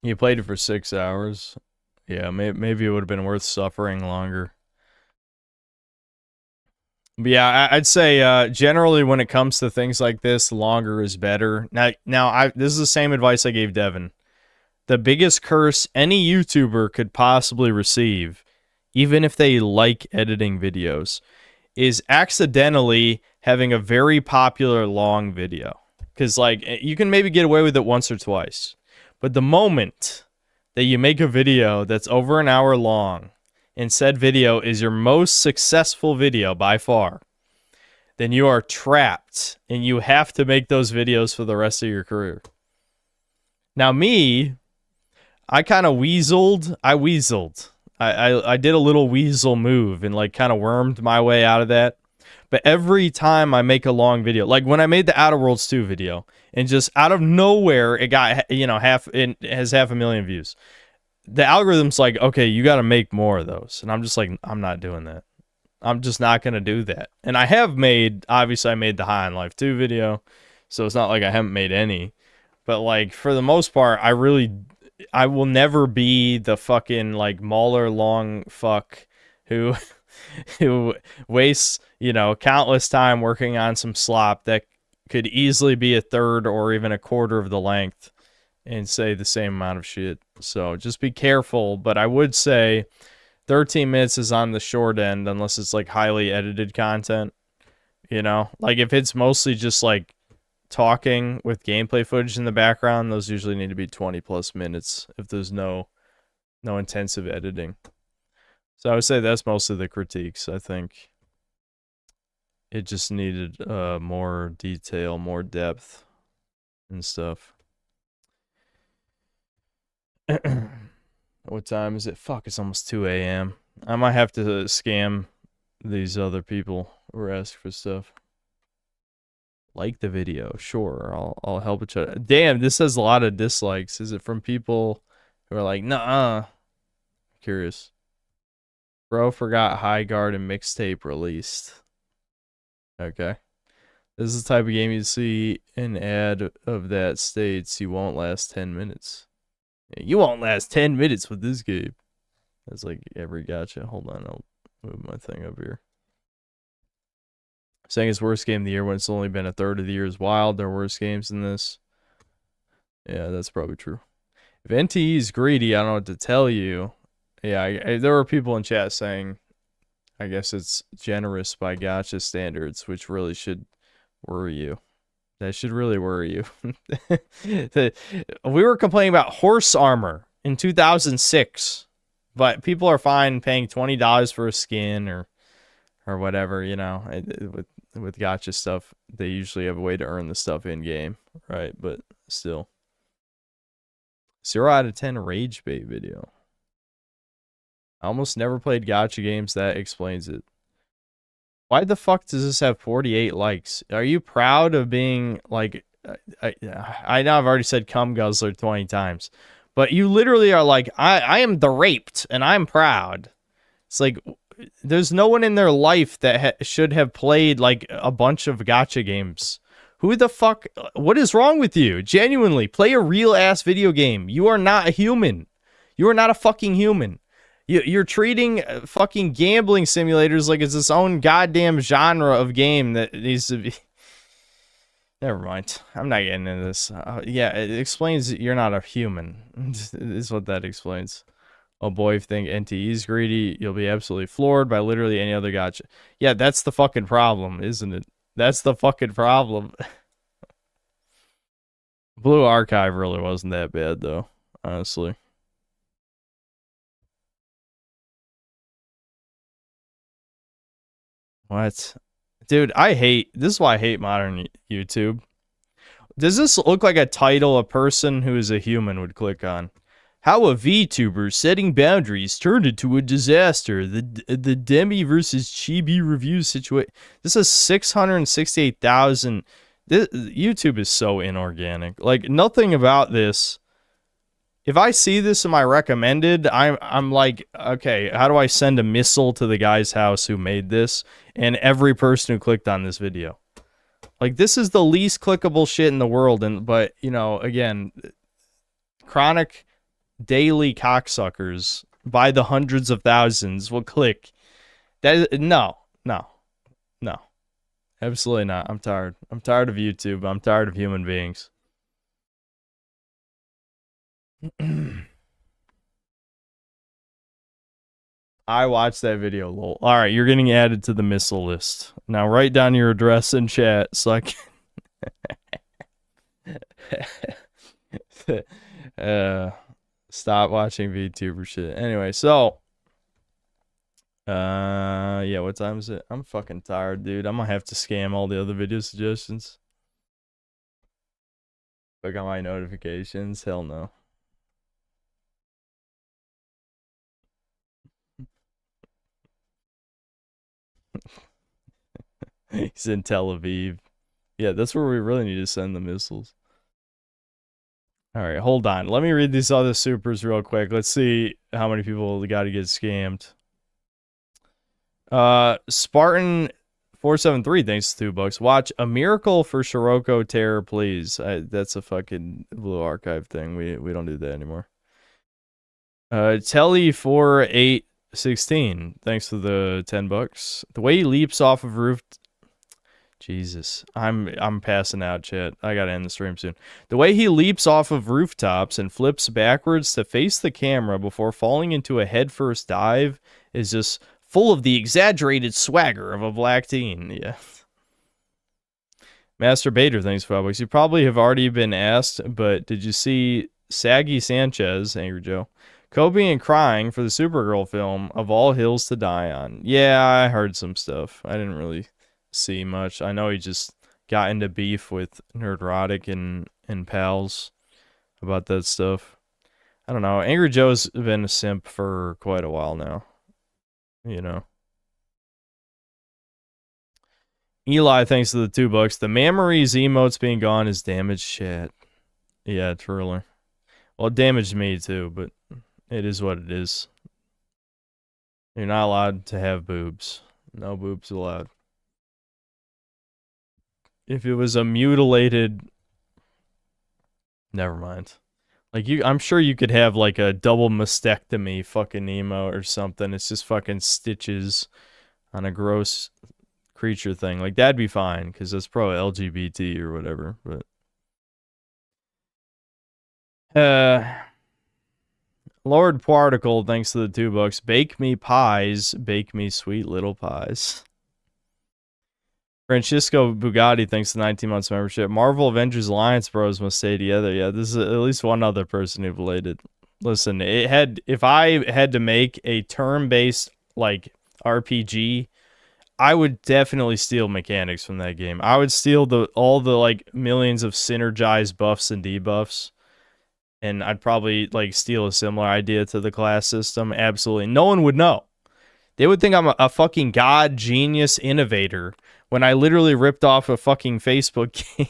You played it for 6 hours. Yeah, maybe it would have been worth suffering longer. But yeah, I'd say generally when it comes to things like this, longer is better. Now, this is the same advice I gave Devin. The biggest curse any YouTuber could possibly receive, even if they like editing videos, is accidentally having a very popular long video. Because, like, you can maybe get away with it once or twice. But the moment that you make a video that's over an hour long, and said video is your most successful video by far, then you are trapped, and you have to make those videos for the rest of your career. Now, me, I kind of weaseled. I did a little weasel move and, like, kind of wormed my way out of that. But every time I make a long video, like when I made the Outer Worlds 2 video, and just out of nowhere, it got, it has 500,000 views. The algorithm's like, okay, you got to make more of those. And I'm just like, I'm not doing that. I'm just not going to do that. And I have obviously I made the High on Life 2 video, so it's not like I haven't made any. But, like, for the most part, I will never be the fucking, like, Mauler long fuck who wastes, countless time working on some slop that could easily be a third or even a quarter of the length and say the same amount of shit. So just be careful. But I would say 13 minutes is on the short end unless it's, like, highly edited content. Like, if it's mostly just, like, talking with gameplay footage in the background, those usually need to be 20 plus minutes if there's no intensive editing. So I would say that's mostly the critiques. I think it just needed more detail, more depth and stuff. What time is it? Fuck, it's almost 2 a.m. I might have to scam these other people who ask for stuff. Like the video, sure. I'll help each other. Damn, this has a lot of dislikes. Is it from people who are like, nah? Curious. Bro forgot High Guard and mixtape released. Okay. This is the type of game you see an ad of that states you won't last 10 minutes. You won't last 10 minutes with this game. That's like every gotcha. Hold on, I'll move my thing up here. Saying it's worst game of the year when it's only been a third of the year is wild. There are worse games than this. Yeah, that's probably true. If NTE is greedy, I don't know what to tell you. Yeah, there were people in chat saying, I guess it's generous by gotcha standards, which really should worry you. That should really worry you. We were complaining about horse armor in 2006, but people are fine paying $20 for a skin or whatever, you know. With gotcha stuff, they usually have a way to earn the stuff in game, right? But still. 0 out of 10 rage bait video. I almost never played gotcha games. That explains it. Why the fuck does this have 48 likes? Are you proud of being like... I know I've already said cum guzzler 20 times. But you literally are like, I am the raped and I'm proud. It's like, there's no one in their life that should have played like a bunch of gotcha games. Who the fuck... What is wrong with you? Genuinely, play a real-ass video game. You are not a human. You are not a fucking human. You're treating fucking gambling simulators like it's its own goddamn genre of game that needs to be... Never mind. I'm not getting into this. Yeah, it explains that you're not a human. Is what that explains. Oh boy, if you think NTE is greedy, you'll be absolutely floored by literally any other gotcha. Yeah, that's the fucking problem, isn't it? That's the fucking problem. Blue Archive really wasn't that bad, though, honestly. What? Dude, this is why I hate modern YouTube. Does this look like a title a person who is a human would click on? How a VTuber setting boundaries turned into a disaster. The Demi versus Chibi review situation. This is 668,000. YouTube is so inorganic. Like, nothing about this. If I see this in my recommended, I'm like, okay, how do I send a missile to the guy's house who made this? And every person who clicked on this video. Like, this is the least clickable shit in the world. But, you know, again, chronic daily cocksuckers by the hundreds of thousands will click. No. Absolutely not. I'm tired. I'm tired of YouTube. I'm tired of human beings. I watched that video, lol. All right, you're getting added to the missile list. Now write down your address in chat so I can... Stop watching VTuber shit. Anyway, so... yeah, what time is it? I'm fucking tired, dude. I'm gonna have to scam all the other video suggestions. Click on my notifications. Hell no. He's in Tel Aviv. Yeah, that's where we really need to send the missiles. Alright, hold on. Let me read these other supers real quick. Let's see how many people got to get scammed. Spartan 473, thanks to $2. Watch A Miracle for Sirocco Terror, please. That's a fucking Blue Archive thing. We don't do that anymore. Telly 4816, thanks to the $10. The way he leaps off of roof. Jesus, I'm passing out, chat. I gotta end the stream soon. The way he leaps off of rooftops and flips backwards to face the camera before falling into a headfirst dive is just full of the exaggerated swagger of a black teen. Yeah. Masturbator, thanks for $5. You probably have already been asked, but did you see Saggy Sanchez, Angry Joe, Kobe and crying for the Supergirl film Of All Hills to Die On? Yeah, I heard some stuff. I didn't really see much. I know he just got into beef with Nerdrotic and pals about that stuff. I don't know. Angry Joe's been a simp for quite a while now. You know. Eli, thanks to the $2. The memories emotes being gone is damaged chat. Yeah, truly. Well, it damaged me too, but it is what it is. You're not allowed to have boobs. No boobs allowed. if it was a mutilated, never mind. Like I'm sure you could have like a double mastectomy fucking emo or something. It's just fucking stitches on a gross creature thing. Like that'd be fine because that's probably LGBT or whatever. But Lord Particle, thanks to the $2. Bake me pies, bake me sweet little pies. Francisco Bugatti, thanks to 19 months membership. Marvel Avengers Alliance bros must stay together. Yeah, this is at least one other person who related. Listen, if I had to make a turn-based like RPG, I would definitely steal mechanics from that game. I would steal all the like millions of synergized buffs and debuffs. And I'd probably like steal a similar idea to the class system. Absolutely. No one would know. They would think I'm a fucking god genius innovator when I literally ripped off a fucking Facebook game.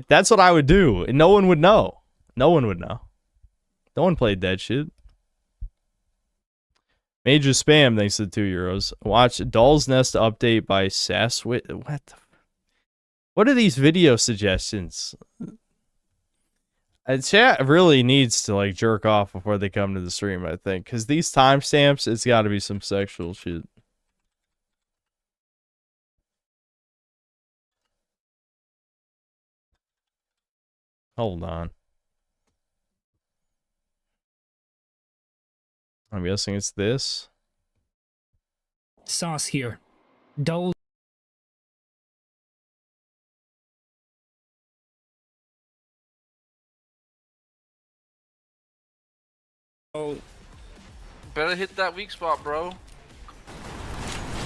That's what I would do. And no one would know. No one would know. No one played that shit. Major spam, thanks to the €2. Watch Doll's Nest update by Saswit. What are these video suggestions? Chat really needs to like jerk off before they come to the stream, I think, because these timestamps, it's got to be some sexual shit. Hold on. I'm guessing it's this. Sauce here. Dole. Oh, better hit that weak spot, bro.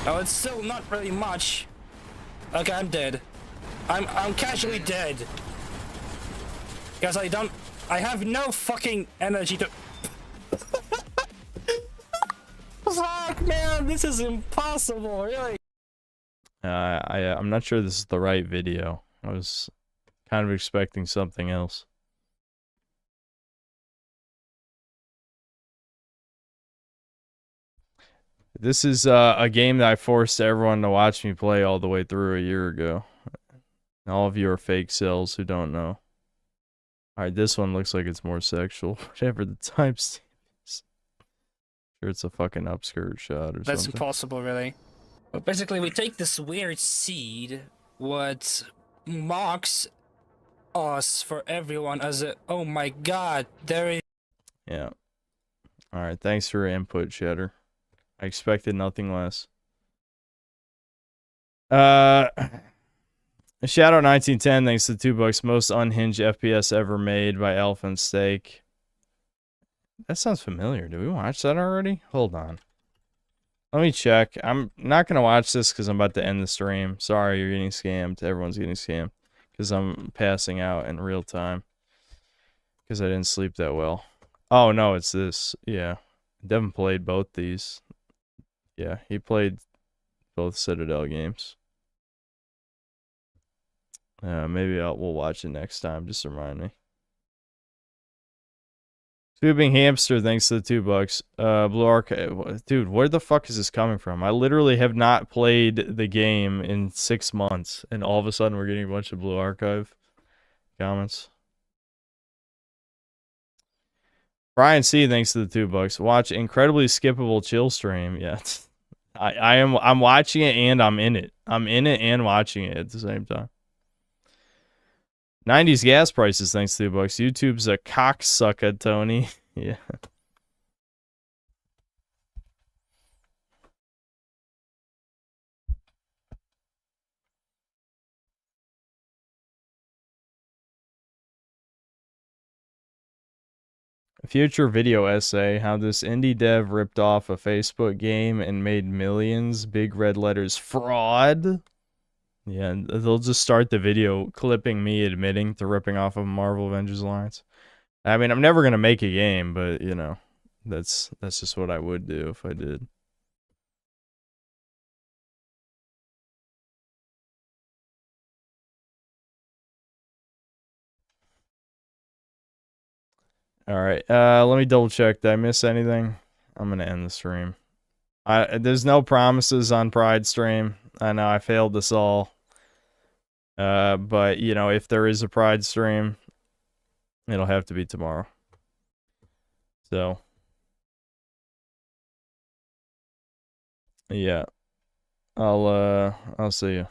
Oh, it's still not really much. Okay, I'm dead. I'm casually dead. Because I have no fucking energy to... Fuck, man, this is impossible, really. I'm not sure this is the right video. I was kind of expecting something else. This is a game that I forced everyone to watch me play all the way through a year ago. All of you are fake cells who don't know. Alright, this one looks like it's more sexual. Whatever the timestamp is. Sure, it's a fucking upskirt shot or That's something. impossible, really. But basically, we take this weird seed, what mocks us for everyone as a, oh my god, there is... Yeah. Alright, thanks for your input, Cheddar. I expected nothing less. Shadow 1910, thanks to $2. Most unhinged FPS ever made by Elephant Steak. That sounds familiar. Did we watch that already? Hold on. Let me check. I'm not going to watch this because I'm about to end the stream. Sorry, you're getting scammed. Everyone's getting scammed. Because I'm passing out in real time. Because I didn't sleep that well. Oh, no, it's this. Yeah. Devin played both these. Yeah, he played both Citadel games. Maybe we'll watch it next time. Just remind me. Scooping Hamster, thanks to the $2. Blue Archive. Dude, where the fuck is this coming from? I literally have not played the game in 6 months, and all of a sudden we're getting a bunch of Blue Archive comments. Brian C, thanks to the $2. Watch incredibly skippable chill stream. Yeah, I'm watching it and I'm in it. I'm in it and watching it at the same time. 90s gas prices, thanks to $2. YouTube's a cocksucker, Tony. Yeah. A future video essay, how this indie dev ripped off a Facebook game and made millions, big red letters, fraud. Yeah, they'll just start the video clipping me admitting to ripping off of Marvel Avengers Alliance. I mean, I'm never going to make a game, but, you know, that's just what I would do if I did. Alright, let me double check. Did I miss anything? I'm going to end the stream. There's no promises on Pride stream. I know I failed us all. But, you know, if there is a Pride stream, it'll have to be tomorrow. So, yeah. I'll see you.